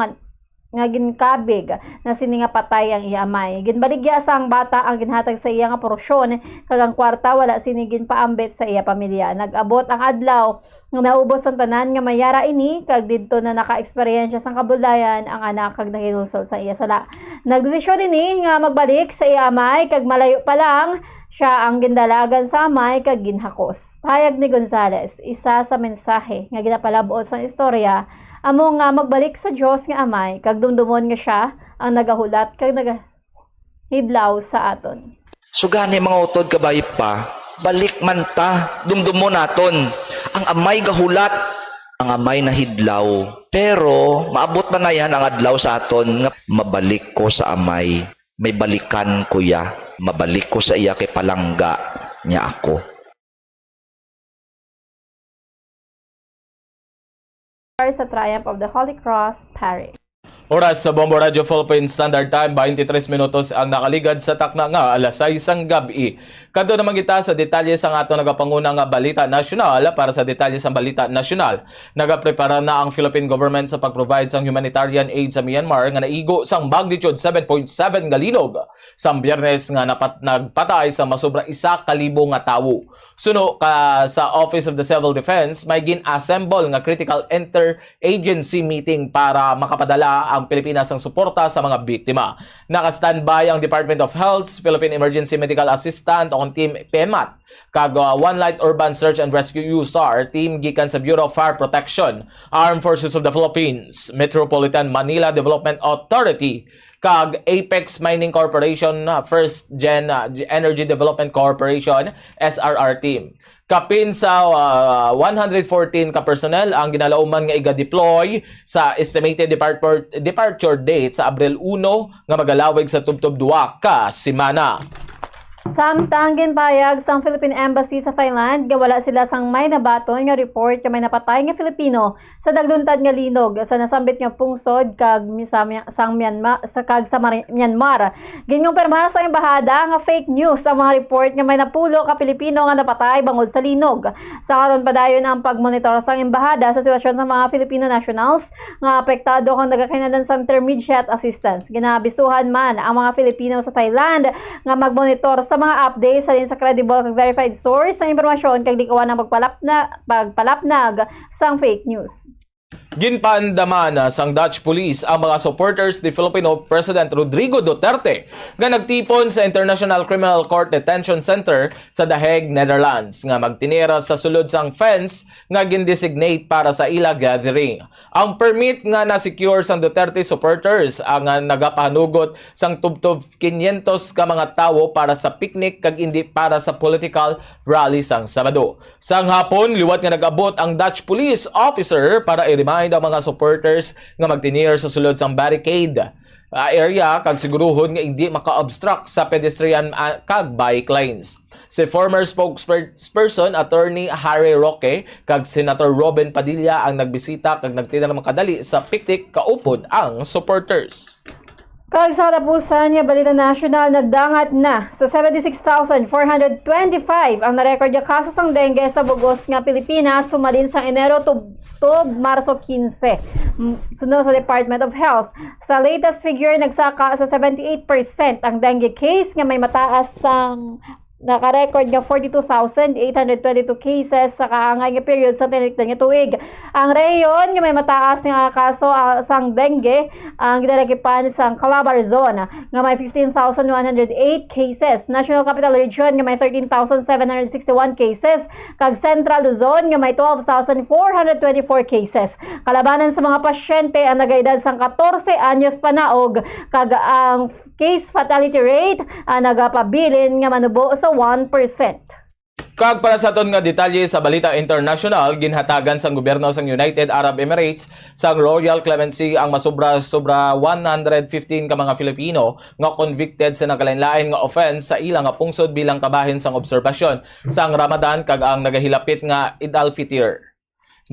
nga ginkabig na sini nga patay ang iya amay. Ginbaligya sa ang bata ang ginhatag sa iya nga porsyon kag ang kwarta wala sini ginpaambit sa iya pamilya. Nag-abot ang adlaw nga naubos ang tanan nga mayara ini kag didto na naka-eksperyensya sang kabulayan ang anak kag nahilusol sa iya sala. Nagdesisyon ini nga magbalik sa iya amay kag malayo pa lang siya ang gindalagan sa amay kag ginhakos. Pahayag ni Gonzales, isa sa mensahe nga ginapalabot sa istorya, amo nga magbalik sa Dios nga amay kag dumdumon nga siya ang nagahulat kag nagahidlaw sa aton. Sugani mga utod kabay pa, balik man ta, dumdumon naton. Ang amay gahulat, ang amay nahidlaw. Pero maabot man na yan ang adlaw sa aton nga mabalik ko sa amay. May balikan ko ya, mabalik ko sa iya kay palangga niya ako. Sa Triumph of the Holy Cross Parish. Oras sa Bombo Radio Philippines Standard Time, 23 minutos ang nakaligad sa takna nga alas 6 ang gabi. Kadto naman kita sa detalye sa ato nagapangunang nga balita nasyonal. Para sa detalye sa balita nasyonal, nagaprepara na ang Philippine government sa pag-provide sang humanitarian aid sa Myanmar nga naigo sang magnitude 7.7 nga linog sa Biyernes nga nagpatay sa masobra 1,000 nga tawo. Suno ka sa Office of the Civil Defense, may gin-assemble nga critical interagency meeting para makapadala ang Pilipinas ang suporta sa mga biktima. Naka-standby ang Department of Health, Philippine Emergency Medical Assistant o Team PEMAT, kag One Light Urban Search and Rescue USTAR, team gikan sa Bureau of Fire Protection, Armed Forces of the Philippines, Metropolitan Manila Development Authority, kag Apex Mining Corporation, First Gen Energy Development Corporation, SRR team. Kapin sa 114 ka personnel ang ginalauman nga iga-deploy sa estimated departure date sa Abril 1 nga magalawig sa tubtob 2 ka semana. Samtang ginpayag sang Philippine Embassy sa Thailand nga wala sila sang may nabaton nga report nga may napatay nga Filipino sa dagluntad nga linog sa nasambit nga pungsod kag sang Myanmar sa Myanmar. Ginkumpirma sa embahada nga fake news ang mga report nga may napulo ka Pilipino nga napatay bangod sa linog. Sa karon padayon ang pagmonitor sang embahada sa sitwasyon sa mga Filipino nationals nga apektado kang nagakinahanglan sa intermediate assistance. Ginabisuhan man ang mga Filipino sa Thailand nga magmonitor sa mga updates sa credible kag verified source sa impormasyon kag likawan ng pagpalapnag sang fake news. Ginpaandaman sang Dutch police ang mga supporters ni Filipino President Rodrigo Duterte nga nagtipon sa International Criminal Court Detention Center sa The Hague, Netherlands nga magtinira sa sulod sang fence nga gindesignate para sa ila gathering. Ang permit nga na-secure sang Duterte supporters ang nagapahanugot sang tubtob 500 ka mga tawo para sa picnic kag hindi para sa political rally sang Sabado. Sang hapon, liwat nga nag-abot ang Dutch police officer para i-remind ang mga supporters nga magtinir sa sulod sang barricade area kag siguruhon nga hindi maka-obstruct sa pedestrian kag bike lanes. Si former spokesperson Attorney Harry Roque kag Senator Robin Padilla ang nagbisita kag nagtinang makadali sa picnic kaupod ang supporters. Kag sa katapusan nga balita nasyonal, nagdangat na sa 76,425 ang narecord nga kaso sang dengue sa bugos nga Pilipinas sumalin sang Enero to Marso 15. Sunod sa Department of Health. Sa latest figure, nagsaka sa 78% ang dengue case nga may mataas sang naka-record nga 42,822 cases sa kaangay nga period sa tinikdan nga tuig. Ang reyon nga may mataas nga kaso sang dengue ang gidalakipan sang Calabar Zone nga may 15,108 cases, National Capital Region nga may 13,761 cases, kag Central Luzon nga may 12,424 cases. Kalabanan sa mga pasyente ang nagaedad sang 14 anyos panaog, kag ang case fatality rate ang nagapabilin nga manubo sa 1%. Kag para sa aton nga detalye sa balita international, ginhatagan sang gobyerno sang United Arab Emirates sang Royal Clemency ang masobra-sobra 115 ka mga Filipino nga convicted sa nagalain-lain nga offense sa ilang nga pungsod bilang kabahin sang obserbasyon sang Ramadan kag ang nagahilapit nga Eid al-Fitr.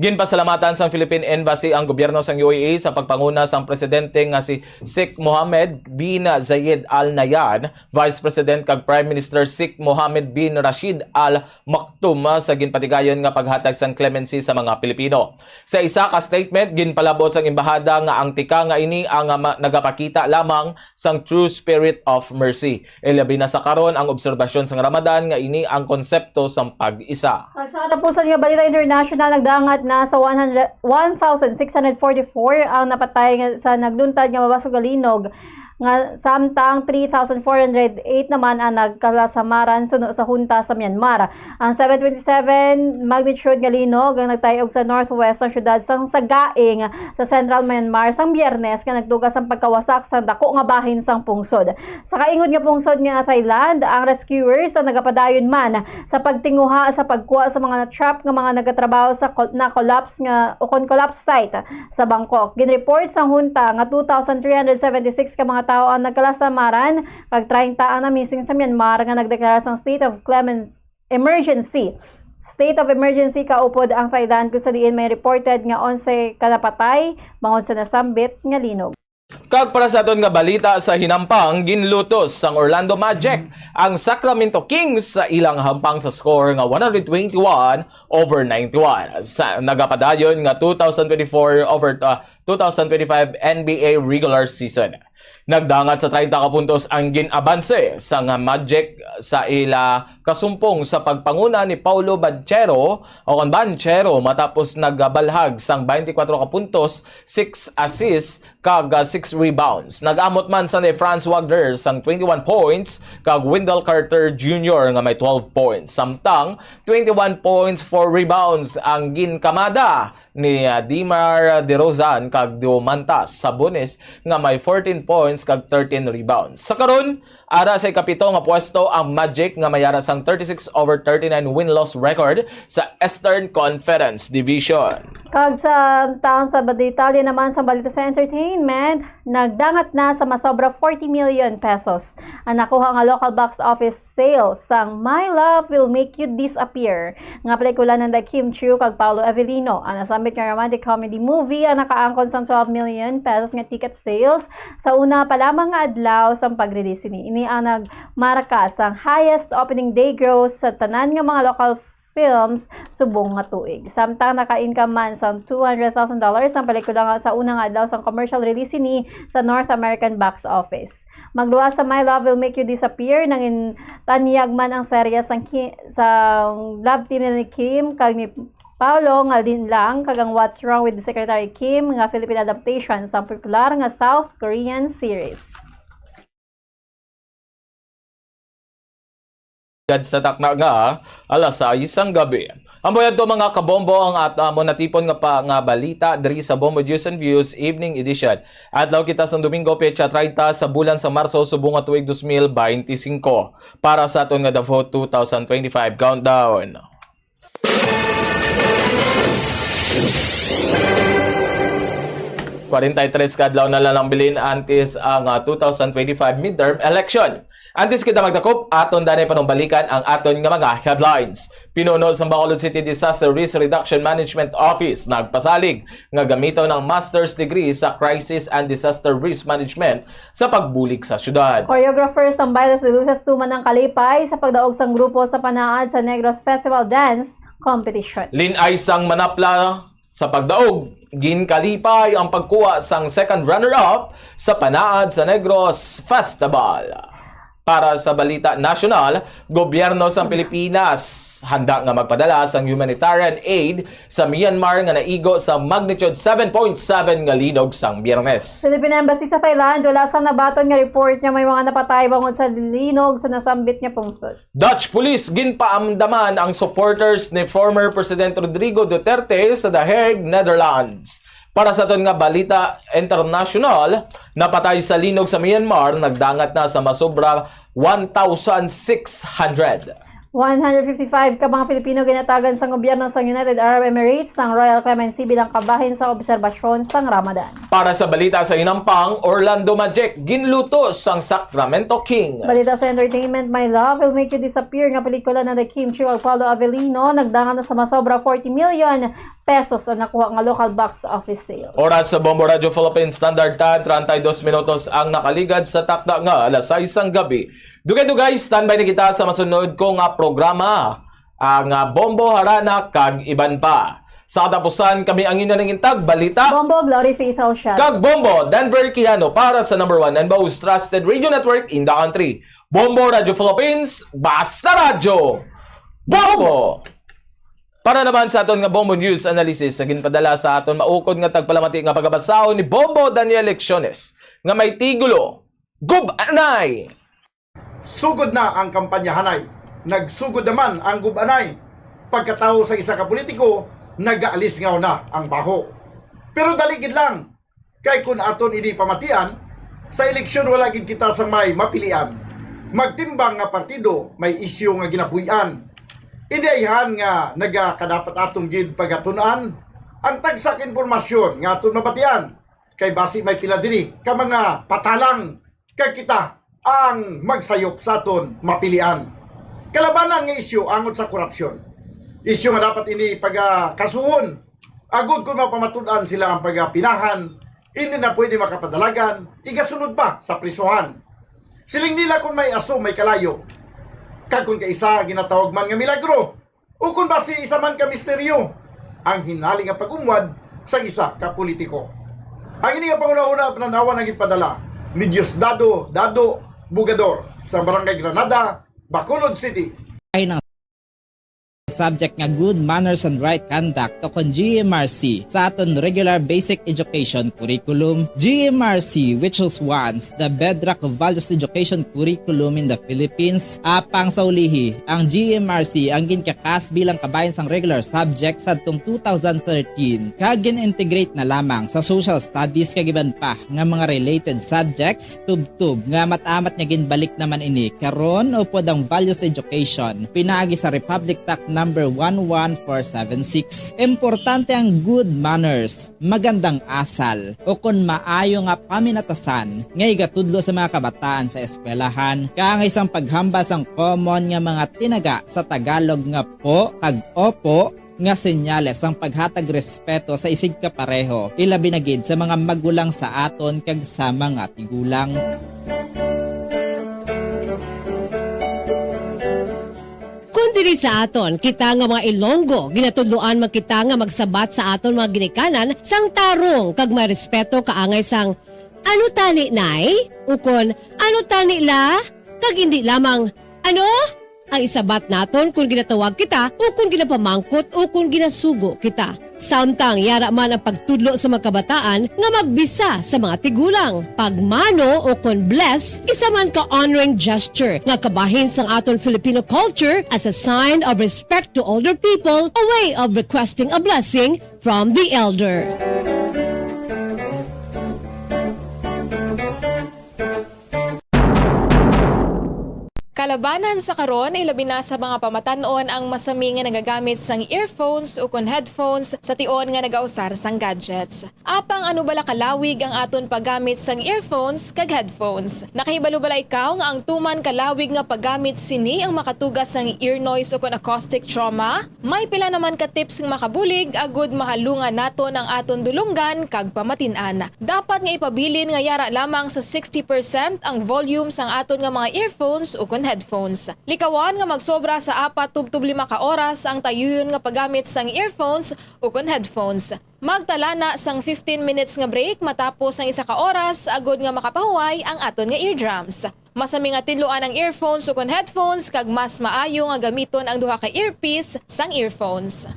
Ginpasalamatan sang Philippine Embassy ang gobyerno sang UAE sa pagpanguna sang presidente nga si Sheikh Mohammed bin Zayed Al Nahyan, Vice President kag Prime Minister Sheikh Mohammed bin Rashid Al Maktoum sa ginpatigayon nga paghatag sang clemency sa mga Pilipino. Sa isa ka statement, ginpalabot sang embahada nga ang tika nga ini ang nagapakita lamang sang true spirit of mercy. Ilabi na sa karon ang obserbasyon sang Ramadan nga ini ang konsepto sang pag-isa. Sa katapusan nga balita international, nagdangat na sa 1,644 ang napatay sa nagduntad nga mabasog galinog nga samtang 3,408 naman ang nagkalasamaran suno sa hunta sa Myanmar. Ang 727 magnitude nga linog ang nagtayog sa northwest ng syudad sang Sagaing sa central Myanmar sang Biyernes nga nagdugas ang pagkawasak sa dako nga bahin sang pungsod. Sa kaingod nga pungsod nga Thailand, ang rescuers ang nagapadayon man sa pagtinguha sa pagkuha sa mga trap nga mga nagatrabaho sa collapse nga o collapse site sa Bangkok. Ginreport sang hunta nga 2,376 ka mga tao ang nagkalasamaran, kag 30 ang na-missing sa Myanmar nga nagdeklara sang state of emergency. State of emergency kaupod ang Thailand kung sa diin may reported nga 11 ka napatay, bangod sa nasambit nga linog. Kag para sa aton nga balita sa hinampang, ginlutos sang Orlando Magic ang Sacramento Kings sa ilang hampang sa score nga 121-91 sa nagapadayon nga 2024 over 2025 NBA regular season. Nagdangat sa 30 ka puntos ang ginabanse sa Magic sa ila kasumpong sa pagpanguna ni Paulo Banchero matapos nagabalhag sang 24 ka puntos, 6 assists kag 6 rebounds. Nagamot man sa ni Franz Wagner sang 21 points kag Wendell Carter Jr. nga may 12 points. Samtang 21 points, 4 rebounds ang ginkamada ni Dimar DeRozan kag Domantas Sabonis nga may 14 points kag 13 rebounds. Sa karon, ara sa ikapito nga pwesto ang Magic nga mayara sang 36-39 win-loss record sa Eastern Conference Division. Kag sa taong sa detalye naman sa balita sa entertainment, nagdangat na sa masobra 40 million pesos ang nakuha nga local box office sales sang My Love Will Make You Disappear nga pelikula ng Kim Chiu kag Paolo Avellino. Ang nasambit nga romantic comedy movie ang nakaangkon sang 12 million pesos nga ticket sales sa una pa lamang nga adlaw sang pag-release ni. Ini ang nagmarka sang highest opening day gross sa tanan nga mga local films subong nga tuig. Samtang naka-income man sa $200,000 ang pelikula nga sa unang adlaw sang commercial release ni sa North American box office. Magluwas sa My Love Will Make You Disappear nang tanyag man ang serya sang love team ni Kim kag ni Paolo nga din lang kag ang What's Wrong with the Secretary Kim nga Philippine adaptation sa popular nga South Korean series. Sa takna nga alas 6 ang gabi. Ang boyad to mga kabombo ang amo natipon nga balita diri sa Bombo News and Views Evening Edition. Adlaw kita sa Domingo petsa 30 sa bulan sa Marso subong nga tuig 2025 para sa aton nga Davao 2025 countdown. $43 kadlaw na lang bilin antes ang 2025 midterm election. Antes kita magdakop, aton danay panumbalikan ang aton nga mga headlines. Pinuno sa Bacolod City Disaster Risk Reduction Management Office nagpasalig nga gamito ng master's degree sa Crisis and Disaster Risk Management sa pagbulig sa syudad. Choreographers ng Bailes de Luces tuman ng kalipay sa pagdaog sang grupo sa panaad sa Negros Festival Dance Competition. Linay sang manapla sa pagdaog, ginkalipay ang pagkuha sang second runner-up sa panaad sa Negros Festival. Para sa balita nasyonal, gobyerno sa Pilipinas handa nga magpadala sang humanitarian aid sa Myanmar nga naigo sa magnitude 7.7 nga linog sang Biyernes. Philippine Embassy sa Thailand wala sang nabaton nga report nga may mga napatay bangod sa linog sa nasambit nga pungsod. Dutch police ginpaamdaman ang supporters ni former President Rodrigo Duterte sa The Hague, Netherlands. Para sa aton nga balita international, napatay sa linog sa Myanmar, nagdangat na sa masobra 1,600. 155 ka mga Pilipino ginatagan sa gobyerno sa United Arab Emirates ng Royal Clemency bilang kabahin sa obserbasyon sang Ramadan. Para sa balita sa Inampang, Orlando Magic ginluto sang Sacramento Kings. Balita sa entertainment, My Love Will Make You Disappear nga pelikula na The Kim Chiu Paulo Avellino nagdangan na sa masobra 40 million pesos ang nakuha nga local box office sale. Oras sa Bombo Radio Philippines Standard Time, 32 minutos ang nakaligad sa takda nga alas 6 ang gabi. Dugay-dugay, standby na kita sa masunod ko nga programa, ang Bombo Harana kag iban pa. Sa katapusan, kami ang inaningintag balita. Bombo Glory Faithful Shot. Kag Bombo Denver Quijano para sa number 1 and most trusted radio network in the country. Bombo Radio Philippines, basta radyo! Bombo! Para naman sa aton nga Bombo News Analysis na ginpadala sa aton maukod nga tagpalamati nga pagabasahon ni Bombo Daniel Lecciones nga may tigulo, Gubanay! Sugod na ang kampanya Hanay. Nagsugod naman ang Gubanay. Pagkatao sa isa ka politiko, nag-aalis nga na ang baho. Pero daligid lang, kay kung aton ini pamatian, sa eleksyon wala gid kita sa may mapilian. Magtimbang nga partido, may isyu nga ginapuy-an. Ideyahan nga nagakadapat atong gid pagatunan ang tagsak informasyon nga aton mabatian. Kay basi may pila diri ka mga patalang kay kita ang magsayop sa aton mapilian. Kalabanan nga isyu angot sa korupsyon. Isyu nga dapat ini pagkasuhon. Agud kung mapamatud-an sila ang pagpinahan, hindi na pwede makapadalagan, igasunod pa sa prisuhan. Siling nila kung may aso, may kalayo. Kag kung kaisa ginatawag man nga milagro, o kung basi isa man ka misteryo, ang hinaling nga pag-umwad sa isa ka politiko. Ang ini nga pangunahuna pananawan ang ipadala ni Diosdado Bugador sa Barangay Granada, Bacolod City. Ay ng subject nga good manners and right conduct o kon GMRC sa aton regular basic education curriculum. GMRC, which was once the bedrock of values education curriculum in the Philippines, apang sa ulihi, ang GMRC ang ginkakas bilang kabayan sang regular subject sa atong 2013 kag gin-integrate na lamang sa social studies kag iban pa nga mga related subjects tub-tub nga matamat nga ginbalik naman ini karon upod ang values education pinaagi sa Republic Act number 11476. Importante ang good manners, magandang asal, o kung maayo nga paminatasan, nga igatudlo sa mga kabataan sa eskwelahan, kang isang paghambal sang common nga mga tinaga sa Tagalog nga po kag opo, nga senyales ang paghatag respeto sa isig kapareho, ilabi na gid sa mga magulang sa aton kag sa mga tigulang. Diri sa aton, kita nga mga Ilonggo, ginatudloan magkita nga magsabat sa aton mga ginikanan sang tarong kag may respeto kaangay sang ano tani nay? Ukon, ano tani la? Kag hindi lamang, ano? Ang isabat naton kung ginatawag kita o kung ginapamangkot o kung ginasugo kita. Samtang yara man ang pagtudlo sa mga kabataan nga magbisa sa mga tigulang. Pagmano o kung bless, isa man ka honoring gesture nga kabahin sang aton Filipino culture as a sign of respect to older people, a way of requesting a blessing from the elder. Kalabanan sa karon ilabi na sa mga pamatanon ang masami nga nagagamit sang earphones o kon headphones sa tion nga nagausar sang gadgets. Apang ano bala kalawig ang aton paggamit sang earphones kag headphones. Nakahibalo bala ikaw nga ang tuman kalawig nga paggamit sini ang makatugas sang ear noise o kon acoustic trauma? May pila naman ka tips nga makabulig agud mahalungan naton ang aton dulunggan kag pamatin-an. Dapat nga ipabilin nga yara lamang sa 60% ang volume sang aton nga mga earphones o kon headphones. Likawan nga magsobra sa 4-5 ka oras ang tayuyon nga paggamit sang earphones o kon headphones. Magtala na sang 15 minutes nga break matapos ang 1 ka oras agod nga makapahuway ang aton nga eardrums. Masami nga tidloan ang earphones o kon headphones kag mas maayo nga gamiton ang duha ka earpiece sang earphones.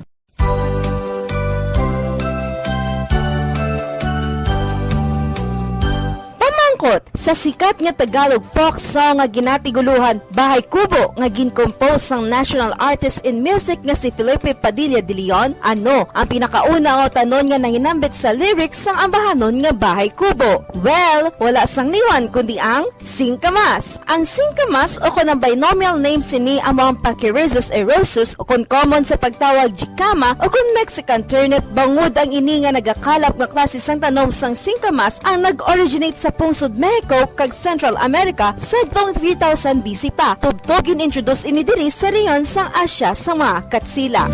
Sa sikat nga Tagalog folk song nga ginatiguluhan Bahay Kubo nga gincompose sang national artist in music nga si Felipe Padilla de Leon, ano ang pinakauna nga tanon nga nanginambit sa lyrics sang ambahanon nga Bahay Kubo? Well, wala sang liwan kundi ang singkamas. Ang singkamas o kon ang binomial name sini among Pachyrhizos erosus o kon common sa pagtawag jicama o kon Mexican turnip, bangod ang ini nga nagakalap nga klase sang tanom sang singkamas ang nag-originate sa pungsod Mexico kag Central America sa taong 3000 BC pa. Tubtog in-introduce ini diri sa reyon sang Asya sa mga Katsila.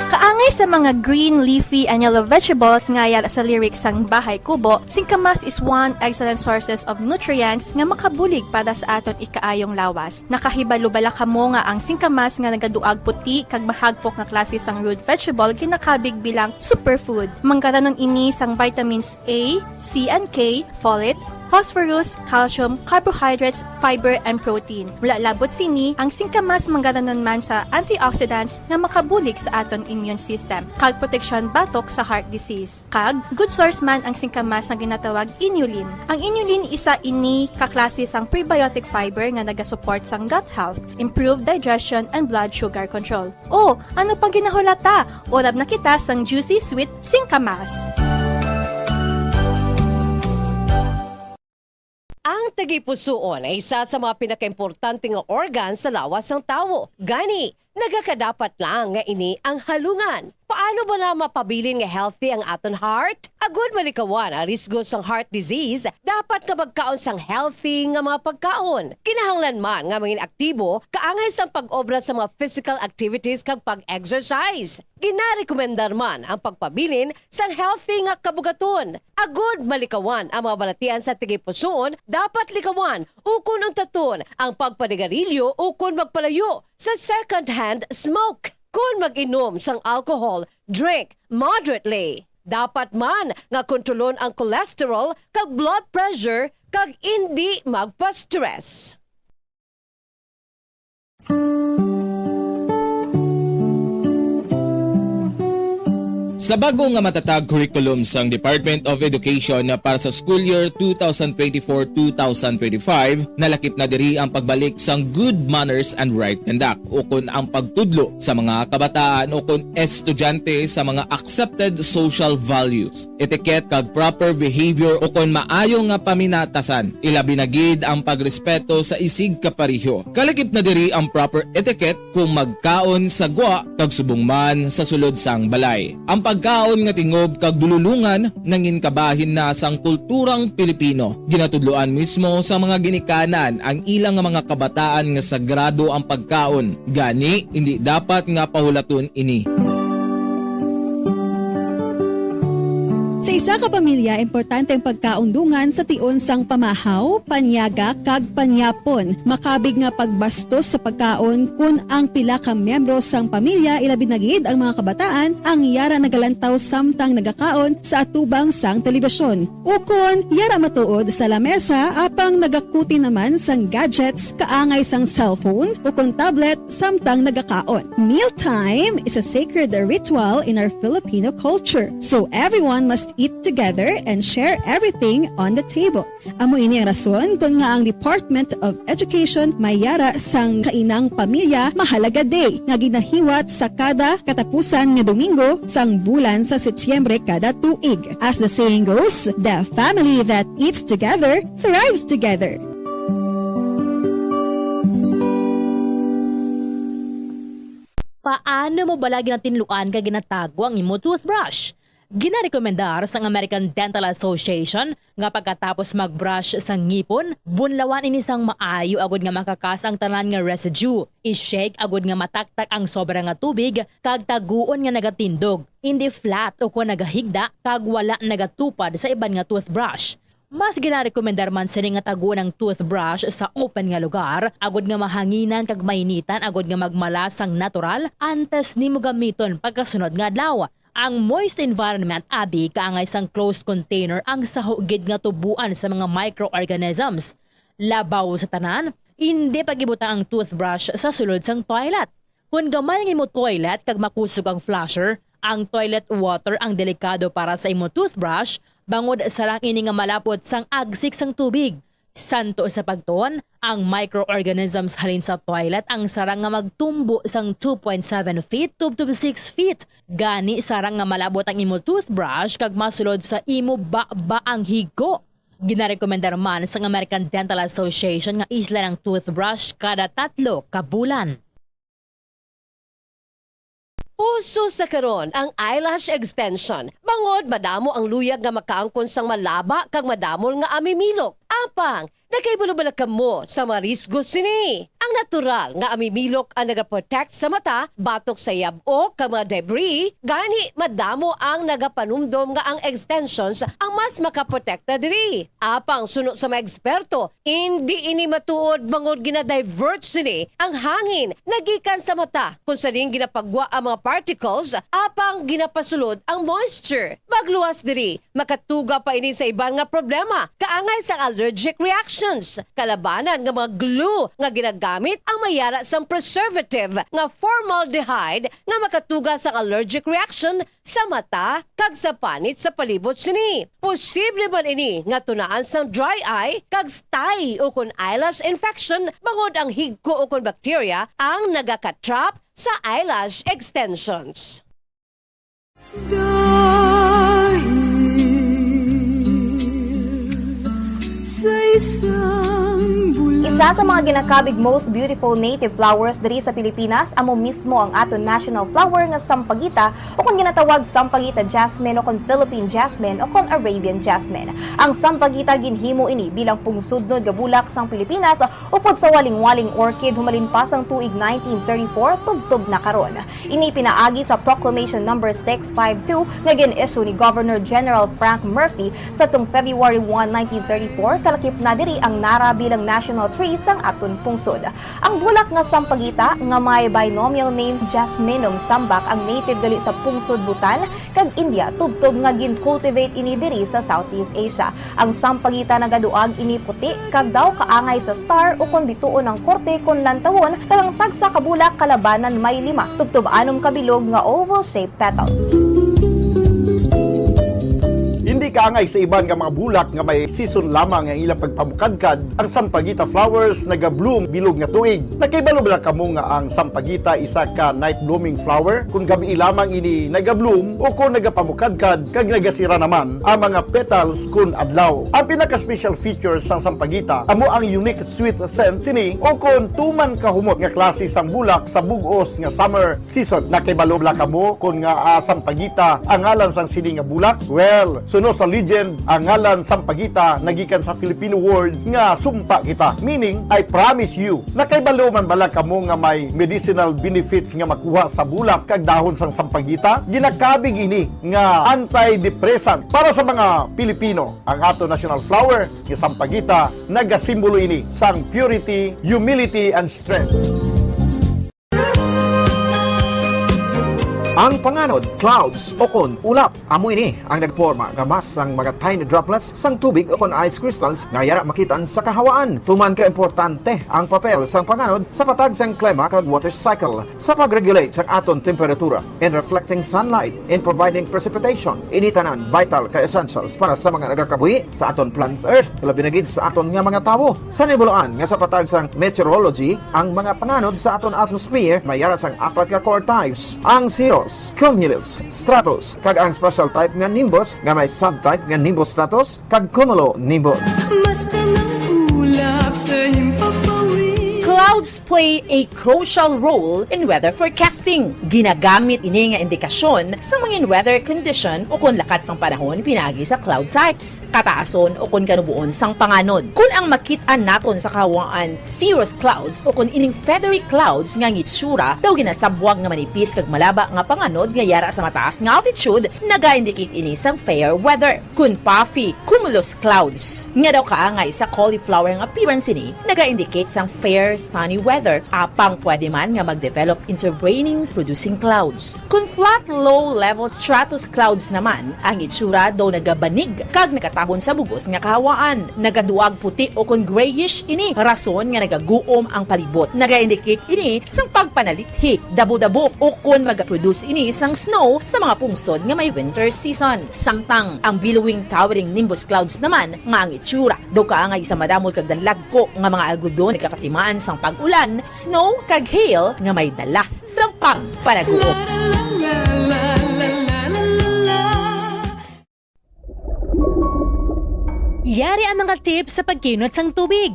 Kaangay sa mga green, leafy, and yellow vegetables nga yara sa lyrics sang Bahay Kubo, singkamas is one excellent sources of nutrients nga makabulig para sa aton ikaayong lawas. Nakahibalo bala kamo nga ang singkamas nga nagaduag puti kag mahagpok nga klase sang root vegetable ginakabig bilang superfood. Mangkaranon ini sang vitamins A, C and K, folate, phosphorus, calcium, carbohydrates, fiber, and protein. Mula labot sini, ang singkamas manggaranon man sa antioxidants nga makabulig sa aton immune system, kag protection batok sa heart disease. Kag, good source man ang singkamas nga ginatawag inulin. Ang inulin isa ini kaklase sang prebiotic fiber nga nagasupport sang gut health, improve digestion, and blood sugar control. O, ano pang ginahulata? Orab na kita sang juicy sweet singkamas. Ang tagipusoon ay isa sa mga pinakaimportante nga organ sa lawas ng tao. Gani, nagakadapat lang nga ini ang halungan. Paano ba na mapabilin nga healthy ang aton heart? Agud malikawan ang risgo sang heart disease, dapat nga magkaon sang healthy nga mga pagkaon. Kinahanglan man nga maging aktibo, kaangay sang pag-obra sa mga physical activities kag pag-exercise. Ginarekomendar man ang pagpabilin sang healthy nga kabugaton. Agud malikawan ang mga balatian sa tigipusoon, dapat likawan ukon untaton ang pagpanigarilyo ukon magpalayo sa second-hand smoke. Kung mag-inom sang alcohol, drink moderately. Dapat man nga kontrolon ang cholesterol kag blood pressure kag hindi magpa-stress. Sa bago nga matatag curriculum sang Department of Education para sa school year 2024-2025, nalakip na diri ang pagbalik sang good manners and right conduct o kun ang pagtudlo sa mga kabataan o kun estudyante sa mga accepted social values, etiquette kag proper behavior o kun maayo nga paminatasan. Ilabi na gid ang pagrespeto sa isig kapariho. Kalakip na diri ang proper etiquette kung magkaon sa gwa kag subong man sa sulod sang balay. Ang pagkaon nga tingob kag dululungan nangin kabahin na sang kulturang Pilipino. Ginatudloan mismo sa mga ginikanan ang ilang mga kabataan nga sagrado ang pagkaon. Gani hindi dapat nga pahulaton ini. Sa isa ka pamilya, importante ang pagkaundungan sa tion sang pamahaw, panyaga, kag panyapon. Makabig nga pagbastos sa pagkaon kung ang pila ka miyembro sang pamilya ilabi na gid ang mga kabataan ang yara nagalantaw samtang nagakaon sa atubang sang telebisyon. Ukon, yara matuod sa lamesa apang nagakuti naman sang gadgets kaangay sang cellphone ukon tablet samtang nagakaon. Mealtime is a sacred ritual in our Filipino culture. So everyone must eat eat together and share everything on the table. Amo ini ang rason kung nga ang Department of Education mayara sang kainang pamilya mahalaga day nga ginahiwat sa kada katapusan nga Domingo sang bulan sa Setyembre kada tuig. As the saying goes, the family that eats together thrives together. Paano mo bala ginatinluan ka ginatago ang imo toothbrush? Ginarekomendar sa American Dental Association nga pagkatapos magbrush sa ngipon, bunlawan ini sang maayo agud nga makakas ang tanan nga residue. I-shake agud nga mataktak ang sobra nga tubig kag taguon nga nagatindog. Hindi flat o kung nagahigda kag wala nagatupad sa iban nga toothbrush. Mas ginarekomendar man sini nga taguon ang toothbrush sa open nga lugar, agud nga mahanginan kag mainitan agud nga magmalas sang natural antes nimo gamiton pagkasunod nga adlaw. Ang moist environment abi kaangay sang closed container ang sahugid nga tubuan sa mga microorganisms. Labaw sa tanan, hindi pagibutang ang toothbrush sa sulod sang toilet. Kung gamay ang imo toilet kag makusog ang flusher, ang toilet water ang delikado para sa imo toothbrush bangod sa lang ini nga malapot sang agsik sang tubig. Santo sa pagtuon, ang microorganisms halin sa toilet ang sarang nga magtumbo sang 2.7 feet to 6 feet. Gani sarang nga malabot ang imo toothbrush kag masulod sa imo ba ang higo. Ginarekomendar man sa American Dental Association nga isla ng toothbrush kada 3 ka bulan. Uso sa karon ang eyelash extension. Bangod madamo ang luyag nga makaangkon sang malaba kag madamol nga amimilok. Apang, nakaibalo-bala ka mo sa marisgo sini. Ang natural nga amimilok ang nagaprotect sa mata, batok sa yabo kag mga debris, gani madamo ang nagapanumdom nga ang extensions ang mas makaprotekta diri. Apang suno sa mga eksperto, hindi ini matuod bangod ginadivert sini ang hangin nagikan sa mata kung saling ginapagwa ang mga particles, apang ginapasulod ang moisture. Magluwas diri, makatuga pa ini sa iban nga problema, kaangay sa allergic reactions. Kalabanan nga mga glue nga ginagamit ang mayara sang preservative nga formaldehyde nga makatuga sa allergic reaction sa mata kag sa panit sa palibot sini. Posible man ini nga tunaan sang dry eye kag stye o kun eyelash infection bangod ang higko o kun bacteria ang nagakatrap sa eyelash extensions. Isa sa mga ginakabig most beautiful native flowers diri sa Pilipinas amo mismo ang aton national flower nga sampagita o kung ginatawag sampagita jasmine o kung Philippine jasmine o kung Arabian jasmine. Ang sampagita ginhimo ini bilang pungsudnod nga bulak sang Pilipinas upod sa waling-waling orchid humalin pa sang tuig 1934 tubtob na karon. Ini pinaagi sa Proclamation number 652 nga gin-issue ni Governor General Frank Murphy sa tung February 1, 1934 kalakip na diri ang nara bilang national tree sang aton pungsod. Ang bulak nga sampagita nga may binomial names Jasminum sambac ang native gali sa pungsod Bhutan kag India tubtob nga gin-cultivate ini diri sa Southeast Asia. Ang sampagita nagaduag ini puti kag daw kaangay sa star o kon bituon ang korte kon lantawon kag ang tagsa ka bulak kalabanan may 5 tubtob 6 kabilog nga oval shaped petals. Hindi kaangay sa iban nga mga bulak nga may season lamang ang ilang pagpamukadkad, ang sampagita flowers naga-bloom bilog nga tuig. Nakaibalo ba kamo nga ang sampagita isa ka night blooming flower? Kung gabi lamang ini naga-bloom o kung nagapamukadkad kag nagasira naman ang mga petals kun adlaw. Ang pinaka-special feature sang sampagita amo ang unique sweet scent sini o kung tuman kahumot nga klase sang bulak sa bug-os nga summer season. Nakaibalo ba kamo kung nga sampagita ang ngalan sang sini nga bulak? Well, suno sa legend, ang ngalan sampagita nagikan sa Filipino word nga sumpa kita, meaning I promise you. Nakaibalo man bala kamo nga may medicinal benefits nga makuha sa bulak kag dahon sang sampagita? Ginakabig ini nga antidepressant para sa mga Pilipino. Ang ato national flower nga sampagita nagasimbolo ini sang purity, humility and strength. Ang panganod, clouds o kon ulap. Amo ini ang nagporma nga mas ang mga tiny droplets sang tubig o kon ice crystals nga yara makitaan sa kahawaan. Tuman ka importante ang papel sang panganod sa patag sang klima kag water cycle sa pag-regulate sang aton temperatura in reflecting sunlight in providing precipitation. Ini tanan vital ka essentials para sa mga nagakabuhi sa aton planet Earth, labi na gid sa aton nga mga tawo. Sa nibuluan nga sa patag sang meteorology, ang mga panganod sa aton atmosphere may yara sang apat ka core types. Ang cirrus, cumulus, stratus, kag ang special type nga nimbus nga may subtype nga nimbus stratus kag cumulonimbus. Basta ng ulap sa himpapawi. Clouds play a crucial role in weather forecasting. Ginagamit ini nga indikasyon sa mga weather condition o kung lakat sang panahon pinagi sa cloud types, kataason o kung kanubuon sang panganod. Kung ang makit-an naton sa kawaan cirrus clouds o kung ining feathery clouds nga ngitsura daw ginasabwag nga manipis kag malaba nga panganod nga yara sa mataas nga altitude, naga-indicate ini sang fair weather. Kung puffy cumulus clouds nga daw kaangay sa cauliflower nga appearance ini, naga-indicate sang fair sunny weather, apang pwede man nga mag-develop into raining producing clouds. Kung flat low-level stratus clouds naman, ang itsura daw nagabanig kag nakatabon sa bugos nga kahawaan. Nagaduag puti o kung grayish ini, rason nga nagaguom ang palibot. Naga-indicate ini sang pagpanalithi, dabo-dabo o kung mag-produce ini sang snow sa mga pungsod nga may winter season. Samtang ang billowing towering nimbus clouds naman nga ang itsura daw kaangay sa madamol kag dalagko nga mga algodon nagkapatimaan sang pag-ulan, snow kag hail nga may dala sang pagpanaguo. Yari ang mga tips sa pagkinot sang tubig.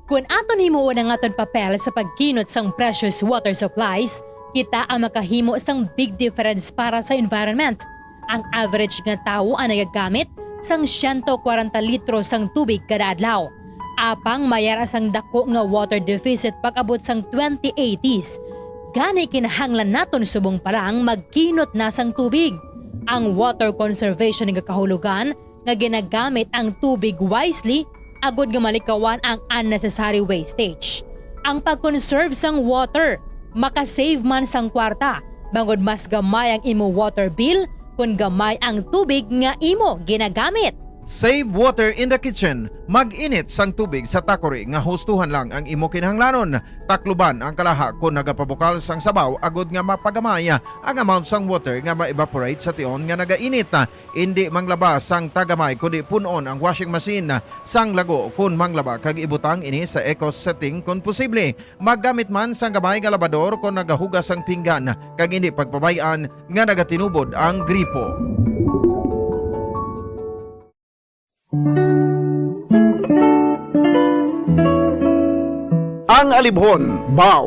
Kung aton himuon ang aton papel sa pagkinot sang precious water supplies, kita ang makahimo sang big difference para sa environment. Ang average nga tao ang nagagamit sang 140 litro sang tubig kada adlaw. Apang mayara sang dako nga water deficit pag-abot sang 2080s. Gani kinahanglan naton subong parang magkinot na sang tubig. Ang water conservation nga kahulugan nga ginagamit ang tubig wisely agud nga malikawan ang unnecessary wastage. Ang pag-conserve sang water makasave man sang kwarta bangod mas gamay ang imo water bill kung gamay ang tubig nga imo ginagamit. Save water in the kitchen. Mag-init sang tubig sa takori nga hustuhan lang ang imo kinahanglanon. Takluban ang kalaha kung nagapabukal sang sabaw agud nga mapagamaya ang amount sang water nga ma-evaporate sa tion nga nagainit. Hindi manglaba sang tagamay kundi punon ang washing machine sang lago kung manglaba kag ibutang ini sa eco setting kung posible. Maggamit man sang gamay nga labador kung nagahugas sang pinggan kag hindi pagpabayan nga nagatinubod ang gripo. Ang alibhon, baw.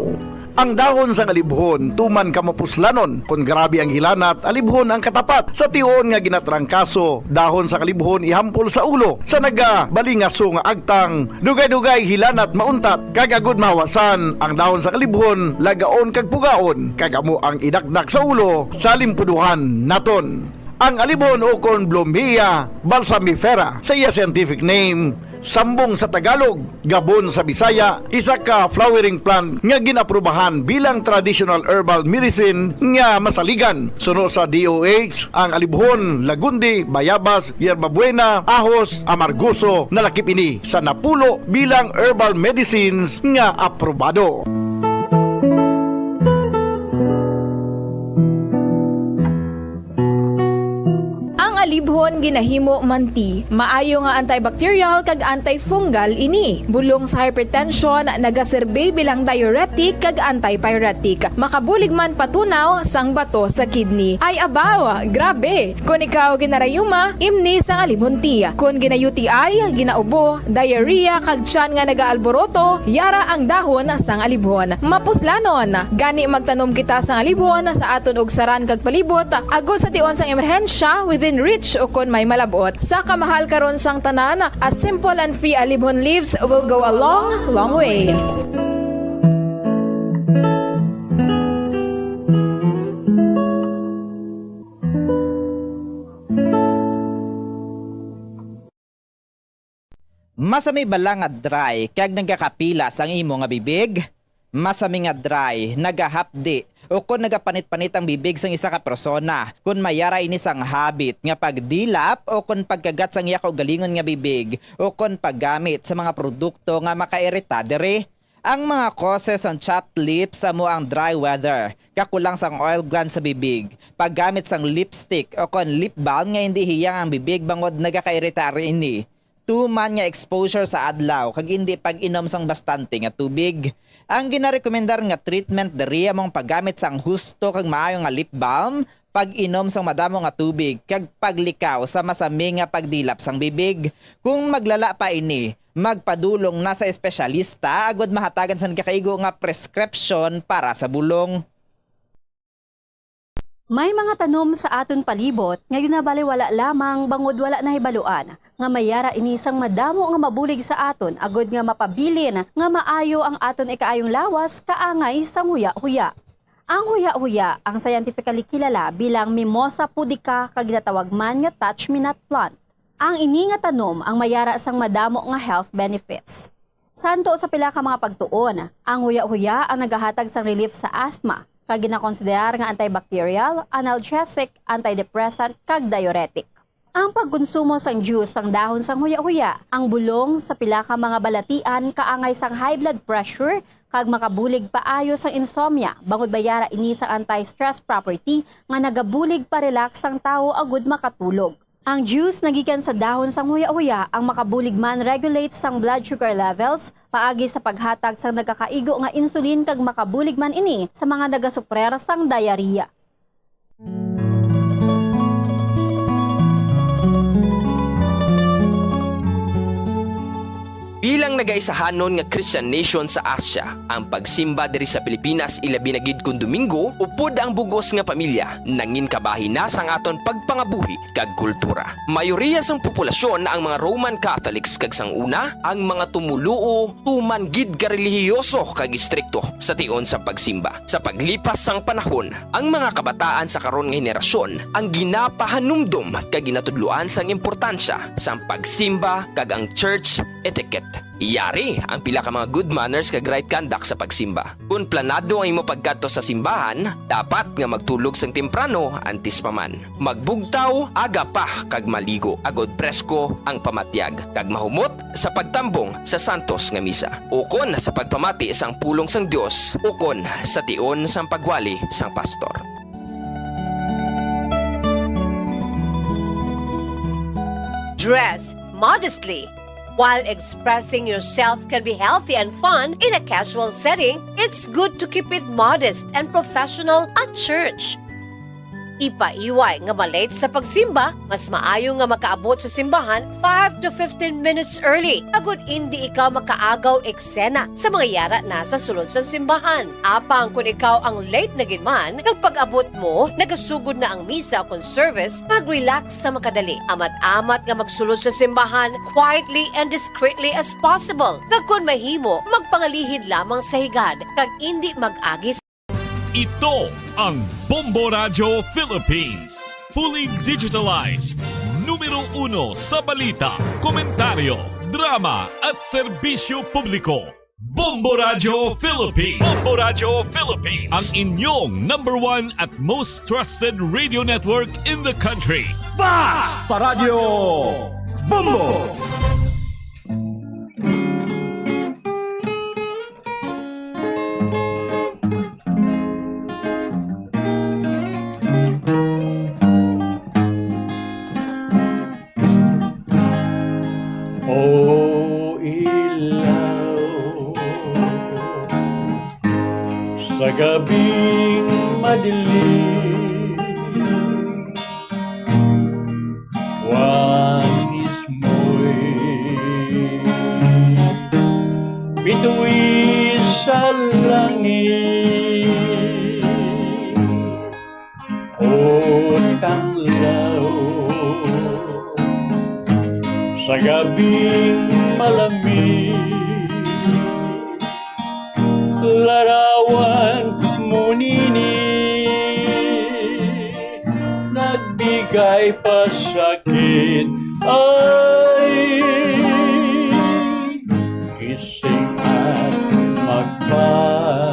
Ang dahon sa alibhon, tuman kamapuslanon. Kung grabe ang hilanat, alibhon ang katapat. Sa tion nga ginatrangkaso, dahon sa alibhon ihampol sa ulo. Sa nagabalingaso nga agtang, dugay-dugay hilanat mauntat. Kagagod mahawasan, ang dahon sa alibhon, lagaon kag pugaon. Kagamo ang idakdak sa ulo, sa limpuduhan naton. Ang alibhon o kon Bloemia balsamifera sa iya scientific name, sambong sa Tagalog, gabon sa Bisaya, isa ka flowering plant nga ginaprubahan bilang traditional herbal medicine nga masaligan. Suno sa DOH, ang alibhon, lagundi, bayabas, yerbabuena, ahos, amargoso, nalakip ini sa napulo bilang herbal medicines nga aprobado. Alibhon ginahimo manti, maayo nga antibacterial kag antifungal ini. Bulong sa hypertension, nagaserbe bilang diuretic kag antipyretic. Makabulig man patunaw sang bato sa kidney. Ay abaw, grabe. Kung ikaw ginarayuma, imni sang alibhon ti. Kung gina-UTI, ginaubo, diarrhea kag tiyan nga nagaalboroto, yara ang dahon sang alibhon. Mapuslanon, gani magtanom kita sang alibhon sa aton og saran kag palibot, agos sa tion sang emerhensya within reach o kon may malabot. Sa kamahal karon sang tanan, a simple and free alibhon leaves will go a long, long way. Masamay bala nga dry kag nagakapila sang imo nga bibig? Masami nga dry, nagahapdi, o kung nagapanit-panit ang bibig sang isa ka persona, kung mayara ini sang habit nga pagdilap o kung pagkagat sang iya galingon nga bibig o kung paggamit sa mga produkto nga makairita dere. Ang mga causes ng chapped lips amo ang dry weather, kakulang sang oil gland sa bibig, paggamit sang lipstick o kung lip balm nga hindi hiyang ang bibig bangod nagakairita ini. Tuman nga exposure sa adlaw kag hindi pag-inom sang bastante nga tubig. Ang ginarekomendar nga treatment diri among paggamit sang husto kag maayo nga lip balm, pag-inom sang madamo nga tubig kag paglikaw sa masami nga pagdilap sang bibig. Kung maglala pa ini, magpadulong na sa espesyalista agud mahatagan sa kakaigo nga prescription para sa bulong. May mga tanom sa aton palibot nga ginabaliwala lamang bangod wala na hibaluan nga mayara inisang madamo nga mabulig sa aton agud nga mapabilin nga maayo ang aton ikaayong lawas kaangay sang huya-huya. Ang huya-huya ang scientifically kilala bilang Mimosa pudica kag ginatawag man nga touch-me-not plant. Ang ini nga tanom ang mayara sang madamo nga health benefits. Santo sa pila ka mga pagtuon, ang huya-huya ang nagahatag sang relief sa asthma, kag ginakonsiderar nga antibacterial, analgesic, antidepressant, kag diuretic. Ang pagkonsumo sang juice sang dahon sang huya-huya, ang bulong sa pila ka mga balatian kaangay sang high blood pressure, kag makabulig paayo sang insomnia, bangod bayara ini sa anti-stress property nga nagabulig pa-relax sang tawo agud makatulog. Ang juice nagikan sa dahon sang huya-huya ang makabulig man regulate sang blood sugar levels, paagi sa paghatag sang nagakaigo nga insulin kag makabulig man ini sa mga nagasuprer sang diarrhea. Bilang nagaisahanon nga Christian nation sa Asia, ang pagsimba diri sa Pilipinas ilabi na gid kun Domingo upod ang bugos nga pamilya nangin kabahin na sang aton pagpangabuhi kag kultura. Mayoriya sang populasyon ang mga Roman Catholics kag sang una ang mga tumuluo tuman gid ka relihiyoso kag istrikto sa tion sa pagsimba. Sa paglipas sang panahon, ang mga kabataan sa karon nga henerasyon ang ginapahanumdum kag ginatudloan sang importansya sang pagsimba kag ang church etiquette. Iyari ang pila ka mga good manners kag right conduct sa pagsimba. Kung planado ang imo pagkadto sa simbahan, dapat nga magtulog sang temprano antes pa man. Magbugtaw aga pa kag maligo agod presko ang pamatyag kag mahumot sa pagtambong sa santos nga misa. Ukon sa pagpamati sang pulong sang Dios, ukon sa tion sang pagwali sang pastor. Dress modestly. While expressing yourself can be healthy and fun in a casual setting, it's good to keep it modest and professional at church. Ipaiway nga malate sa pagsimba, mas maayo nga makaabot sa simbahan 5 to 15 minutes early. Agud hindi ikaw makaagaw eksena sa mga yara na sa sulod sa simbahan. Apang kung ikaw ang late na ginman, pag-abot mo, nagasugod na ang misa o service, mag-relax sa makadali. Amat-amat nga magsulod sa simbahan quietly and discreetly as possible. Kung mahimo, magpangalihid lamang sa higad, kag hindi mag-agi. Ito ang Bombo Radio Philippines. Fully digitalized. Numero 1 sa balita, komentaryo, drama at serbisyo publiko. Bombo Radio Philippines. Bombo Radio Philippines. Ang inyong #1 at most trusted radio network in the country. Basta Radio Bombo! Sa gabing madilim, wanis mo'y bituin sa langit o tanglaw sa gabing malamig. Larawan mo nini, nagbigay pasakit ay gising at magpa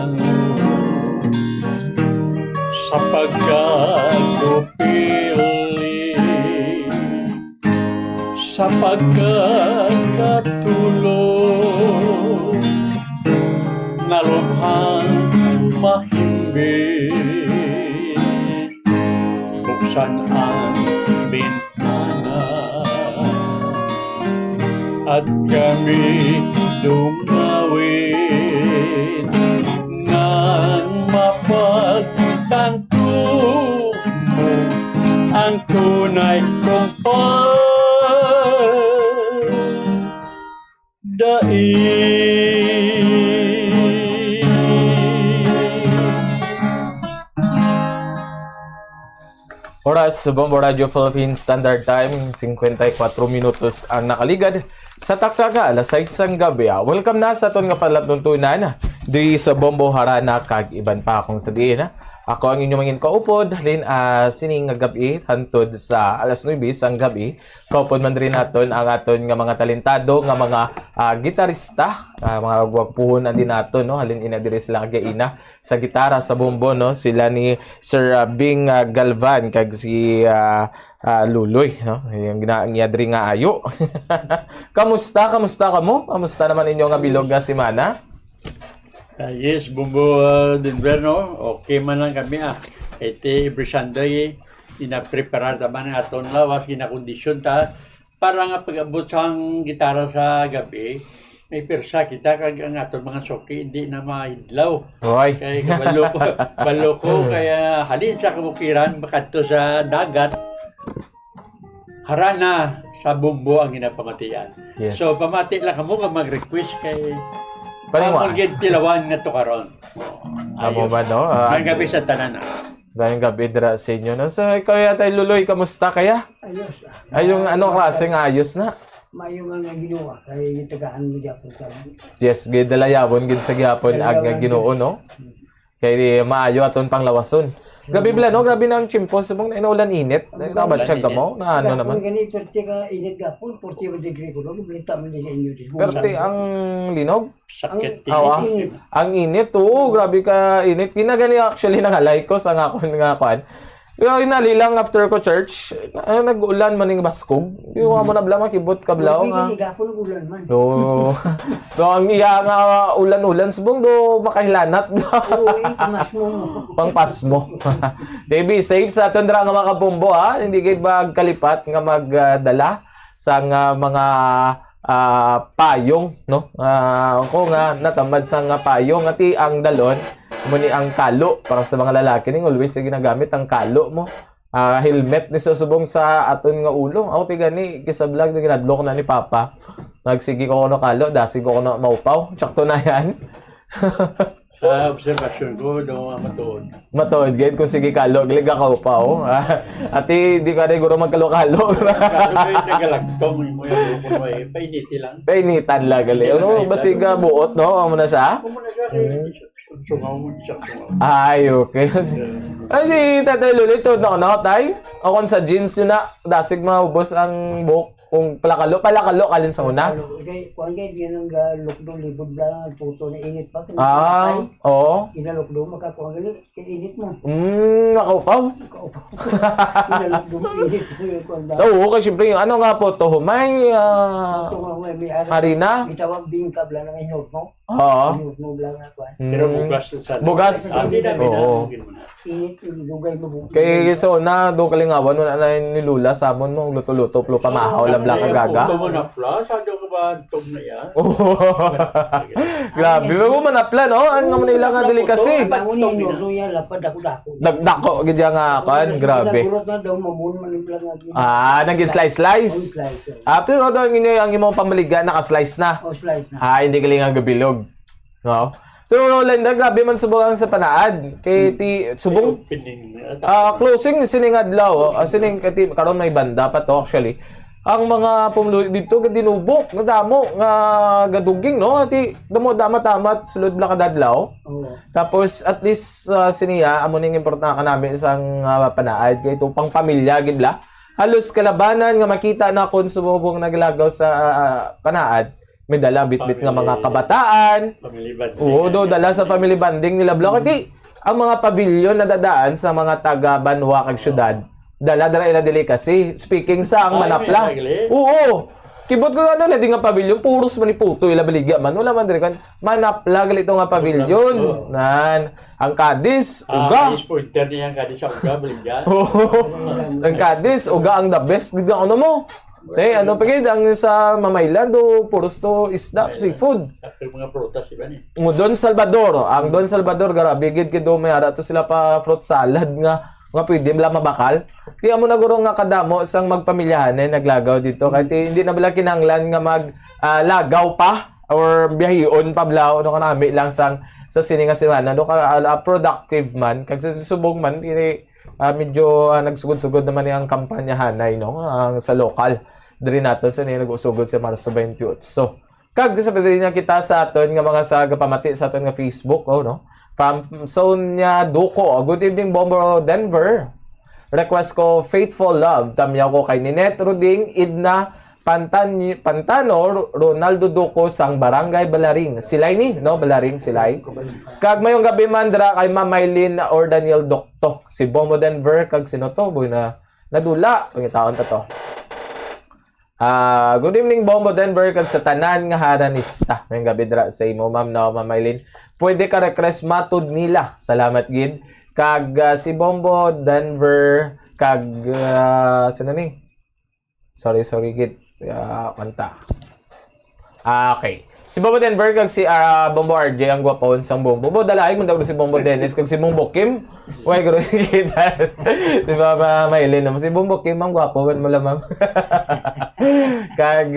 pagkakatulog na lumhang mahimbing. Buksan ang bintana at kami dumawin nang mapagtanto mo ang tunay kong Oras sa Bombo Radio Philippines Standard Time, 54 minutos ang nakaligad sa taktaga alas 6 ng gabi. Welcome na sa aton nga palapnuntunan di sa Bombo Harana kag iban pa akong sa diin. Ako ang inyong mangin kaupod, halin sining nga gabi hantod sa alas 9 ang gabi. Kaupod man rin naton ang aton nga mga talentado nga mga gitarista, mga wagpuhon din naton no, halin ina diri sila gaina sa gitara sa bombo no, sila ni Sir Bing Galvan kag si Luloy no, yung ginaangya diri nga ayo. Kamusta kamo? Kamusta naman inyo nga bilog nga semana? Yes, Bumbo Denverno, okay man lang kami Iti every Sunday, ina-prepare naman ang aton lawas, ina-kondisyon ta para nga pag-abot sang gitara sa gabi, may persa kita kag ang aton mga soki hindi na mahidlaw. Hoy. Kaya baloko, kaya halin sa kabukiran, makadto sa dagat, harana sa Bumbo ang ginapamatian. Yes. So, pamati lang kamo ka mag-request kay Paniwa. Tilawan nga to karon. Amo ba no? Ngayong gabi sa tanan. Ngayong gabi dira sa inyo. No? So, kaya tayo Luloy, kamusta kaya? Ayos. Ay, yung anong klaseng ayos na? Mayo nga ginawa. Kaya itagaan mo dyan po sa Yes, gidalayawon gid sa gihapon ag nga Ginoo no. Kay maayo aton panglawason. Grabe bla no, grabe nang chimpo subong na inulan init. Nabatsyag ka mo na ano naman. Kung ganito, perti ka init ka po, 40 degree ko lang, balita mo din sa inyo. Perti ang linog. Sakit. Ang init, oo, grabe ka init. Ginagali actually nangalay ko sa nga kwan. Pero inali lang after ko church, nag-ulan maning baskog. Yung mo na bla makibot ka blaw nga. Hindi ka po nag-ulan man. Do. Do ang iya nga ulan-ulan subong do makahilanat. Oo, pamas mo. Pangpasmo. Be safe sa aton dra nga mga kabombo ha. Hindi gid ba kalipat nga magdala sa nga mga payong no. Ako nga natamad sa nga payong ati ang dalon muni ang kalo para sa mga lalaki ning always ginagamit ang kalo mo. Helmet ni susubong sa aton nga ulo. Ako ti gani kisablag ni ginadlok na ni Papa. Nagsigi ko kuno kalo, dasig ko kuno maupaw. Tsakto na yan. Sa observasyon ko, daw matuod. Matuod, gayad kung sige kalo, gilig ka upaw. Ati, di ka rin guro magkalo-kalo. Nagalagtong mo yung lupo mo painiti lang. Painitan lang gali. Ano, basiga buot, no? Amo na siya? Amo na siya. Sungaw mo siya. Ay, okay. Ay, si Tatay Luli, ito na tay. O kung sa jeans yun na, dasig maubos ang buhok. Kung palakalo alin sa una. Kung hindi nang lukdo, libod lang, puso na init pa. Oo. Inalukdo, makakuha gali, kaya init mo. Nakaupaw. Inalukdo, init. So, okay, siyempre, yung ano nga po to, may harina. Itawag bingkab lang ang inot mo. Oo. Inot mo lang na kuhan. Pero bugas sa bugas. Oo. Init, dugay mo. Kaya so na, doon kalingawan, wala na ni Lula, samon mo, luto-luto, plo pamahaw, labla ka gaga. Ito mo na pla, saan ka ba tog na yan? Grabe, mo manapla, no? Ang naman nila nga delikasi. Nagdako, gidya nga kan, grabe. Naging slice-slice. Pero daw ang imong pamaliga, naka-slice na. Hindi ka lang gabilog. No? So, Rolanda, grabe man subong sa panaad. Kay ti subong closing sining adlaw, sining kati karon may banda pa to actually. Ang mga pumuli dito dinubok, nadamo nga gaduging no. Ati damo tamat sulod bla kadadlaw. Tapos at least siniya amo ning importante namin isang panaad kay to pang pamilya gid bla. Halos kalabanan nga makita na kon subong naglagaw sa panaad. May dala bit-bit nga mga kabataan. Oo, dala sa family bonding nila bla. Kati ang mga pavilyon na dadaan sa mga taga Banwa kag syudad. Dala ila dili kasi speaking sa ang manapla. Oo. Kibot ko ano, di nga pavilyon, puros man ni puto, ila baligya man. Wala man diri kan. Manapla gali ito nga pavilyon. Nan, ang Cadiz, uga. Cadiz pointer niya ang Cadiz sa uga, baligya. Ang Cadiz, uga ang the best. Gigang ano mo? Ano pa ang sa Mamaylando, puros to isda, seafood. Ang mga prutas, iba ni. Don Salvador, ang Don Salvador, grabe, gid kido may ara to sila pa fruit salad nga pwede mala mabakal. Kaya mo naguro nga kadamo sang magpamilyahan naglagaw dito. Kahit hindi na bala kinahanglan nga lagaw pa or biyahion pa bla no kanami lang sa sini nga semana no productive man kag subong man medyo nagsugod-sugod naman ang kampanyahanay no sa lokal diri naton sa nag-usugod sa Marso 28. So kag sa niya kita sa aton nga mga sagapamati sa aton nga Facebook no. From Sonia Duco, good evening Bombo Denver. Request ko Faithful Love. Tamyaw ko kay Ninette Ruding, Idna Pantano, Ronaldo Duco sang Barangay Balaring. Silay ni, no? Balaring silay. Kag mayong gabi mandra kay Mamaylin or Daniel Docto. Si Bombo Denver kag sino to? Boy na nadula. Pangitaon ta to. Good evening Bombo Denver kag sa tanan nga haranista. Mayong gabi dra sa imo ma'am na Mamaylin. Pwede ka request matud nila. Salamat gid. Kag si Bombo Denver kag sino ni? Sorry gid. Kanta. Okay. Si Bombo Denver kag si Bombo RJ ang gwapon sang Bombo. Dalaig man daw si Bombo Dennis kag si Bombo Kim. Way gro kita. Si Baba Maylin si Bombo Kim ang gwapo man mo lamang. Kag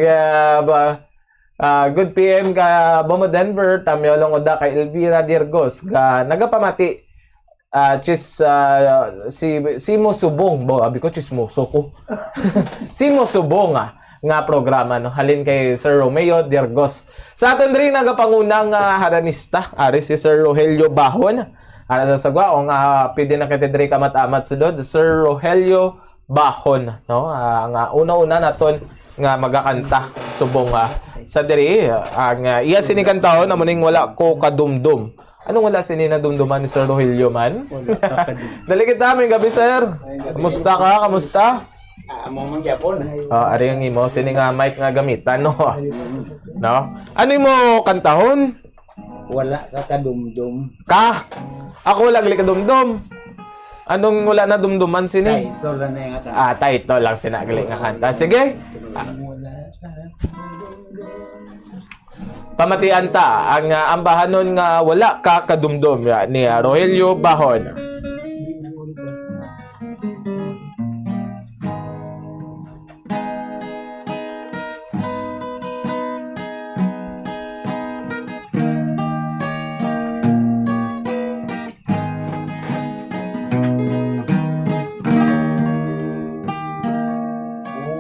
good PM ka Bombo Denver, tamyo lang oda kay Elvira Dirgos ga nagapamati Simo Subong bo abi ko chismoso ko. Simo Subong nga programa no halin kay Sir Romeo Dirgos. Sa aton diri nagapangunang haranista ari si Sir Rogelio Bahon. Ara sa sagwa o nga pwede na kay diri kamat-amat sudod Sir Rogelio Bahon no nga una-una naton nga magakanta subong sa diri ang iya sinikantahon amo ning wala ko kadumdum. Anong wala sini na dumduman ni Sir Rogelio man? Dali kita may gabi sir. Kamusta ka? Kamusta? Amo man gyapon. Ari ang imo sini nga mic nga gamitan no. No? Ano mo kantahon? Wala ka kadumdum. Ka? Ako wala gali kadumdum. Anong wala na dumduman sini? Title lang na yung kanta. Title lang sinagali nga kanta. Sige. Pamatian ta ang ambahanon nga wala ka kadumdum ni Rogelio Bahon.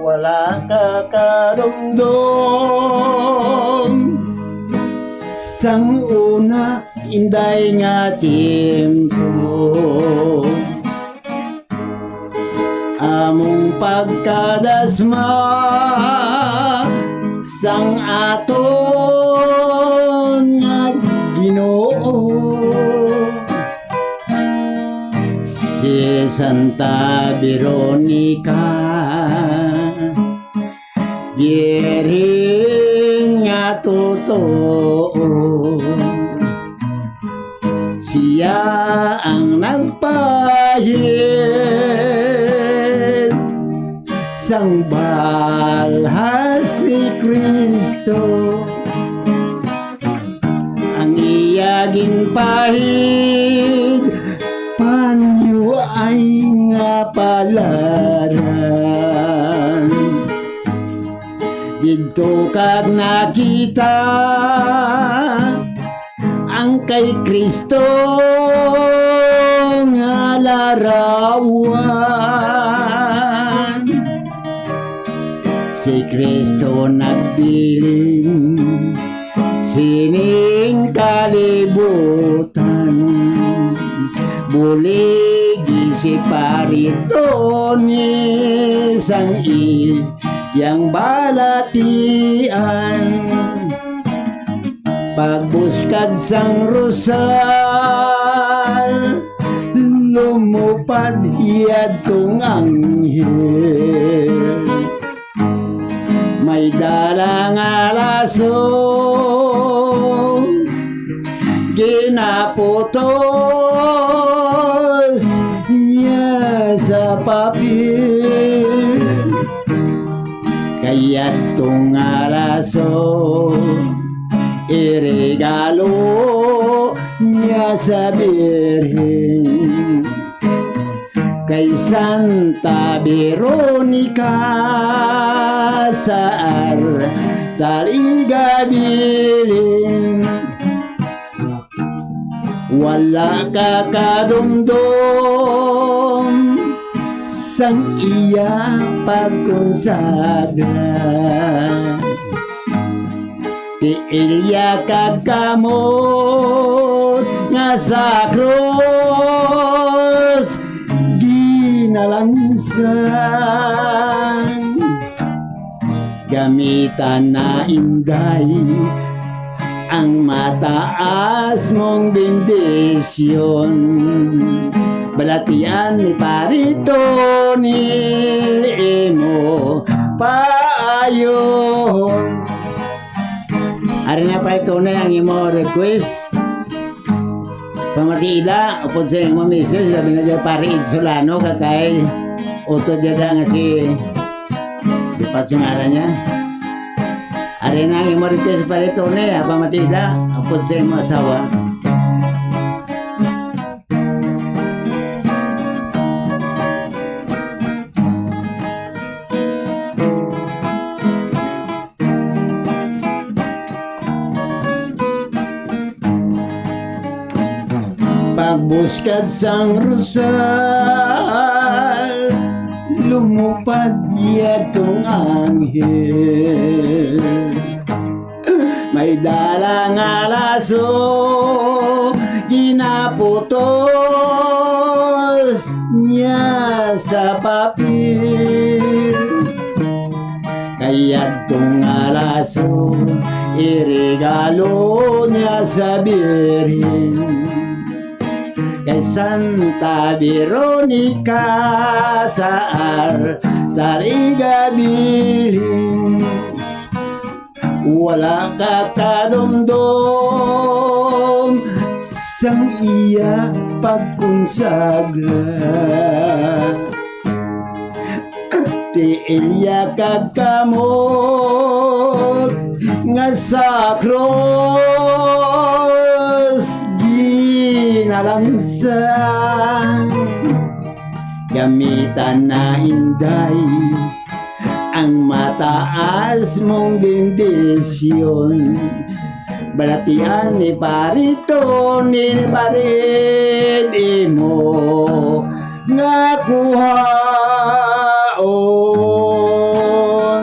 Wala ka kadumdum sang una inday nga tiempo among pagkadasma sang aton nga Ginoo si Santa Veronica Biering nga totoo siya ang nagpahid sang balhas ni Kristo ang iyaging pahid panyo ay nga palaran dito kag nakita ang kay Kristo nga larawan si Kristo nagbiling sining kalibutan buligi si parito ni sang yang balatian pagbuskad sang rosal lumupad iyad tong anghel may dalang alaso ginaputos niya sa papel kaya tong alaso iregalo niya sa Birhen kay Santa Veronica sa Taligabilin wala ka kadumdum sang iya pagkonsagra ti Ilya kagamot nga sa krus ginalansan gamitan na inday ang mataas mong bendisyon balatian ni parito ni imo paayon ari na parito na ang imo request pamatila upod sa imo misis labi na dyan pari Solano kakay utod dyan nga si dipat yung ala niya ari na ang imo request parito na pamatila upod sa imo asawa pagbuskad sang rosal lumupad yatong anghel may dalang alaso ginaputos niya sa papel kaya tong alaso iregalo niya sa Birhen kay Santa Veronica sa Taligabilin wala ka kadumdum sang iya pagkonsagra ti Ilya kagamot nga sa krus ginalansan gamitan na inday ang mataas mong bendisyon balatian ni parito ni parid imo nga kuhaon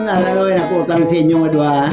alalawin ako utang sa inyo nga dua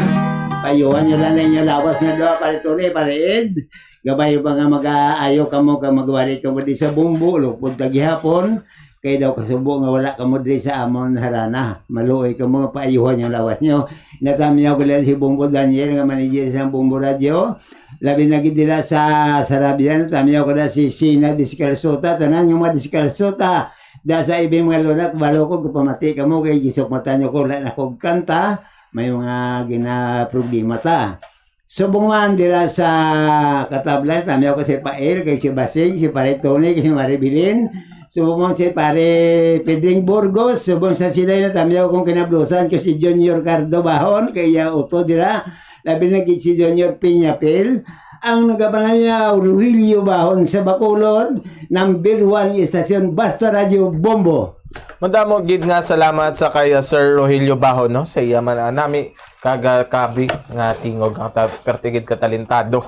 payuhan nyo lang na inyo lawas nga dua parito ni parid gabay ba nga mag-aayo ka mo ka magwari ka mo di sa bumbu lupod tagihapon kay daw kasubo nga wala ka mo di sa amon harana maluoy ka mo paayuhan yung lawas nyo natamiyaw ko lang si Bumbo Daniel nga manager sa Bumbo Radio labi na gidila sa Sarabian tamiyaw ko na si Sina Discalsota tanan yung mga Discalsota da sa ibig mga lunak balo ko pamati ka mo kay gisok mata nyo ko na kog kanta may mga ginaproblema ta subungan dira sa katablan tamiyaw ko si Pael kay si Basing si Pare Tony kay si Maribilin subong si Pare Pedring Burgos subong sa sila na tamiyaw kong kinablusan ko si Junior Cardo Bahon kaya uto dira labi na si Junior Piñapel ang nagabanan niya Rogelio Bahon sa Bacolod number 1 istasyon Basta Radio Bombo. Madamo gid nga salamat sa kay Sir Rogelio Bahon no sa iya man nami kagakabi nga tingog ang pertigid katalentado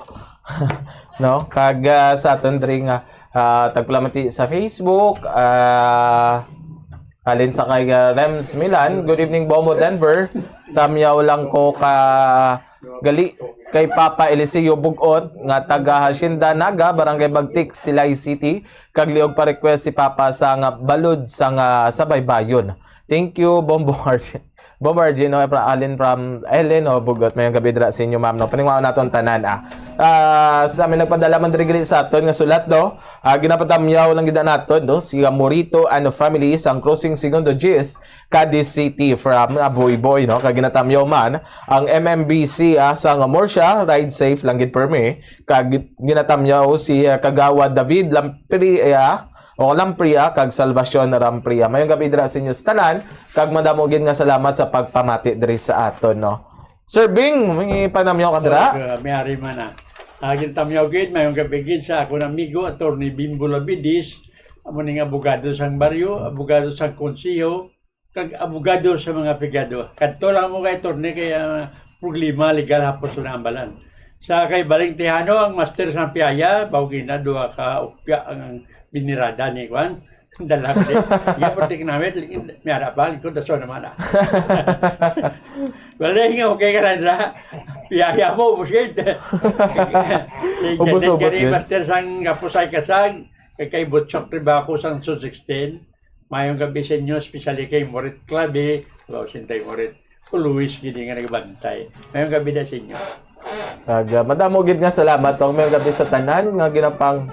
no kaga sa aton diri nga tagpalamati sa Facebook halin sa kay Rems Milan good evening Bombo Denver tamyaw lang ko ka gali kay Papa Eliseo Bugot nga taga Hacienda Naga Barangay Bagtik Silay City kag liog pa request si Papa sa nga balod sa nga sa Baybayon. Thank you Bombo Arjen no Alin from Ellen o Bugot may gabi dra sa inyo ma'am no paningwaon naton tanan sa amin nagpadala man diri sa aton nga sulat no. Ginapatamyaw lang gid naton no si Morito and family sang crossing segundo Gis Cadiz City from Boy no kag ginatamyaw man ang MMBC sang Morsha ride safe lang gid permi kag ginatamyaw si Kagawa David Lampria kag Salvacion Rampria. Mayong gabi dira sa inyo tanan kag madamo gid nga salamat sa pagpamati diri sa aton no. Sir Bing, may panamyaw ka dira? May ari man na. Agin tamyaw gid mayong gabi gid sa akong amigo Attorney Bimbo Labidis, amo ning abogado sang baryo, abogado sang konseho, kag abogado sa mga pigado. Kadto lang mo kay attorney kaya problema legal hapos na ambalan. Sa kay Baring Tejano ang master sang piyaya, bawgi na duha ka upya ang binirada ni Juan. Dala ko din. Iya pati kinamit, may harapan ko, daso naman na. Wala nga, okay ka na dra. Piyaya mo, ubusin. Si Janet master sang kapusay kasang, kay Butchok Tribako sang Sun 16. Mayong gabi sa inyo, especially kay Morit Clave, sintay Morit, o Luis, gini nga nagbantay. Mayong gabi na sa inyo. Madamo gid nga salamat og mayong gabi sa tanan nga ginapang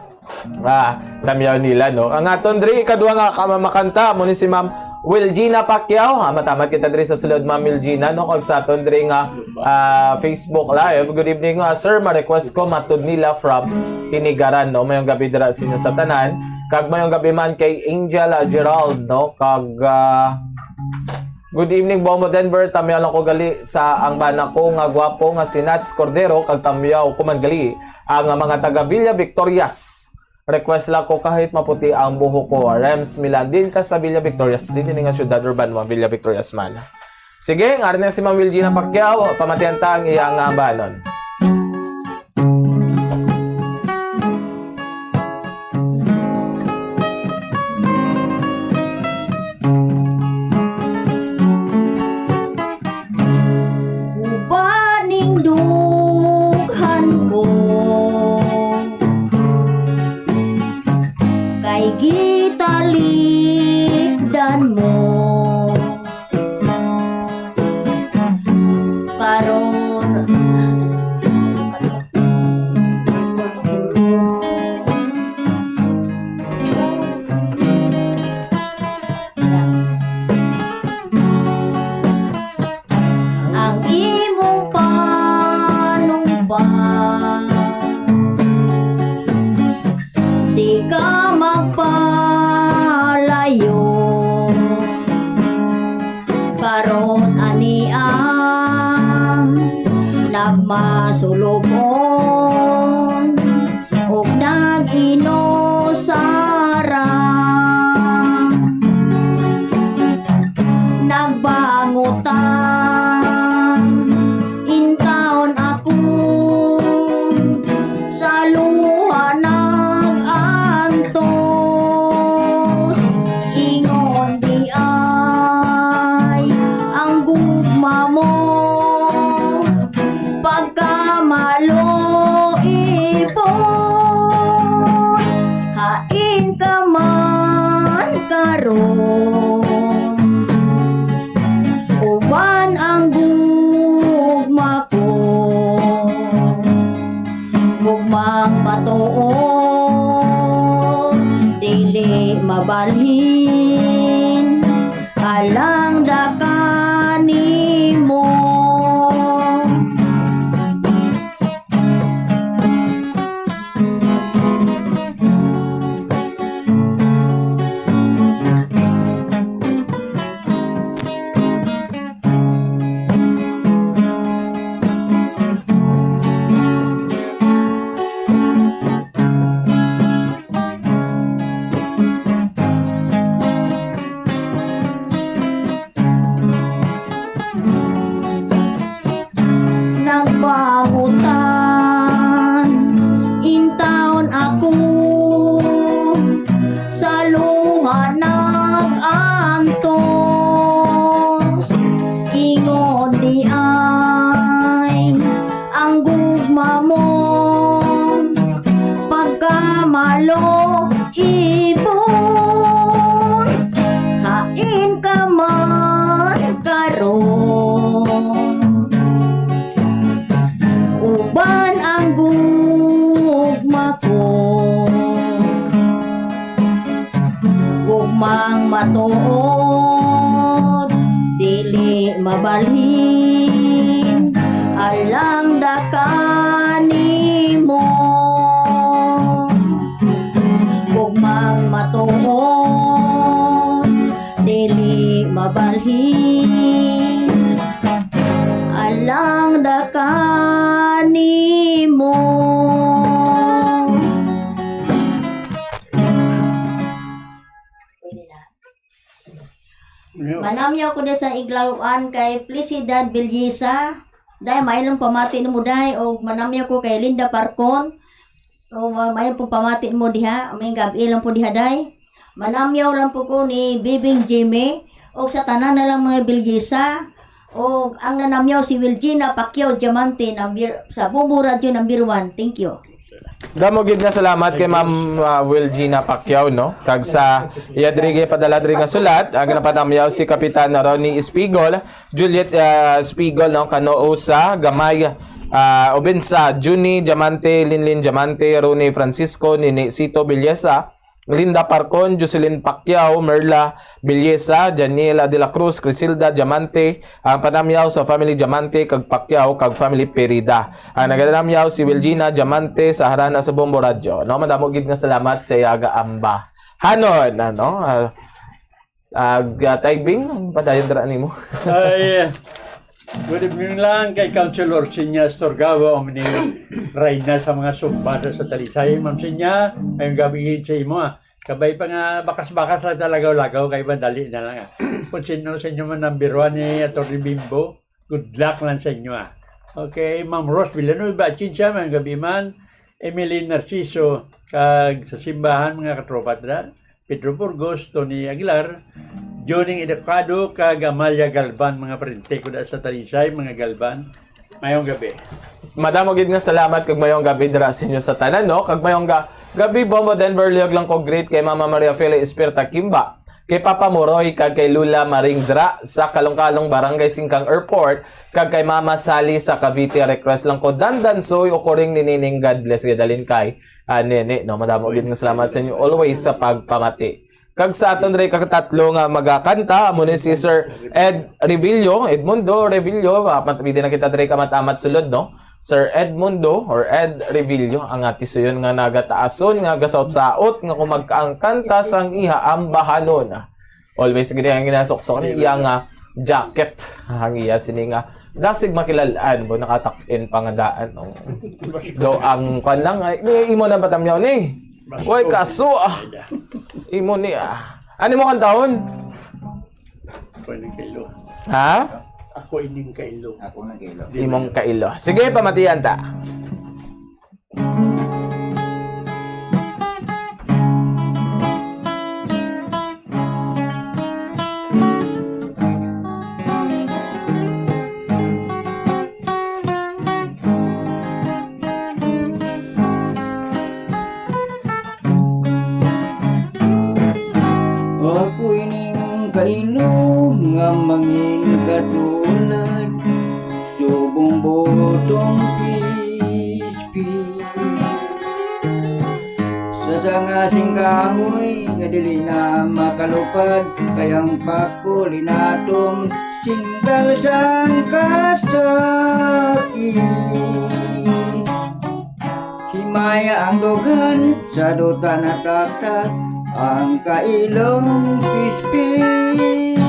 tamyaw nila no. Ang aton diri kadua nga makanta mo ni si Ma'am Wilgina Pacquiao. Matamat kita diri sa sulod Ma'am Wilgina no kag sa aton diri nga Facebook live. Good evening sir, ma-request ko matud nila from Pinigaran no. Mayong gabi dira sa inyo sa tanan. Kag mayong gabi man kay Angel Gerald no kag good evening Bombo Denver, tamyaw lang ko gali sa ang bana ko nga gwapo nga si Nats Cordero kag tamyaw ko man gali ang mga taga Villa Victorias. Request lang ko kahit maputi ang buhok ko. Rems Milan din ka sa Villa Victorias. Din nga syudad urban mo Villa Victorias man. Sige, ngari na si Ma'am Wilgina Pacquiao, pamatian ta ang iyang banon. Gitalikdan mo karon ang imong panumbang di ka magpalayo karon ani ang nagmasulubon ug nag-inosara nagbangutan inkaon ako sa luha nag-antos ingon di ay ang gugma mo pagkamalo ipon hain ka man karon uban ang gugma ko gugmang patuon dili mabalhin alang dakani mo balhin alang dakanimo. Manamyaw ko na sa iglawan kay Felicidad Bilyesa. Dahil mayroong pamati mo dahil o manamyaw ko kay Linda Parcon. O mayroong po pamati mo diha. May gabi lang po diha dahil. Manamyaw lang po ko ni Bibing Jimmy. O sa tanan na lang mga Bilyesa. O ang nanamyaw si Wilgina Pacquiao Diamante sa Bumbo Radio number 1. Thank you. Damo gid na salamat kay Ma'am Wilgina Pacquiao no. Kag sa iya diri padala diri nga sulat, ang napanamyaw si Kapitan Ronnie Espigol, Juliet Espigol no kanoo sa Gamay Obensa, Juni Diamante, Linlin Diamante, Ronnie Francisco, Nini Sito Bilyesa, Linda Parcon, Jocelyn Pacquiao, Merla Bilyesa, Janiela de la Cruz, Crisilda Diamante, ang panamyaw sa family Diamante kag Pacquiao kag family Perida. Ang naganamyaw si Wilgina Diamante sa harana sa Bumbo Radio. No, madamo gid nga salamat sa yaga amba. Hanon ano tagbing padayon dra nimo. Ay, good evening lang kay Councilor Sinya Storgao, ni Reyna sa mga sumbada sa Talisay. Ma'am Sinya, ngayong gabi sa imo kabay pa nga bakas-bakas lang talagaw-lagaw kay madali na lang Kung sino sa inyo man number 1 ni Atty. Bimbo, good luck lang sa inyo Okay, Ma'am Rose Villanueva, Chincha, ngayong gabi man. Emily Narciso, kag sa simbahan mga katropat na. Pedro Burgos, Tony Aguilar, Joning Edecado, kag Amalia Galban, mga parente ko sa Talisay, mga Galban. Mayong gabi. Madamo gid nga salamat kag mayong gabi dira sa inyo sa tanan no. Kag mayong gabi Bombo Denver liog lang ko great kay Mama Maria Feli Espirta Kimba, kay Papa Moroy kag kay Lula Maring Dra sa Kalong-Kalong Barangay Singkang Airport, kag kay Mama Sally sa Cavite. Request lang ko Dandansoy o koring ni Nining God bless gadalin kay Nene no. Madamo gid nga salamat sa inyo always sa pagpamati. Kag sa aton ray kakatatlo nga magakanta amo ni si Sir Edmundo Revillo, matbidi na kita diri kamat-amat sulod no. Sir Edmundo or Ed Revillo ang atisuyon nga nagataason nga gasaot-saot nga kung magkaangkanta sang iha ambahanon. Always gid ang ginasok-sok ni iya nga jacket ang iya sini nga dasig makilalaan bo nakatak-in pangadaan no. Do ang kanlang imo na batamyaw ni. Way kaso imo ni Ano mo kan taon? Ako ining kailo. Ha? Ako ining kailo. Ako na kailo. Imong kailo. Sige, pamatiyan ta. Ako ining kailog nga mangin katulad subong botong pispis sa sangasing kahoy nga dili na makalupad kayang pakulinatom singgal sang kasakit. Himaya ang dogan sa duta na taktak ang kailong pispis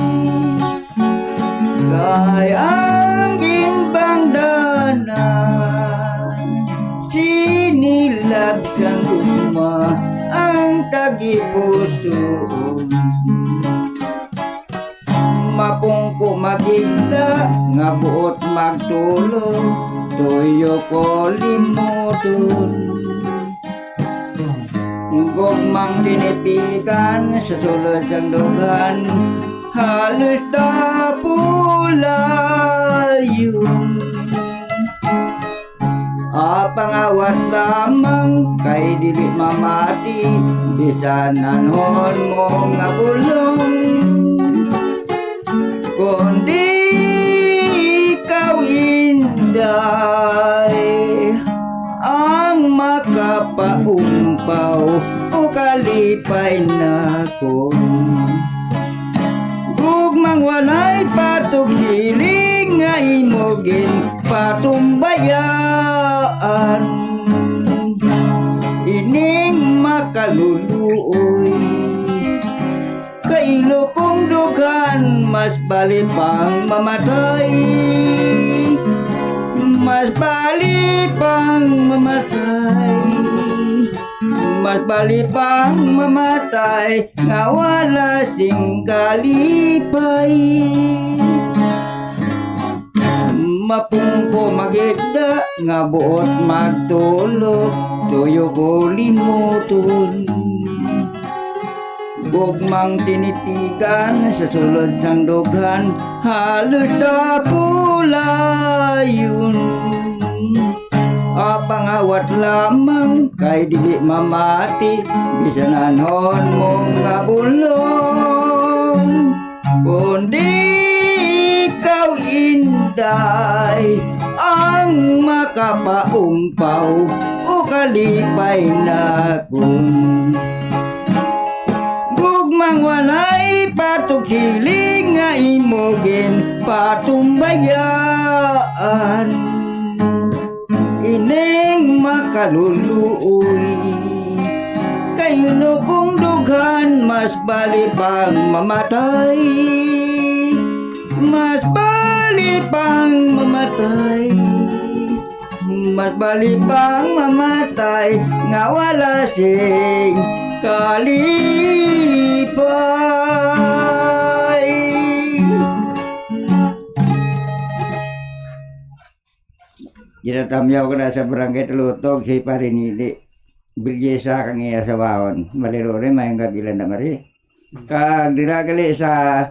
kay ang ginbangdanan sinilag sang luma ang tagipusoon mapungko magigla nga buot magtulog tuyo ko limutun gumang tinipikan sa sulod ng lugan halos tapulayon pangawas lamang kay dili mamati bisan anhon mo nga bulong kundi ikaw inday ang makapaumpaw o kalipay na ko gugmang walay patog hiling nga imogin patumbayaan ining makaluluoy kailo kong dugan mas bali pang mamatay. Mas bali pang mamatay. Mas bali pang mamatay nga wala sing kalipay. Mapungko magigda nga buot magtulog tuyo ko limuton. Gugmang tinitigan sa sulod ng dughan halos na pulayon. Pangawat lamang kay dili mamati bisan anon mong nabulong. Kundi ikaw inday ang makapaumpaw o kalipay na kun. Gugmang walay patukiling nga imogin patumbayaan. Ining makaluluoy kayo no kung dughan mas bali pang mamatay. Mas bali pang mamatay. Mas bali pang mamatay nga wala sing kalipay. Ginatamyaw ko na sa barangay Tulutog si Parinili. Bilyesa kang iya sa waon. Malirore mayang gabilan na mari. Kag diragali sa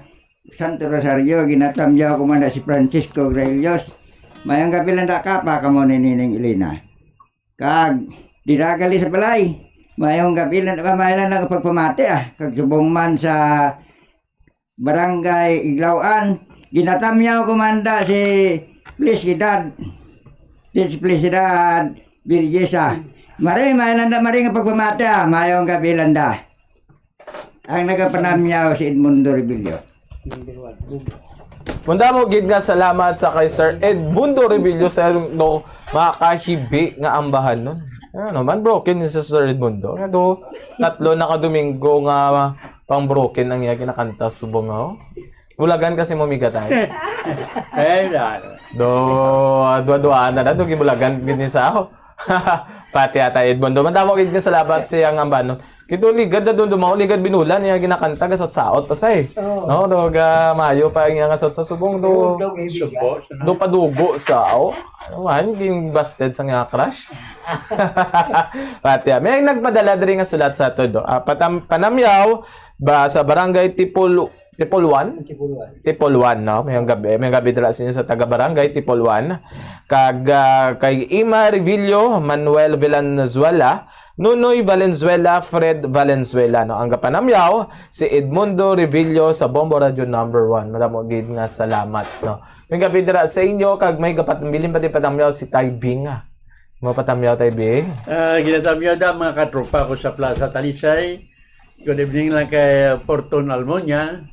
Santo Rosario, ginatamyaw ko man na si Francisco Grelios. Mayang gabilan na kapa kamo ni Nining Elena. Kag diragali sa balay. Mayang gabilan na pamailan na pagpamati Kag subong man sa barangay Iglauan. Ginatamyaw ko man da si Felicidad. Felicidad Bilyesa. Mari mailanda mari nga pagpamati mayong gabilanda. Ang nagapanamyaw si Edmundo Rebillo. Munda mo gid nga salamat sa kay Sir Edmundo Rebillo sa no makahibi nga ambahan nun. Ano man broken ni Sir Edmundo. Ano tatlo na ka Domingo nga pang broken ang iya kinakanta subong ho. Bulagan kasi mo migatay. Dua-duaan na do gibulagan gid ni sa ako. Pati ata Edmundo. Madamo gid nga salamat siya ang ambanon. Kito ligad na doon ligad binulan niya ginakanta gasot saot pasay. No, doga mayo pa nga gasot sa subong do. Do padugo sa o. Ano man ging busted sa nga crush. Pati may nagpadala diri nga sulat sa todo. Panamyaw ba sa barangay Tipol 1, no? May gabi dala sa inyo sa taga-barangay, Tipol 1. Kag kay Ima Revillo, Manuel Valenzuela, Nunoy Valenzuela, Fred Valenzuela, no? Ang kapanamyaw, si Edmundo Revillo sa Bombo Radio number 1. Madamo gid nga salamat, no? May gabi dala sa inyo, kag may kapatbilin pati patamyaw si Taibing, Mo patamyaw Taibing? Ginatamyaw da mga katropa ko sa Plaza Talisay. Good evening lang kay Porton Almonia.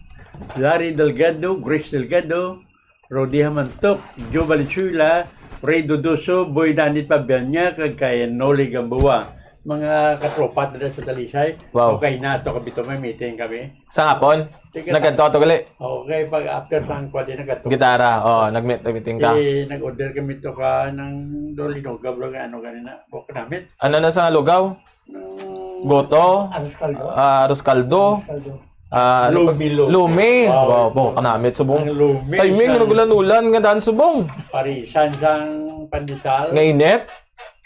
Larry Delgado, Grace Delgado, Rodi Hamantok, Joe Valenzuela, Ray Duduso, Boy Danit Pabianya, kag kay Noli Gamboa. Mga katropa na sa Talisay. Wow. Okay na ito kabito may meeting kami. Sa hapon? Nagkanto gali? Okay, pag after sang kwadi nagkanto. Gitara, nag-meeting ka. Nag-order kami ito ka ng Dolino, gablo nga ano ganina. Bok namin. Ano na sa lugaw? Goto? Arroz caldo? Lumi. Wow, kanamit subong. Timing nagulan-ulan nga daan subong. Parisan sang pandesal. Ngainit.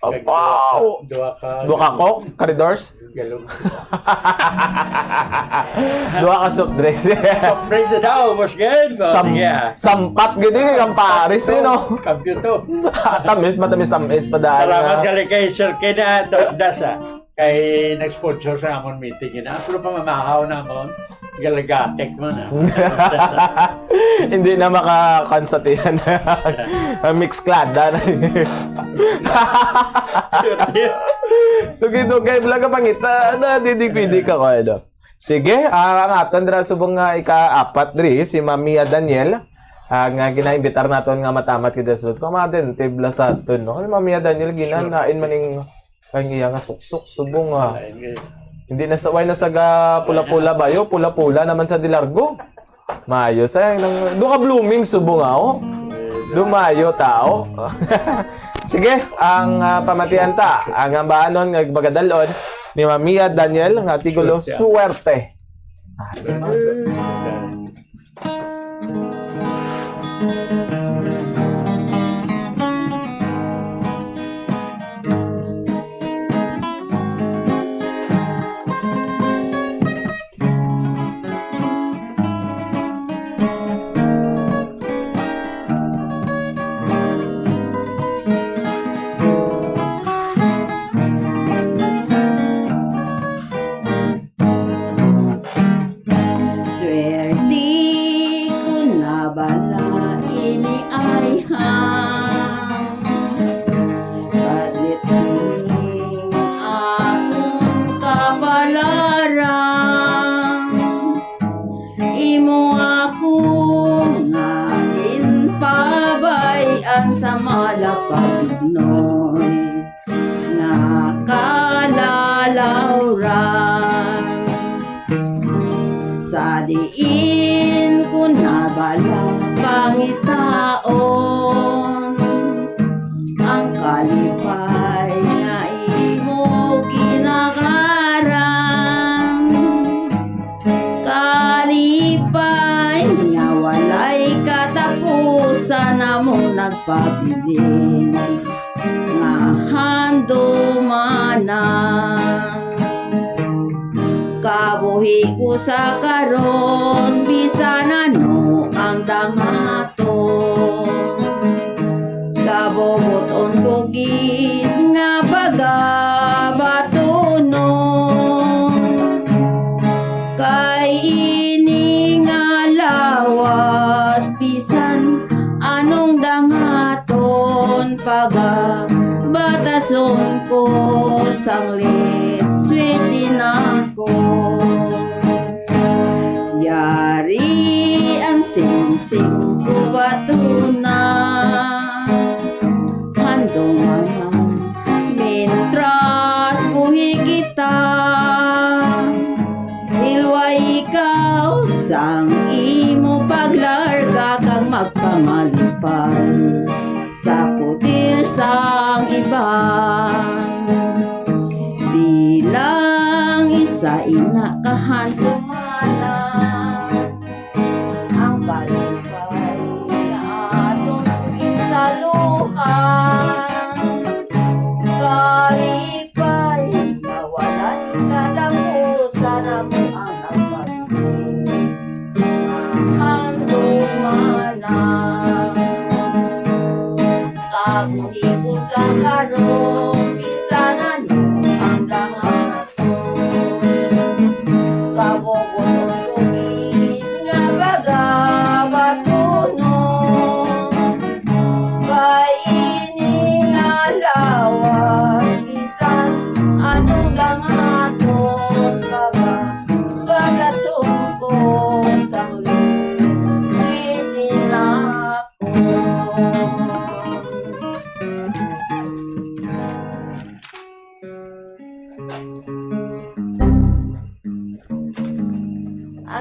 Wow. Dua ka kok, koridors. Galong. Dua ka soft drinks. Soft drinks daw, mas good. Sampat gini ang Paris no. Kamputo. Matamis pa daan. Salamat gali kay Sir Kena Dasa. Kay nag-sponsor sa amon meeting ina. Pero pa mamahaw na amon. Galagatek mo na. Hindi na makakansatihan. Mix clad. Tugay-tugay vlog pangita na didig-pidi ka ko ano. Sige, ang aton dira subong nga ika-apat diri si Mamia Daniel. Ang ginaimbitar naton nga matamat kita sulod ko maden tibla sa aton no. Mamia Daniel ginanain maning kang iya nga suksok subong Hindi na saway na sa pula-pula bayo, pula-pula naman sa Dilargo. Mayo. Sayang nang do ka blooming subo nga oh. Dumayo tao. Sige, ang pamatian ta, ang ambaanon nga bagadalon ni Mamia Daniel nga tigulo suwerte. Swerte ko na bala ini ay hang Kadliting akong kapalaran Imo ako nga ginpabayan sa malapag noy Nga kalalawran Sa diin ko nabala pangitaon Ang kalipay nga imo ginakaran Kalipay nga walay katapusan Among nagpabilin Nga handumanan Kabuhi ko sa karon bisan ano ang dangaton Kabubuton ko gid nga baga batunon Kay ini nga lawas bisan anong dangaton Paga batason ko sanglit sweet din ako Yari ang sing-sing ko batuna Handong mga mintras buhi kita Hilway ikaw sang imo paglarga kang magpamalipay Sa putir sang iban Bilang isa ina kahantumanan Ang balipay na atong insaluhan Kalipay na walay katapusan Amo ang nagpagpili Ang hantumanan Kabuhi ko sa karon bisan ano ang Kaboboton tugid nga baga batunon Kay ini nga lawas bisan anong dangaton baga bagatungko sanglit hindi na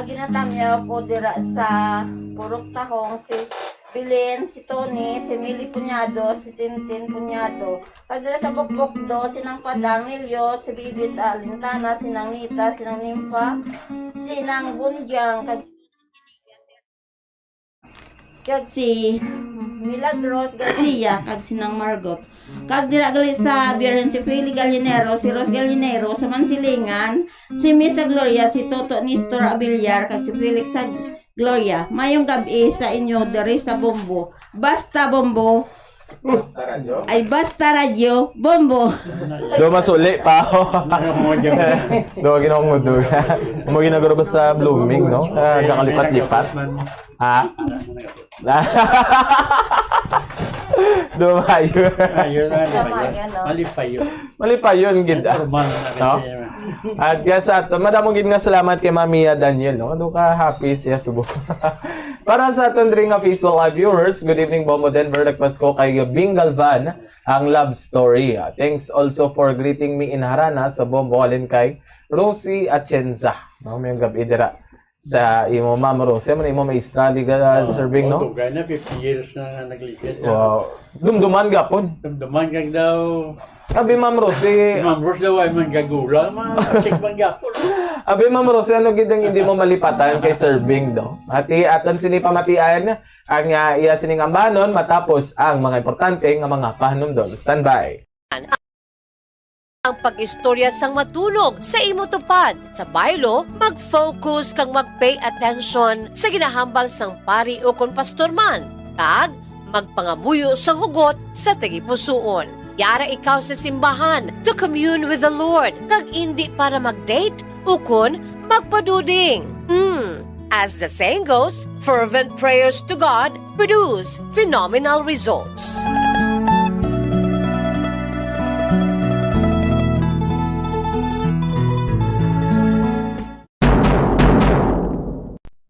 Ginatamyaw ko dira sa Purok Tahong si Bilin, si Tony, si Mili Punyado, si Tintin Punyado. Pag dira sa Bukbukdo, sinang Padang Nilyo, si Bibit Alintana, sinang Nita, sinang Nimpa, sinang Bunjang, kag si Milagros Garcia, kag sinang Margot. Kag dira gali sa Biren si Philly Gallinero, si Ros Gallinero, sa Mansilingan, si Miss Gloria, si Toto Nistor Abiliar, kag si Felix Gloria. Mayong gabi sa inyo diri sa Bombo. Basta Bombo. Ay basta radyo, Bombo. Do masuli pa ako. Do ginong do. Mo ginaguro ba sa blooming, no? Nakalipat-lipat. Ha? Dumayo. Malipayon gid. No? At kaya sa ato, madamong gid nga salamat kay Mamia Daniel, no? Ano ka happy siya subo. Para sa aton diri nga Facebook Live viewers, good evening Bombo Denver, nagpasko kay Bing Galvan ang love story. Thanks also for greeting me in Harana sa Bombo alin kay Rosie Atienza. No, may gabi dira sa imo Ma'am Rose. Man imo may study ka serving no? Dugay na 50 years na nagligid. Wow. Dumduman gapon. Dumduman kag daw. Abi Ma'am Rose, Ma'am Rose daw ay man gagulang, check man gapon. Abi Ma'am Rose, ano gid ang hindi mo malipatan kay serving do? Ati aton sini pamatian ang iya sining ambanon matapos ang mga importante nga mga pahanumdom. Standby. Ang pag-istorya sang matunog sa imo tupad. Sa baylo, mag-focus kang mag-pay attention sa ginahambal sang pari o kon pastor man. Kag, magpangamuyo sang hugot sa tagipusoon. Yara ikaw sa simbahan to commune with the Lord. Kag hindi para mag-date o kon magpaduding. As the saying goes, fervent prayers to God produce phenomenal results.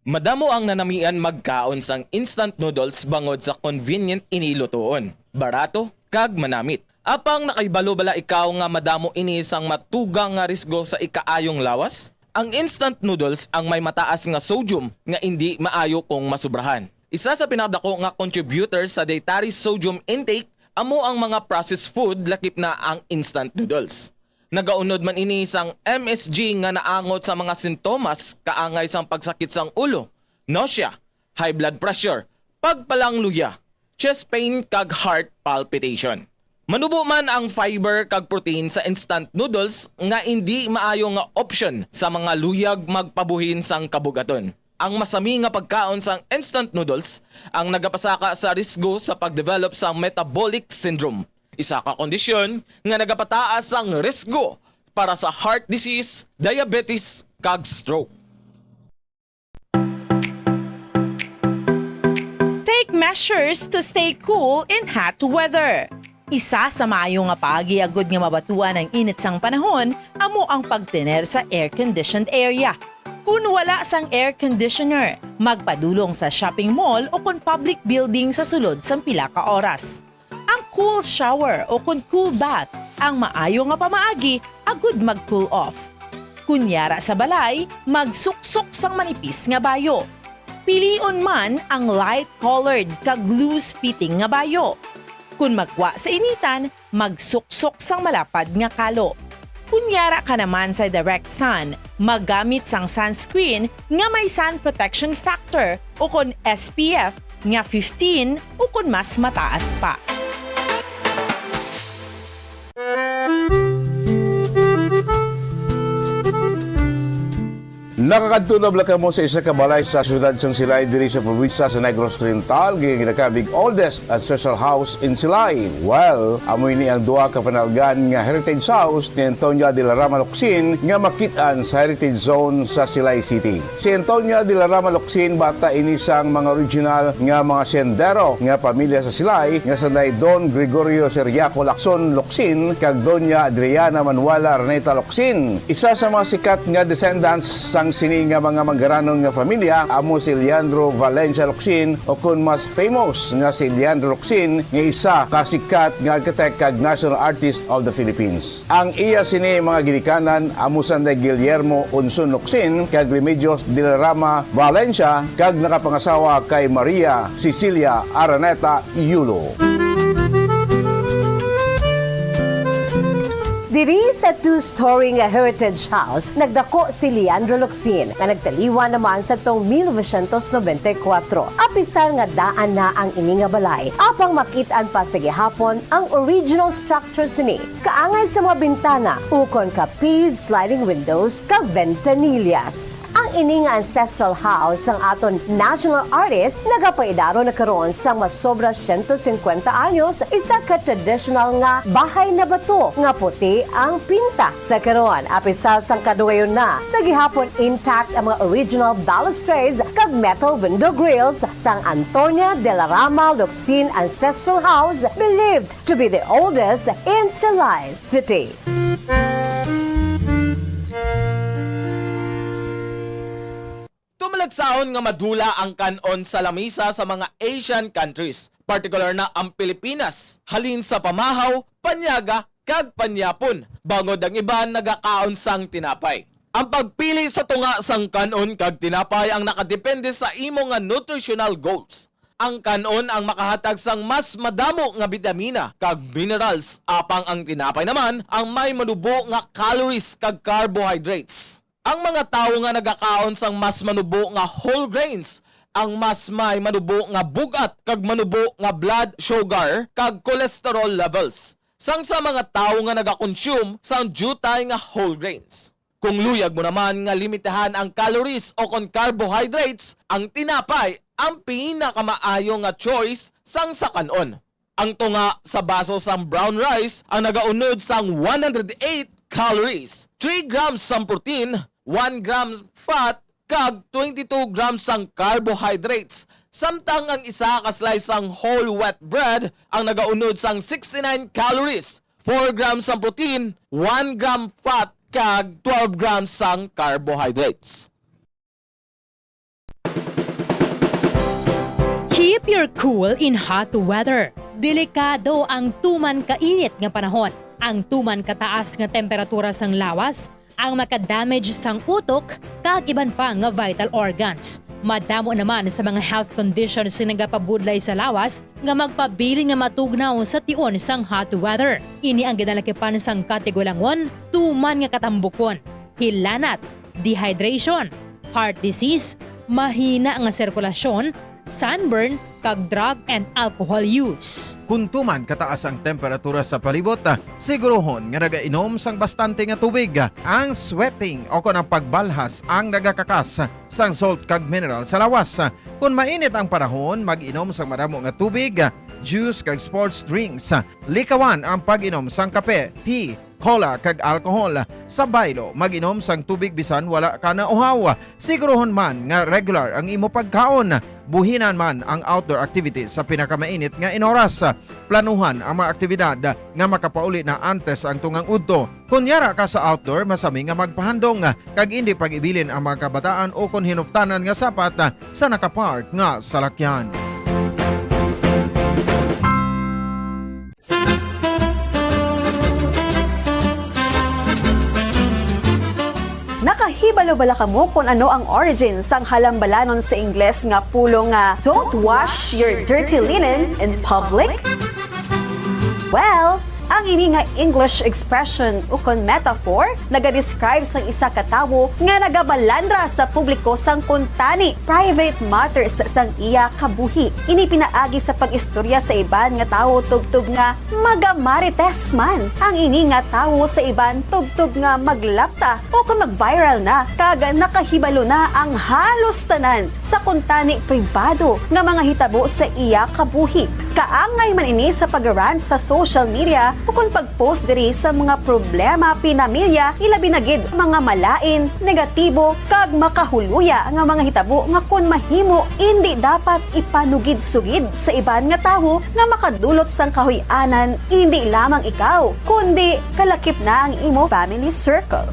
Madamo ang nanamian magkaon sang instant noodles bangod sa convenient inilutoon. Barato, kag manamit. Apang nakaibalo bala ikaw nga madamo ini sang matugang nga risgo sa ikaayong lawas? Ang instant noodles ang may mataas nga sodium nga hindi maayo kung masubrahan. Isa sa pinakadako nga contributor sa dietary sodium intake amo ang mga processed food lakip na ang instant noodles. Nagaunod man ini sang MSG nga naangot sa mga sintomas kaangay sang pagsakit sang ulo, nausea, high blood pressure, pagpalangluya, chest pain kag heart palpitation. Manubo man ang fiber kag protein sa instant noodles nga hindi maayo nga option sa mga luyag magpabuhin sang kabugaton. Ang masami nga pagkaon sang instant noodles ang nagapasaka sa risgo sa pagdevelop sa metabolic syndrome. Isa ka kondisyon nga nagapataas ang risgo para sa heart disease, diabetes, kag stroke. Take measures to stay cool in hot weather. Isa sa maayo nga pagiagod nga mabatuan ang init sang panahon amo ang pagtener sa air-conditioned area. Kung wala sang air conditioner, magpadulong sa shopping mall o kung public building sa sulod sang pila ka oras. Ang cool shower o kung cool bath ang maayo nga pamaagi agud mag-cool off. Kunyara sa balay, magsuksok sang manipis nga bayo. Pilion man ang light-colored kag loose-fitting nga bayo. Kung magwa sa initan, magsuksok sang malapad nga kalo. Kunyara ka naman sa direct sun, maggamit sang sunscreen nga may sun protection factor o kung SPF nga 15 o kung mas mataas pa. Nakakadtunab lang mo sa isa ka balay sa siyudad sang Silay diri sa probinsya sa Negros Oriental ginagabig oldest at social house in Silay. Well, amoy ni ang duha ka panalgan nga heritage house ni Antonia de la Rama Locsin nga makitaan sa heritage zone sa Silay City. Si Antonia de la Rama Locsin bata ini sang mga original nga mga sendero nga pamilya sa Silay nga sanay Don Gregorio Seriaco Lacson Locsin kag Doña Adriana Manuela Reneta Locsin. Isa sa mga sikat nga descendants sang sini nga mga manggaranong nga pamilya amo si Leandro Valencia Locsin o kun mas famous nga si Leandro Locsin nga isa kasikat nga architect kag national artist of the Philippines. Ang iya sini mga ginikanan amo sanday Guillermo Unson Locsin kag Remedios de la Rama Valencia kag nakapangasawa kay Maria Cecilia Araneta Yulo. Diri sa two-story nga heritage house, nagdako si Leandro Locsin nga nagtaliwa naman sa tong 1994. Apisar nga daan na ang ini nga balay, apang makitaan pa sa gihapon ang original structure sini. Kaangay sa mga bintana, ukon kapis, sliding windows, kag ventanillas. Ang ini nga ancestral house ang aton national artist nagapaidaro na karon sang masobra 150 anyos, isa ka traditional nga bahay na bato nga puti ang pinta sa karon. Apisal sang kadugayon na sa gihapon intact ang mga original balustrades kag metal window grills sang Antonia de la Rama Locsin Ancestral House, believed to be the oldest in Silay City. Tumalagsahon nga madula ang kanon sa lamisa sa mga Asian countries, particular na ang Pilipinas, halin sa pamahaw, panyaga, kag panyapon, bangod ang iba nagakaon sang tinapay. Ang pagpili sa tunga sang kanon kag tinapay ang nakadepende sa imo nga nutritional goals. Ang kanon ang makahatag sang mas madamo nga bitamina kag minerals, apang ang tinapay naman ang may manubo nga calories kag carbohydrates. Ang mga tawo nga nagakaon sang mas manubo nga whole grains ang mas may manubo nga bugat kag manubo nga blood sugar kag cholesterol levels. Sang sa mga tawo nga nagakonsume sang jutay nga whole grains. Kung luyag mo naman nga limitahan ang calories o kon carbohydrates, ang tinapay ang pinakamaayo nga choice sang sa kanon. Ang tunga sa baso sang brown rice ang nagaunod sang 108 calories, 3 grams sang protein, 1 gram fat, kag 22 grams sang carbohydrates. Samtang ang isa ka slice sang whole wheat bread ang nagaunod sang 69 calories, 4 grams sang protein, 1 gram fat, kag 12 grams sang carbohydrates. Keep your cool in hot weather. Delikado ang tuman kainit nga panahon. Ang tuman kataas nga temperatura sang lawas ang makadamage sang utok kag iban pa nga vital organs. Madamo naman sa mga health conditions na nagapabudlay sa lawas nga magpabili nga matugnaw sa tion sang hot weather. Ini ang ginalakipan sang katigulangon, tuman nga katambukon, hilanat, dehydration, heart disease, mahina nga sirkulasyon, sunburn, kag drug and alcohol use. Kung tuman kataas ang temperatura sa palibot, sigurohon nga nagainom sang bastante nga tubig. Ang sweating o kon ang pagbalhas ang nagakakas sang salt kag mineral sa lawas. Kung mainit ang panahon, mag-inom sang madamo nga tubig, juice kag sports drinks. Likawan ang pag-inom sang kape, tea, cola kag alcohol. Sa baylo, mag-inom sang tubig bisan wala ka na uhaw. Sigurohon man nga regular ang imo pagkaon. Buhinan man ang outdoor activities sa pinakamainit nga inoras. Planuhan ang mga aktibidad nga makapauli na antes ang tungang udto. Kung yara ka sa outdoor, masami nga magpahandong kag hindi pag-ibilin ang mga kabataan o kung hinuptanan nga sapat sa nakapark nga salakyan. Nakahibalo-bala ka mo kung ano ang origin sang halambalanon sa Ingles nga pulong nga don't wash your dirty linen in public? Well, ang ini nga English expression o kon metaphor naga-describe sang isa ka tawo nga nagabalandra sa publiko sang kuntani private matters sang iya kabuhi. Ini pinaagi sa pag-istorya sa iban nga tawo tubtub nga magamarites man. Ang ini nga tawo sa iban tubtub nga maglapta o kung mag-viral na kag nakahibalo na ang halos tanan sa kuntani pribado nga mga hitabo sa iya kabuhi. Kaangay man ini sa pag-run sa social media o kung pag-post diri sa mga problema pinamilya, ilabi na gid mga malain, negatibo, kag makahuluya nga mga hitabo nga kung mahimo hindi dapat ipanugid-sugid sa iban nga tawo nga makadulot sang kahuy-anan hindi lamang ikaw, kundi kalakip na ang imo family circle.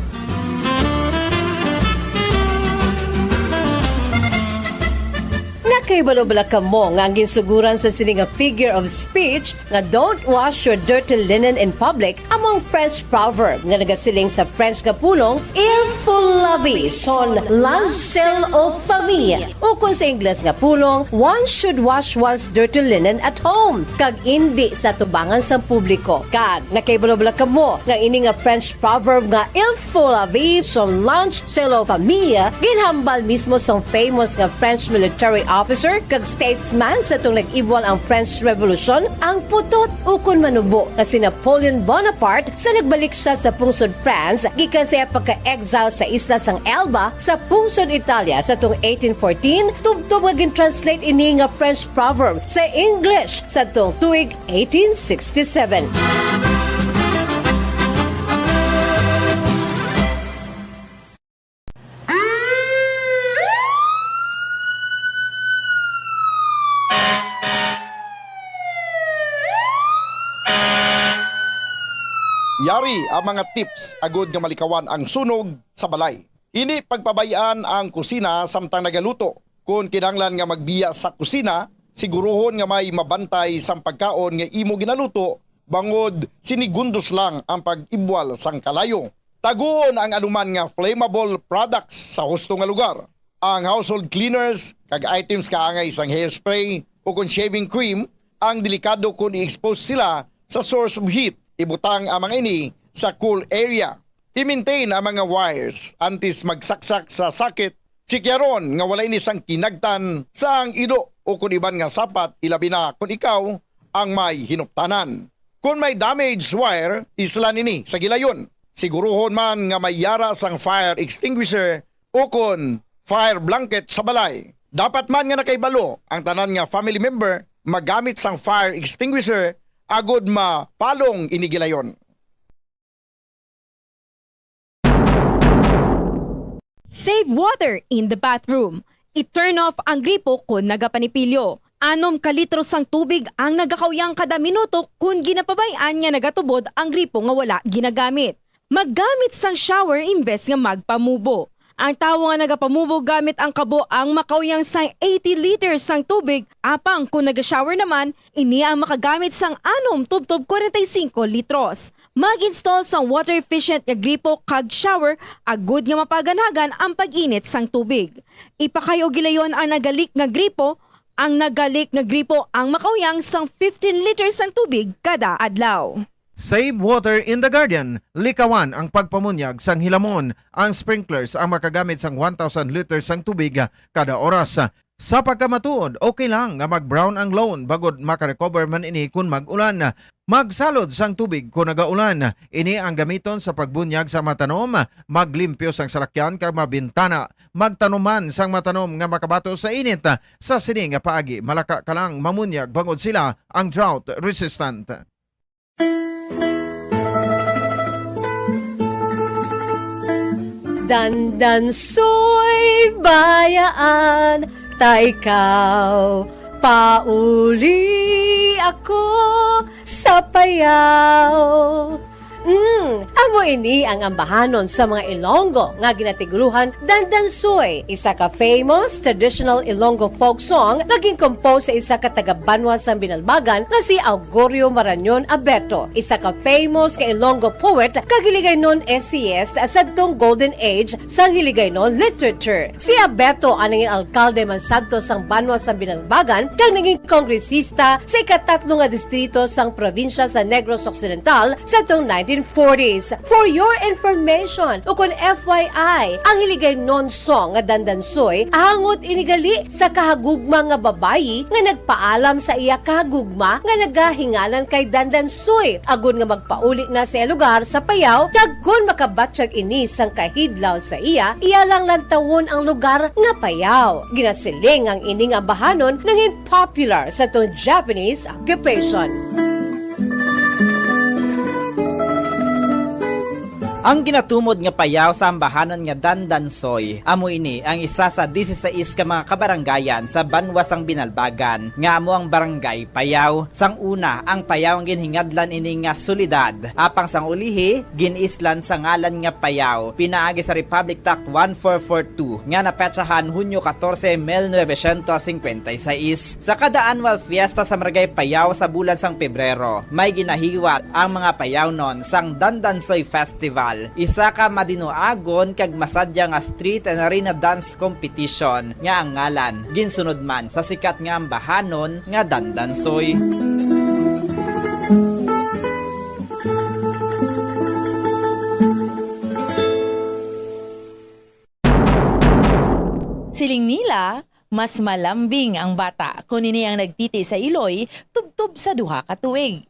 Nakaibalo-bala ka mo nga ang ginsuguran sa sining nga figure of speech nga don't wash your dirty linen in public among French proverb nga nagasiling sa French nga pulong il faut laver son linge aux famille o kung sa Ingles nga pulong one should wash one's dirty linen at home kag indi sa tubangan sa publiko. Kag nakaibalo-bala ka mo nga ini nga French proverb nga il faut laver son linge aux famille ginhambal mismo sa famous nga French military officer kag statesman sa itong nag-ibwal ang French Revolution, ang putot ukon manubo na si Napoleon Bonaparte sa nagbalik siya sa pungsod France gikan sa pagka-exile sa isla sang Elba sa pungsod Italia sa itong 1814 tubtob nga gin-translate ini nga French proverb sa English sa itong tuig 1867. Yari ang mga tips agud nga malikawan ang sunog sa balay. Ini pagpabayaan ang kusina samtang nagaluto. Kung kinahanglan nga magbiya sa kusina, siguruhon nga may mabantay sang pagkaon nga imo ginaluto bangod sinigundos lang ang pag-ibwal sang kalayo. Taguon ang anuman nga flammable products sa husto nga lugar. Ang household cleaners kag items kaangay isang hairspray o kung shaving cream ang delikado kung i-expose sila sa source of heat. Ibutang ang mga ini sa cool area. I-maintain ang mga wires antes magsaksak sa socket. Sikyaron nga wala ini sang kinagtan sa ang ido o kung iban nga sapat, ilabi na kung ikaw ang may hinuptanan. Kung may damaged wire, isla nini sa gilayon. Siguruhon man nga may yara sang fire extinguisher o kon fire blanket sa balay. Dapat man nga nakaibalo ang tanan nga family member magamit sang fire extinguisher agod mapalong inigilayon. Save water in the bathroom. I-turn off ang gripo kung nagapanipilyo. 6 kalitro sang tubig ang nagakawyang kada minuto kung ginapabayaan nga nagatubod ang gripo nga wala ginagamit. Maggamit sang shower imbes nga magpamubo. Ang tawo nga nagapamubo gamit ang kabo ang makawyang sang 80 liters sang tubig, apang kung naga-shower naman, ini ang makagamit sang 6 tubtob 45 litros. Mag-install sang water efficient nga gripo kag shower, agud nga mapaganagan ang pag-init sang tubig. Ipakayo gilayon ang nagalik nga gripo, ang nagalik nga gripo ang makawyang sang 15 liters sang tubig kada adlaw. Save water in the garden. Likawan ang pagpamunyag sang hilamon. Ang sprinklers ang makagamit sang 1,000 liters sang tubig kada oras. Sa pagkamatuod, okay lang nga mag-brown ang lawn bagod makarecover man ini kung mag-ulan. Magsalod sang tubig kung nagaulan. Ini ang gamiton sa pagbunyag sa matanom, maglimpyo sang salakyan kag mabintana. Magtanuman sang matanom nga makabato sa init. Sa sini nga paagi, malaka ka lang mamunyag bangod sila ang drought resistant. Dandansoy bayaan, ta ikaw, pauli ako sa payaw. Amo ini ang ambahanon sa mga Ilonggo nga ginatiguluhan Dandansoy, isa ka famous traditional Ilonggo folk song naging compose sa isa ka taga-Banwa sa Binalbagan nga si Augurio Marañon Abeto, isa ka famous ka Ilonggo poet kag Hiligaynon essayist sa adtong golden age sa Hiligaynon literature. Si Abeto ang naging alkalde man sadto sang Banwa sa Binalbagan kag naging kongresista sa ikatatlo nga distrito sang probinsya sa Negros Occidental sa atong 1940s. For your information, ukon FYI, ang Hiligaynon song nga Dandansoy angot inigali sa kahagugma nga babayi nga nagpaalam sa iya kahagugma nga nagahingalan kay Dandansoy agon nga magpauli na sa lugar sa Payaw kag kun makabatsyag ini sang kahidlaw sa iya lang lantawon ang lugar nga Payaw. Ginasiling ang ining ambahanon nangin popular sa tong Japanese occupation. Ang ginatumod nga payaw sa ambahanon nga Dandansoy, amo ini ang isa sa 16 ka mga kabaranggayan sa Banwa sang Binalbagan, nga amo ang barangay Payaw. Sang una, ang Payaw ang ginhingadlan ini nga solidad, apang sang ulihi, ginislan sa ngalan nga Payaw, pinaagi sa Republic Act 1442, nga napetsahan Hunyo 14, 1956. Sa kada annual fiesta sa Barangay Payaw sa bulan sang Pebrero, may ginahiwat ang mga Payaw non sang Dandansoy Festival. Isa ka madinuagon kag masadya nga street and arena dance competition nga ang ngalan ginsunod man sa sikat nga ambahanon nga Dandansoy. Siling nila, mas malambing ang bata kung ini ang nagtiti sa iloy tubtob sa duha ka tuig.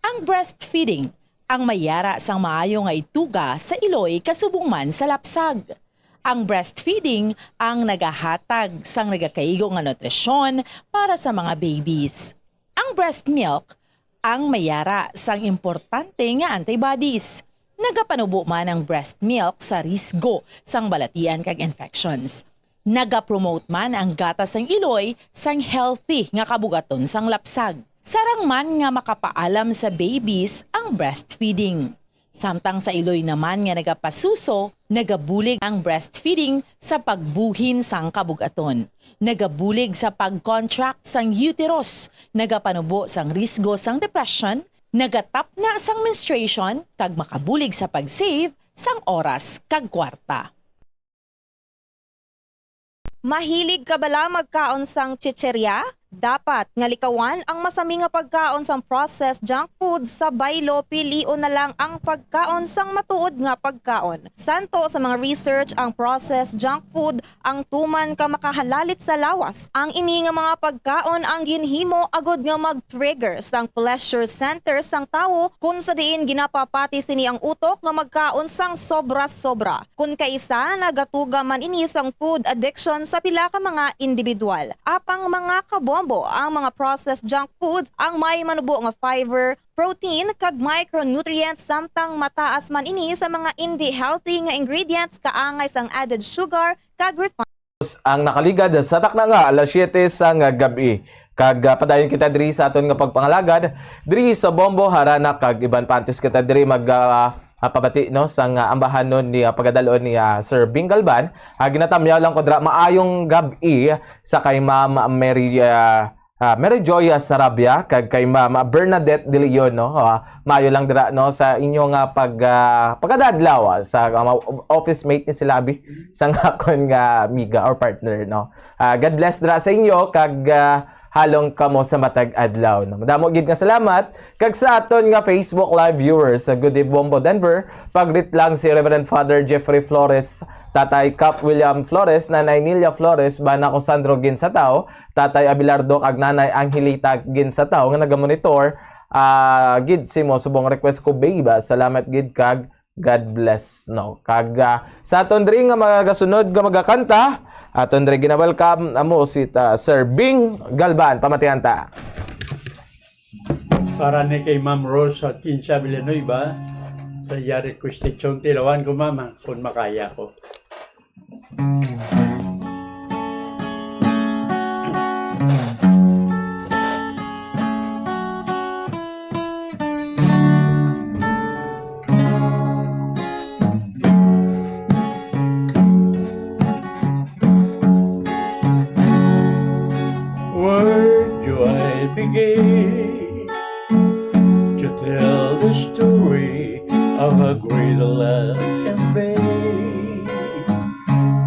Ang breastfeeding ang mayara sang maayo nga ituga sa iloy kasubong man sa lapsag. Ang breastfeeding ang nagahatag sang nagakaigo nga nutrisyon para sa mga babies. Ang breast milk ang mayara sang importante nga antibodies. Nagapanubo man ang breast milk sa risgo sang balatian kag infections. Nagapromote man ang gatas sang iloy sang healthy nga kabugaton sang lapsag. Sarang man nga makapaalam sa babies ang breastfeeding. Samtang sa iloy naman nga nagapasuso, nagabulig ang breastfeeding sa pagbuhin sang kabugaton. Nagabulig sa pag-contract sang uterus, nagapanubo sang risgo sang depression, Nagatap na sang menstruation kag makabulig sa pag-save sang oras kag kwarta. Mahilig ka bala magkaon sang chicherya? Dapat nga likawan ang masami nga pagkaon sang processed junk food sa baylo, pilion na lang ang pagkaon sang matuod nga pagkaon. Santo sa mga research ang processed junk food ang tuman ka makahalalit sa lawas. Ang ini nga mga pagkaon ang ginhimo agod nga mag-trigger sang pleasure center sang tawo kung sa diin ginapapati sini ang utok nga magkaon sang sobra-sobra. Kung kaisa nagatuga man ini sang food addiction sa pila ka mga individual. Apang mga kabombo ang mga processed junk foods ang may manubo nga fiber, protein kag micronutrients samtang mataas man ini sa mga hindi healthy nga ingredients kaangay sang added sugar kag refined. Ang nakaligad sa takna nga alas 7 sang gabi. Kag padayon kita diri sa aton nga pagpangalagad diri sa Bombo harana kag iban pantes kita diri mag pabati no sang ambahanon ni pagadalon ni Sir Bing Galban. Ginatamyaw lang ko dra maayong gabi sa kay Ma'am Mary Joy Sarabia kag kay Ma'am Bernadette De Leon no. Maayo lang dira no sa inyo nga pagadadlaw sa office mate ni sila abi sang akon nga miga or partner no. God bless dira sa inyo kag halong kamo sa matag adlaw. Madamo gid nga salamat kag sa aton nga Facebook live viewers sa Good Day Bombo Denver. Pagrit lang si Reverend Father Jeffrey Flores, Tatay Cap William Flores, Nanay Nilia Flores, Bana ko Sandro Ginsatao, Tatay Abelardo kag Nanay Angelita Ginsatao nga nagamonitor. Gid simo subong request ko babe. Salamat gid kag God bless no. Kag sa aton diri nga magasunod nga magakanta aton diri gina-welcome amo si Sir Bing Galban. Pamatihan ta. Para ni kay Ma'am Rose at Kinsa Villanueva sa iya requestation tilawan ko mama kung makaya ko. Begin to tell the story of a great love campaign.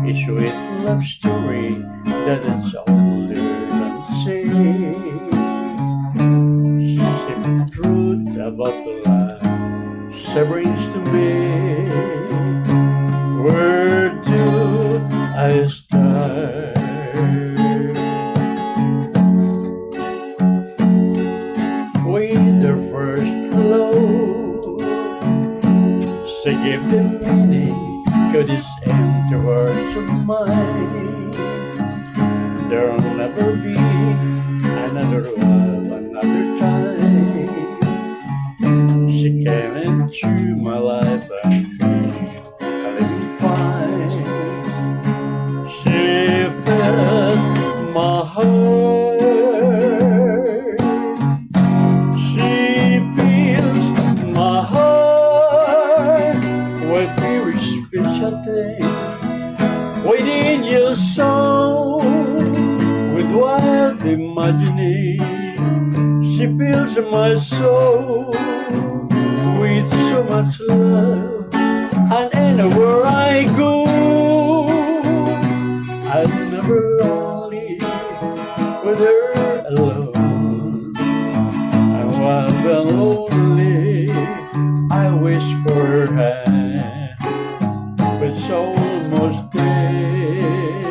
A sweet love story that is older than sin. Simple truth about the life brings to me. Where do I start? To give them meaning to this empty words of mine. There'll never be another love, another time. She came into my life and made a living fine. She filled my heart. She fills my heart. Within your soul, with wild imagining, she fills my soul with so much love. And anywhere I go, I'm never lonely with her alone. And while I'm lonely, I whisper her. It's almost dead.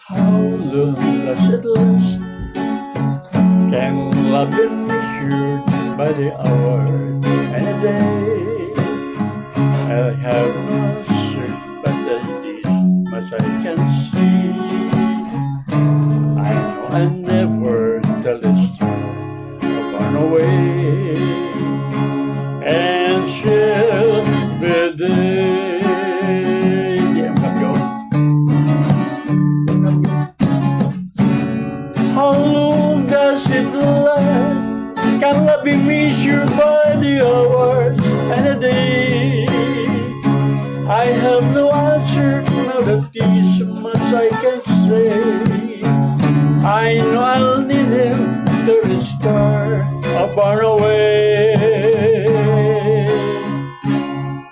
How long does it last? Can love be measured by the hour and a day? far away,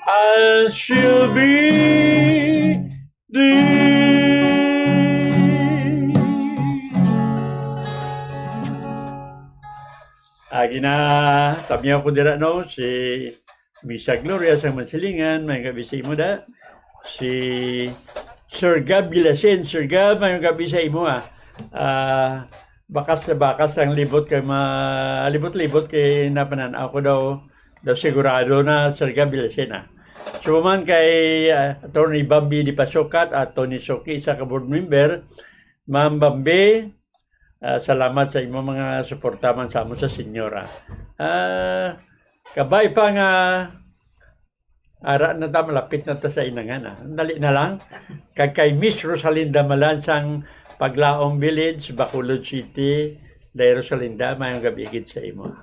I shall be thee. Gina, tamyaw ko dira no, si Misa Gloria sa Mansilingan, may gabi sa imo da. Si Sir Gab Gilasin, Sir Gab, may gabi sa imo bakas na bakas ang libot kay libot-libot kay napananaw ko daw sigurado na Sir Gab Gilasin So man kay Attorney Bambi Di Pasokat at Tony Soki sa board member, Ma'am Bambi, salamat sa imo mga suporta man sa amo sa senyora. Kabay pa nga ara na ta malapit na ta sa inangan. Dali na lang. Kay Miss Rosalinda Malansang Paglaong Village, Bacolod City, Day Rosalinda, mayong gabi gid sa imo.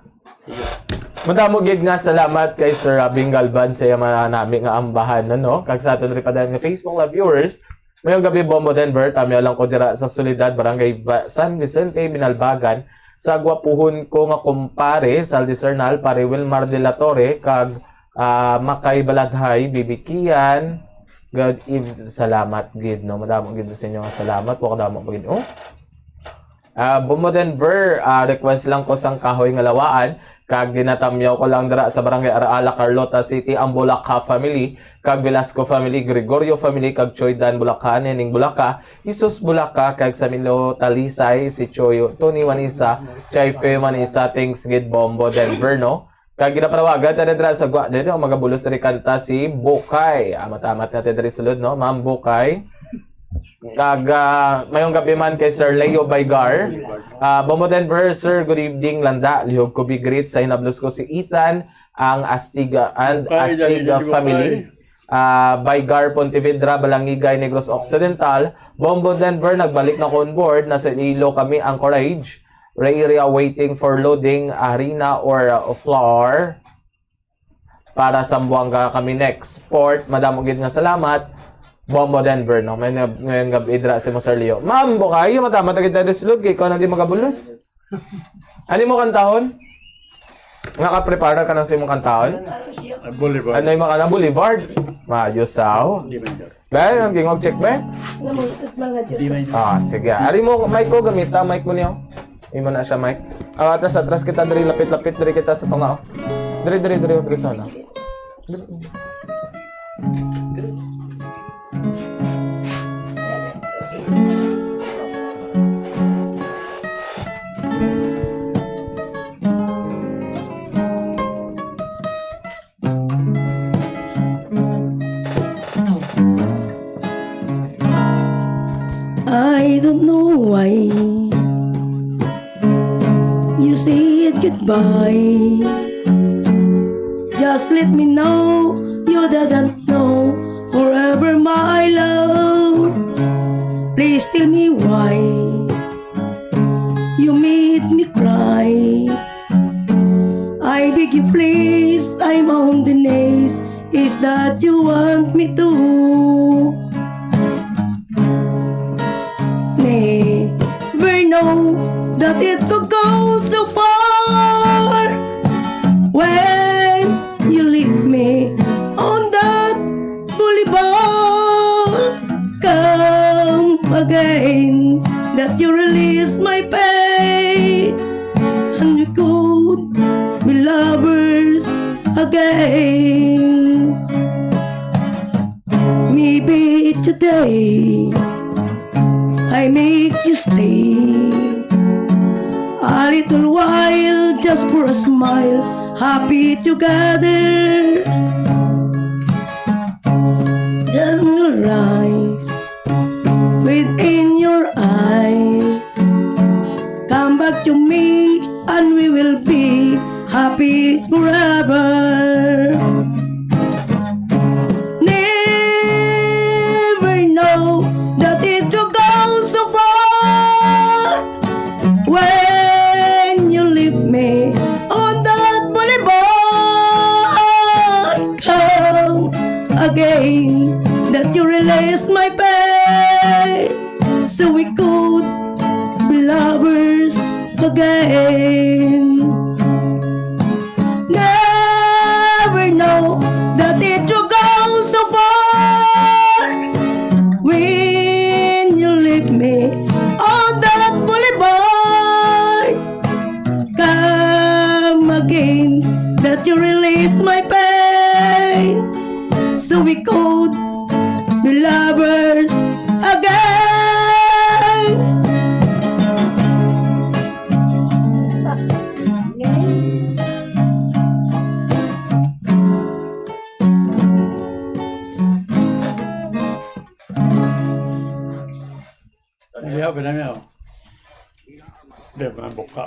Madamo gid nga salamat kay Sir Rabing Galban sa nami nga ambahan no. Kag sa aton ri padan nga Facebook live viewers, mayong gabi Bombo Denver, tamya lang ko dira sa Soledad, Barangay San Vicente, Binalbagan. Sa gwapuhon ko nga kumpare sa Aldisernal, pare Wilmar de la Torre, kag Makay Baladhay, Bibikian. God, salamat gid no. Madamo gid sa inyo nga salamat po kadamo gid. Bombo Denver, request lang ko sang kahoy nga lawaan. Kag ginatamyaw ko lang dira sa Barangay Araala, Carlota City, ang Bulacca family, kag Velasco family, Gregorio family, kag Choy Dan Bulacca, Nening Bulacca, Isus Bulacca, kag Samilo Talisay, si Choy, Tony Wanisa, Chayfe Wanisa, thanks gid Bombo Denver, no? Kag ginapanawagan tayo dira sa gwa, dito mga bulos diri kanta si Bukay. Matamat natin diri sulod, no? Ma'am Bukay. Kag mayong gabi man kay Sir Leo Baygar. Bombo Denver, Sir, good evening, landa. Lihog ko big greet sa inablos ko si Ethan, ang Astiga family. Baygar, Pontevedra, Balangigay, Negros Occidental. Bombo Denver, nagbalik na on board. Nasa Ilo kami, ang Courage. Area waiting for loading harina or flour para sa Buanga kami next port. Madamo gid nga salamat. Bombo Denver, no? May ngayon gabi idra si Sir Leo. Ma'am, bukay, matama tagit na deslog, kay ko na di magabulos. Ano mo kantahon? Naka-prepare ka na sa imong kantahon? Boulevard. Ano yung mga Boulevard? Majusaw. Ba, ang gingog check ba? Sige. Ari mo, mic ko, gamit mic mo niyo. Imo na siya, mic. Atras kita, diri, lapit-lapit, diri kita sa tungao. Diri sana. I don't know why you said goodbye. Just let me know you didn't know forever, my love. Please tell me why you made me cry. I beg you please, I'm on the knees. Is that you want me to? Never know that it will go so far when you leave me on that boulevard. Come again, that you release my pain, and we could be lovers again. Maybe today I make you stay a little while, just for a smile, happy together. Then we'll rise within your eyes. Come back to me and we will be happy forever. Never know that it will go so far when you leave me on that boulevard. Come again, that you release my pain, so we could be lovers again. my pain so we could be lovers again.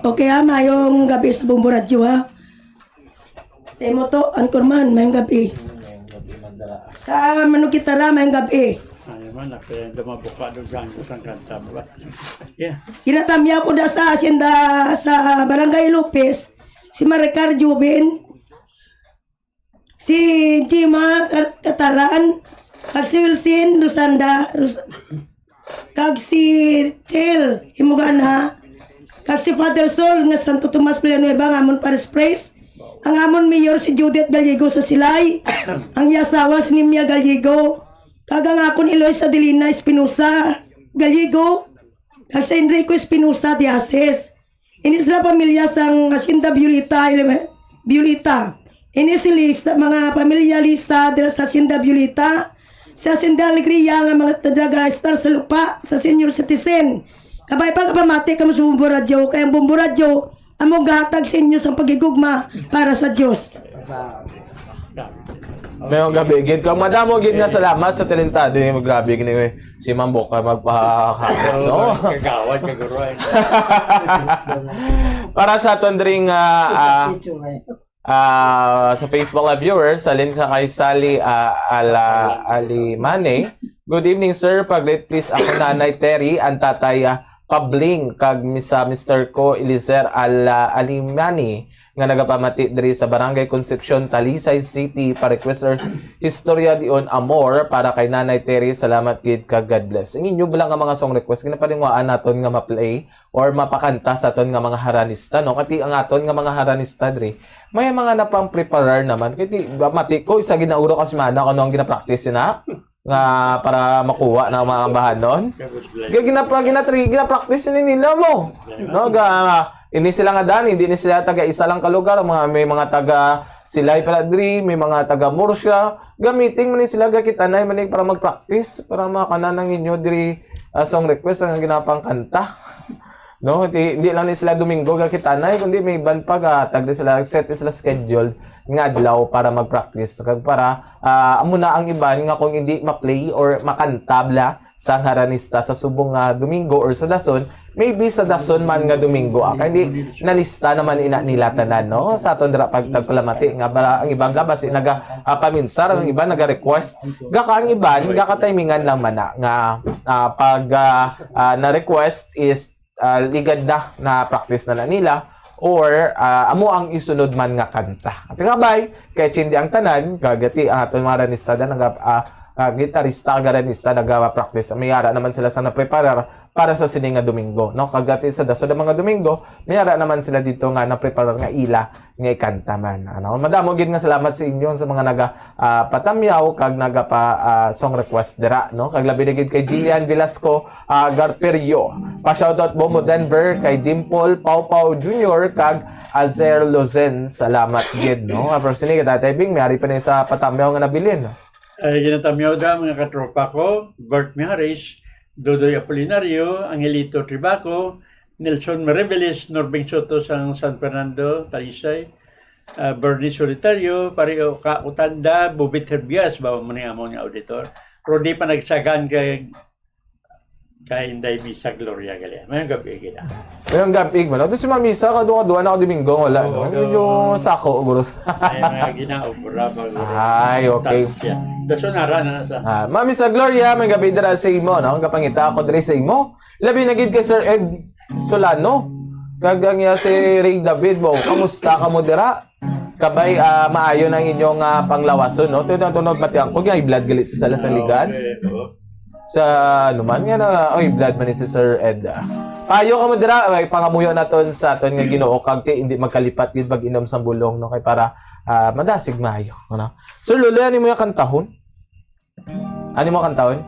Okay ha, mayong gabi sa Bumbo Radio ha. Sa imo to, Anchorman, mayong gabi. Sa Manukitara, mayong gabi. Ay man, dumabuka doon sa kanta mo ba? Yeah. Kinatamya ko na sa asyenda sa Barangay Lopez, si Maricar Jubin, si Jima Kataraan, kag si Wilson Lusanda, kag si Chel Imugana, kag si Father Sol nga Santo Tomas Villanueva nga amon Paris Praise, ang amon mayor si Judith Gallego sa Silay, ang yasawa si Nimia Gallego, kag ang akon Eloisa Delina Espinosa Gallego, kag si Enrico Espinosa Diases. Ini sila pamilya sang Hacienda Violeta, ini si Lisa, mga pamilya Lisa dira sa Hacienda Violeta, sa Hacienda Alegria nga mga taga star sa lupa sa senior citizen. Kabay pa kapamati ka sa Bumbo Radio, kaya ang Bumbo Radio among gahatag sa inyo sa pagigugma para sa Diyos. Mayong gabi, gid kang madamo gid nga salamat sa talentado ni grabe gini si Mambo ka magpahakot. So, Kagawad kaguroy. para sa aton dring sa Facebook Live viewers, salin sa kay Sally Alimane. Good evening sir, pag-rate please ako Nanay Terry, ang tatay Pabling kag Mr. ko Elizer Alimani nga nagapamati diri sa Barangay Concepcion, Talisay City para request Historia Dion Amor para kay Nanay Terry. Salamat gid kag God bless. Ang inyo bilang nga mga song request ginapalingwaan naton nga ma-play or mapakanta sa aton nga mga haranista no. Kati ang aton nga mga haranista diri may mga napang-preparar naman kiti mati ko isa ginauro kasi mana kano ang gina-practice na nga para makuha na mga ambahanon. Gina-practice ni nila mo. No, ini sila nga dani, hindi ni sila taga isa lang ka lugar, may mga taga Silay Paladri, may mga taga Murcia. Gamitin man ni sila gakitanay manig para mag-practice para makanan ng inyo diri song request ang ginapang kanta. No, hindi lang ni sila Domingo gakitanay kundi may iban pa tag sila set sila schedule nga adlaw para mag-practice kag para amo na ang iban nga kung hindi ma-play or makantabla sa haranista sa subong nga Domingo or sa dason, maybe sa dason man nga Domingo hindi nalista naman ina nila tanan no sa aton dira pagtagpalamati nga ang ibang gabas naga paminsar ang iban naga-request gaka ang iban gaka-timingan lang man nga pag na-request is ligad na practice na nila or amo ang isunod man nga kanta. At nga bay, kay hindi ang tanan, gagati ang aton mga ranista gitarista, garanista, nag-practice. Mayara naman sila sa na-preparar para sa sining nga Domingo. No? Kagati sa daso ng mga Domingo, mayara naman sila dito nga na-preparar nga ila nga ikanta man. Ano? Madamo gid nga salamat sa inyo sa mga patamyaw kag song request dira. No? Kag labi gid kay Jillian Velasco Garperio. Pa-shoutout mo Denver kay Dimple Pau Pau Jr. kag Azer Lozen. Salamat gid. No? Pero sini ka tatay may ari pa ni sa patamyaw nga nabilin. No? Ay ginatamyaw da mga katropa ko, Bert Miharis, Dodoy Apolinario, Angelito Tribaco, Nelson Merebeles, Norbing Soto sang San Fernando, Talisay, Bernie Solitario, Pario Ka Utanda, Bubit Herbias, bawa mo niya mo nga auditor. Rodi pa nagsagan kay Inday Misa Gloria Galia. Mayang gabi kita. Mayang gabi man. Ito si Mamisa, kadua-dua na ako Domingo, wala. No? Yung sako, guros. Ay, mga ginaobra. Ay, okay. Daso nara na sa. Mamisa Gloria, may gabi dara sa imo, no? Kapangita ako diri sa imo. Labi na gid kay Sir Ed Solano. Gagang ya si Ray David mo. Kamusta ka mo dira? Kabay maayo nang inyong panglawason, no? Tunog mati ang kog blood galit sa lasaligan. Sa naman nga na blood man ni si Sir Ed. Payo ka mo dira, ay pangamuyo naton sa aton nga Ginoo kag hindi magkalipat gid pag-inom sa bulong no kay para madasig maayo, ano. Sir Lolo, ani mo yung kantahon? Ani mo kantahon?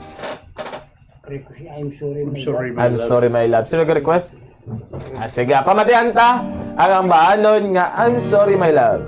I'm sorry my love. Sino request? Sige, pamatihan ta ang ambahanon nga I'm sorry my love.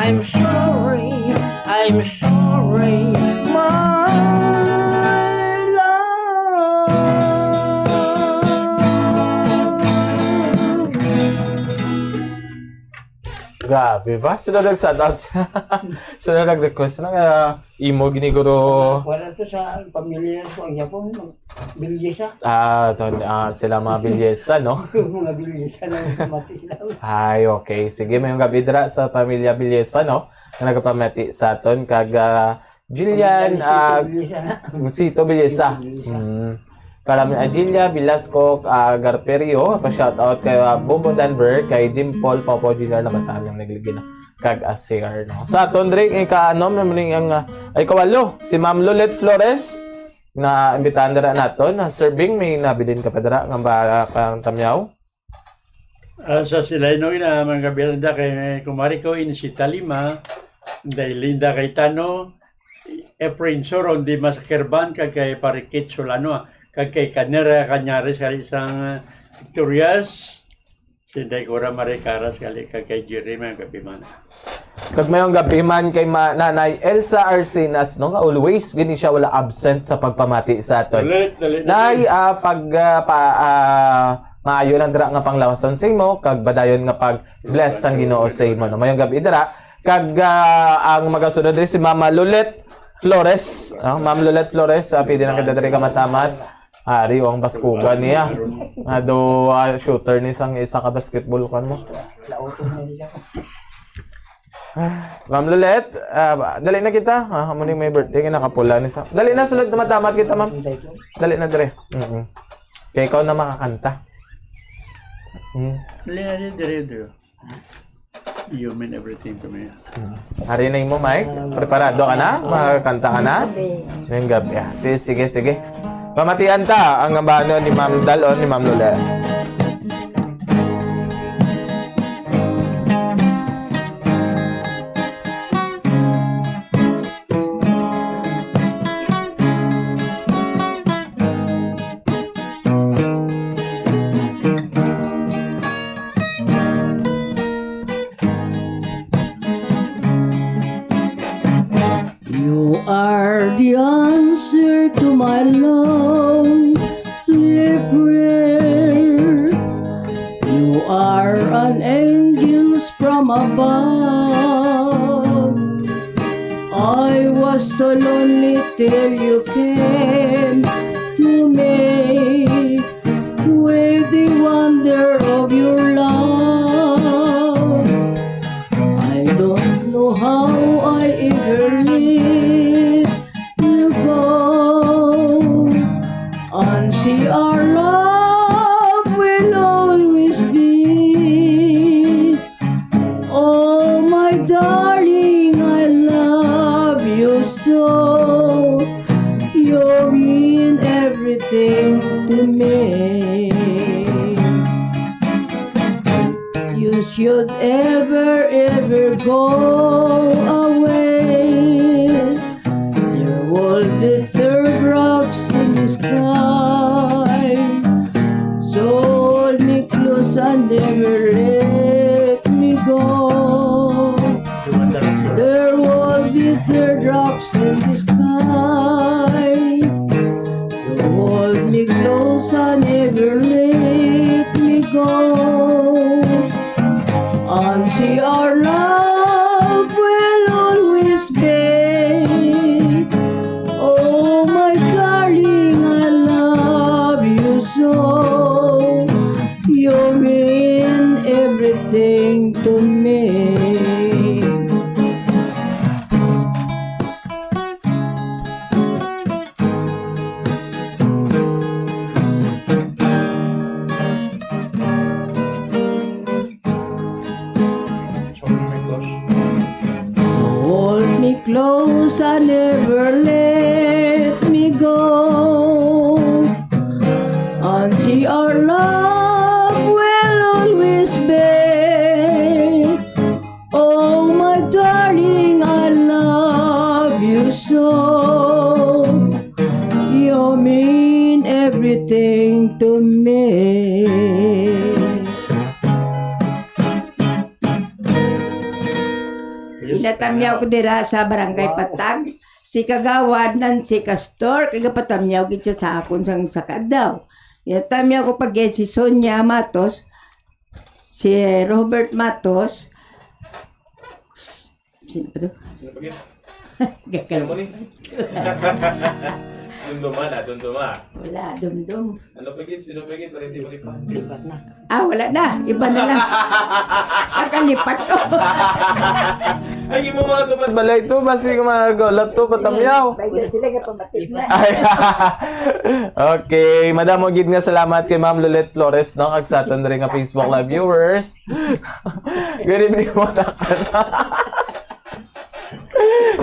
I'm sorry, my Grabe ba? Sino nag-shoutout siya? Sino nag-request ng imo giniguro? Wala to sa pamilya ko, ang Japon, bilyesa. Sila mga bilyesa, no? Mga bilyesa na mati sila. Ay, okay. Sige, mayong gabi dira sa pamilya Bilyesa, no? Na nagpamati sa aton kag Jillian, Sito Bilyesa. Karami Ajilia, Velasco, Garperio, pa-shoutout kay Bobo Denver, kay Dimple, Popo Junior na kasamang nagligin kag Asir, no? Sa aton drink, ika-anom naman ang ay kawalo, si Ma'am Lolet Flores, na imbitahan dira naton, na serving, may nabilin ka pa dira, nga pang tamyaw. Sa sila'y no, mga kabilanda kay kumari ko in si Talima, dahil Linda Cayetano, Efrain Soron, di Masakirban, kay Parikit Solano, kay Kanera Canyares, kay isang Victorias, si Daigora Maricaras, kay Jerry, mga kapiman. Kag mayong gabi man kay Nanay Elsa Arcenas, no, nga always gini siya wala absent sa pagpamati sa aton. Nay, maayo lang dira nga panglawason sa imo, kag badayon nga pag bless ang Ginoo sa imo, no. Mayong gabi dira kag ang magasunod diri si Mama Lolet Flores, Ma'am Lolet Flores, pwede na kada diri ka matamat. Ari ang baskugan niya. Ado shooter ni isa ka basketball kan mo. Ma'am Lolet, dali na kita. Amo ni may birthday kay nakapula ni sa. Dali na sulod na matamat kita, ma'am. Dali na dire. Kay ikaw na makakanta. Dali na dire. You mean everything to me. Hari na mo, Mike. Preparado ka na? Makakanta ka na? Ngayong gabi. Sige. Pamatian ta ang ambano ni Ma'am Dalon ni Ma'am Lolet. You are the answer to my lonely prayer. You are an angel from above. I was so lonely till you came to me with the wonder of your love. I don't know how I ever let you go. And see our love will always be. Oh my darling, I love you so. You mean everything to me. You should ever go away. There will be teardrops in the sky. So hold me close and never let me go. There will be teardrops in the sky. So hold me close and never let me go. And see our love will always be. Oh my darling, I love you so. You mean everything to me. Hold me close and never let me go. And see our love will always be. Oh my darling, I love you so. You mean everything to me. Inatamyaw ko dira sa Barangay Patag. Si Kagawad nan si Castor, kagapatamyaw gid siya sa akon sa kadaw. Inatamyaw ko pag si Sonia Matos, si Robert Matos, sino pa to? Sino pa gid? Sino mo ni? Dumduma. Wala, dumdum. Ano pa gid? Sino pa gid? Para hindi malipat. Lipat na. Wala na. Iba na lang. Nakalipat ko. Ay, mo mga tupad balay to. Basi mga golat to, patamyaw. Sila ka pamatik na. Okay, madam mo gid nga salamat kay Ma'am Lolet Flores no kag sa aton ring nga Facebook Live viewers. Good evening mo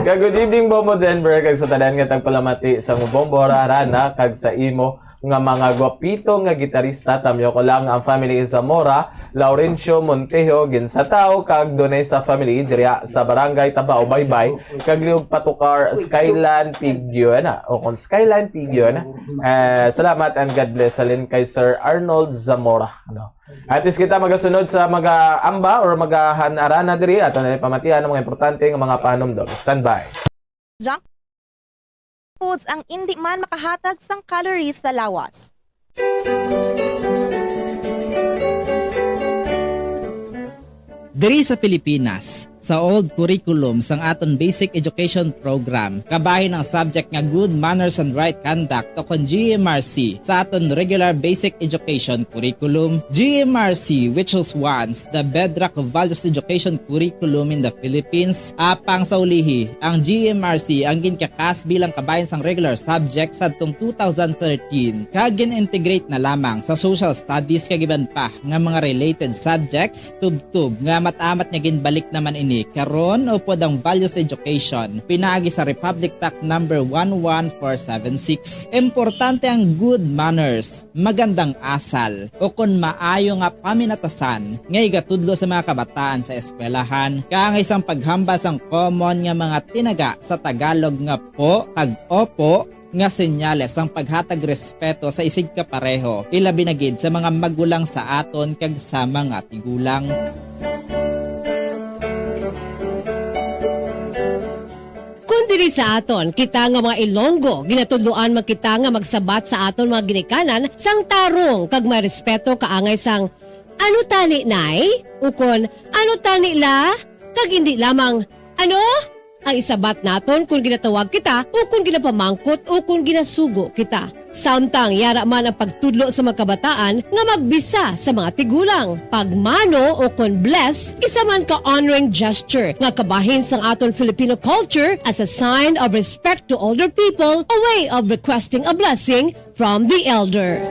Good evening Bombo Denver kag sa tanan nga tagpalamati sa Bombo Rarana kag sa imo nga mga gwapito nga gitarista. Tamyo ko lang ang family Zamora, Laurencio Montejo Ginsatao kag dunay sa family diria sa barangay Tabao Baybay kag liog Patukar Skyline Pigyon o kon Skyline Pigyon. Salamat and God bless alin kay Sir Arnold Zamora no. At is kita magasunod sa mga amba or magahanarana diri ato na pamatihan ng mga importante nga mga panomdom. Stand by. Junk foods ang hindi man makahatag sang calories sa lawas. Diri sa Pilipinas, sa old curriculum sang aton basic education program, kabahin ang subject nga good manners and right conduct o kon GMRC sa aton regular basic education curriculum. GMRC, which was once the bedrock of values education curriculum in the Philippines, apang sa ulihi, ang GMRC ang ginkakas bilang kabahin sang regular subject sa atong 2013 kag gin-integrate na lamang sa social studies kag iban pa nga mga related subjects tubtub nga matamat nga ginbalik naman ini karon upod ang values education pinaagi sa Republic Act number 11476. Importante ang good manners, magandang asal o kun maayo nga paminatasan nga igatudlo sa mga kabataan sa eskwelahan kang isang paghambal sang common nga mga tinaga sa Tagalog nga po kag opo nga senyales ang paghatag respeto sa isig kapareho ilabi na gid sa mga magulang sa aton kag sa mga tigulang. Diri sa aton, kita nga mga Ilonggo, ginatudloan magkita nga magsabat sa aton mga ginikanan sang tarong kag may respeto kaangay sang ano tani nay? Ukon, ano tani la? Kag hindi lamang, ano? Ang isabat naton kung ginatawag kita o kung ginapamangkot o kung ginasugo kita. Samtang yara man ang pagtudlo sa mga kabataan nga magbisa sa mga tigulang. Pagmano o kung bless, isa man ka honoring gesture nga kabahin sang aton Filipino culture as a sign of respect to older people, a way of requesting a blessing from the elder.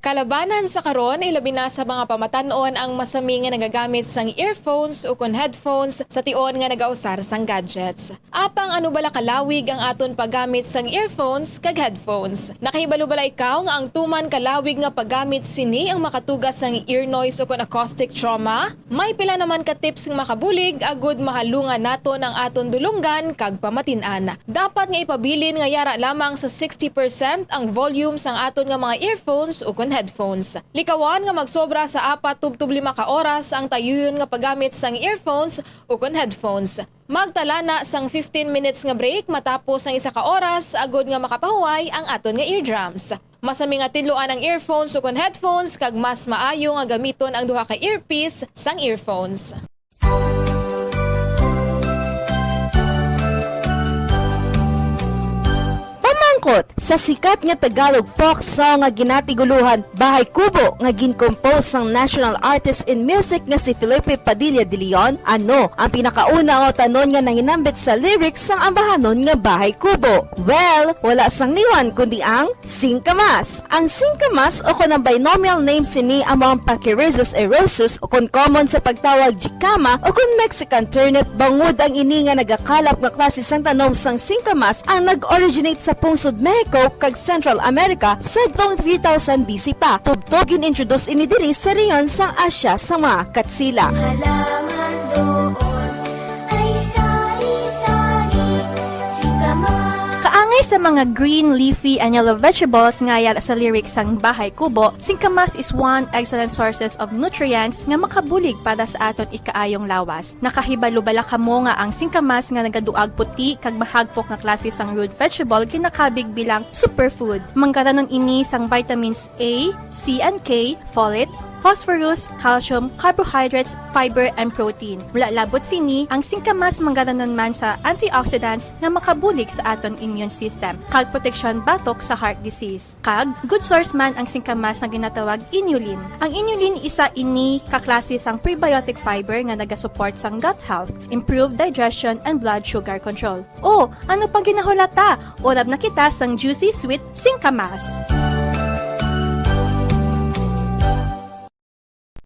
Kalabanan sa karon ay labi na sa mga pamatanon ang masami nga nagagamit sang earphones o kon headphones sa tion nga nagausar sang gadgets. Apang ano bala kalawig ang aton paggamit sang earphones kag headphones. Nakahibalo bala ikaw nga ang tuman kalawig nga paggamit sini ang makatugas sang ear noise o kon acoustic trauma? May pila naman ka tips nga makabulig agud mahalungan naton ang aton dulunggan kag pamatin-an. Dapat nga ipabilin nga yara lamang sa 60% ang volume sang aton nga mga earphones o kon headphones. Likawan nga magsobra sa 4-5 ka oras ang tayuyon nga paggamit sang earphones o kon headphones. Magtala na sang 15 minutes nga break matapos ang 1 ka oras agod nga makapahuway ang aton nga eardrums. Masami nga tidloan ang earphones o kon headphones kag mas maayo nga gamiton ang duha ka earpiece sang earphones. Sa sikat nga Tagalog folk song nga ginatiguluhan Bahay Kubo nga gincompose sang national artist in music nga si Felipe Padilla de Leon, ano ang pinakauna nga tanon nga nanginambit sa lyrics sang ambahanon nga Bahay Kubo? Well, wala sang niwan kundi ang singkamas. Ang singkamas o kon ang binomial name sini among Pachyrhizos erosus o kon common sa pagtawag jicama o kon Mexican turnip. Bangod ang ini nga nagakalap nga klase sang tanom sang singkamas ang nag-originate sa pungsod Mexico kag Central America sa taong 3000 BC pa. Tubtog in-introduce ini diri sa reyon sang Asya sa mga Katsila. Kaangay sa mga green, leafy, and yellow vegetables nga yara sa lyrics sang Bahay Kubo, singkamas is one excellent sources of nutrients nga makabulig para sa aton ikaayong lawas. Nakahibalo bala kamo nga ang singkamas nga nagaduag puti kag mahagpok nga klase sang root vegetable ginakabig bilang superfood. Mangkaranon ini sang vitamins A, C and K, folate, phosphorus, calcium, carbohydrates, fiber, and protein. Mula labot sini, ang singkamas manggaranon man sa antioxidants nga makabulig sa aton immune system, kag protection batok sa heart disease. Kag, good source man ang singkamas nga ginatawag inulin. Ang inulin isa ini kaklase sang prebiotic fiber nga nagasupport sang gut health, improve digestion, and blood sugar control. O, ano pang ginahulata? Orab na kita sang juicy sweet singkamas.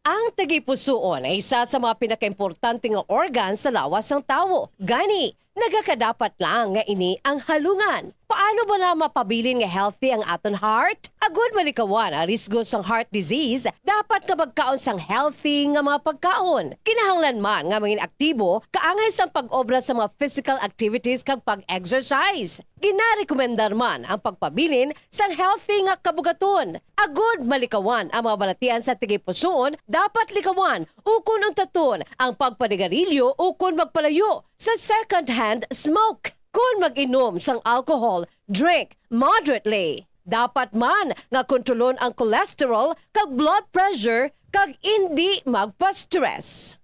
Ang tagipusoon ay isa sa mga pinakaimportanteng organ sa lawas ng tao. Gani, nagakadapat lang nga ini ang halungan. Paano ba na mapabilin nga healthy ang aton heart? Agud malikawan ang risgo sang heart disease, dapat nga magkaon sang healthy nga mga pagkaon. Kinahanglan man nga maging aktibo, kaangay sang pag-obra sa mga physical activities kag pag-exercise. Ginarekomendar man ang pagpabilin sang healthy nga kabugaton. Agud malikawan ang mga balatian sa tigipusoon, dapat likawan ukon ang taton ang pagpanigarilyo ukon magpalayo sa second-hand smoke. Kung mag-inom sang alcohol, drink moderately. Dapat man nga kontrolon ang cholesterol kag blood pressure kag hindi magpa-stress.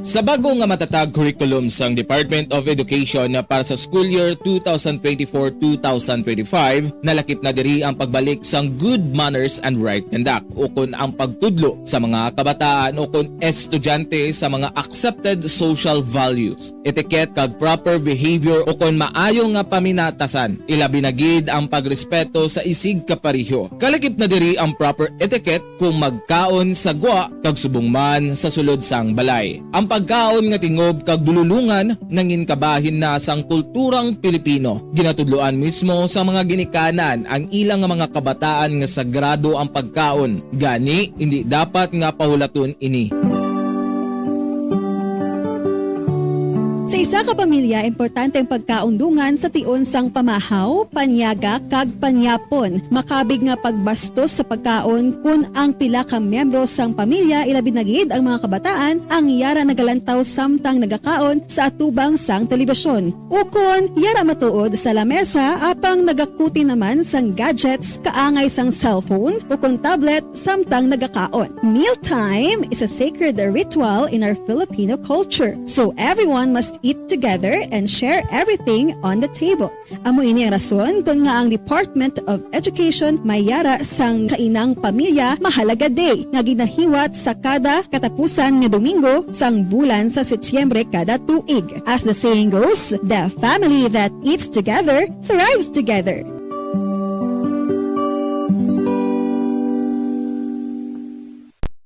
Sa bago nga matatag curriculum sang Department of Education para sa school year 2024-2025, nalakip na diri ang pagbalik sang good manners and right conduct ukon ang pagtudlo sa mga kabataan ukon estudyante sa mga accepted social values, etiquette kag proper behavior ukon maayo nga paminatasan, ilabi na gid ang pagrespeto sa isig kapareho. Kalakip na diri ang proper etiquette kung magkaon sa gwa kag subong man sa sulod sang balay. Ang pagkaon nga tingob kag dululungan nangin kabahin na sang kulturang Pilipino. Ginatudloan mismo sa mga ginikanan ang ilang nga mga kabataan nga sagrado ang pagkaon. Gani hindi dapat nga pahulaton ini. Sa isa ka pamilya, importante ang pagkaundungan sa tion sang pamahaw, panyaga, kag panyapon. Makabig nga pagbastos sa pagkaon kung ang pila ka miyembro sang pamilya ilabi na gid ang mga kabataan ang yara nagalantaw samtang nagakaon sa atubang sang telebisyon. Ukon, yara matuod sa lamesa apang nagakuti naman sang gadgets kaangay sang cellphone ukon tablet samtang nagakaon. Mealtime is a sacred ritual in our Filipino culture. So everyone must eat together and share everything on the table. Amo ini ang rason kung nga ang Department of Education mayara sang kainang pamilya mahalaga day nga ginahiwat sa kada katapusan nga Domingo sang bulan sa Setyembre kada tuig. As the saying goes, the family that eats together thrives together.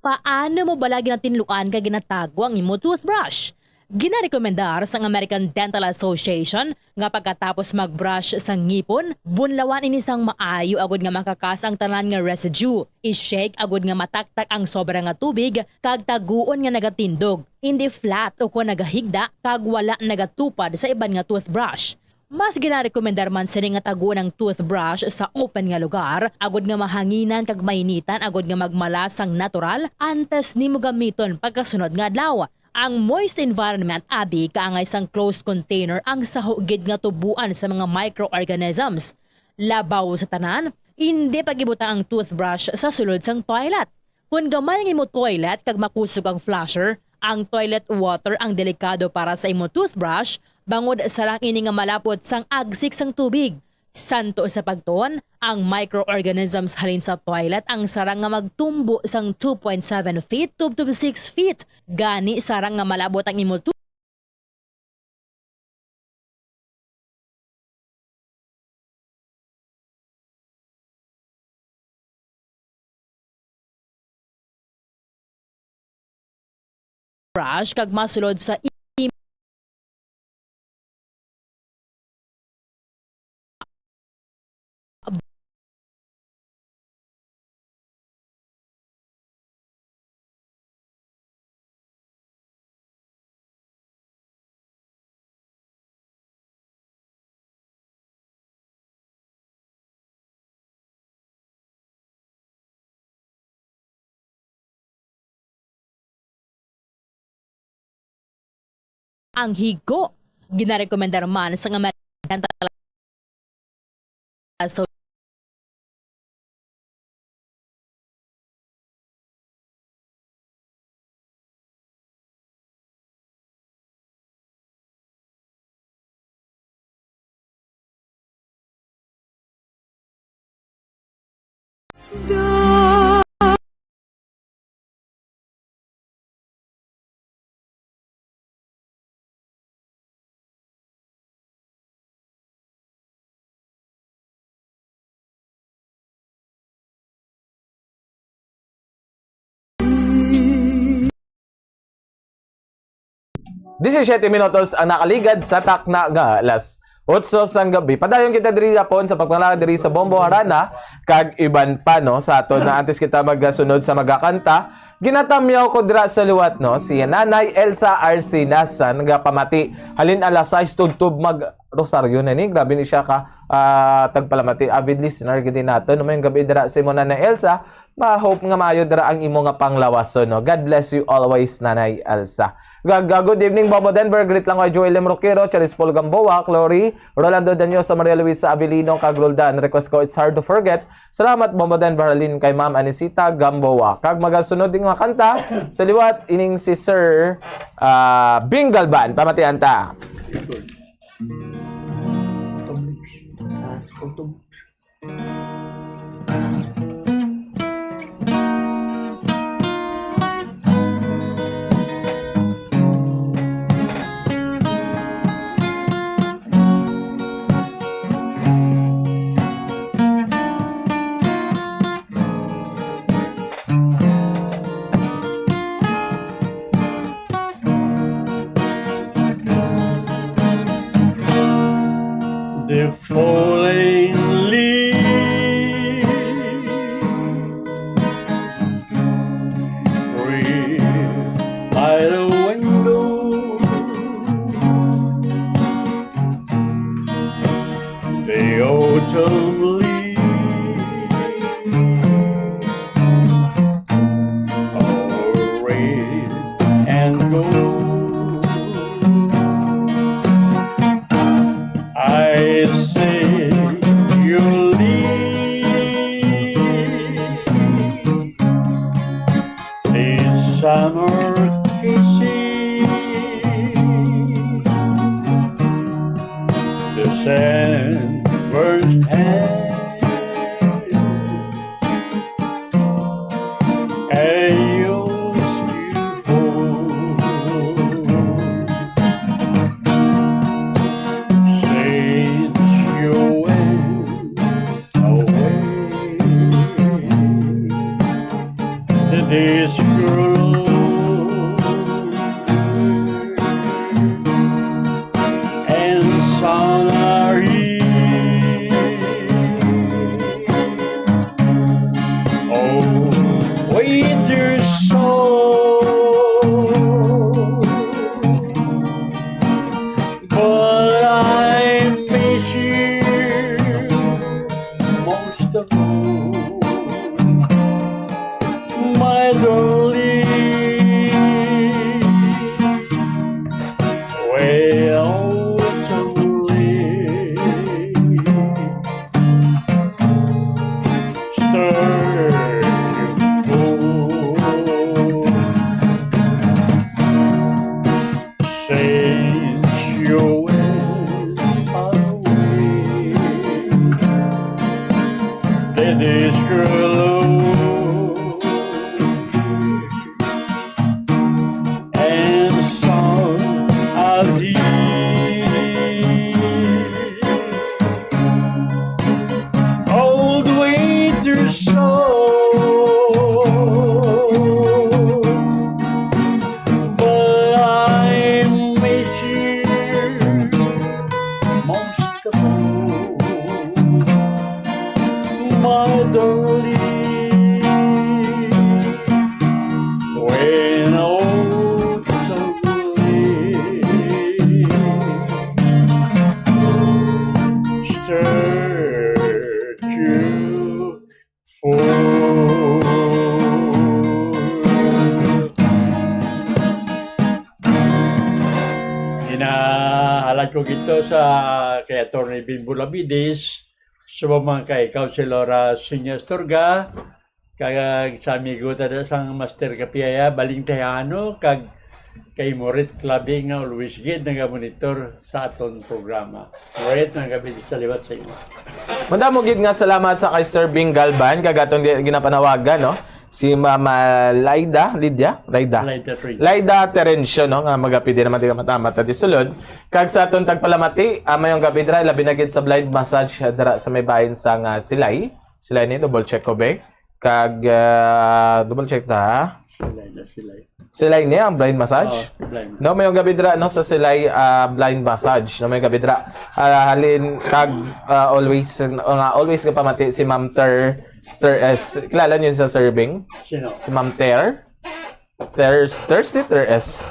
Paano mo bala ginatinluan ka ginatago ang imo toothbrush? Ginarekomendar sang American Dental Association nga pagkatapos magbrush sang ngipon, bunlawan ini sang maayo agud nga makakas ang tanan nga residue. I-shake agud nga mataktak ang sobra nga tubig kag taguon nga nagatindog. Hindi flat o kung nagahigda kag wala nagatupad sa iban nga toothbrush. Mas ginarekomendar man sini nga taguon ang toothbrush sa open nga lugar, agud nga mahanginan kag mainitan agud nga magmala sang natural antes nimo gamiton pagkasunod nga adlaw. Ang moist environment abi kaangay sang closed container ang sahugid nga tubuan sa mga microorganisms. Labaw sa tanan, hindi pagibutang ang toothbrush sa sulod sang toilet. Kung gamay nga imo toilet kag makusog ang flusher, ang toilet water ang delikado para sa imo toothbrush bangod sa lang ini nga malapot sang agsik sang tubig. Santo sa pagtuon, ang microorganisms halin sa toilet ang sarang nga magtumbo sang 2.7 feet to 6 feet. Gani sarang nga malabot ang imo brush kag masulod sa ang higo. Ginarekomenda naman sa American Dental Association Disisyete minutos ang nakaligad sa takna nga alas 8 sang gabi. Padayon kita diri Japon sa pagpanglaga diri sa Bombo Harana kag iban pa no sa aton na antes kita magasunod sa magakanta. Ginatamyaw ko dira sa liwat no si Nanay Elsa Arcina nagapamati halin alas 6 tubtub mag rosaryo na ni. Grabe ni siya ka tagpalamati avid listener gid nato no may gabi dira si mo Nanay Elsa. Ma-hope nga maayo dira ang imo nga panglawason no. God bless you always Nanay Elsa. Good evening Bobo Denver. Greet lang kay Joel M. Roquero, Charis Paul Gamboa, Clory, Rolando Danyosa, Maria Luisa Abilino, kag Roldan. Request ko It's Hard to Forget. Salamat Bobo Denver halin kay Ma'am Anisita Gamboa. Kag magasunod ding nga kanta sa liwat ining si Sir Bingalban. Pamatian ta. The falling leaves breathe by the window. The autumn leaves are red and gold. I say you leave this summer kisses the sand burst hand and yours you hold. This girl and sun are here. Oh, winter soul, but I miss you most of all. My darling, well, totally stir you full. Since you went away, let this girl ito sa kay Atty. Bimbo Labides, sumamang kay Councilor Sunya Astorga, kag sa amigo tada sang Master Kapiaya Baling Tejano, kag kay Morit Clubbing nga always gid naga-monitor sa aton programa. Morit, nagabi sa liwat sa inyo. Madamo gid nga salamat sa kay Sir Bing Galban kag atong ginapanawagan, no? Si Mama Laida Terencio, no, nga magapi din naman matamat at isulod. Kag sa atong tagpalamati, mayong gabi dra labi na gid sa blind massage dra sa may bahin sa nga Silay ni double check ko be. Kag double check ta ha. Silay ni ang blind massage. Blind. No, mayong gabi dra no sa Silay blind massage. No, may gabi dra halin kag always ka pamati si Ma'am Ter S. Kilala niyo sa serving? Sino? Si Ma'am Ter. Thursday Ter S.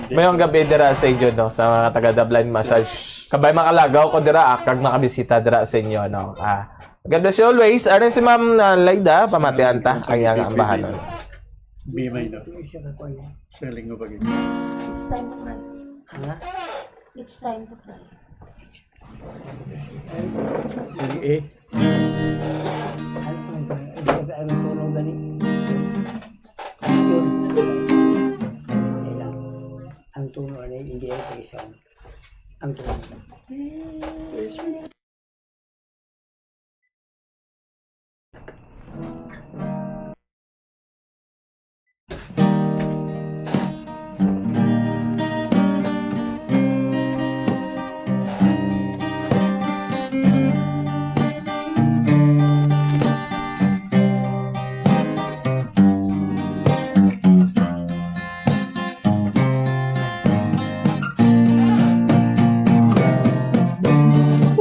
Mayong gabi dira sa inyo, no, sa mga taga The Blind Massage. Kabay makalagaw ko dira kag makabisita dira sa inyo, no. God bless you always. Ano si Ma'am Laida, pamatian ta kaya nga ambahan. B minor. Sa linggo pag It's time to cry. It's time to cry. Ang tulong gani. Ang tulong ay hindi ay isang. Ang tulong.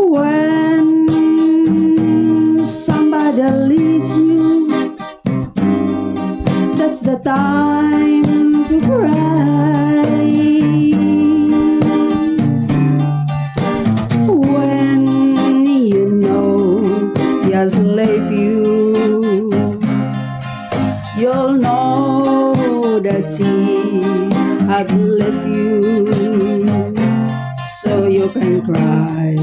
When somebody leaves you, that's the time to cry. When you know she has left you, you'll know that she had left you, so you can cry.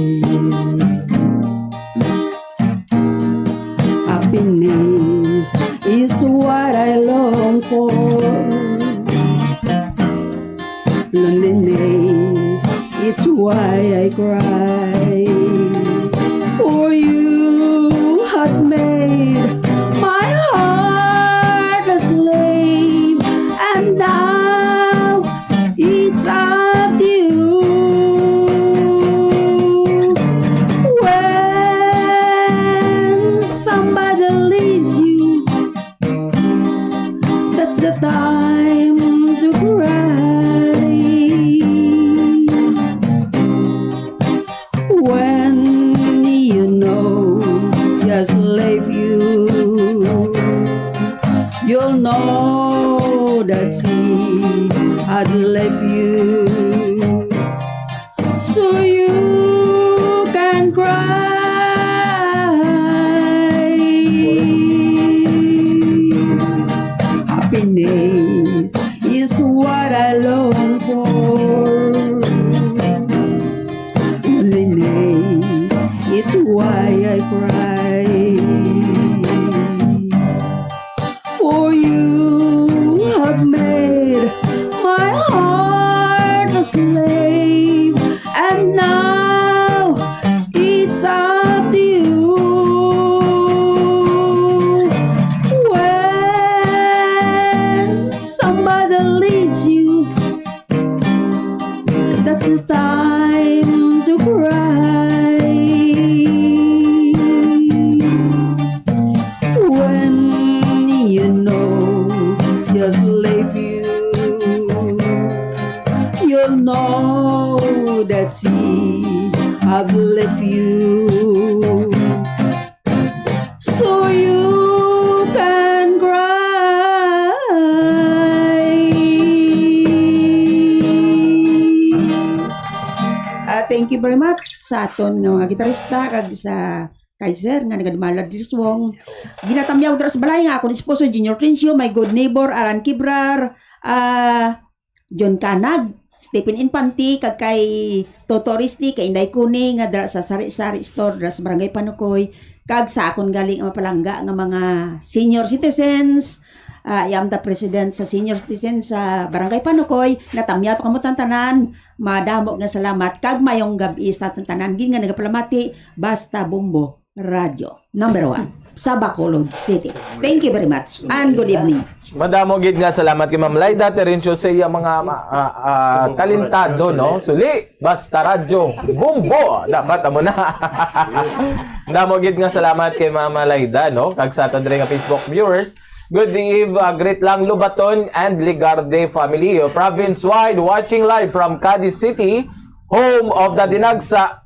Happiness is what I long for. Loneliness, it's why I cry. For you have made my heart a slave, and now it's up to you. When somebody leaves you, that's the time to cry. When you know she has left you, you'll know that she had left you, so you can cry. Happiness is what I long for. Loneliness, it's why I cry. For you have made my heart a slave, and now it's up to you. When somebody leaves you, that's the time to cry. When you know she has left you, you'll know that she have left you, so you can cry. Thank you very much sa aton nga mga gitarista kag sa Kaiser nga nagadmalad dito wong ginatamyaw dira sa balay nga ako ni esposo Junior Trencio, my good neighbor Alan Kibrar, John Canag, Stephen Infante kag kay Totoristi kay Inday Kuni nga dra sa sari-sari store dra sa Barangay Panukoy kag sa akon galing ang mapalangga nga mga senior citizens. I am the president sa senior citizens sa Barangay Panukoy. Natamyato kamo tanan, madamo nga salamat kag mayong gabi sa tanan gid nga nagapalamati basta Bumbo Radio number 1 sa Bacolod City. Thank you very much and good evening. Madamo gid nga salamat kay Ma'am Laida Terencio sa iya mga talentado no. Suli basta radyo Bumbo dapat amo na. Damo gid nga salamat kay Ma'am Laida no kag sa aton nga Facebook viewers. Good eve, great lang Lubaton and Ligarde family, province wide watching live from Cadiz City, home of the Dinagsa.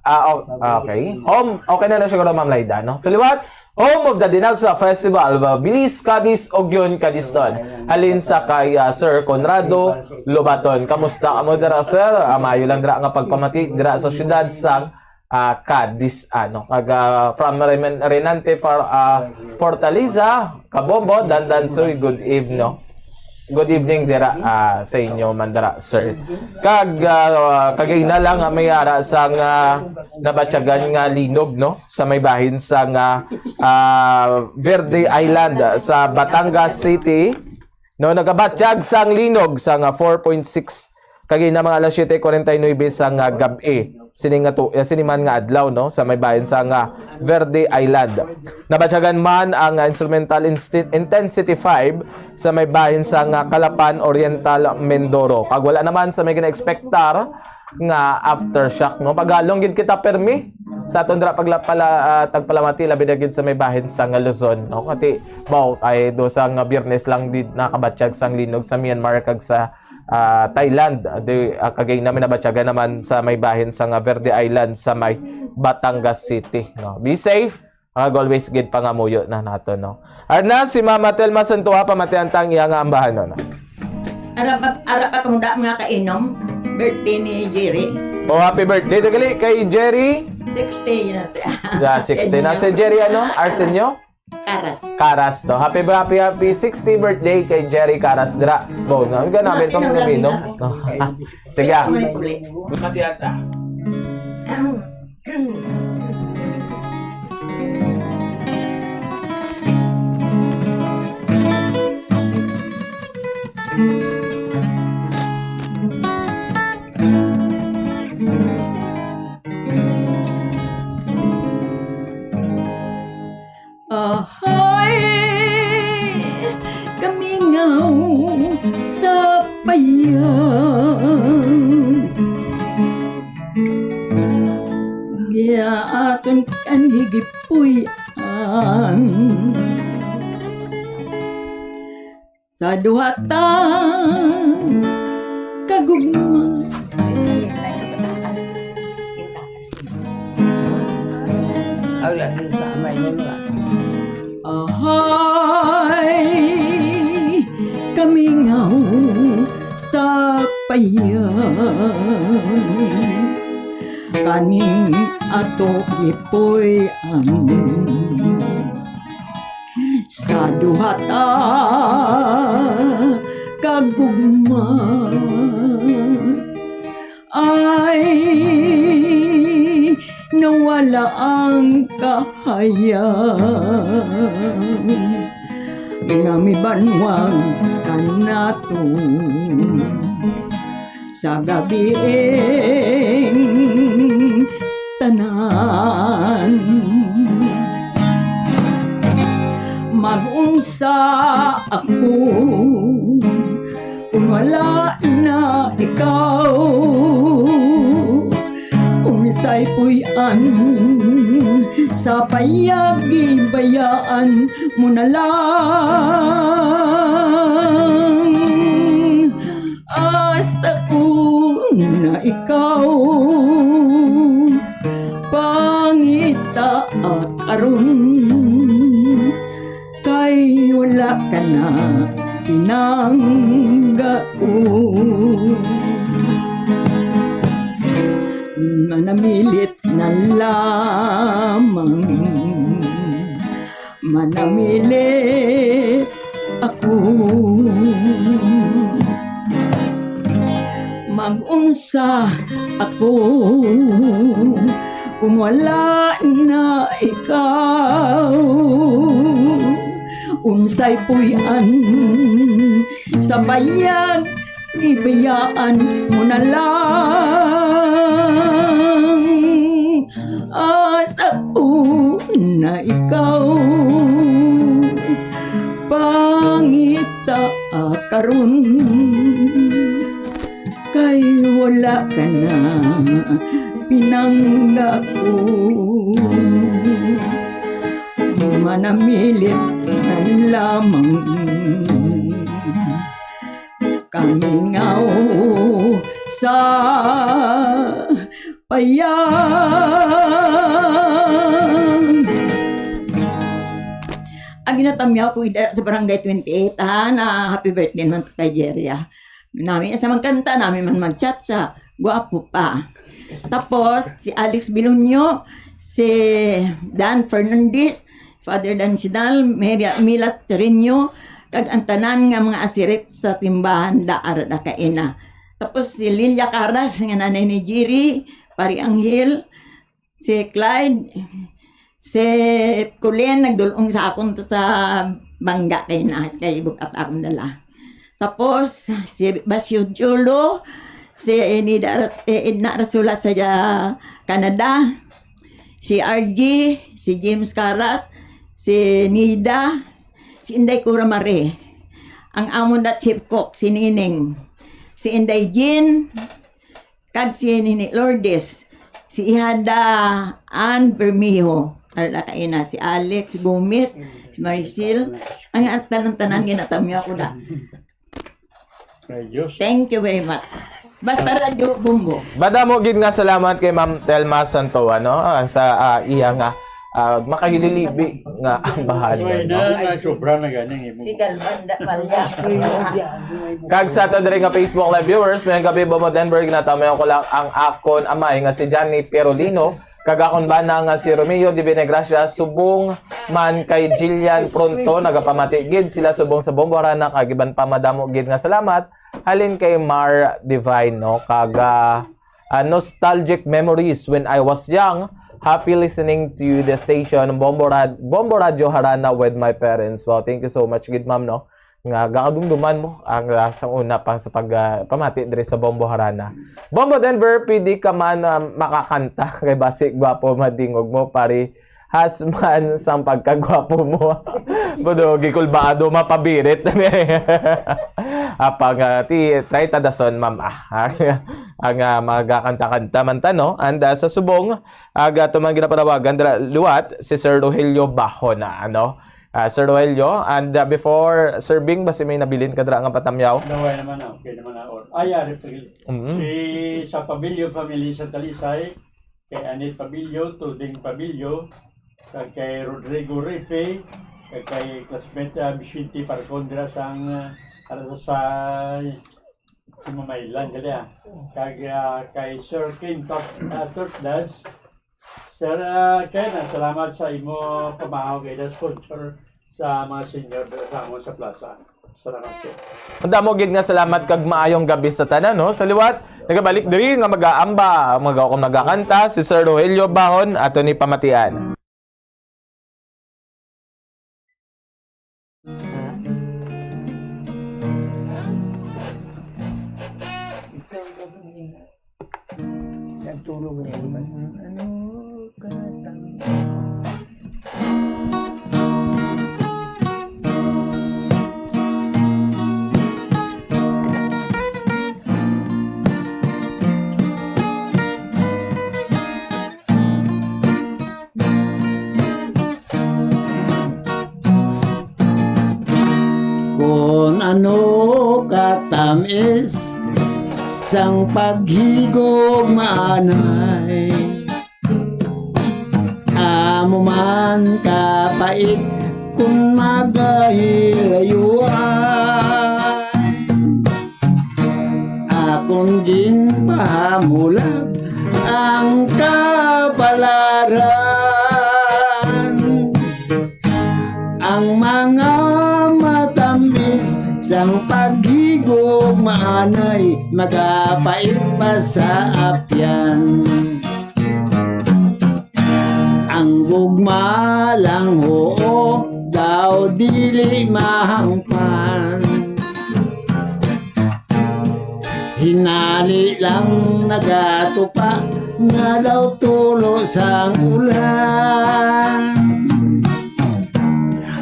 Okay. Home okay na siguro Ma'am Laida no. Suliwat home of the Dinagsa Festival, Bilis, Cadiz, Ogyon, Cadizton. Halin sa kay Sir Conrado Lubaton. Kamusta kamo dira sir? Mayo lang dira nga pagpamati dira sa syudad sang Cadiz ano. Kag from Renante Fortaleza, Kabombo, Dandansoy, good evening no. Good evening dira sa inyo mandara sir. Kag kagay na lang may ara sang nabatyagan nga linog no sa may bahin sang Verde Island sa Batangas City no nagabatyag sang linog sang 4.6 kagay na mga alas 7:49 sang gabi siniman nga adlaw no sa may bahin sa Verde Island. Nabatyagan man ang instrumental intensity 5 sa may bahin sa Calapan Oriental Mindoro. Pag wala naman sa may gina-expectar nga aftershock no. Pagalong gid kita permi sa aton dra tagpalamati labi na gid sa may bahin sa Luzon no. Kati baw ay do sa Biyernes lang di nakabatyag sang linog sa Myanmar kag sa Thailand. Kagay namin nabatyagan naman sa may bahin sa Verde Island sa may Batangas City no. Be safe. Always gid pangamuyo na nato no. Arna si Mama Telma Santua pamatian tang iya nga ambahan no. Arap atong da mga kainom, birthday ni Jerry. Oh, happy birthday dagali kay Jerry. 60 na siya. 60 na si Jerry ano? Arsenio? Caras to. Happy 60 birthday kay Jerry Caras dira. Bo, nga namin tong minom. Sige. Matian ta. Ahoy, kamingaw sa bayan. Giyaton kan higipuyan sa duhatang kagugma. Ahay, kamingaw sa payan, kaning ato gipuyan sa duhata kagugma. Ay nawala ang kahayag nga mibanwag kanato sa gabiing tanan. Mag-unsa ako kung wala na ikaw. Umisay puyan sa payagi bayaan mo na lang. Hasta ko na ikaw pangita at aron kay wala ka na pinangga ko. Manamilit na lamang, manamilit ako. magunsa ako kung wala na ikaw. Unsay puyan sa bayag, ibayaan mo na lang. Asa ko na ikaw, pangita karon, kay wala ka na pinangga ko. Manamilit na lamang kamingaw sa payag. Ang ginatamyaw ko sa barangay 28, na happy birthday naman kay Jeria. Namin sa magkanta, namin man mag-chat sa gwapo pa. Tapos, si Alex Bilunyo, si Dan Fernandez, Father Dan Sidal, Mila Charinyo, kag ang tanan nga mga asirit sa simbahan Daar da Kaina. Tapos si Lilia Caras, nga nanay ni Jiri, Pari Anghel, si Clyde, si Kulen, nagdulong sa akon to sa bangga kay na, kay bukat akong dala. Tapos si Basyo Chulo, si Edna Rasula sa Canada, si RG, si James Caras, si Nida, si Inday Kuramare, ang amon dat Chief Cook, si Nining, si Inday Jean, kag si Nini Lourdes, si Ihada Ann Bermejo, arda kaina, si Alex Gomez, si Maricel, ang tanan-tanan ginatamyo ako da. Thank you very much. Basta Radio Bumbo. Bada mo gid nga salamat kay Ma'am Telma Santoa no sa iya nga makahililibi nga ang bahagi no. Sobra na ganing imo. Si Galbanda Palya. Kag sa ato diri nga Facebook live viewers, may gabi ba mo Denver ginatamayan ko lang ang akon amay nga si Johnny Perolino, kag akon bana nga si Romeo de Benegracia, subong man kay Jillian Pronto, nagapamati gid sila subong sa Bomborana, kag iban pa madamo gid nga salamat halin kay Mar Divine no, kag nostalgic memories when I was young. Happy listening to the station Bombo Radio Harana with my parents. Wow, thank you so much gid ma'am no. Nga gakadumduman mo ang sa una pang sa pamati diri sa Bombo Harana. Bombo Denver, pwede ka man makakanta kay basik gwapo madingog mo pari hasman sang pagkagwapo mo. Bodo gikulbaado mapabirit. Apang ti try tadason ma'am ang magakanta-kanta man tano and sa subong aga tumang ginapanawagan luwat si Sir Rogelio Bahona ano. Sir Rogelio, and before serving basi may nabilin ka dra nga patamyaw? Naway naman okay naman na or. Ari si sa Pabilio family sa Talisay, kay Anit Pabilio, Tuding Pabilio, kay Rodrigo Rife, kay classmate Vicente Parcondra sang sa Mamaylan kaya. Kay Sir King Tortdas. Sir, kaya salamat sa imo pamahaw kay na sponsor sa mga senior sa amon sa plaza. Salamat kayo. Madamo gid nga salamat kag maayong gabi sa tanan no. Sa liwat, nagabalik diri nga mag-aamba, akong nagakanta si Sir Rogelio Bahon ato ni pamatian. Nagtulog na iba. Ano katang kung ano katamis sang paghigog maanay, amo man kapait kung magahilayuan, akong ginpahamulag ang kapalaran, ang mga matamis sang paghigog maanay magapait pa sa apyan. Ang gugma lang oo daw dili mahangpan. Hinali lang nagatupa nga daw tulo sang ulan.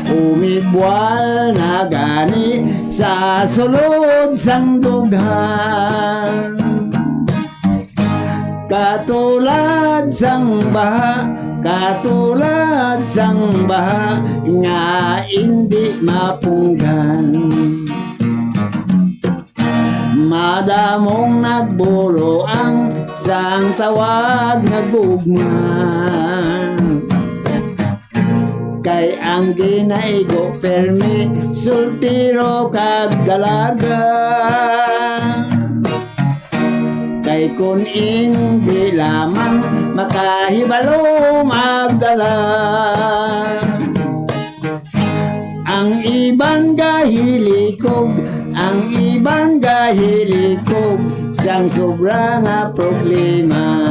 Umibwal na gani sa sulod sang dughan. Katulad sang baha, katulad sang baha nga hindi mapunggan. Madamong nagbulo ang sang tawag nga gugma. Kay ang ginaigo permi sultiro kag dalaga. Kay kun hindi lamang makahibalo magdala. Ang iban gahilikog, ang iban gahilikog sang sobra nga problema.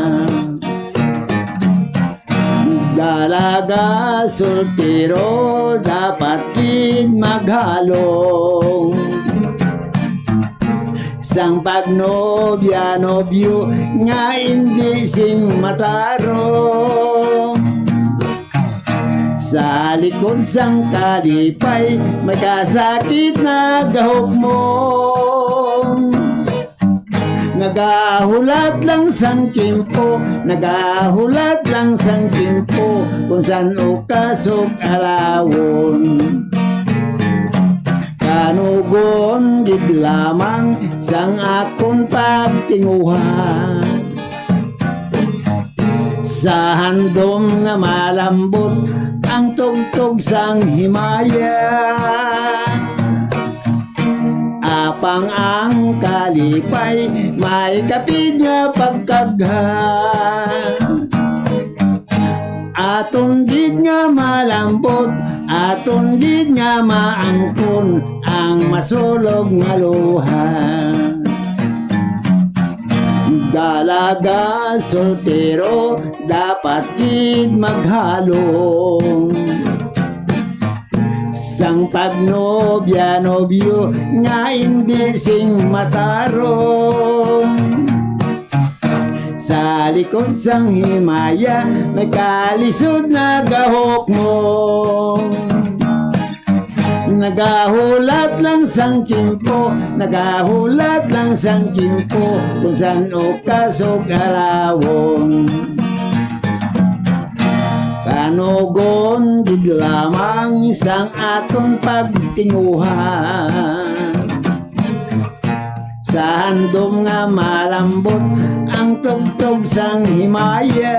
Dalaga soltero dapat kid maghalong. Sang pagnobya-nobyo nga hindi sing matarong. Sa likod sang kalipay may kasakit na gahok mo. Nagahulat lang sang tiyempo, nagahulat lang sang tiyempo kung saan o kasog alawon. Kanugon gid lamang sang akon pagtinguhan. Sa handom nga malambot ang tugtog sang himaya. Apang ang kalipay may kapid nga pagkaghan. Aton gid nga malambot, aton gid nga maangkon ang masulog nga luha. Dalaga soltero dapat gid maghalong. Sang pagnobya-nobyo nga hindi sing matarong. Sa likod sang himaya may kalisod na gahok mo. Nagahulat lang sang tiyempo, nagahulat lang sang tiyempo kung saan o kasog alawon. Kanugon gid lamang sang aton pagtinguhan. Sa handom nga malambot ang tugtog sang himaya.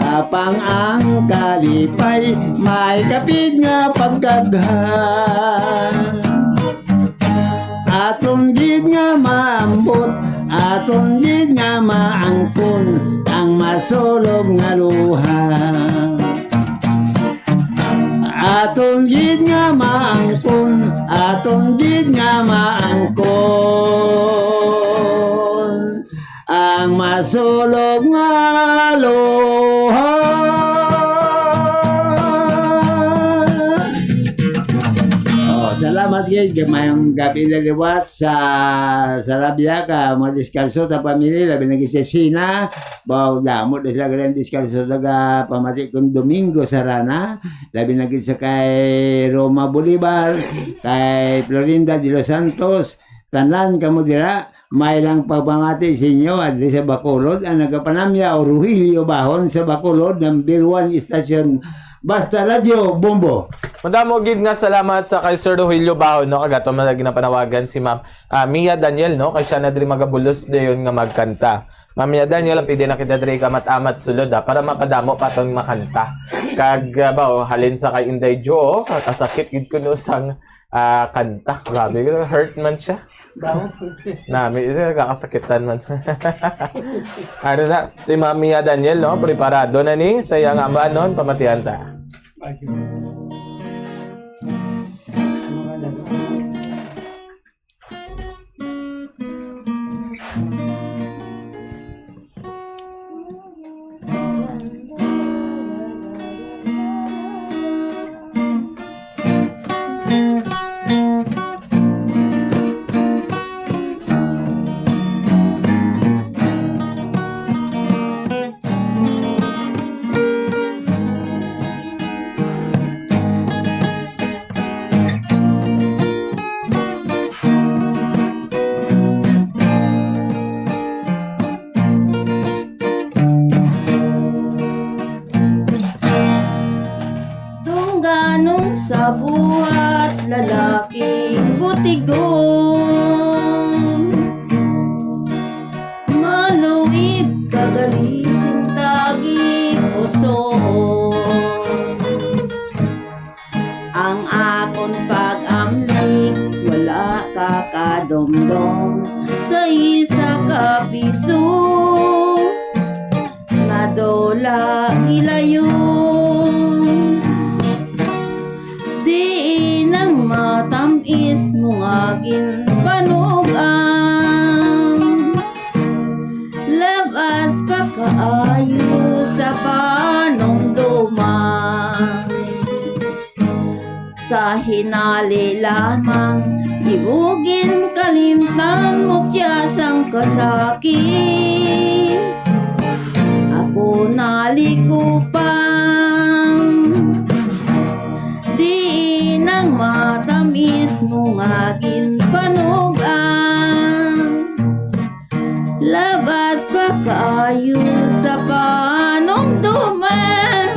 Apang ang kalipay may kapid nga pagkaghan. Aton gid nga maambot, aton gid nga maangkon ang masulog nga luha. Aton gid nga maangkon, aton gid nga maangkon ang masulog nga luha. Salamat gid kay mayong gabi na liwat sa Sarabia ka mo diskalso sa pamilya labi nagi sa Sina baw damo de sila gran diskalso taga pamati kun Domingo Sarana labi nagi sa kay Roma Bolivar kay Florinda de los Santos tanan kamo dira may lang pagpamati sa inyo adli sa Bacolod ang nagapanamya o Ruhilio Bahon sa Bacolod number 1 station Basta Radio Bombo. Madamo gid nga salamat sa kay Sir Rogelio Bahon no kagato man ginapanawagan si Ma'am Mia Daniel no kay siya na diri magabulos dayon nga magkanta. Ma'am Mia Daniel pwede na kita diri kamat-amat sulod para mapadamo pa tong makanta. Kag halin sa kay Inday Jo kasakit gid kuno sang kanta. Grabe hurt man siya. Nami isa kakasakitan man. Ano na si Ma'am Mia Daniel no preparado na ni sa iyang ambanon pamatihan ta. kaayo sa panumduman. Sa hinali lamang ibugin kalimtan mo tiyasang kasakit. Ako nalikupang di nang matamis mong aking panugan. Labas pa kayo sa panumduman.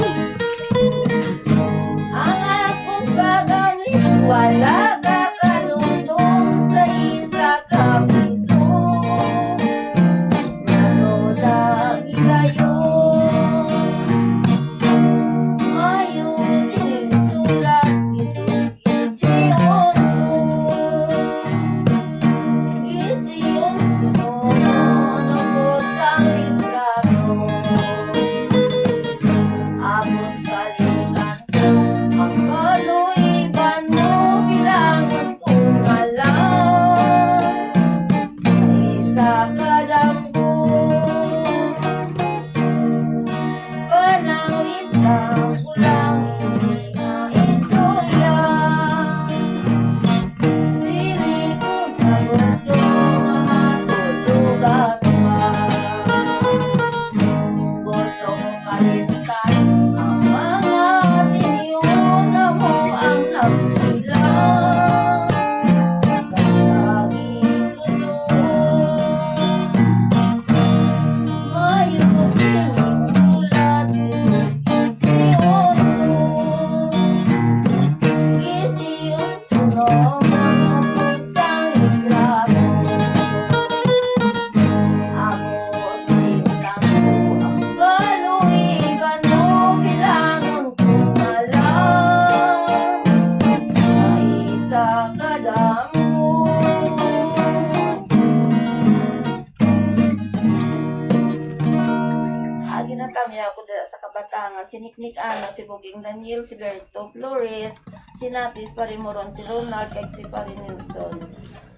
Ang akong pagaling wala ka kanundong sa isa ka piso. Ano lang ilayo ayusin sulat isiyon sunod ang litrato. Abot kalikan ang kaluiban mo bilang kung alam. Isa ka lang po panawit lang kulang hindi na istorya. Dili ko na gusto matulugan pa. Gusto ko kalimtan ang mga tiniuna mo ang nagsilang. Laging tulong mayusin ulat isiyon sunod sa litrato. Ako simsan ko ang kaluiban mo bilangan kung alam. Sa isa kadam ko ginatami ako dala sa kabatangan, si Niknik Ano, si Buging Daniel, si Berto Flores, si Natis Parimoron, si Ronald, kag si Pari Nilsson.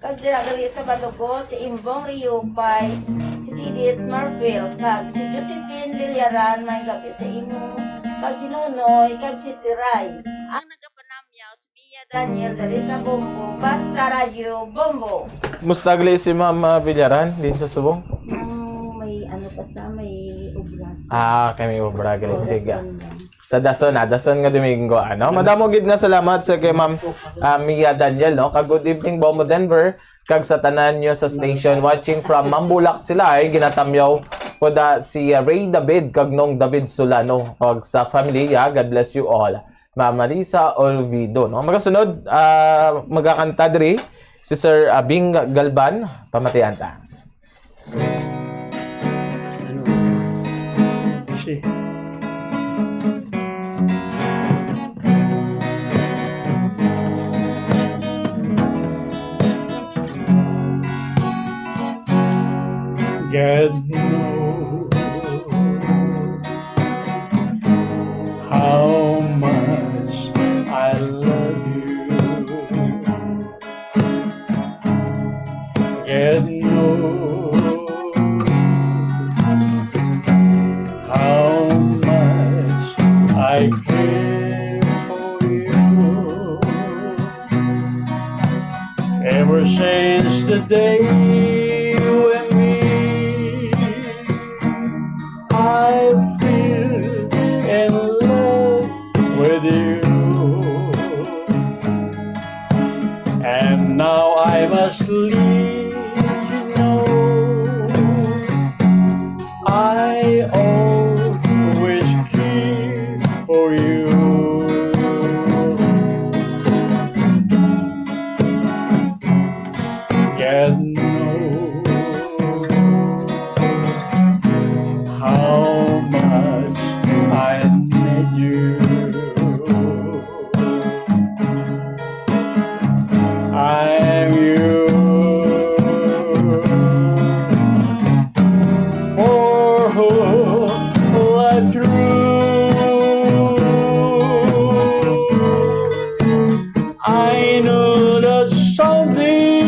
Kag diragali sa Balugo, si Imbong Riupay, si Didit Marfil, kag si Josephine Villaran, may gabi sa ino, kag si Nunoy, kag si Tiray. Ang nagapanamyaw, si Mia Daniel, dari sa Bombo, Basta Radio Bombo. Musta gali si Ma'am Villaran din sa Subong? May ano pa sa, may obras. Kami obra gali siga. Sa Dason nga Domingo ano. Madamo gid nga salamat sa kay Ma'am Mia Daniel no. Kag good evening Bomo Denver kag sa tanan nyo sa station watching from Mambulak sila ay ginatamyaw ko da si Ray David kag nong David Solano kag sa familia. God bless you all. Ma'am Marisa Olvido no. Magasunod magakanta diri si Sir Bing Galban pamatian ta. Sí. God knows how much I love you. God knows how much I care for you. Ever since the day when I feel in love with you, and now I must leave you know I always care for you. God knows how much I need you. I am yours for whole life through. I know that someday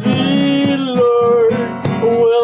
the Lord will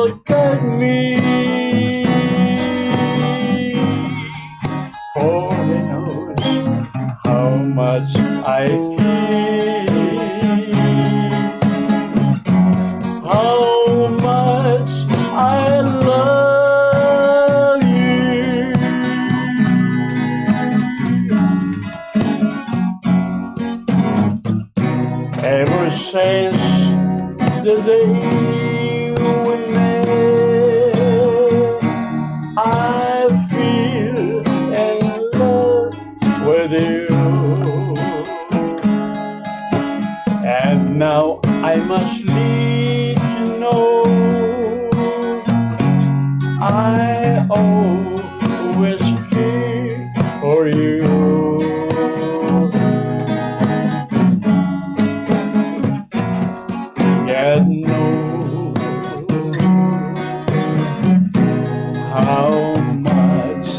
how much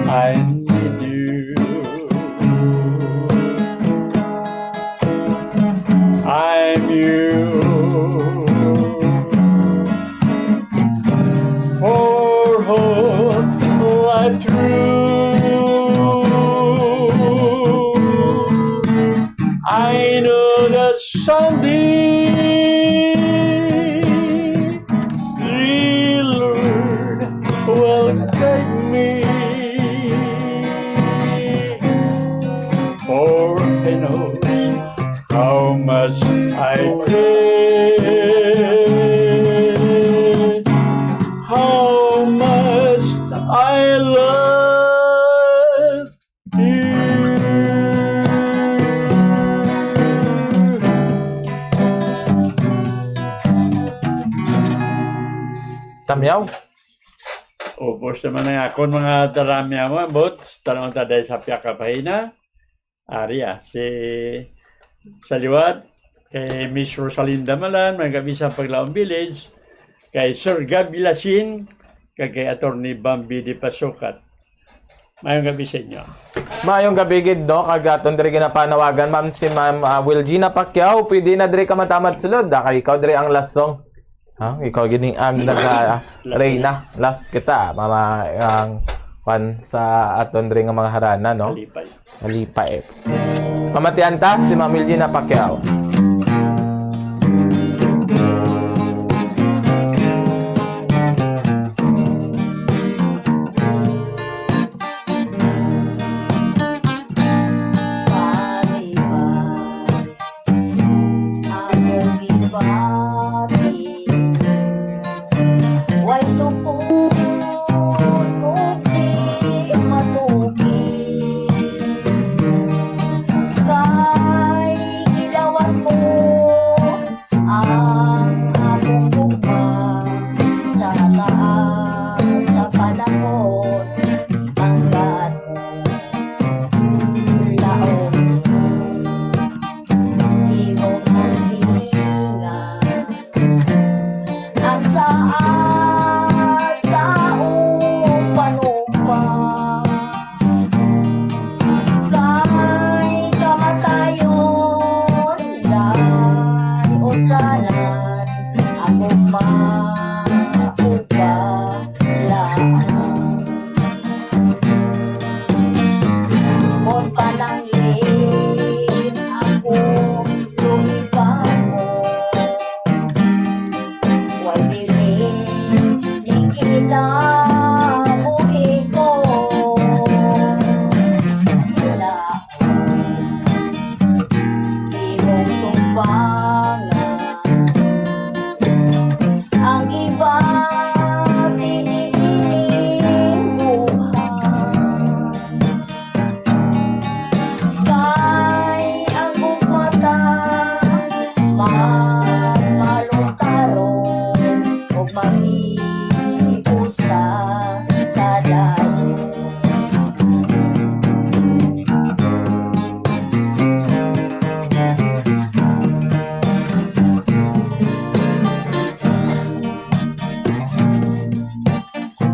I need you. I'm you. For hope life through. I know that someday the Lord will guide me. For He knows how much I care, how much I love you. Tamyaw. Ubos naman ang akon mga daramya mo, but tanong taday sa piyakapahina. Arya, si sa liwat, kay Miss Rosalinda Malan, mga gabi sa Paglaong Village, kay Sir Gabi Lasin, kay Attorney Bambi Di Pasukat. Mayong gabi sa inyo. Mayong gabi gid do kagaton diri ginapanawagan ma'am si Ma'am Wilgina Pacquiao, pwede na diri ka matamad sulod kay ikaw diri ang last song. Ha? Ikaw gini ang Reyna. Last kita. Mama ang pan sa aton diri nga mga harana, no? Malipay. Pamatian ta si Ma'am Wilgina Pacquiao.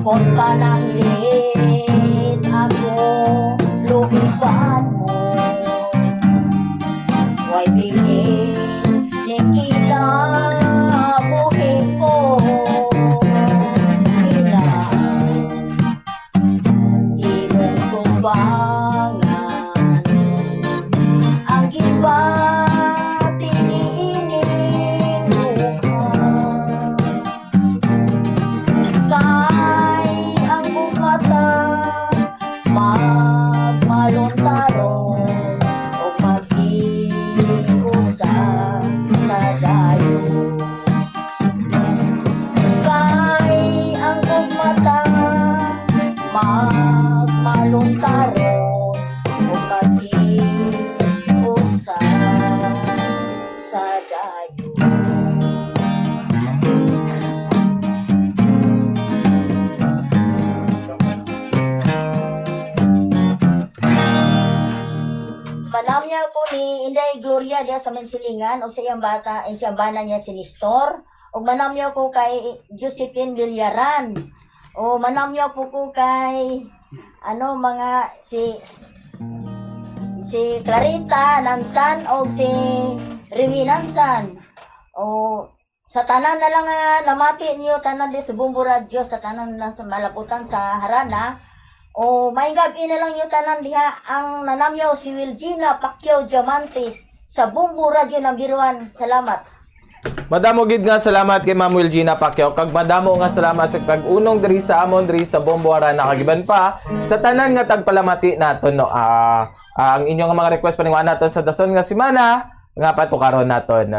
Kon pananglit ako, luhipan mo. Huwag bilhin, di kita buhin ko. Imong tumbangan, ang iba tiniining luha. Kay ang bukata magmalontaron o mag-iusa sa dayo. Kay ang bukata magmalontaron o mag-iusa sa dayo. Manamya ko ni Inday Gloria diya sa Mansilingan o sa iyang bata, siyang bana niya si Nestor. O manamya ko kay Josephine Villaran. O manamyo po ko kay mga si Clarita Nansan o si Remy Nansan. O sa tanan na lang namati niyo tanan di sa Bumbo Radio sa tanan na malaputan sa Harana. O may gabi na lang yung tanan diha ang nanamyaw si Wilgina Pacquiao Diamantes sa Bumbo Radio ng Giruan. Salamat. Madamo gid nga salamat kay Ma'am Wilgina Pacquiao kag madamo nga salamat sa pag-unong diri sa amon diri sa Bumbo Harana kagiban pa sa tanan nga tagpalamati naton no. Ang inyong mga request paninguan naton sa dason nga semana nga patukaron naton.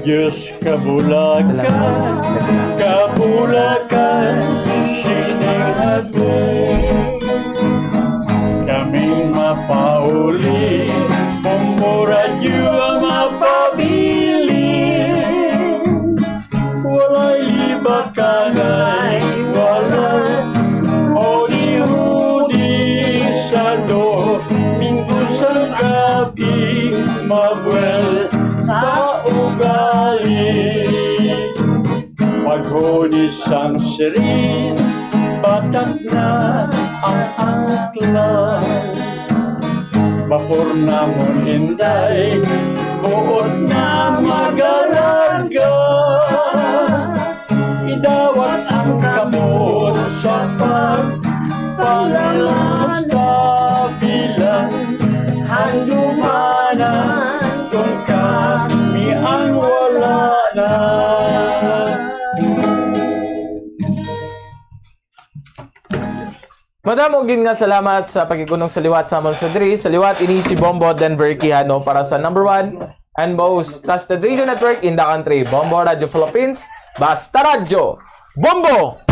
Diyos kabulakan, sinihagay. Kaming mapauli, Bumbo-Radio ang mapabili. Walay libakanay, walay hodi-hodi sa Domingo sa gabi, mabuel sa ugali. Paghunis ang sirin, batak na ang angklan. Bapor namon inday, buot na mag-alarga. Idawat ang kamot sa pagpalalang kabilang. Handumanan kung kami ang wala na. Madamo gid nga salamat sa pagigunong sa liwat sa amon sa diri. Sa liwat ini si Bombo Denver Quijano para sa number 1 and most trusted radio network in the country, Bombo Radio Philippines. Basta radyo, Bombo!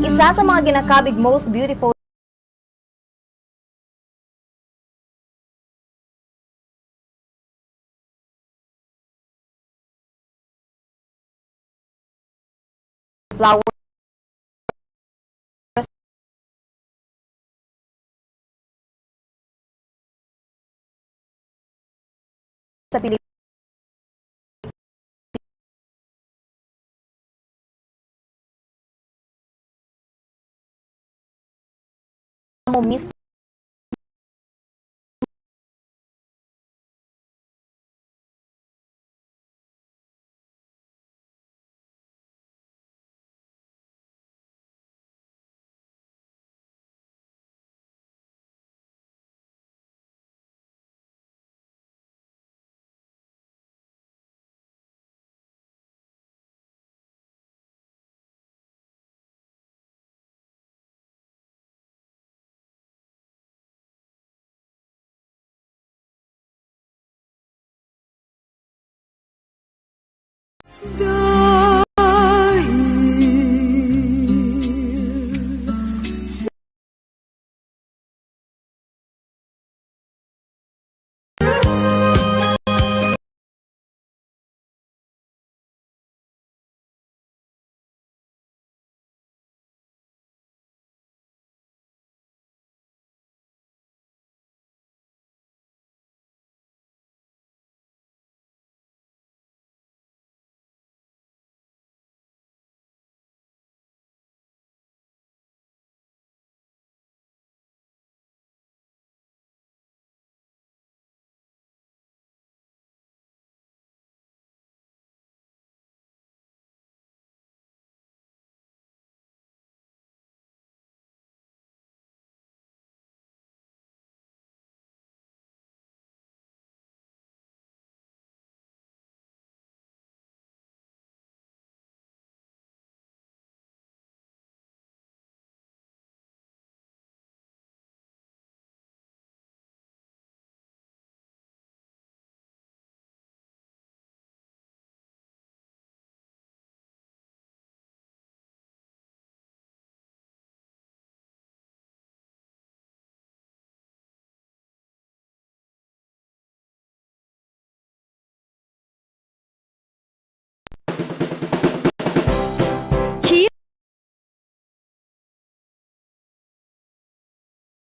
Isa sa mga ginakabig most beautiful flower sa Pilipinas mo mismo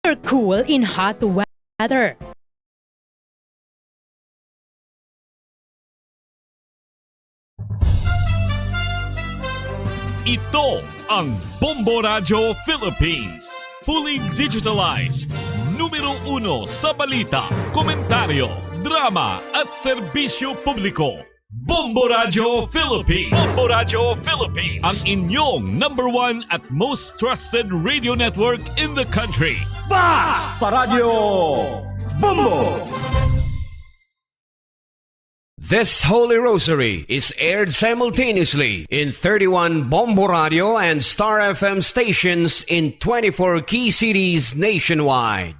You're cool in hot weather. Ito ang Bombo Radio Philippines. Fully digitalized. Numero 1 sa balita, komentaryo, drama at serbisyo publiko. Bombo Radio Philippines. Bombo Radio Philippines. Ang inyong #1 at most trusted radio network in the country. Basta Radio Bombo! This Holy Rosary is aired simultaneously in 31 Bombo Radio and Star FM stations in 24 key cities nationwide.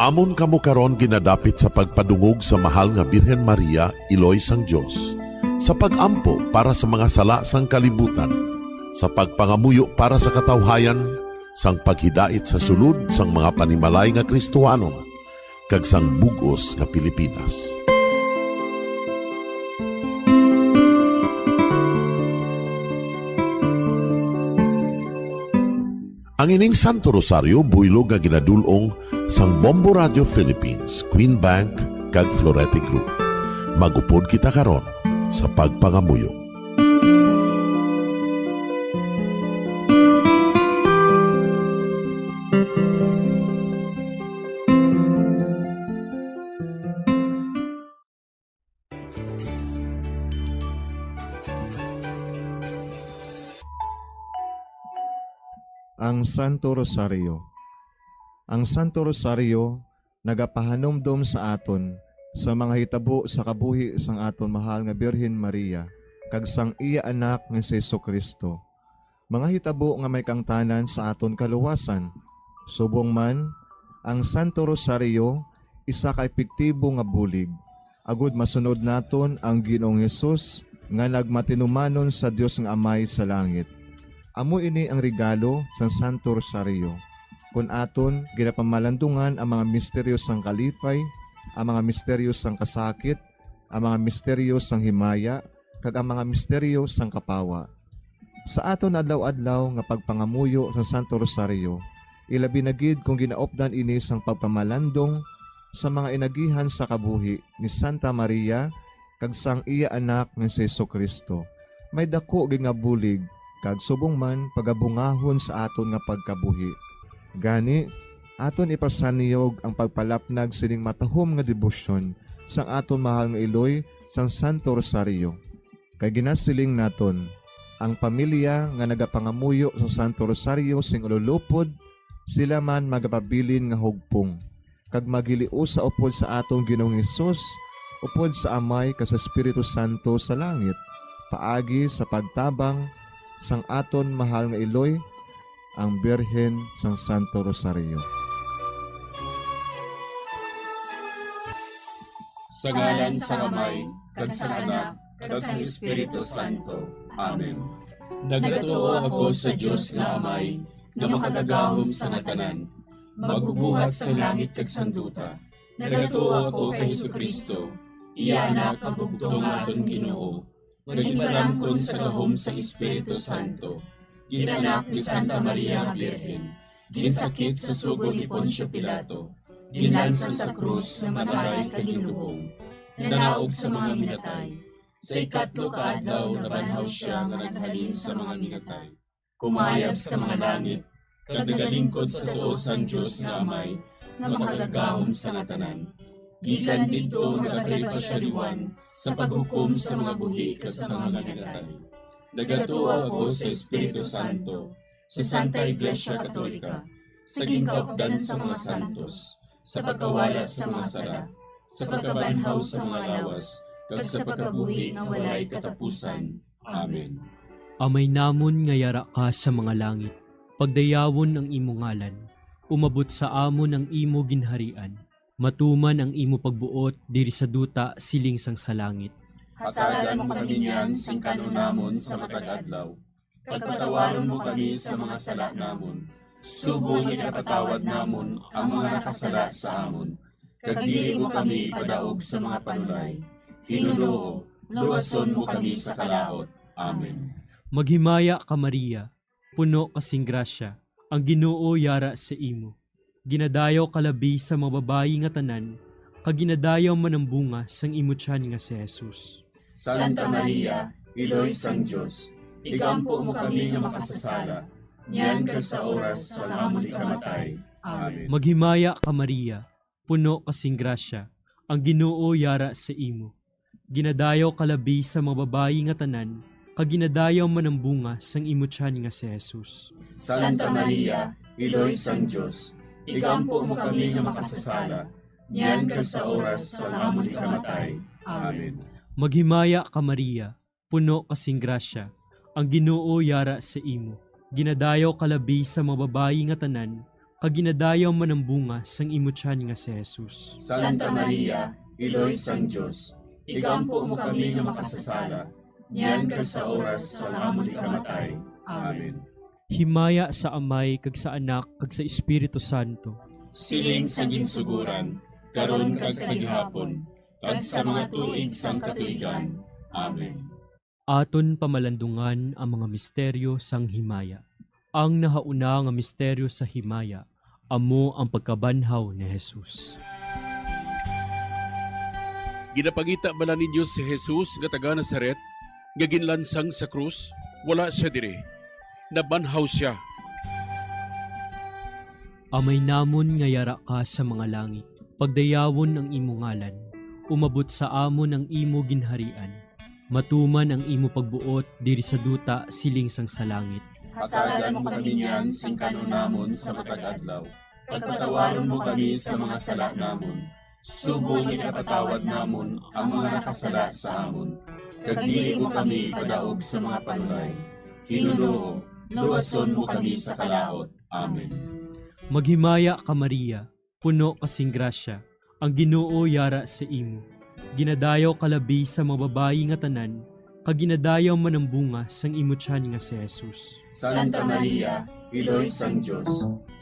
Amon kamo karon ginadapit sa pagpadungog sa mahal nga Birhen Maria, Iloy sang Dios, sa pagampo para sa mga sala sang kalibutan, sa pagpangamuyo para sa katawhayan, sang paghidait sa sulod sang mga panimalay nga Kristohanon, kag sang bugos nga Pilipinas. Ang ining Santo Rosario buylog nga ginadulong sang Bombo Radio Philippines, Queen Bank kag Florete Group. Magupod kita karon sa pagpangamuyo. Ang Santo Rosario. Ang Santo Rosario nagapahanomdom sa aton sa mga hitabo sa kabuhi sang aton mahal nga Birhen Maria kag sang iya anak nga si Jesucristo. Mga hitabo nga may kangtanan sa aton kaluwasan. Subong man, ang Santo Rosario isa ka epektibo nga bulig. Agud masunod naton ang Ginoong Hesus nga nagmatinumanon sa Dios nga Amay sa langit. Amo ini ang regalo sa Santo Rosario. Kung aton ginapamalandungan ang mga misteryo sang kalipay, ang mga misteryo sang kasakit, ang mga misteryo sang himaya, kag ang mga misteryo sang kapawa. Sa aton adlaw-adlaw nga pagpangamuyo sa Santo Rosario, ilabi na gid kung ginaopdan ini sang pagpamalandong sa mga inagihan sa kabuhi ni Santa Maria kag sang iya anak nga si Jesucristo. May dako gid nga bulig kag subong man pagabungahon sa aton nga pagkabuhi. Gani, aton ipasaniyog ang pagpalapnag sining matahom nga debosyon sang aton mahal nga Iloy sang Santo Rosario. Kay ginasiling naton, ang pamilya nga nagapangamuyo sa Santo Rosario sing ululupod, sila man magapabilin nga hugpong. Kag magiliu sa upod sa atong Ginoong Hesus, upod sa Amay ka sa Espiritu Santo sa langit, paagi sa pagtabang sang aton mahal nga Iloy, ang Birhen sang Santo Rosario. Sa ngalan sang Amay, kag sang Anak, kag sang Espiritu Santo. Amen. Nagatuo ako sa Dios nga Amay, nga makagagahom sa ngatanan, magbubuhat sa langit kag sang duta. Nagatuo ako kay Jesucristo, iya anak ang bugtong aton Ginoo. Nagimalamkon sa gahom sa Espiritu Santo. Ginanak ni Santa Maria nga Birhen. Ginsakit sa sugod ni Poncio Pilato. Ginlansang sa krus na manaray kag ginlubong. Nanaog sa mga minatay. Sa ikatlo ka adlaw nabanhaw siya nga naghalin sa mga minatay. Kumayab sa mga langit, kag nagalingkod sa tuo sang Dios nga Amay, nga makagagahom sa ngatanan. Gikan dito nagakalipasyariwan sa paghukom sa mga buhi kag sa mga minatay. Nagatuo ako sa Espiritu Santo, sa Santa Iglesia Katolika, sa gingkaupdan sa mga santos, sa pagkawala sa mga sala, sa pagkabanhaw sa mga lawas, kag sa pagkabuhi nga walay katapusan. Amen. Amay namon nga yara ka sa mga langit, pagdayawon ang imo ngalan, umabot sa amon ang imo ginharian, matuman ang imo pagbuot diri sa duta siling sang sa langit. Hatagan mo kami niyan sing kanon namon sa matag adlaw. Pagpatawaron mo kami sa mga sala namon, Subong ginapatawad namon ang mga nakasala sa amon. Kag dili mo kami padaog sa mga panulay. Hinunoo, luwason mo kami sa kalaot. Amen. Maghimaya ka Maria, puno kasing grasya, ang Ginoo yara sa imo. Ginadayaw kalabi sa mga babayi nga tanan, kag ginadayaw man ang bunga sang imo tiyan nga si Jesus. Santa Maria, Iloy sang Diyos, igampo mo kami nga makasasala, niyan ka sa oras sa amon ikamatay. Amen. Maghimaya ka Maria, puno kasing grasya, ang Ginoo yara sa imo. Ginadayaw kalabi sa mga babayi nga tanan, kag ginadayaw man ang bunga sang imo tiyan nga si Jesus. Santa Maria, Iloy sang Diyos, igampo mo kami nga makasasala, niyan ka sa oras sa amon ikamatay. Amen. Maghimaya ka Maria, puno kasing grasya, ang Ginoo yara sa imo. Ginadayaw kalabi sa mga babayi nga tanan, kag ginadayaw man ang bunga sang imo tiyan nga si Jesus. Santa Maria, Iloy sang Diyos, igampo mo kami nga makasasala, niyan ka sa oras sa amon ikamatay. Amen. Himaya sa Amay kag sa Anak kag sa Espiritu Santo. Siling sa ginsuguran, karon kag sa gihapon, kag sa mga tuig sang katuigan. Amen. Aton pamalandungan ang mga misteryo sang himaya. Ang nahauna nga misteryo sa himaya, amo ang pagkabanhaw ni Jesus. Ginapangita bala ninyo si Jesus nga taga Nazaret, nga ginlansang sa krus, wala siya dire. Nabanhaw siya. Amay namon nga yara ka sa mga langit, pagdayawon ang imo ngalan, umabot sa amon ang imo ginharian, matuman ang imo pagbuot diri sa duta siling sang sa langit. Hatagan mo kami niyan sing kanon namon sa matag adlaw. Pagpatawaron mo kami sa mga sala namon. Subong ginapatawad namon ang mga nakasala sa amon. Kag dili mo kami padaog sa mga panulay. Hinunoo, luwason mo kami sa kalaot. Amen. Maghimaya ka Maria, puno kasing grasya, ang Ginoo yara sa imo. Ginadayaw kalabi sa mga babayi nga tanan, kag ginadayaw man ang bunga sang imo tiyan nga si Jesus. Santa Maria, Iloy sang Diyos,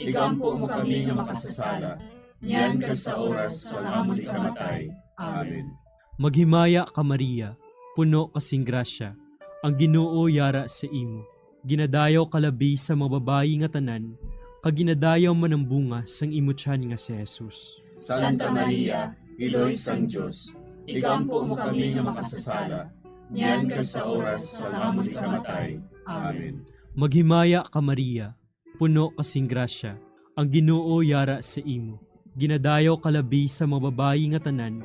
igampo mo kami nga makasasala, niyan ka sa oras sa amon ikamatay. Amen. Maghimaya ka Maria, puno kasing grasya, ang Ginoo yara sa imo. Ginadayaw kalabi sa mga babayi nga tanan, kag ginadayaw man ang bunga sang imo tiyan nga si Jesus. Santa Maria, Iloy sang Diyos, igampo mo kami nga makasasala, niyan ka sa oras sa amon ikamatay. Amen. Maghimaya ka Maria, puno kasing grasya, ang Ginoo yara sa imo. Ginadayaw kalabi sa mga babayi nga tanan,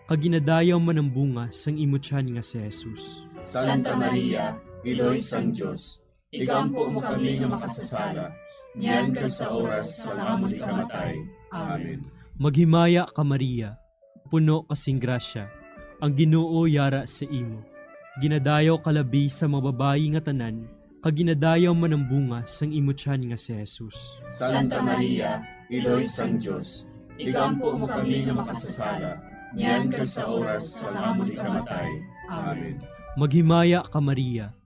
kag ginadayaw man ang bunga sang imo tiyan nga si Jesus. Santa Maria, Iloy sang Diyos, igampo mo kami nga makasasala, niyan ka sa oras sa amon ikamatay. Amen. Maghimaya ka Maria, puno kasing grasya, ang Ginoo yara sa imo. Ginadayaw kalabi sa mga babayi nga tanan, kag ginadayaw man ang bunga sang imo tiyan nga si Jesus. Santa Maria, Iloy sang Diyos, igampo mo kami nga makasasala, niyan ka sa oras sa amon ikamatay. Amen. Maghimaya ka Maria,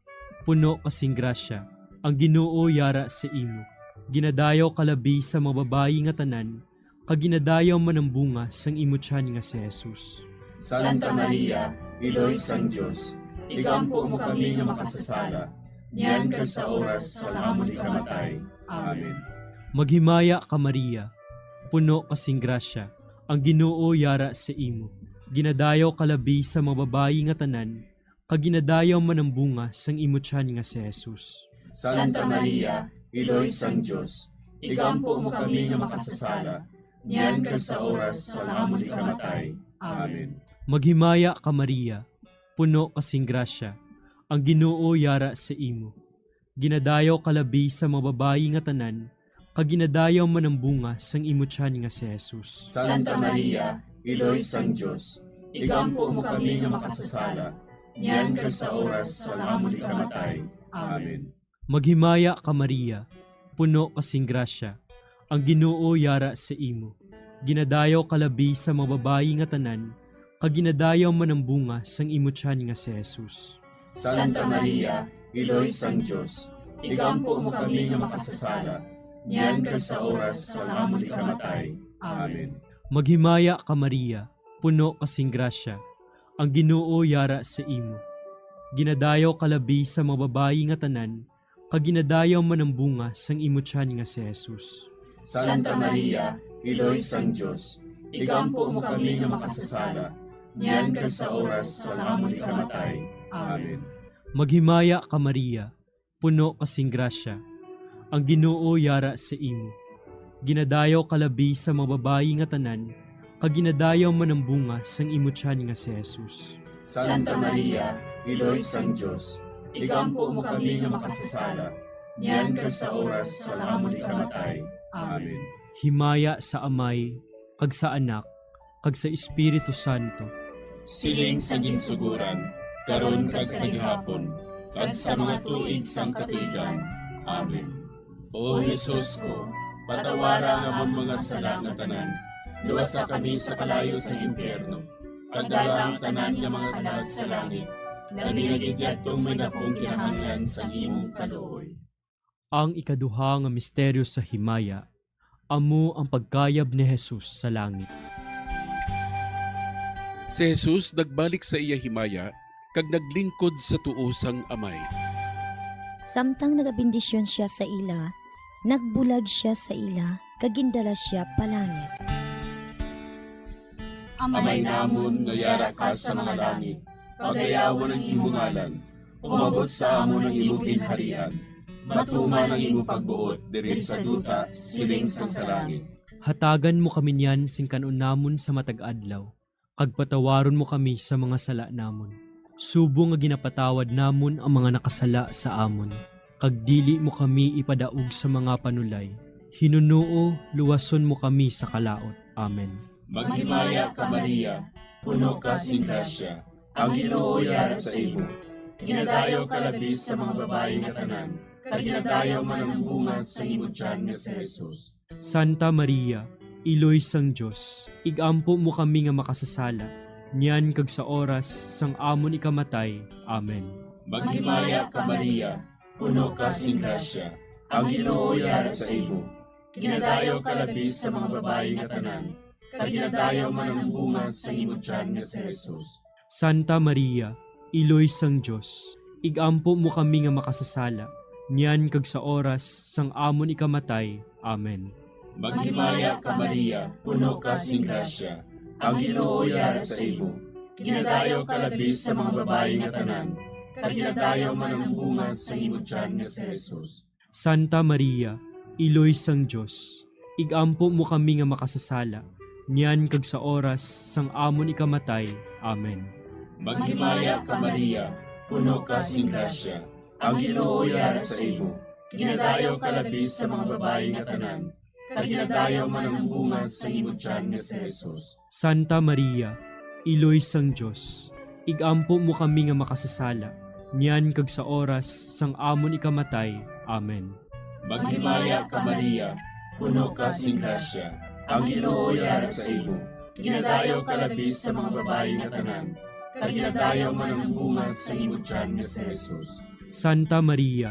puno kasing grasya, ang Ginoo yara sa imo. Ginadayaw kalabi sa mga babayi nga tanan, kag ginadayaw man ang bunga sang imo tiyan nga si Jesus. Santa Maria, Iloy sang Diyos, igampo mo kami nga makasasala, niyan ka sa oras sa amon ikamatay. Amen. Maghimaya ka Maria, puno kasing grasya, ang Ginoo yara sa imo. Ginadayaw kalabi sa mga babayi nga tanan, kag ginadayaw man ang bunga sang imo tiyan nga si Jesus. Santa Maria, Iloy sang Diyos, igampo mo kami nga makasasala, niyan ka sa oras sa amon ikamatay. Amen. Maghimaya ka Maria, puno kasing grasya, ang Ginoo yara sa imo. Ginadayaw kalabi sa mga babayi nga tanan, kag ginadayaw man ang bunga sang imo tiyan nga si Jesus. Santa Maria, Iloy sang Diyos, igampo mo kami nga makasasala, niyan ka sa oras sa amon ikamatay. Amen. Maghimaya ka Maria, puno kasing grasya, ang Ginoo yara sa imo. Ginadayaw kalabi sa mga babayi nga tanan, kag ginadayaw man ang bunga sang imo tiyan nga si Jesus. Santa Maria, Iloy sang Diyos, igampo mo kami nga makasasala, niyan kag sa oras sa amon ikamatay. Amen. Maghimaya ka Maria, puno kasing grasya, ang Ginoo yara sa imo. Ginadayaw kalabi sa mga babayi nga tanan, kag ginadayaw man ang bunga sang imo tiyan nga si Jesus. Santa Maria, Iloy sang Dios, igampo mo kami nga makasasala, niyan kag sa oras sa amon ikamatay. Amen. Maghimaya ka Maria, puno kasing grasya, ang Ginoo yara sa imo. Ginadayaw kalabi sa mga babayi nga tanan, kag ginadayaw man ang bunga sang imo tiyan nga si Jesus. Santa Maria, Iloy sang Dios, igampo mo kami nga makasasala, niyan kag sa oras sa amon ikamatay. Amen. Himaya sa Amay, kag sa Anak, kag sa Espiritu Santo. Siling sa ginsuguran, karon kag sa gihapon, kag sa mga tuig sang katuigan. Amen. O Jesus ko, patawara nga among mga sala nga tanan, luwasa kami sa kalayo sa impyerno, kag dala ang tanan nga mga kalag sa langit, na ginagidyaktong may dakong kinahanglan sa imong kaluoy. Ang ikaduha nga misteryo sa himaya, amo ang pagkayab ni Jesus sa langit. Si Jesus nagbalik sa iya himaya, kag naglingkod sa tuo sang Amay. Samtang nagabindisyon siya sa ila, nagbulag siya sa ila, kagindala siya palangit. Amay namon nga yara ka sa mga langit, pagayawan ang imong ngalan, umabot sa amon ang imong ginharian, matuman ang imong pagbuot diri sa duta siling sa langit. Hatagan mo kami niyan sing kanon namon sa matag adlaw, kag patawaron mo kami sa mga sala namon. Subo nga ginapatawad namon ang mga nakasala sa amon, kag dili mo kami ipadaog sa mga panulay. Hinunuo, luwason mo kami sa kalaot. Amen. Maghimaya ka Maria, puno ka sing grasya, ang Ginoo yara sa imo. Ginadayaw ka labis sa mga babayi nga tanan, kag ginadayaw man ang bunga sa imo tiyan nga si Jesus. Santa Maria, Iloy sang Dios, igampo mo kami nga makasasala, niyan kag sa oras sang amon ikamatay. Amen. Maghimaya ka Maria, puno ka sing grasya, ang Ginoo yara sa imo. Ginadayaw ka labis sa mga babayi nga tanan, kag ginadayaw man ang bunga sa imo tiyan nga si Jesus. Santa Maria, Iloy sang Dios, igampo mo kami nga makasasala, niyan kag sa oras sang amon ikamatay. Amen. Maghimaya ka Maria, puno ka sing grasya, ang Ginoo yara sa imo. Ginadayaw ka labis sa mga babayi nga tanan, kag ginadayaw man ang bunga sa imo tiyan nga si Jesus. Santa Maria, Iloy sang Dios, igampo mo kami nga makasasala, niyan kag sa oras sang amon ikamatay. Amen. Maghimaya ka Maria, puno ka sing grasya, ang Ginoo yara sa imo. Ginadayaw ka labis sa mga babayi nga tanan, kag ginadayaw man ang bunga sa imo tiyan nga si Jesus. Santa Maria, Iloy sang Dios, igampo mo kami nga makasasala, niyan kag sa oras sang amon ikamatay. Amen. Maghimaya ka Maria, puno ka sing grasya, ang Ginoo yara sa imo. Ginadayaw ka labis sa mga babayi nga tanan, kag ginadayaw man ang bunga sa imo tiyan nga si Jesus. Santa Maria,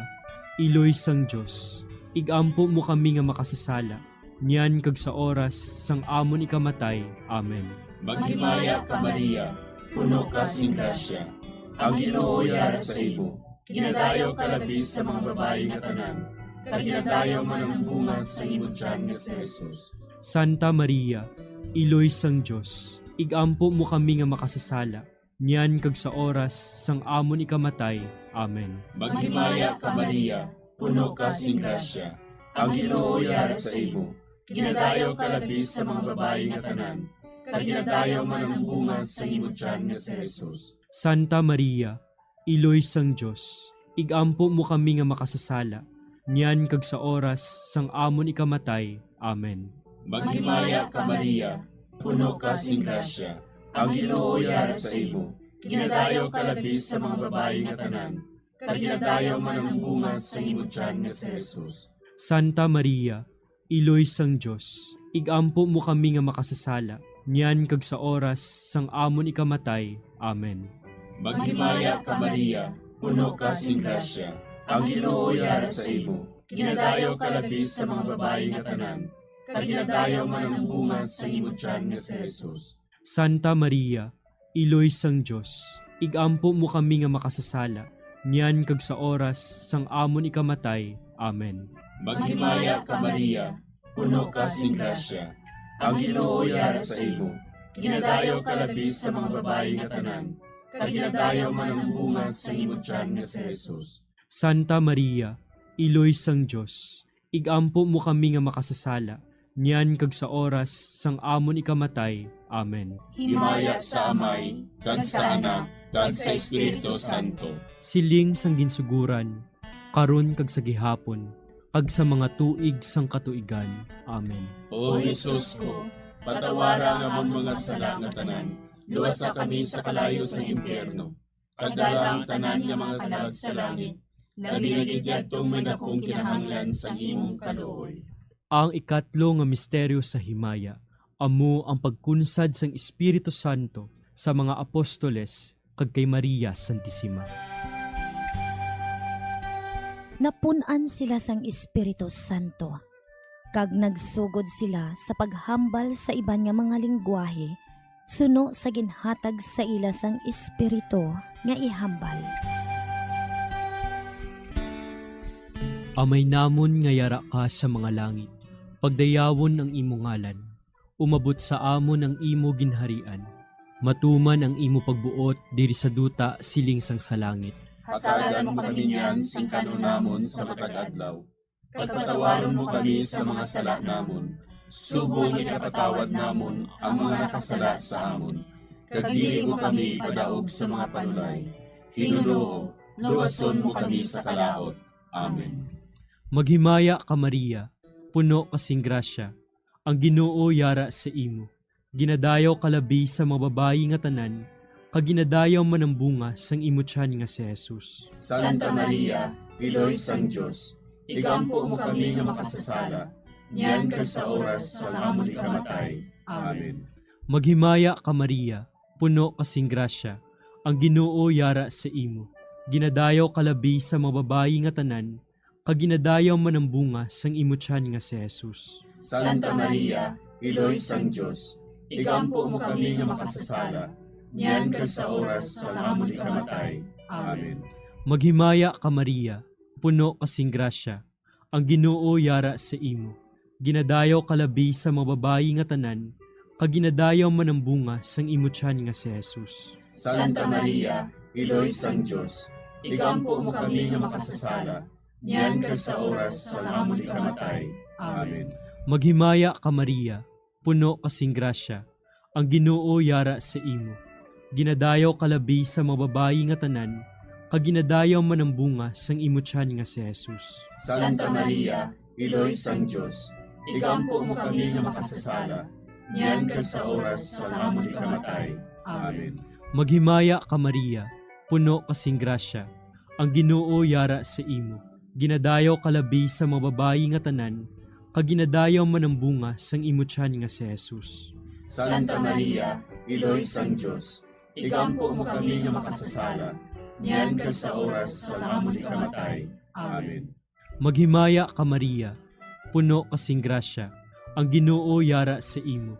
Iloy sang Dios, igampo mo kami nga makasasala, niyan kag sa oras sang amon ikamatay. Amen. Maghimaya ka Maria, puno ka sing grasya, ang Ginoo yara sa imo. Ginadayaw ka labis sa mga babayi nga tanan, kag ginadayaw man ang bunga sa imo tiyan nga si Jesus. Santa Maria, Iloy sang Dios, igampo mo kami nga makasasala, niyan kag sa oras sang amon ikamatay. Amen. Maghimaya ka Maria, puno ka sing grasya, ang Ginoo yara sa imo. Ginadayaw ka labis sa mga babayi nga tanan, kag ginadayaw man ang bunga sa imo tiyan nga si Jesus. Santa Maria, Iloy sang Dios, igampo mo kami nga makasasala, niyan kag sa oras sang amon ikamatay. Amen. Maghimaya ka Maria, puno ka sing grasya, ang Ginoo yara sa imo. Ginadayaw ka labis sa mga babayi nga tanan, kag ginadayaw man ang bunga sa imo tiyan nga si Jesus. Santa Maria, Iloy sang Dios, igampo mo kami nga makasasala, niyan kag sa oras sang amon ikamatay. Amen. Maghimaya ka Maria, puno ka sing grasya, ang Ginoo yara sa imo. ginadayaw ka labi sa mga babae nga tanan, kag ginadayaw man ang bunga sa imong tiyan nga si Jesus. Santa Maria, Iloy sang Dios, igampo mo kami nga makasasala, niyan kag sa oras sang amon ikamatay. Amen. Maghimaya ka Maria, puno ka sing grasya, ang Ginoo yara sa imo. Ginadayaw ka labi sa mga babae nga tanan, kag ginadayaw man ang bunga sa imong tiyan nga si Jesus. Santa Maria, Iloy sang Dios, igampo mo kami nga makasasala, niyan kag sa oras sang amon ikamatay. Amen. Himaya sa Amay, kag sa Anak, kag sa Espiritu Santo. Siling sang ginsuguran, karon kag sa gihapon, kag sa mga tuig sang katuigan. Amen. O Jesus ko, patawara nga among mga sala nga tanan, luwasa kami sa kalayo sa impyerno, kag dala ang tanan nga mga kalag sa langit, labi na gidyadtong may dakong kinahanglan sa imong kaluoy. Ang ikatlo nga misteryo sa himaya, amo ang pagkunsad sang Espiritu Santo sa mga apostoles kag kay Maria Santissima. Napunan sila sang Espiritu Santo, kag nagsugod sila sa paghambal sa iban nga mga lingwahe, suno sa ginhatag sa ila sang Espiritu nga ihambal. Amay namon nga yara ka sa mga langit, pagdayawon ang imo ngalan, umabot sa amon ang imo ginharian, matuman ang imo pagbuot diri sa duta siling sang sa langit. Hatagan mo kami niyan sing kanunamon sa matag adlaw, kag patawaron mo kami sa mga sala namon, subong ipatawad namon ang mga nakasala sa amon, kag dili mo kami padaog sa mga panulay. Hinunoo, luwason mo kami sa kalaot. Amen. Maghimaya ka Maria, puno kasing grasya, ang Ginoo yara sa imo. Ginadayaw ka labi sa mga babayi nga tanan, kag ginadayaw man ang bunga sang imo tiyan nga si Jesus. Santa Maria, Iloy sang Dios, igampo mo kami nga makasasala, niyan kag sa oras sa amon ikamatay. Amen. Maghimaya ka Maria, puno kasing grasya, ang Ginoo yara sa imo. Ginadayaw ka labi sa mga babayi nga tanan, kag ginadayaw man ang bunga sang imo tiyan nga si Jesus. Santa Maria, Iloy sang Dios, igampo mo kami nga makasasala, niyan kag sa oras sa amon ikamatay. Amen. Maghimaya ka Maria, puno kasing grasya, ang Ginoo yara sa imo. Ginadayaw ka labi sa mga babayi nga tanan, kag ginadayaw man ang bunga sang imo tiyan nga si Jesus. Santa Maria, Iloy sang Dios, igampo mo kami nga makasasala, niyan kag sa oras sa amon ikamatay. Amen. Maghimaya ka Maria, puno kasing grasya, ang Ginoo yara sa imo. Ginadayaw ka labi sa mga babayi nga tanan, kag ginadayaw man ang bunga sang imo tiyan nga si Jesus. Santa Maria, Iloy sang Dios, igampo mo kami nga makasasala, niyan kag sa oras sa amon ikamatay. Amen. Maghimaya ka Maria, puno kasing grasya, ang Ginoo yara sa imo. Ginadayaw ka labi sa mga babayi nga tanan, kag ginadayaw man ang bunga sang imo tiyan nga si Jesus. Santa Maria, Iloy sang Dios, igampo mo kami nga makasasala, niyan kag sa oras sa amon ikamatay. Amen. Maghimaya ka Maria, puno kasing grasya, ang Ginoo yara sa imo.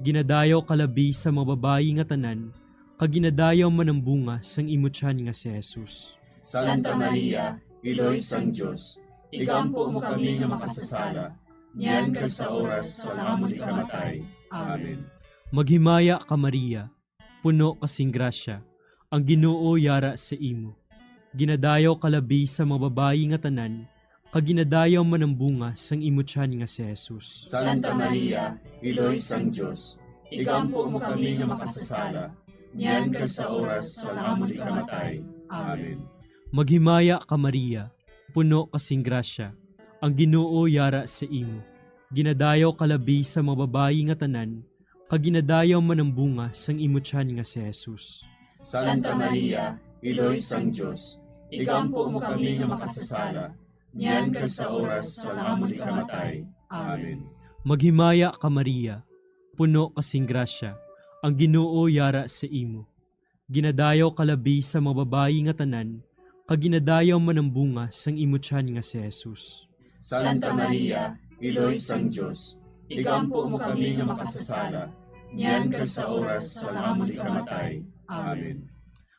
Ginadayaw ka labi sa mga babayi nga tanan, kag ginadayaw man ang bunga sang imo tiyan nga si Jesus. Santa Maria, Iloy sang Dios, igampo mo kami nga makasasala, niyan kag sa oras sa amon ikamatay. Amen. Maghimaya ka Maria, puno kasing grasya, ang Ginoo yara sa imo. Ginadayaw ka labi sa mga babayi nga tanan, kag ginadayaw man ang bunga sang imo tiyan nga si Jesus. Santa Maria, Iloy sang Dios, igampo mo kami nga makasasala, niyan kag sa oras sa amon ikamatay. Amen. Maghimaya ka Maria, puno kasing grasya, ang Ginoo yara sa imo. Ginadayaw ka labi sa mga babayi nga tanan, kag ginadayaw man ang bunga sang imo tiyan nga si Jesus. Santa Maria, Iloy sang Dios, igampo mo kami nga makasasala, niyan kag sa oras sa amon ikamatay. Amen. Maghimaya ka Maria, puno kasing grasya, ang Ginoo yara sa imo. Ginadayaw ka labi sa mga babayi nga tanan, kag ginadayaw man ang bunga sang imo tiyan nga si Jesus. Santa Maria, Iloy sang Dios, igampo mo kami nga makasasala, niyan kag sa oras sa amon ikamatay. Amen.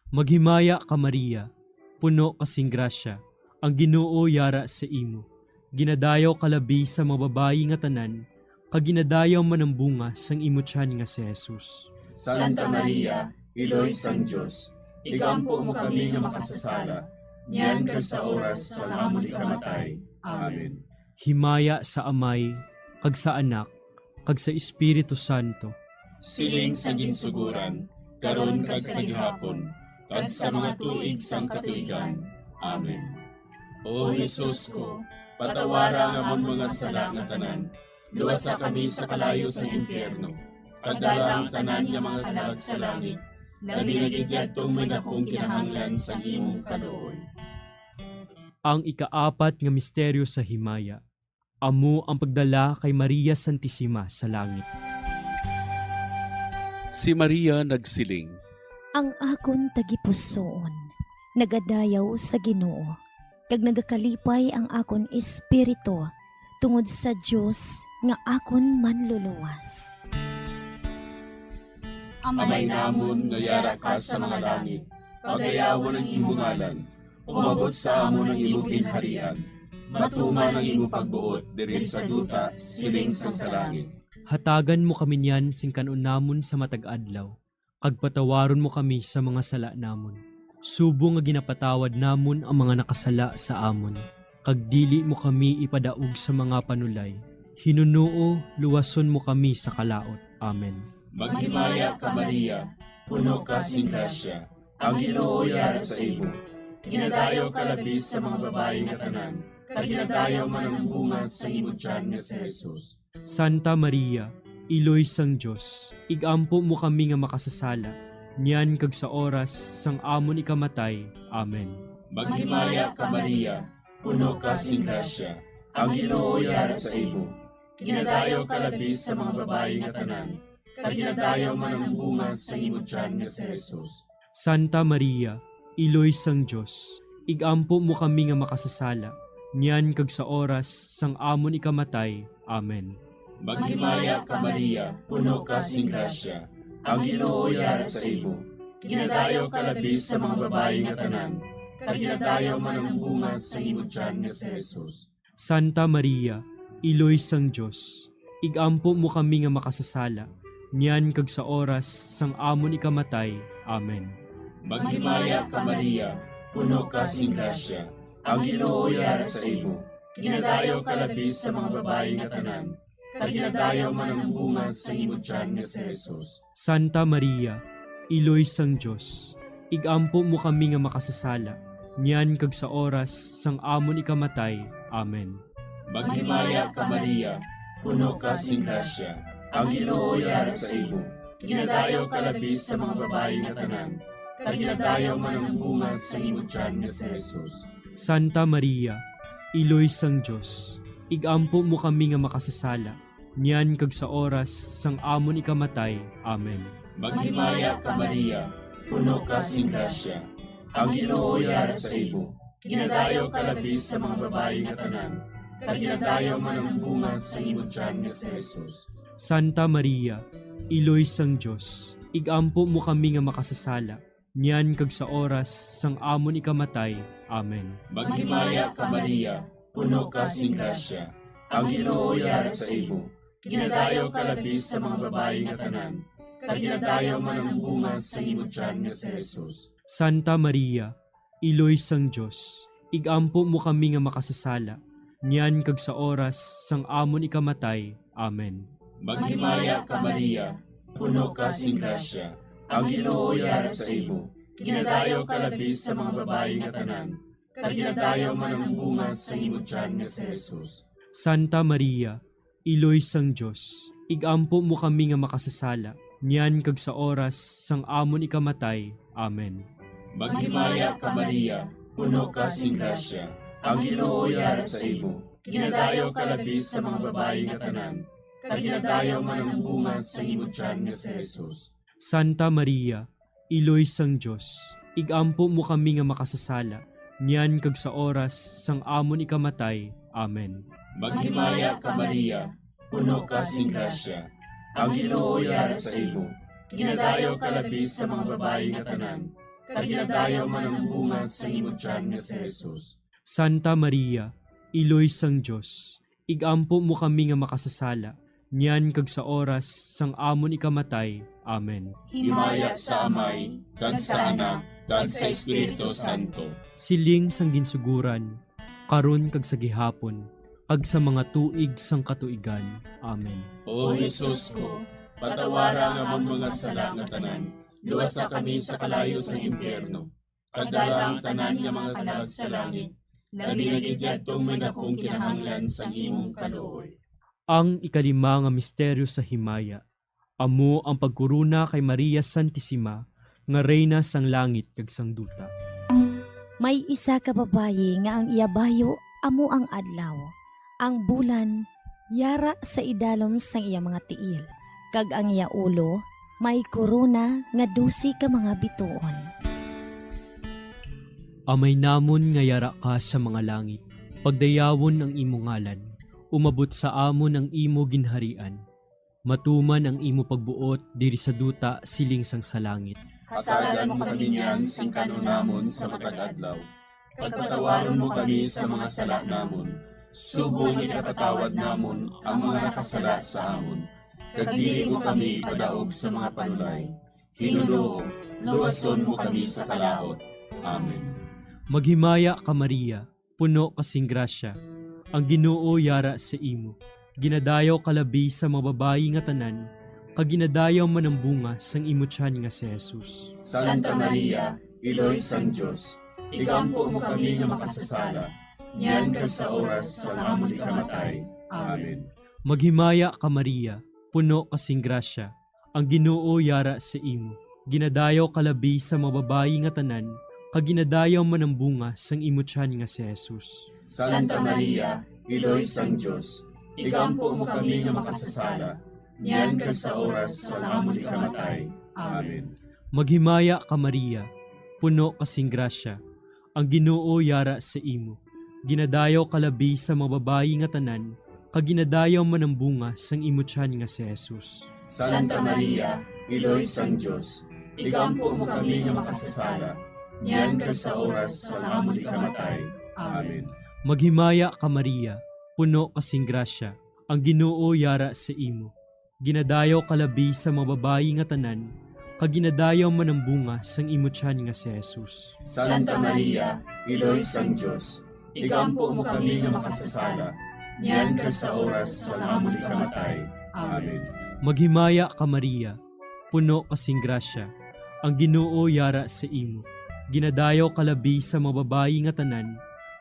Maghimaya ka Maria, puno kasing grasya, ang Ginoo yara sa imo. Ginadayaw kalabi sa mga babayi nga tanan, kag ginadayaw man ang bunga sang imo tiyan nga si Jesus. Santa Maria, Iloy sang Dios, igampo mo kami nga makasasala, niyan kag sa oras sa amon ikamatay. Amen. Himaya sa Amay, kag sa Anak, kag sa Espiritu Santo. Siling sa ginsuguran, karon kag sa gihapon, kag sa mga tuig sang katuigan. Amen. O Jesus ko, patawara nga amon mga sala nga tanan, luwasa kami sa kalayo sa impyerno, kagdala ang tanan nga mga kalag sa langit, naginagidyadtong may nakong kinahanglan sa imong kaluoy. Ang ikaapat nga misteryo sa himaya, amo ang pagdala kay Maria Santissima sa langit. Si Maria nagsiling, Ang akon tagipusoon, nagadayaw sa Ginoo, kag nagakalipay ang akon espiritu tungod sa Dios nga akon manluluwas. Amay namon nga yara ka sa mga langit, pagayawon ang imong ngalan, umabot sa amon ang imong ginharian, matuman ang imong pagbuot diri sa duta siling sa langit. Hatagan mo kami niyan sing kanon namon sa matag adlaw, kag patawaron mo kami sa mga sala namon. Subo nga ginapatawad namon ang mga nakasala sa amon, kag dili mo kami ipadaog sa mga panulay. Hinunuo, luwason mo kami sa kalaot. Amen. Maghimaya ka Maria, puno ka sing grasya, ang Ginoo yara sa imo. Ginadayaw ka labis sa mga babae nga tanan, kag ginadayaw man ang bunga sa imo tiyan nga si Jesus. Santa Maria, Iloy sang Dios, igampo mo kami nga makasasala, niyan kag sa oras sang amon ikamatay. Amen. Maghimaya ka Maria, puno ka sing grasya, ang Ginoo yara sa imo. Ginadayaw ka labis sa mga babae nga tanan, kag ginadayaw man ang bunga sa imo tiyan nga si Jesus. Santa Maria, Iloy sang Dios, igampo mo kami nga makasasala, niyan kag sa oras sang amon ikamatay. Amen. Maghimaya ka Maria, puno ka sing grasya, ang Ginoo yara sa imo. Ginadayaw ka labis sa mga babae nga tanan, kag ginadayaw man ang bunga sa imo tiyan nga si Jesus. Santa Maria, Iloy sang Dios, igampo mo kami nga makasasala, niyan kag sa oras sang amon ikamatay. Amen. Maghimaya ka Maria, puno ka sing grasya, ang Ginoo yara sa imo. Ginadayaw ka labis sa mga babae nga tanan, kag ginadayaw man ang bunga sa imo tiyan nga si Jesus. Santa Maria, Iloy sang Dios, igampo mo kami nga makasasala, niyan kag sa oras sang amon ikamatay. Amen. Maghimaya ka Maria, puno ka sing grasya, ang Ginoo yara sa imo. Ginadayaw ka labis sa mga babae nga tanan, kag ginadayaw man ang bunga sa imo tiyan nga si Jesus. Santa Maria, Iloy sang Dios, igampo mo kami nga makasasala, niyan kag sa oras sang amon ikamatay. Amen. Maghimaya ka Maria, puno ka sing grasya, ang Ginoo yara sa imo. Ginadayaw ka labis sa mga babae nga tanan, kag ginadayaw man ang bunga sa imo tiyan nga si Jesus. Santa Maria, Iloy sang Dios, igampo mo kami nga makasasala, niyan kag sa oras sang amon ikamatay. Amen. Maghimaya ka Maria, puno ka sing grasya, ang Ginoo yara sa imo. Ginadayaw ka labis sa mga babae nga tanan, kag ginadayaw man ang bunga sa imo tiyan nga si Jesus. Santa Maria, Iloy sang Dios, igampo mo kami nga makasasala, niyan kag sa oras sang amon ikamatay. Amen. Maghimaya ka Maria, puno ka sing grasya, ang Ginoo yara sa imo. Ginadayaw ka labis sa mga babae nga tanan, kag ginadayaw man ang bunga sa imo tiyan nga si Jesus. Santa Maria, Iloy sang Dios, igampo mo kami nga makasasala, niyan kag sa oras sang amon ikamatay. Amen. Maghimaya ka Maria, puno ka sing grasya, ang Ginoo yara sa imo. Ginadayaw ka labis sa mga babae nga tanan, kag ginadayaw man ang bunga sa imo tiyan nga si Jesus. Santa Maria, Iloy sang Dios, igampo mo kami nga makasasala, niyan kag sa oras sang amon ikamatay. Amen. Maghimaya ka Maria, puno ka sing grasya. Ang Ginoo yara sa imo. Ginadayaw ka labi sa mga babae nga tanan. Kag ginadayaw man ang bunga sa imong tiyan nga si Jesus. Santa Maria, Iloy sang Dios, igampo mo kami nga makasasala, niyan kag sa oras sang amon ikamatay. Amen. Himaya sa Amay, kag sa Anak, kag sa Espiritu Santo. Siling sang ginsuguran, karon kag sa gihapon, kag sa mga tuig sang katuigan. Amen. O Jesus ko, patawara nga among mga sala nga tanan, luwasa kami sa kalayo sa impyerno. Kagdala ang tanan nga mga kalag sa langit, labi na gidyadtong may dakong kinahanglan sa imong kaluoy. Ang ikalima nga misteryo sa himaya, amo ang pagkuruna kay Maria Santissima, nga reyna sang langit kag sang duta. May isa ka babaye nga ang iyabayo amo ang adlaw. Ang bulan yara sa idalom sang iya mga tiil, kag ang iya ulo may korona nga 12 ka mga bituon. Amay namon nga yara ka sa mga langit, pagdayawon ang imo ngalan, umabot sa amon ang imo ginharian. Matuman ang imo pagbuot diri sa duta siling sang sa langit. Hatagan mo kami niyan sing kanunamon sa matag-adlaw. Pagpatawaron mo kami sa mga sala namon. Subong ipatawad namon ang mga nakasala sa amon. Kag dili mo kami padaog sa mga panulay. Hinunoo, luwason mo kami sa kalaot. Amen. Maghimaya ka Maria, puno kasing grasya. Ang Ginoo yara sa imo. Ginadayaw kalabi sa mga babayi nga tanan, kag ginadayaw man ang bunga sang imo tiyan nga si Jesus. Santa Maria, Iloy sang Dios, igampo mo kami nga makasasala, niyan kag sa oras sa amon ikamatay. Amen. Maghimaya ka Maria, puno kasing grasya. Ang Ginoo yara sa imo. Ginadayaw kalabi sa mga babayi nga tanan, kag ginadayaw man ang bunga sang imo tiyan nga si Jesus. Santa Maria, Iloy sang Dios, igampo mo kami nga makasasala, niyan kag sa oras sa amon ikamatay. Amen. Maghimaya ka Maria, puno kasing grasya. Ang Ginoo yara sa imo. Ginadayaw kalabi sa mga babayi nga tanan, kag ginadayaw man ang bunga sang imo tiyan nga si Jesus. Santa Maria, Iloy sang Dios, igampo mo kami nga makasasala, niyan kag sa oras sa amon ikamatay. Amen. Maghimaya ka Maria, puno kasing grasya. Ang Ginoo yara sa imo. Ginadayaw kalabi sa mga babayi nga tanan, kag ginadayaw man ang bunga sang imo tiyan nga si Jesus. Santa Maria, Iloy sang Dios, igampo mo kami nga makasasala, niyan kag sa oras sa amon ikamatay. Amen. Maghimaya ka Maria, puno kasing grasya. Ang Ginoo yara sa imo. Ginadayaw kalabi sa mga babayi nga tanan,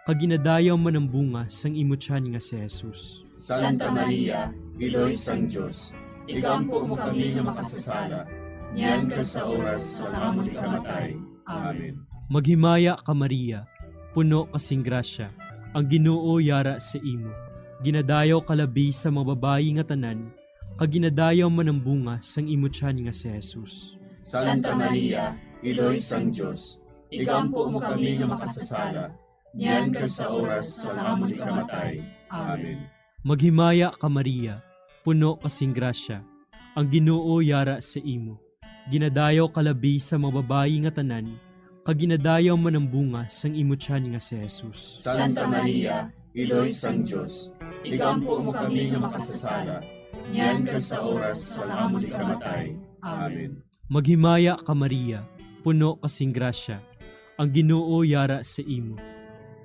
kag ginadayaw man ang bunga sang imo tiyan nga si Jesus. Santa Maria, Iloy sang Dios, igampo mo kami nga makasasala, niyan kag sa oras sa amon ikamatay. Amen. Maghimaya ka Maria, puno kasing grasya. Ang Ginoo yara sa imo. Ginadayaw kalabi sa mga babayi nga tanan, kag ginadayaw man ang bunga sang imo tiyan nga si Jesus. Santa Maria, Iloy sang Dios, igampo mo kami nga makasasala, niyan kag sa oras sa amon ikamatay. Amen. Maghimaya ka Maria, puno kasing grasya. Ang Ginoo yara sa imo. Ginadayaw kalabi sa mga babayi nga tanan, kag ginadayaw man ang bunga sang imo tiyan nga si Jesus. Santa Maria, Iloy sang Dios, igampo mo kami nga makasasala, niyan kag sa oras sa amon ikamatay. Amen. Maghimaya ka Maria, puno kasing grasya. Ang Ginoo yara sa imo.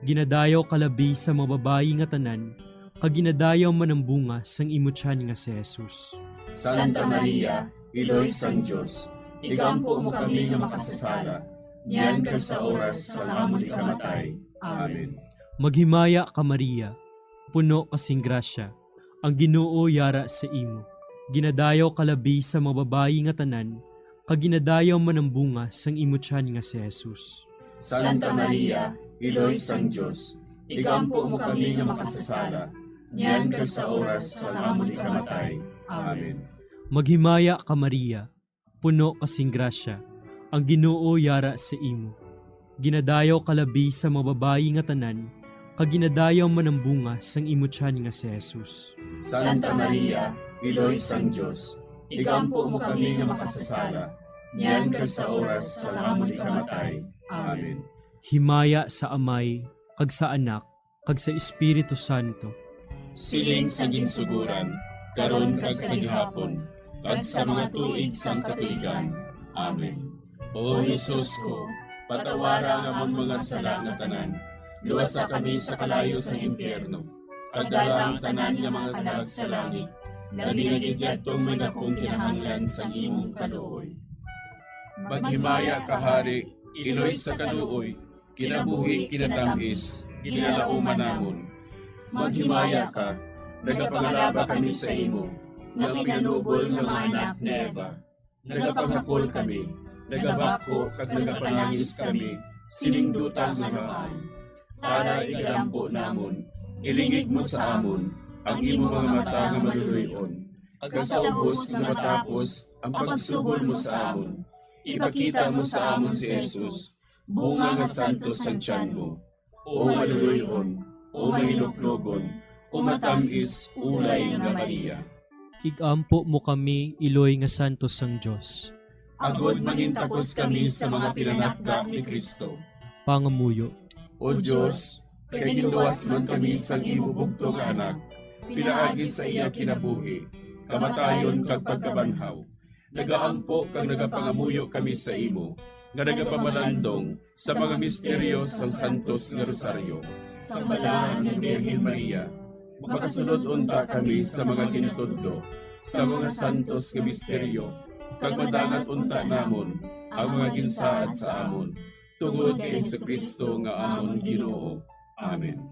Ginadayaw kalabi sa mga babayi nga tanan, kag ginadayaw man ang bunga sang imo tiyan nga si Jesus. Santa Maria, Iloy sang Dios, igampo mo kami nga makasasala, niyan kag sa oras sa amon ikamatay. Amen. Maghimaya ka Maria, puno kasing grasya. Ang Ginoo yara sa imo. Ginadayaw kalabi sa mga babayi nga tanan, kag ginadayaw man ang bunga sang imo tiyan nga si Jesus. Santa Maria, Iloy sang Dios, igampo mo kami nga makasasala, niyan kag sa oras sa amon ikamatay. Amen. Maghimaya ka Maria, puno kasing grasya. Ang Ginoo yara sa imo. ginadayaw kalabi sa mga babayi nga tanan, kag ginadayaw manambunga sang imutyan nga si Jesus. Santa Maria, Iloy sang Diyos, igampo mo kami nga makasasala, niyan ka sa oras sa amon ikamatay. Amen. Himaya sa Amay, kag sa Anak, kag sa Espiritu Santo. Siling sa ginsuguran, karon kag sa gihapon, kag sa mga tuig sang katuigan. Amen. O Jesus ko, patawara nga mong mga sala nga tanan, luwasa kami sa kalayo sa impyerno, kag dala ang tanan nga mga kalag sa langit, nabinagidyaktong may dakong kinahanglan sa imong kaluoy. Maghimaya ka, Hari, Iloy sa kaluoy, kinabuhi kinatamis, kinalauman namon. Maghimaya ka, nagapangalaba kami sa imo, nga pinanubol nga mga anak ni Eva. Nagapangakol kami, nagabako kag nagapanangis kami, siningdutang nagaan. Para igalampo namon, ilingig mo sa amon, ang imo mga mata nga maluluyon. Kag sa ubos na matapos, ang pagsugod mo sa amon. Ipakita mo sa amon si Jesus, bunga nga santos ang tiyan mo. O maluluyon, o mahiluklogon, o matamis, ulay nga Maria. Igampo mo kami, Iloy nga santos sang Diyos. Agod mangintagos kami sa mga pinanakda ni Kristo. Pangamuyo. O Diyos, kay ginduwas man kami sa imo bugtong anak, pinaagi sa iya kinabuhi, kamatayon kag pagkabanhaw. Nagaampo kag nagapangamuyo kami sa imo, nga nagapamalandong sa mga misteryo sa Santos nga Rosaryo. Sa balaan ng Birhen Maria, makasunod unta kami sa mga ginitudlo, sa mga santos nga misteryo, kag madangat unta namon ang mga ginsaad sa amon, tungod kay Jesucristo nga amon Ginoo. Amen.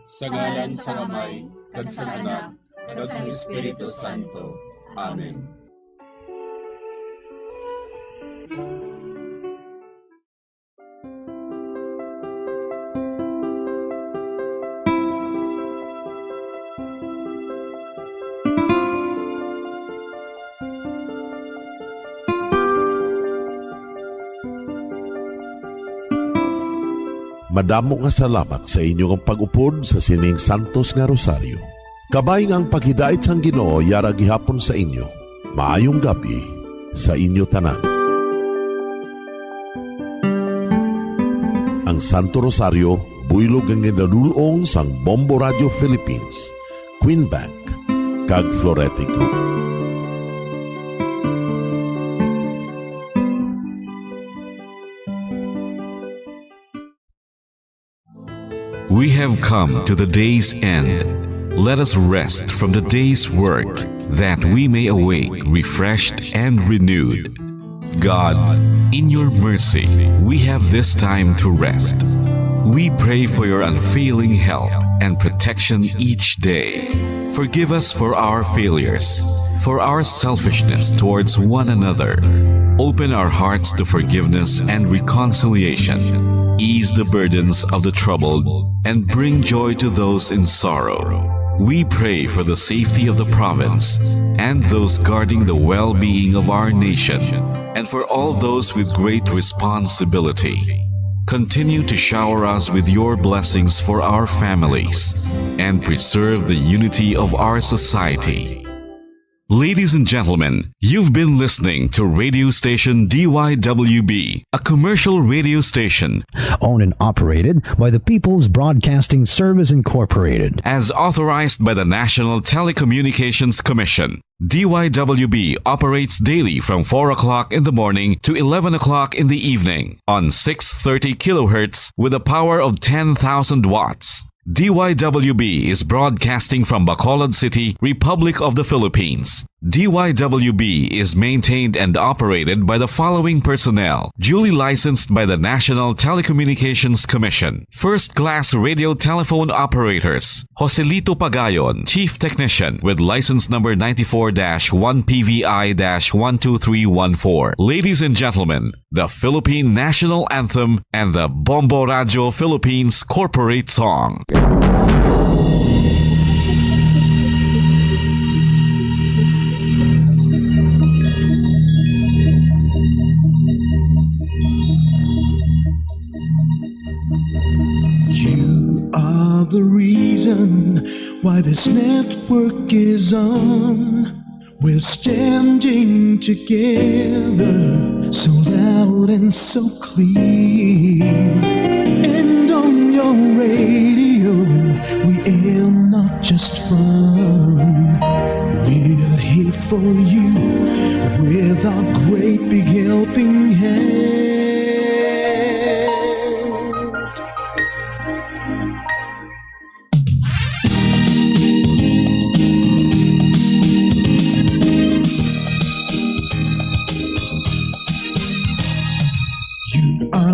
Sa ngalan sa Amay, kag sa Anak, kag sa Espiritu Santo. Amen. Madamo nga salamat sa inyong pag-upod sa sining Santos nga Rosaryo. Kabay nga ang paghidait sang Ginoo yara gihapon sa inyo. Maayong gabi sa inyo tanan. Ang Santo Rosario buylog ang ginadulong sang Bombo Radio Philippines, Queen Bank, kag Florete Group. We have come to the day's end. Let us rest from the day's work, that we may awake refreshed and renewed. God, in your mercy, we have this time to rest. We pray for your unfailing help and protection each day. Forgive us for our failures, for our selfishness towards one another. Open our hearts to forgiveness and reconciliation. Ease the burdens of the troubled, and bring joy to those in sorrow. We pray for the safety of the province, and those guarding the well-being of our nation, and for all those with great responsibility. Continue to shower us with your blessings for our families, and preserve the unity of our society. Ladies and gentlemen, you've been listening to radio station DYWB, a commercial radio station owned and operated by the People's Broadcasting Service Incorporated, as authorized by the National Telecommunications Commission. DYWB operates daily from 4 o'clock in the morning to 11 o'clock in the evening on 630 kilohertz with a power of 10,000 watts. DYWB is broadcasting from Bacolod City, Republic of the Philippines. DYWB is maintained and operated by the following personnel, duly licensed by the National Telecommunications Commission. First-class radio telephone operators, Joselito Pagayon, Chief Technician with license number 94-1PVI-12314. Ladies and gentlemen, the Philippine National Anthem and the Bombo Radio Philippines Corporate Song. why this network is on. We're standing together, so loud and so clear. And on your radio, we aim not just fun. We're here for you with our great big helping hand.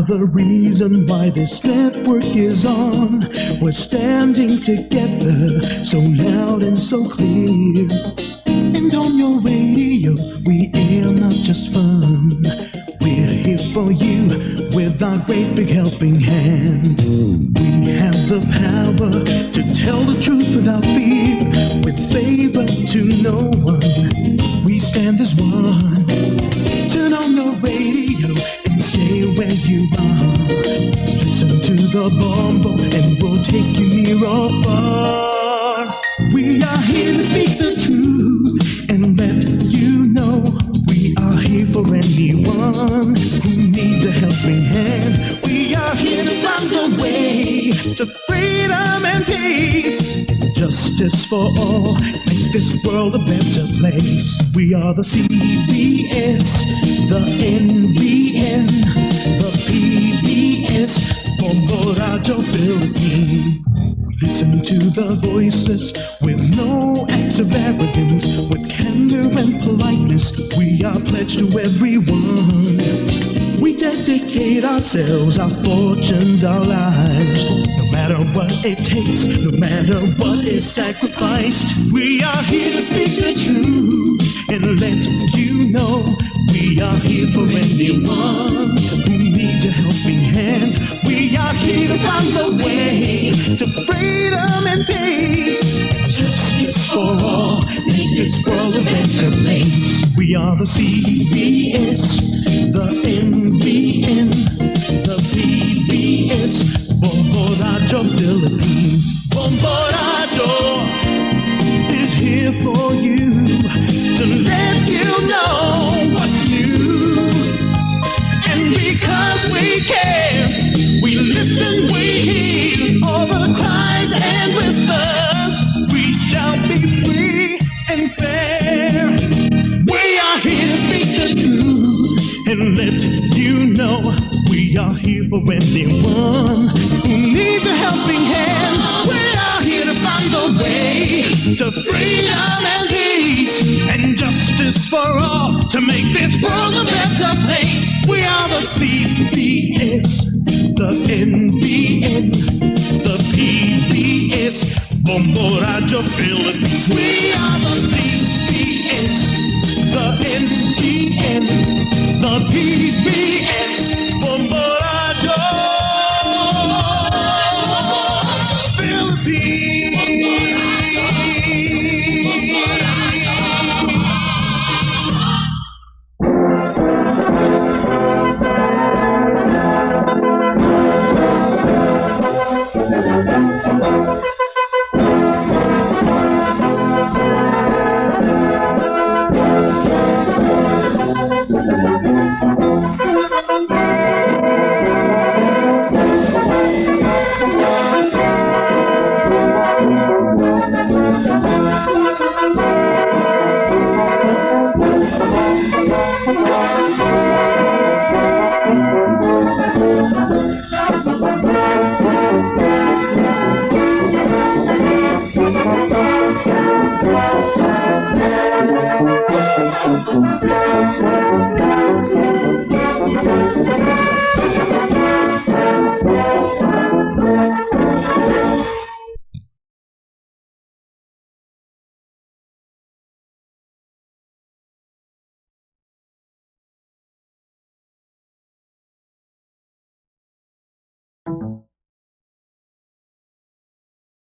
The reason why this network is on. We're standing together, so loud and so clear. And on your radio, we air not just fun. We're here for you with our great big helping hand. We have the power to tell the truth without fear, with favor to no one. We stand as one. Turn on your radio and stay where you are. Listen to the bombo and we'll take you near or far. We are here to speak the truth and let you know. We are here for anyone who needs a helping hand. We are here to find the way to freedom and peace. Justice for all, make this world a better place. We are the CBS, the NBN, the PBS, Bombo Radio Philippines. Listen to the voices with no acts of arrogance, with candor and politeness. We are pledged to everyone. We dedicate ourselves, our fortunes, our lives. No matter what it takes, no matter what is sacrificed. We are here to speak the truth and let you know. We are here for anyone who needs a helping hand. We are here to find the way to freedom and peace. Justice for all, make this world a better place. We are the CBS, the NBN, the PBS, Bombo Radio Philippines. Bombo Radio is here for you, to let you know what's new. And because we care, we listen, we hear all the cries and whispers. We shall be free and fair. We are here to speak the truth and let you know. We are here for anyone who needs a helping hand. We are here to find the way to freedom and peace and justice for all, to make this world a better place. We are the CBS, the NBN, the PBS, Bombo Radio Philippines. We are the CBS, the NBN, the PBS.